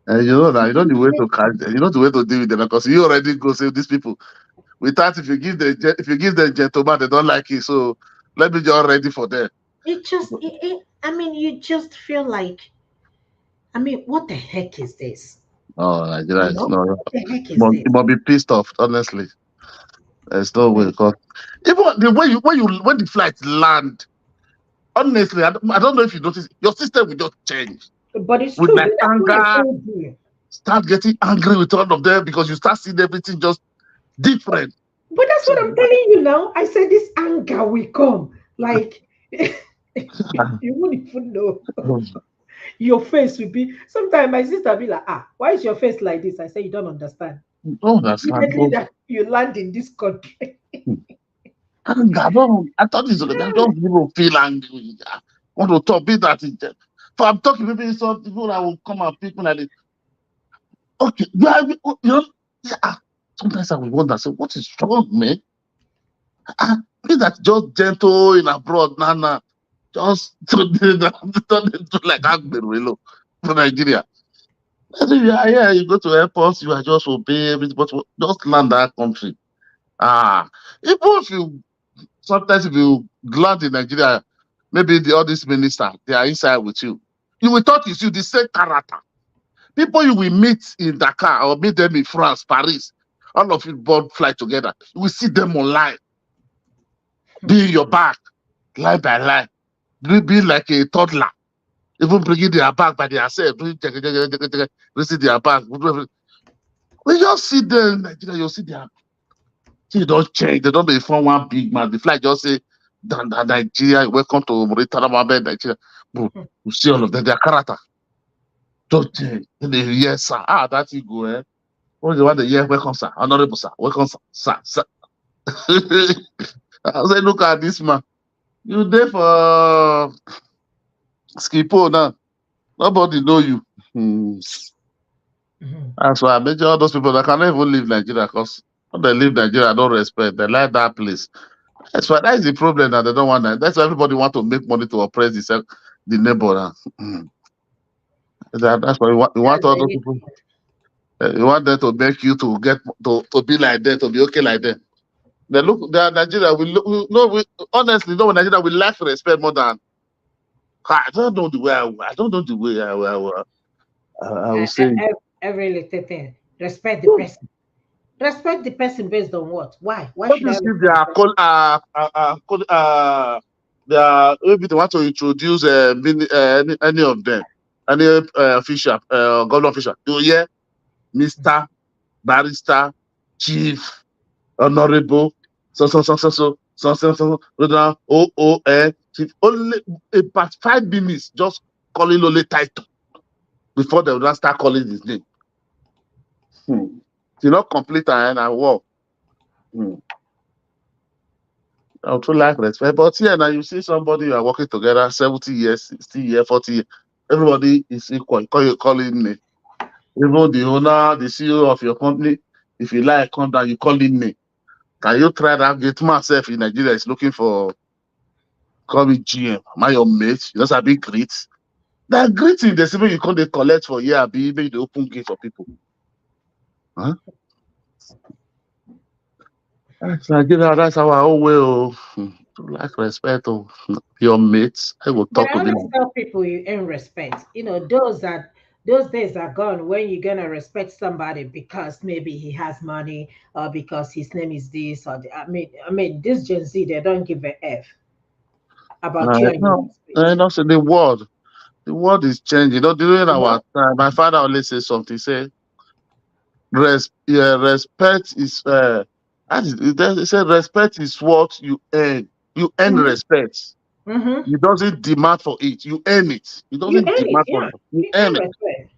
And you know that you know the way to catch them. You know the way to deal with them because you already go save these people. Without if you give them gentleman, they don't like it. So let me just ready for them. I mean, you just feel like, I mean, what the heck is this? Oh, Nigeria is no. What the heck is this? You must be pissed off. Honestly, there's no way. Because even the way when the flight land, honestly, I don't know if you notice, your system will just change But it's with true. like That's what I anger. told you. Start getting angry with all of them because you start seeing everything just different. But that's So, what I'm telling you now. I said this anger will come. Like, you won't even know. Your face will be. Sometimes my sister will be like, why is your face like this? I say, you don't understand. don't understand. Immediately that you land in this country. Anger, no, I thought it's okay. I just people feel angry. I want to talk, be that. For I'm talking, maybe some people that will come and pick me like this. Okay, yeah, sometimes I will wonder, say, what is wrong, man? Be that just gentle in abroad, Nana. Just turn into like Agbero for Nigeria. I say, yeah, you go to airports, you are just obey everything, but just land that country. Even if you sometimes if you land in Nigeria, maybe all these ministers, they are inside with you. You will thought it's you, the same character. People you will meet in Dakar or meet them in France, Paris, all of you board fly together. You will see them online, be in your back, line by line, be like a toddler. Even bringing their bag by themselves, raising their bag. When you just see them in Nigeria, you see their things don't change. They don't inform one big man. The flag just say, Nigeria, welcome to Mauritania, Mohammed, Nigeria. Bro, you see all of them, their character don't change. Then they hear, sir, that's you go, eh? What is the one they hear, welcome, sir, honorable, sir, welcome, sir. I say, look at this man. You there for Skipo now. Nobody know you. That's why I mention all those people that cannot even leave Nigeria because when they leave Nigeria, don't respect. They like that place. That's why that is the problem that they don't want that. That's why everybody want to make money to oppress the neighbor. That's why you want That's all those very people. You want them to make you to get to be like that, to be okay like that. They look, they are Nigeria. Honestly, no, Nigeria we lack respect more than. I don't know the way. I don't know the way I will say. every little thing. Respect the person. Respect the person based on what? Why? Why What should you I see respect they the are person? they are maybe they want to introduce any of them, any official, government official. You hear Mr. Barrister, Chief, Honorable, Chief. Only about 5 minutes just calling only title before they will start calling his name. You not complete and walk. I would like respect. But yeah, now you see somebody you are working together 70 years, 60 years, 40 years. Everybody is equal. Calling me. Even the owner, the CEO of your company, if you like, come down, you call him me. Can you try that? Get myself in Nigeria is looking for call me GM. Am I your mate? You just have big greet. That greeting, the people you come they collect for year, be maybe the open gate for people. Huh? That's Nigeria, that's our own way. Like respect of your mates. I will But talk I to always them. tell people you earn respect. Those days are gone when you're gonna respect somebody because maybe he has money or because his name is this or I mean this Gen Z they don't give a F about you and your No, respect. no, so the world is changing. During our time, my father always say something. Say, respect is he said respect is what you earn. You earn Mm-hmm. respect. Mm-hmm. You doesn't demand for it. You earn it. You You doesn't earn it, demand for yeah. it. You You earn earn it. respect.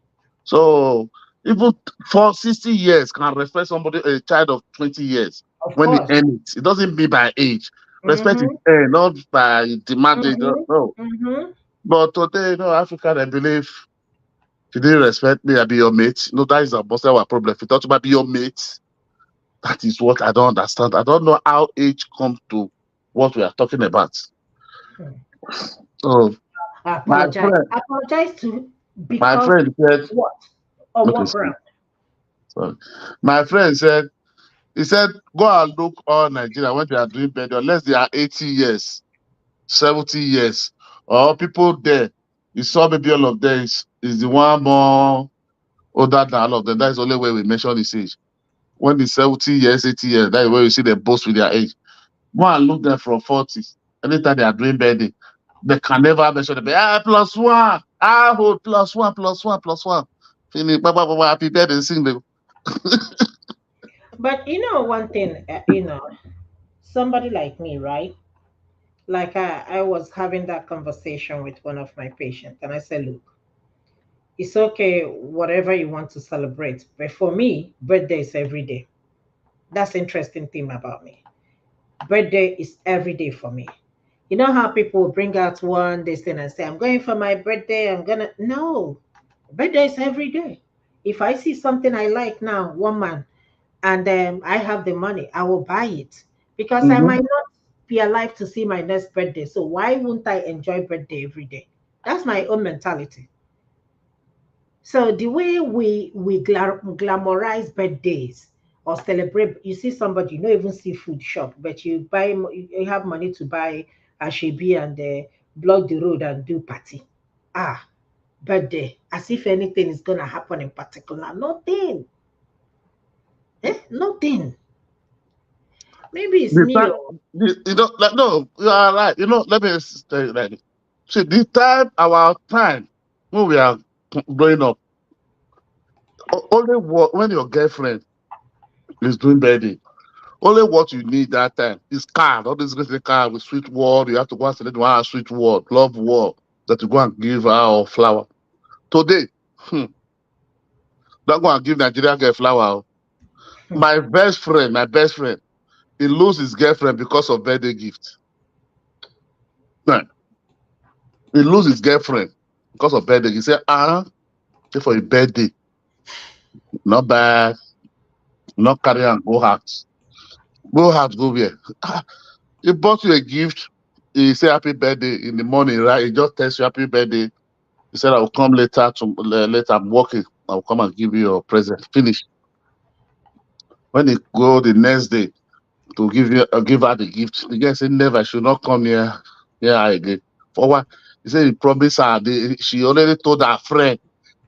So even for 60 years can respect somebody, a child of 20 years Of when he course. earn it. It doesn't mean by age. Respect is Mm-hmm. earned, not by demanding. Mm-hmm. No. Mm-hmm. But today, Africa, they believe if you didn't respect me, I'll be your mate. No, that is most of our problem. If you thought about be your mate, that is what I don't understand. I don't know how age comes to what we are talking about. So I my apologize. friend, I apologize to my because friend said, what? On okay, what ground? sorry. My friend said, he said, go and look all Nigeria when they are doing better, unless they are 80 years, 70 years, or people there. You saw maybe all of them is the one more older than all of them. That is the only way we mention his age. When the 70 years, 80 years, that is where you see them boast with their age. Go and look them from 40s. Anytime they are doing birthday, they can never mention the birthday. Plus one. Hold plus one, plus one, plus one. Finish. Happy birthday. Sing the. But one thing, somebody like me, right? Like I was having that conversation with one of my patients, and I said, look, it's okay, whatever you want to celebrate. But for me, birthday is every day. That's the interesting thing about me. Birthday is every day for me. You know how people bring out one this thing and say, I'm going for my birthday, I'm gonna no. Birthday is every day. If I see something I like now, one man, and I have the money, I will buy it because I Mm-hmm. might not be alive to see my next birthday. So why wouldn't I enjoy birthday every day? That's my own mentality. So the way we glamorize birthdays or celebrate, you see somebody, you don't even see food shop, but you have money to buy a shebi and block the road and do party. Ah, birthday, as if anything is gonna happen in particular. Nothing. Nothing. Maybe it's The me. time, like, no, you are right. Let me tell you like this. See, our time when we are growing up, only when your girlfriend is doing birthday, only what you need that time is card. All this great card with sweet word. You have to go and select one sweet word, love word that you go and give her or flower. Today, don't go and give Nigerian girl flower. Oh. My best friend, he lose his girlfriend because of birthday gift. Nah, he lose his girlfriend because of birthday. He say, pay for a birthday, not bad, not carry and go out. Go out, go where? He bought you a gift. He say happy birthday in the morning, right? He just text you happy birthday. He said I will come later. Later I'm working. I will come and give you your present. Finish. When he go the next day to give her the gift, the guy said never. She should not come here again. For what? He said he promised her. She already told her friend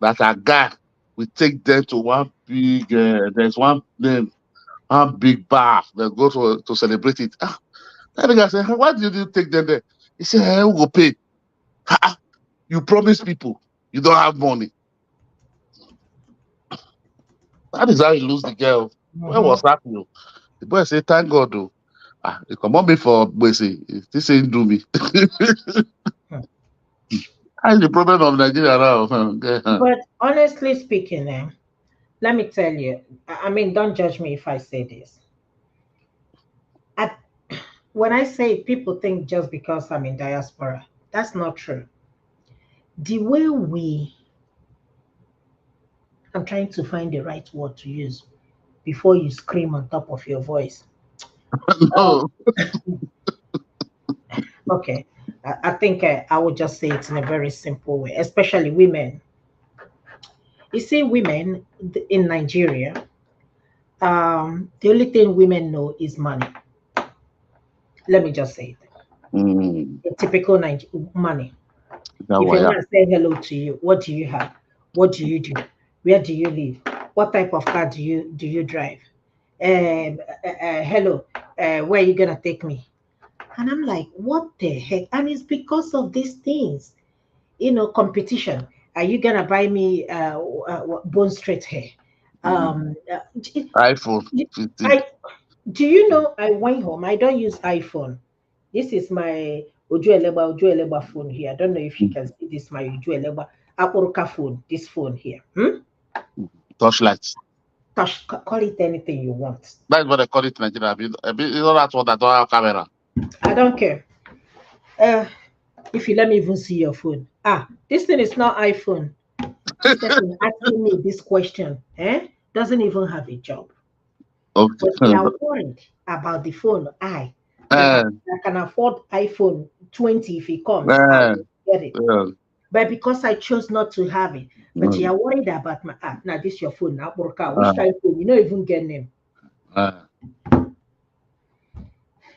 that her guy will take them to one big. There's one name, one big bar. They go to celebrate it. And the guy said, why did you take them there? He said, hey, who will pay? You promise people you don't have money. That is how you lose the girl. Where was that? The boy said, thank God, though. He come on me for Bwese. This ain't do me. That's the problem of Nigeria now. But honestly speaking, let me tell you, I mean, don't judge me if I say this. I, when I say people think just because I'm in diaspora, that's not true. The way I'm trying to find the right word to use before you scream on top of your voice. No. Okay, I think I would just say it in a very simple way, especially women. You see, women in Nigeria, the only thing women know is money. Let me just say it. A typical money. If a man say hello to you, what do you have? What do you do? Where do you live? What type of car do you drive? Hello, where are you gonna take me? And I'm like, what the heck? And it's because of these things, competition. Are you gonna buy me bone straight hair? iPhone 15. I do you know I went home. I don't use iPhone. This is my Ojuelegba phone here. I don't know if you can see this, my Ojuelegba Aporoka phone, this phone here. Torchlight. Call it anything you want. That's what they call it in Nigeria. You know that's what I don't have camera. I don't care. If you let me even see your phone. This thing is not iPhone. This person asking me this question, doesn't even have a job. Okay. But they are worried about the phone. I can afford iPhone 20 if it comes. I will get it. But because I chose not to have it, but you are worried about my app. Now this your phone. Now which kind of phone? You don't even get name.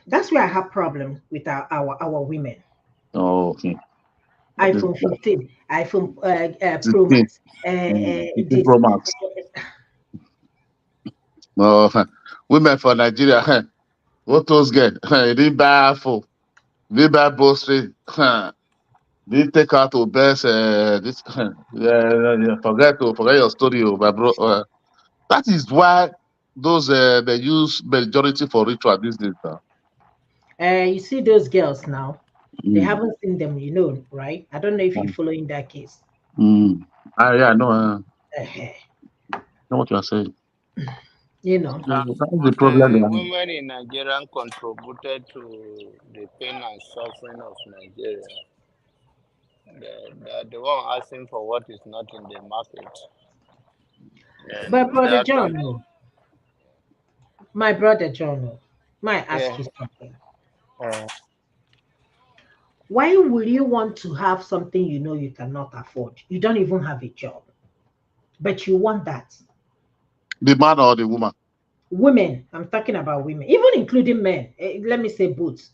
That's where I have problem with our women. Okay. iPhone 15, iPhone Pro Max, Pro Max. No, women for Nigeria, what those get? They didn't buy iPhone, they buy Bose, they take out to best this. Forget your story, my bro. That is why those they use majority for ritual these days. You see those girls now. They haven't seen them, right? I don't know if you're following that case. Yeah, I know. Know what you are saying. That's the problem. Women in Nigeria contributed to the pain and suffering of Nigeria. They're the one asking for what is not in the market. But Brother John, my brother John, might ask you something. Why will you want to have something you cannot afford? You don't even have a job, but you want that. The man or the woman? Women. I'm talking about women, even including men. Let me say both.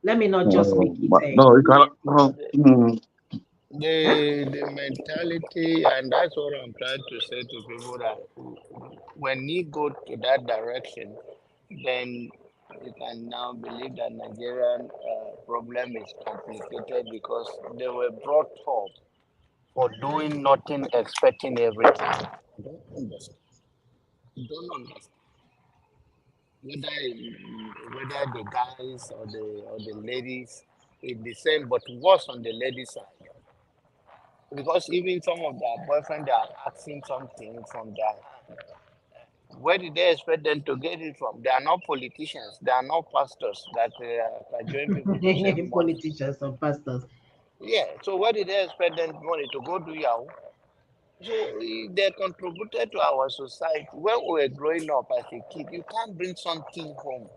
Let me not just make it. No, you cannot. The mentality, and that's what I'm trying to say to people, that when you go to that direction, then you can now believe that Nigerian problem is complicated because they were brought up for doing nothing, expecting everything. I don't understand. I don't understand whether the guys or the ladies is the same, but worse on the ladies' side. Because even some of their boyfriend they are asking something from their hand. Where did they expect them to get it from? They are not politicians. They are not pastors that can join people to save money. Politicians and pastors. Yeah. So where did they expect them money to go do Yahoo? So they contributed to our society. When we were growing up as a kid, you can't bring something home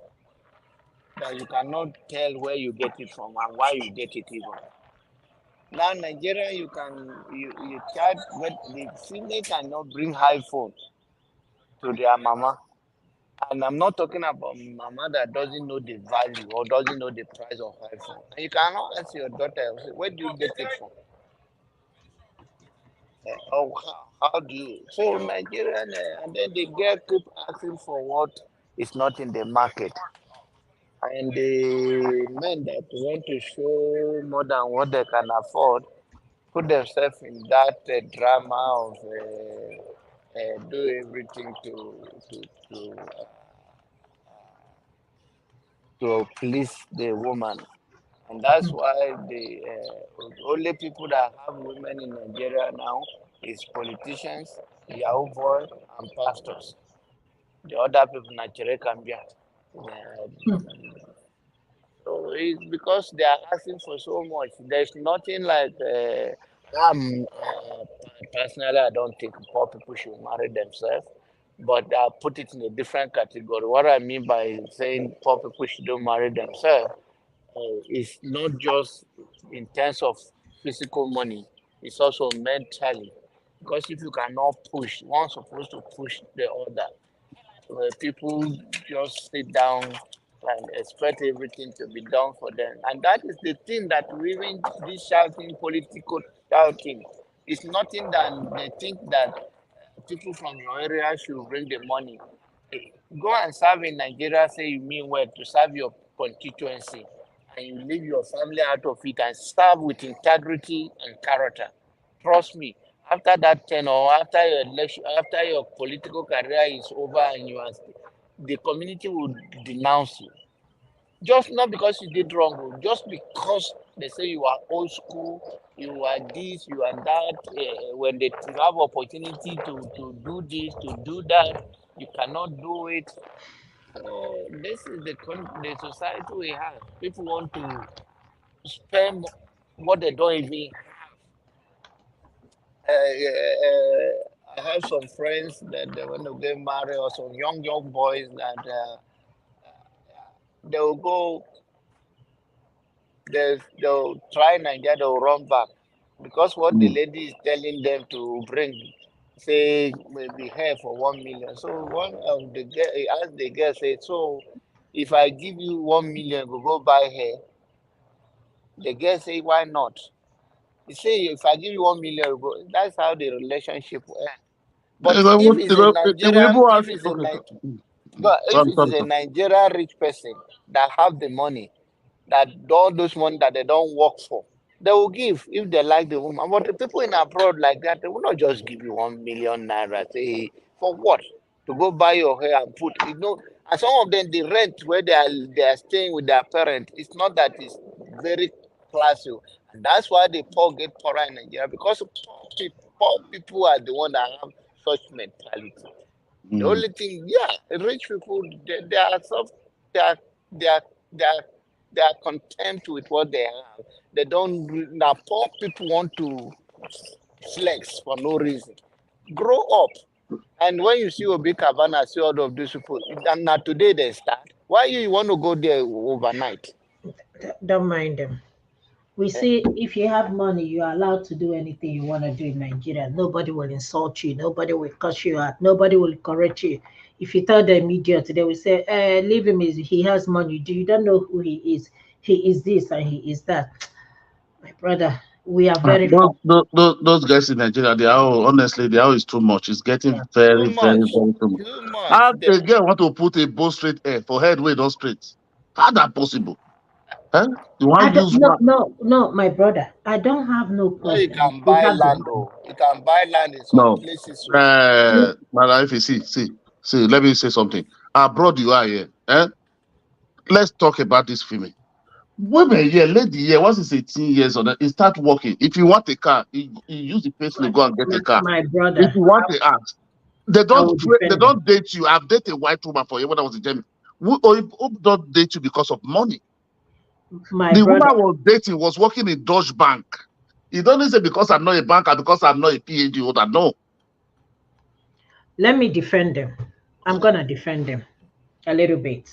that you cannot tell where you get it from and why you get it even. Now Nigeria, you charge, but the female cannot bring iPhone to their mama. And I'm not talking about mama that doesn't know the value or doesn't know the price of iPhone. And you cannot ask your daughter, where do you get it from? Or how do you? So Nigerian, and then the girl keep asking for what is not in the market. And the men that want to show more than what they can afford put themselves in that drama of do everything to please the woman. And that's why the only people that have women in Nigeria now is politicians, Yahoo boy, and pastors. The other people, Nigeria Cambia. So it's because they are asking for so much. There's nothing like. Personally, I don't think poor people should marry themselves, but I put it in a different category. What I mean by saying poor people shouldn't marry themselves is not just in terms of physical money, it's also mentally. Because if you cannot push, one's supposed to push the other. Where people just sit down and expect everything to be done for them. And that is the thing that we even this shouting, political shouting, it's nothing that they think that people from your area should bring the money. Go and serve in Nigeria, say you mean well to serve your constituency, and you leave your family out of it and serve with integrity and character. Trust me, after that 10 or after your election, after your political career is over and you are, the community will denounce you. Just not because you did wrong, just because they say you are old school, you are this, you are that. When they have opportunity to do this, to do that, you cannot do it. So this is the society we have. People want to spend what they don't even. I have some friends that they want to get married, or some young boys that they will go, they'll try Nigeria, they'll run back because what the Mm. lady is telling them to bring, say maybe hair for 1 million. So one of the girl he asked the girl, say, so if I give you 1 million, go buy hair. The girl say, why not? He say, if I give you 1 million, go. That's how the relationship will end. But if it's a If we Nigerian, even if ask, it's a okay, Ni- mm. but if Sorry, it is sorry, a sorry. Nigerian rich person that have the money, that all those money that they don't work for, they will give if they like the woman. But the people in abroad like that, they will not just give you 1 million naira. Say for what? To go buy your hair and put, you know. And some of them, the rent where they are staying with their parents, it's not that it's very classy. And that's why the poor get poorer in Nigeria because poor people are the one that have such mentality. The Mm. only thing, yeah, rich people, they are soft, they are, they are, they are, they are content with what they have. They don't. Now, poor people want to flex for no reason. Grow up, and when you see Obi Cabana, see all of these people, and now today they start. Why you want to go there overnight? Don't mind them. We Eh? see if you have money, you are allowed to do anything you want to do in Nigeria. Nobody will insult you. Nobody will cuss you out. Nobody will correct you. If you tell them idiot, they will say, leave him. He has money. Do you don't know who he is? He is this and he is that. My brother, we are very far. Those guys in Nigeria, honestly, they are is too much. It's getting Too very, very, much, very too much. too much. How again want to put a bow straight hair for head way not straight? How that possible? Eh? You want to use one? No, my brother. I don't have no No, you problem. can We buy have the land, money. though. You can buy land in some No. places. Madam, if you see, let me say something. Abroad you are here. Let's talk about this female. Women here, lady here, once it's 18 years old, it start working. If you want a car, you use the payslip, go and get a car. My If brother, you want a house, they I don't will defend them. date you. I've dated a white woman for you when I was in Germany. Who don't date you because of money. My The woman brother, was dating was working in Deutsche Bank. You don't say because I'm not a banker, because I'm not a PhD holder. No. let me defend them. I'm gonna defend them a little bit.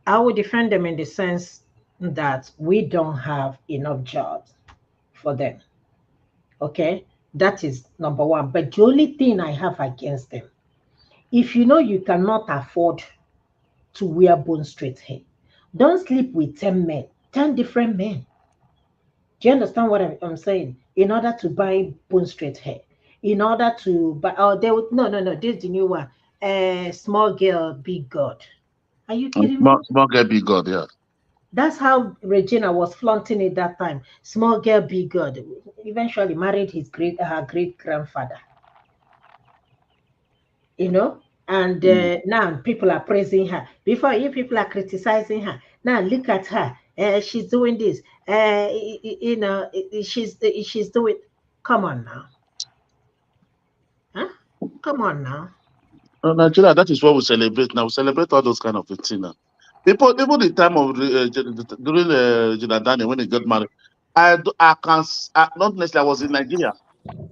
I will defend them in the sense that we don't have enough jobs for them. Okay, that is number one. But the only thing I have against them, if you know you cannot afford to wear bone straight hair, don't sleep with 10 men, 10 different men. Do you understand what I'm saying? In order to buy bone straight hair, in order to buy, oh, they would, no, this is the new one. Small girl, big God. Are you kidding me? Small get big God, yeah. That's how Regina was flaunting it that time. Small girl, big God. Eventually married her great grandfather. You know, and now people are praising her. Before you people are criticizing her. Now look at her. She's doing this. She's doing. Come on now, huh? Come on now. Nigeria, that is what we celebrate now. We celebrate all those kind of things now. People, even the time of during Gina Daniel when he got married, I can not necessarily. I was in Nigeria.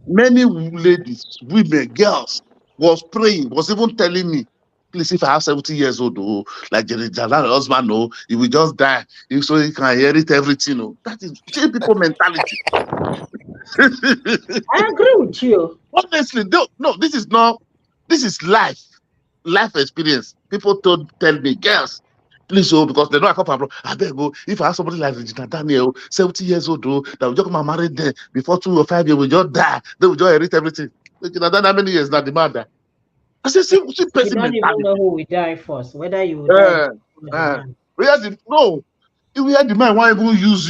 Many ladies, women, girls was praying, was even telling me, please, if I have 70 years old, oh, like Jerry Jalan, husband, no, he will just die, so he can inherit everything. Oh. That is change people mentality. I agree with you. Honestly, no, this is not. This is life experience. People tell me, girls, please, oh, because they know I come from abroad. I beg, oh, if I have somebody like Regina Daniel, 70 years old, oh, that will just come and marry them before 2 or 5 years, will just die. They will just inherit everything. Regina Daniel, how many years now? Demand that. I say, see You person don't even know mentality. who will die first, whether you will die before the man. No, if we had the man, why even use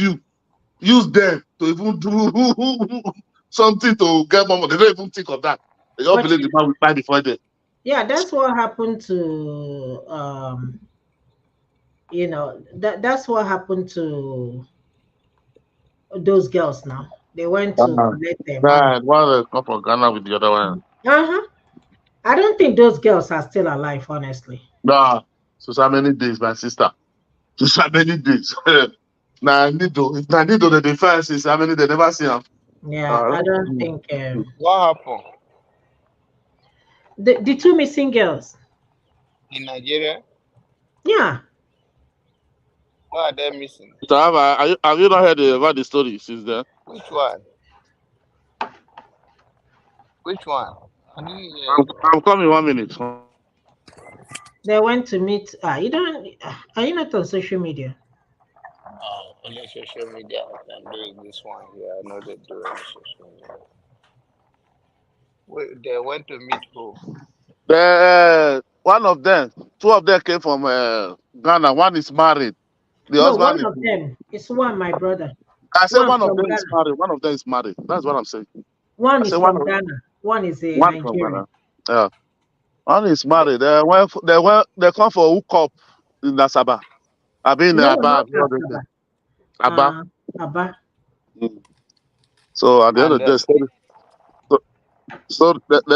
them to even do something to get more money. They don't even think of that. They just But believe the man will buy before them. yeah, that's what happened to that's what happened to those girls now. They went to collect their money. Right. One come from Ghana with the other one. Uh-huh. I don't think those girls are still alive, honestly. Nah. So many days, my sister. So many days. Nah, Nido. If na Nido the defense is how many they never see them. Yeah, I don't think What happened the two missing girls. in Nigeria? Yeah. What are they missing? So have you not heard about the story since then? Which one? Which one? I didn't hear. I'm coming 1 minute. They went to meet you don't are you not on social media? Only social media I'm doing this one here. I know they do on social media. Wait, they went to meet who? One of them, two of them came from Ghana. One is married. The No, one husband is. of them is one, my brother. I say One one of from them is Ghana. married. One of them is married. That's what I'm saying. One I say is from Ghana. One is a one from Nigerian. Ghana. Yeah, one is married. They come for hook up in Nasaba. I mean No, Aba. not Asaba. Aba. Abba. Mm. So at the end And of the day, so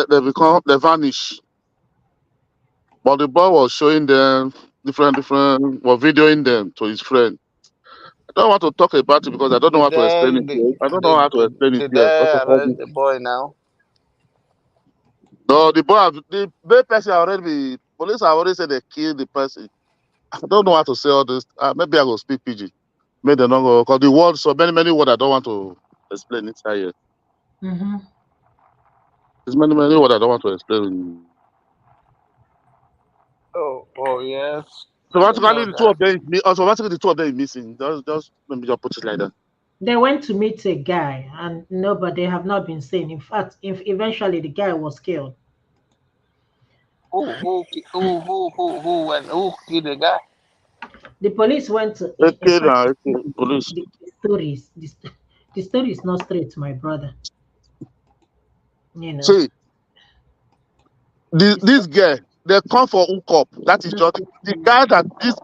they become they vanish. But the boy was showing them was videoing them to his friend. I don't want to talk about it because I don't know how did to explain it here. I don't know how to explain it did here. they arrest the boy now? No, the main person already police have already said they killed the person. I don't know how to say all this. Maybe I will speak PG. Maybe they don't go because the words so many words I don't want to explain inside here. Mm-hmm. There's many words I don't want to explain. Oh yes. I didn't Automatically know the two that. of them automatically the two of them is missing. Just let me just put it like that. They went to meet a guy, and nobody have not been seen. In fact, if eventually the guy was killed. Who went? Who killed the guy? The police went to, in Okay, fact, now, okay, police. the stories, the story is not straight, my brother. You know, See, the this story guy, they come for hook up. That is is not just the straight. guy that this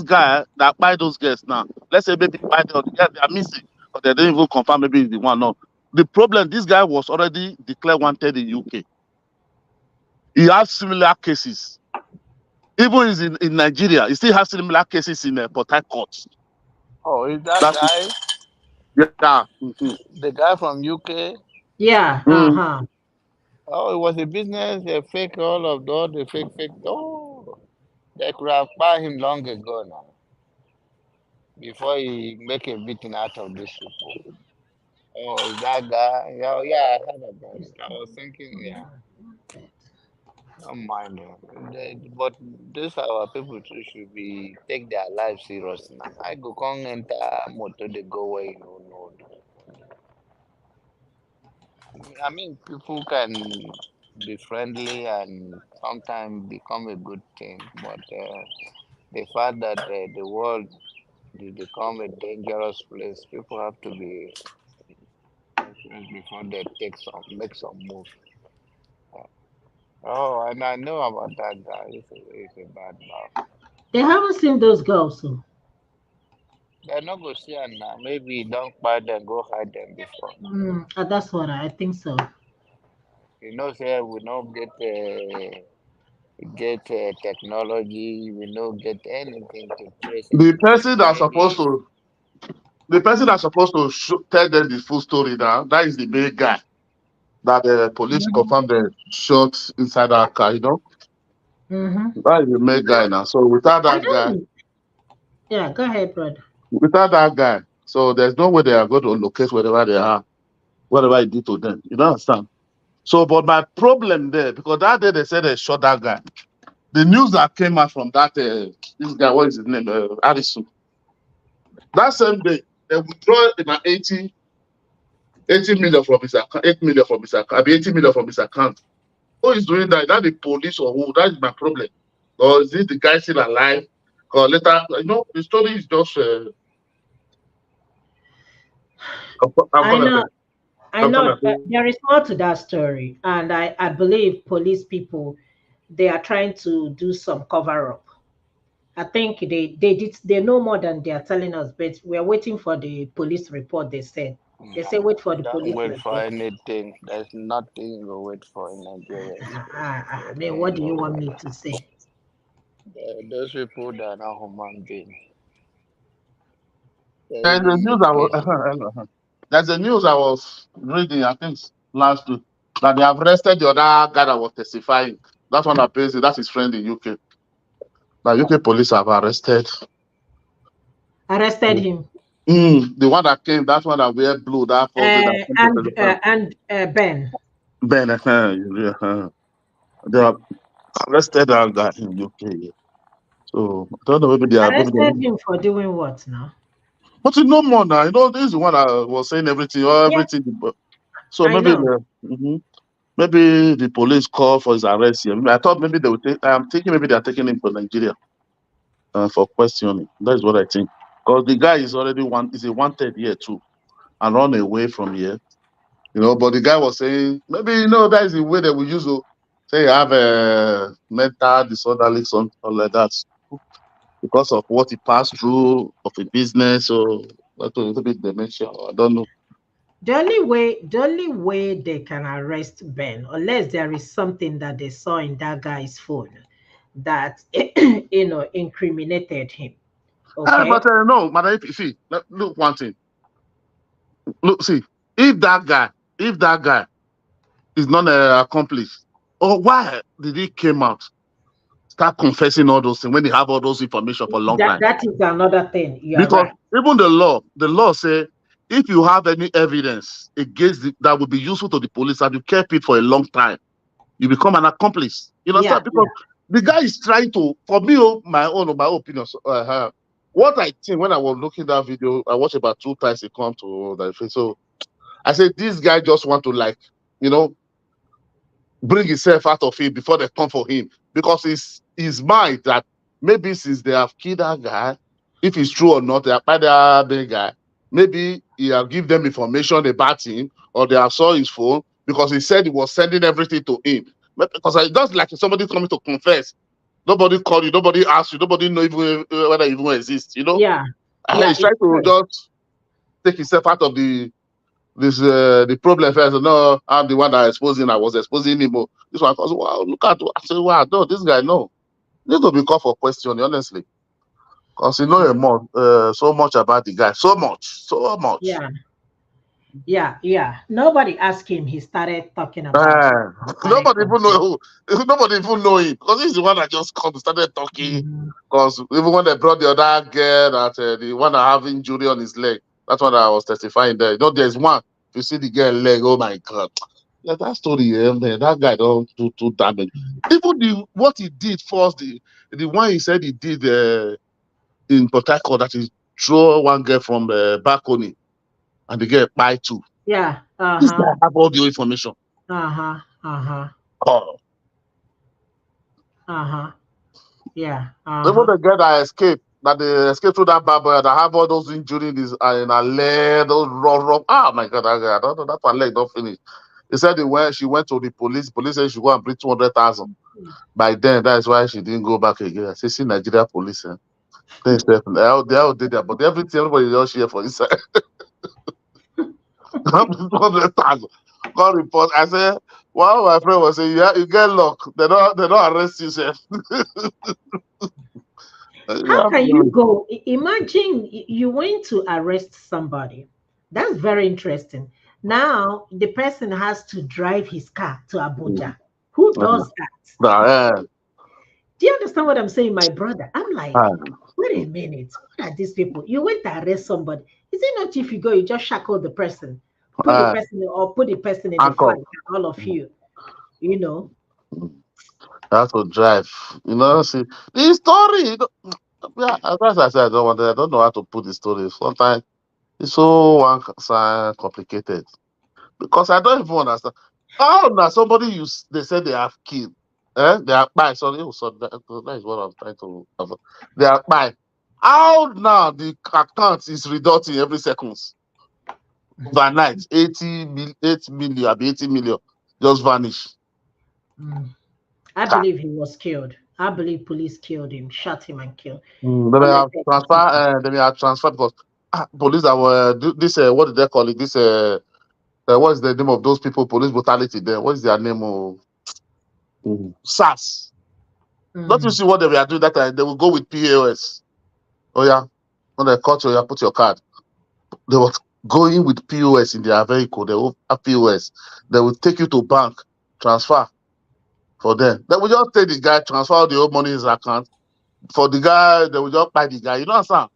guy that buy those girls now. Let's say maybe buy the girls they are missing, but they didn't even confirm maybe it's the one. No, the problem this guy was already declared wanted in UK. He has similar cases. Even is in Nigeria, he still has similar cases in Port Harcourt. Oh, is that That is, guy yeah. the guy from UK? Yeah, Mm. Oh, it was a business. They fake all of those. They fake. Oh, they could have bought him long ago now, before he make a beating out of these people. Oh, is that guy? Yeah, yeah, I heard about it. I was thinking, yeah, don't mind them. But these our people too should be take their life serious now. I go come enter motor, they go where you don't know. I mean, people can be friendly and sometimes become a good thing, but the fact that the world will become a dangerous place, people have to be cautious before they make some move. Oh, and I know about that guy. He's a bad man. they haven't seen those girls. So They're not go see am now. Maybe don't buy them, go hide them before now. that's what I think so. You know, say we don't get technology. We don't get anything to trace The anybody. person that's supposed Maybe to the person that's supposed to tell them the full story now, that is the main guy that the police confirmed the shot inside our car, you know? Mm-hmm. That is the main guy now. So I know. Yeah, go ahead, brother. without that guy, so there's no way they are going to locate wherever they are, whatever he did to them. You don't understand? So, but my problem there, because that day they said they shot that guy. The news that came out from that, this guy, what is his name? Harrison. That same day, they withdraw about 80 million from his account, 8 million from his account, I mean 80 million from his account. Who is doing that? Is that the police or who? That is my problem. Or is this the guy still alive? Or later, the story is just, I'm I gonna know. say, I I'm gonna know say. there is more to that story, and I believe police people they are trying to do some cover up. I think they know more than they are telling us, but we are waiting for the police report. They say no, wait for the don't police wait for report. anything. There's nothing you go wait for in Nigeria. I So mean, what don't do you go. want me to say? Those people that are not human beings. They There's a even news make I was, peace. there's a news I was reading, I think last week, that they have arrested the other guy that was testifying. That one that pays it, that's his friend in UK. The UK police have arrested Arrested him the one that came, that one that wear blue, that first day that came to testify. and Ben. Ben, they have arrested that guy in UK. Yeah. So I don't know, maybe they, Arrested him for doing what now? but you know more now. You know, this is the one that was saying everything, Yeah, everything. So I maybe know. the, maybe the police call for his arrest here. I thought maybe they would take. I'm thinking maybe they are taking him to Nigeria for questioning. That's what I think. Because the guy is already is a wanted here too, and run away from here. You know, but the guy was saying maybe that is the way they will use to say you have a mental disorderly something like that because of what he passed through of a business or a little bit dementia. I don't know. The only way they can arrest Ben, unless there is something that they saw in that guy's phone that incriminated him. But Okay. no, Madam, see, look one thing. Look, see, if that guy is not accomplished, or why did he came out start confessing all those things when he have all those information for a long That time? that is another thing. You are Because right. even the law say if you have any evidence against that will be useful to the police and you kept it for a long time, you become an accomplice. You Yeah, understand? Because yeah. the guy is trying to, for me, my opinion. What I think when I was looking that video, I watched about 2 times. It come to that face. So I said, this guy just want to you know, bring himself out of it before they come for him because it's his mind that maybe since they have killed that guy, if it's true or not, they have by that big guy. Maybe he have give them information about him, or they have saw his phone because he said he was sending everything to him. Because it's just like somebody coming to confess. Nobody called you, nobody asked you, nobody know even whether it even exists. You know, Yeah. Yeah, he's it's trying to true. just take himself out of the problem first. No, I'm the one that exposing. I was exposing him. Oh. This one goes, wow, look at. I say, wow, no, this guy, no. Need to be called for question, honestly, because you know so much about the guy, so much. Yeah. Yeah. Nobody asked him. He started talking about it. Uh, Started nobody even confessing. know who. Nobody even know him because he's the one that just come started talking. Mhm. Because even when they brought the other girl, that the one that have injury on his leg, that's what I was testifying there. You know, there's one. If you see the girl leg, oh my god, yeah, that story, man, that guy don't do too damage. Even what he did first, the one he said he did in Port Harcourt, that is throw one girl from the balcony and the girl buy two. Yeah. This guy Uh-huh. have all the information. Uh-huh. Uh-huh. Oh. Uh-huh. Yeah. Even Uh-huh. the girl that they escaped through that barbed wire, that have all those injuries in her leg, those rough. Ah, my God, I don't know, that one leg don't finish. He said she went to the police. Police said she go and bring 200,000. By then, that's why she didn't go back again. I say, see Nigeria police. They all did that, but everybody just share for inside. 200,000. God report. I said, one of my friend was saying, yeah, you get luck. They don't arrest you, sir. How can you go? Imagine you went to arrest somebody. That's very interesting. Now the person has to drive his car to Abuja. Who does that? Do you understand what I'm saying, my brother? I'm like, wait a minute. What are these people? You went to arrest somebody. Is it not if you go, you just shackle the person, put the person in the flight, and all of you, you know? Have to drive. You know, see the story. Yeah, as I said, I don't know how to put the story. Sometimes it's so one side complicated because I don't even understand. How now somebody they say they have killed. They are by. Sorry, that is what I'm trying to. They are by. How now the account is reducing every seconds overnight? 8 million, 80 million just vanish. I believe he was killed. I believe police killed him, shot him, and killed. They may have transfer. They may have transferred because police that were this. What did they call it? This. What is the name of those people? Police brutality. There. What is their name? Of SARS. Don't you see what they were doing that time? They will go with POS. Oh yeah. When they caught you, you put your card. They were going with POS in their vehicle. They will have POS. They will take you to bank, transfer for them. They will just take the guy, transfer all the old money in his account. For the guy, they will just buy the guy. You know what I'm saying?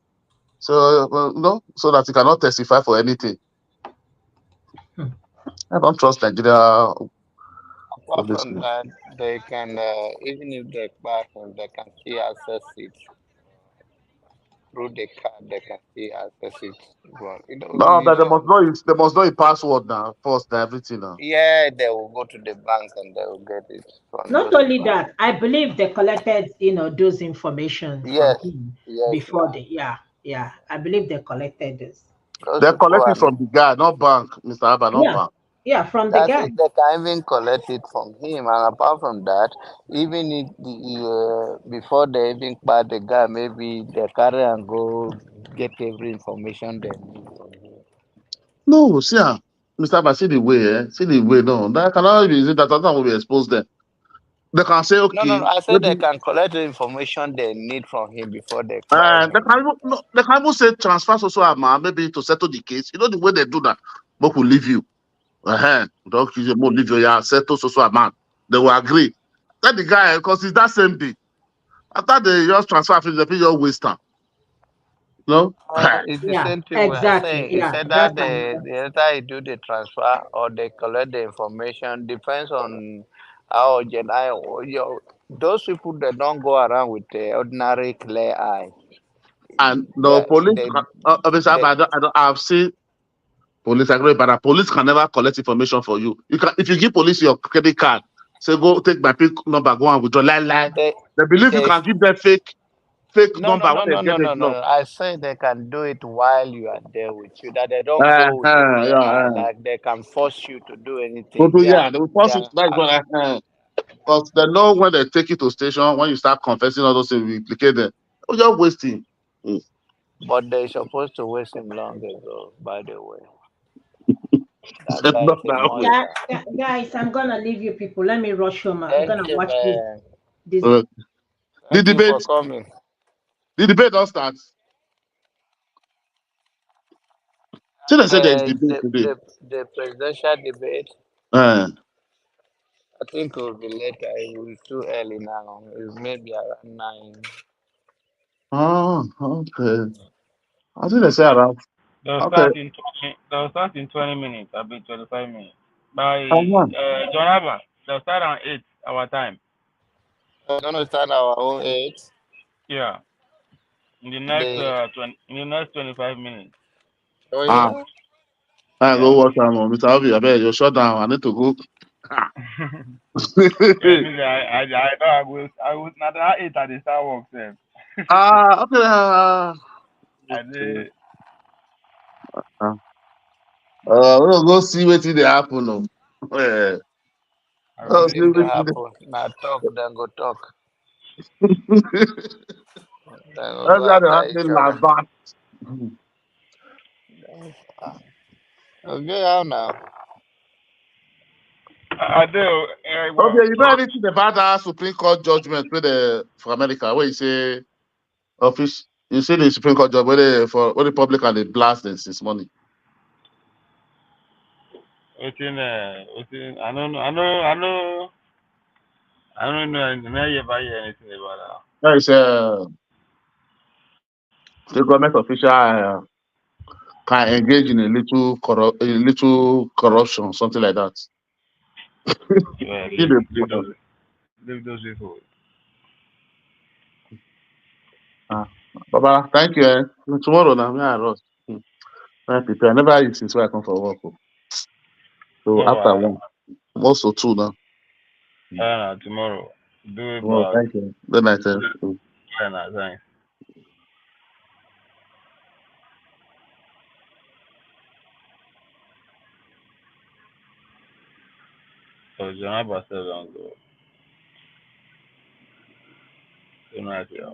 So no, so that he cannot testify for anything. I don't trust Nigeria. Apart from that, they can, even if they pass and they can still access it through the card, they can still access it. Well, No, but they must know his password now, first and everything now. yeah, they will go to the bank and they will get it from Not those only banks. that, I believe they collected, those information from Yes, him yes, before they, yeah. I believe they collected this. those They're people collecting are from the guy, not bank, Mr. Abba, not Yeah, bank. yeah, from the I guy. think they can even collect it from him, and apart from that, even if before they even buy the guy, maybe they carry and go get every information they need from him. No, see, Mr. Abba, see the way, see the way. No, that cannot be easy. That will be exposed them. They can say, No. okay, I said they maybe, can collect the information they need from him before they try they him. can even, no, they can even say transfer social amount, maybe to settle the case. You know the way they do that. But will leave you. Don't give you more leave you, yeah, settle social amount. They will agree. Tell the guy, because it's that same day. After they just transfer, they pay your waste time. No? It's the Yeah, same thing we are exactly. saying. He Yeah, said that that's another. the either you do the transfer or they collect the information depends on how urgent those people that don't go around with the ordinary clear eye. And the They, police, they, Mr. they, Abba, I've seen police agree, but the police can never collect information for you. You can, if you give police your credit card, say go take my PIN number, go and withdraw. Lie. they, They believe you they can give them fake. fake No, number no, when no, they no, get no, a no, job. no. I say they can do it while you are there with you. That they don't go with you there, Yeah. like they can force you to do So anything. do, yeah, they will They force you. are, That's what because they know when they take you to station, when you start confessing all those things, we implicate them. Oh, you're wasting. Mm. but they're supposed to waste him long ago. By the way, that That's guy not is a that way. monster. Guys, I'm gonna leave you people. Let me rush home. I'm Thank gonna you, watch this. man. This. Uh, the Thank you for debate, coming. the debate don't start. So they said there is debate The, today. the presidential debate. Uh, I think it will be later. It will be too early now. It's maybe around 9. oh, okay. I think they say around. They'll Okay. start in 20, they'll start in 20 minutes, I'll be 25 minutes. By Uh-huh. John Abba, they'll start on 8 our time. We're going to start our own 8. Yeah. In the next The, 25 minutes. oh, Ah, yeah? I go Yeah. watch Mr. Obi. I bet you shut down. I need to go. Yeah, me I will not that 8 at the start work then. Okay. I Okay. did Uh, we'll go see what they happen. No. Yeah. I Oh, really see Anything what happen. Now talk, then go talk. Then go That's go how they after each happen other. like that. Okay, how now? I do Okay, well. you know anything about that Supreme Court judgment with the for America where you say office you see the Supreme Court judgment where the public and they blast them since morning. Within I don't know never hear anything about There is the government official can engage in a little corruption, something like that. that. Yeah, See leave those people. Ah, Baba, thank you. Tomorrow now, me I rush. I prepare. I never eat since I come for work. So No, after one, also two now. tomorrow. Do it Tomorrow, about thank you. Good night. thanks. So John Abbas said on go. Good night, y'all.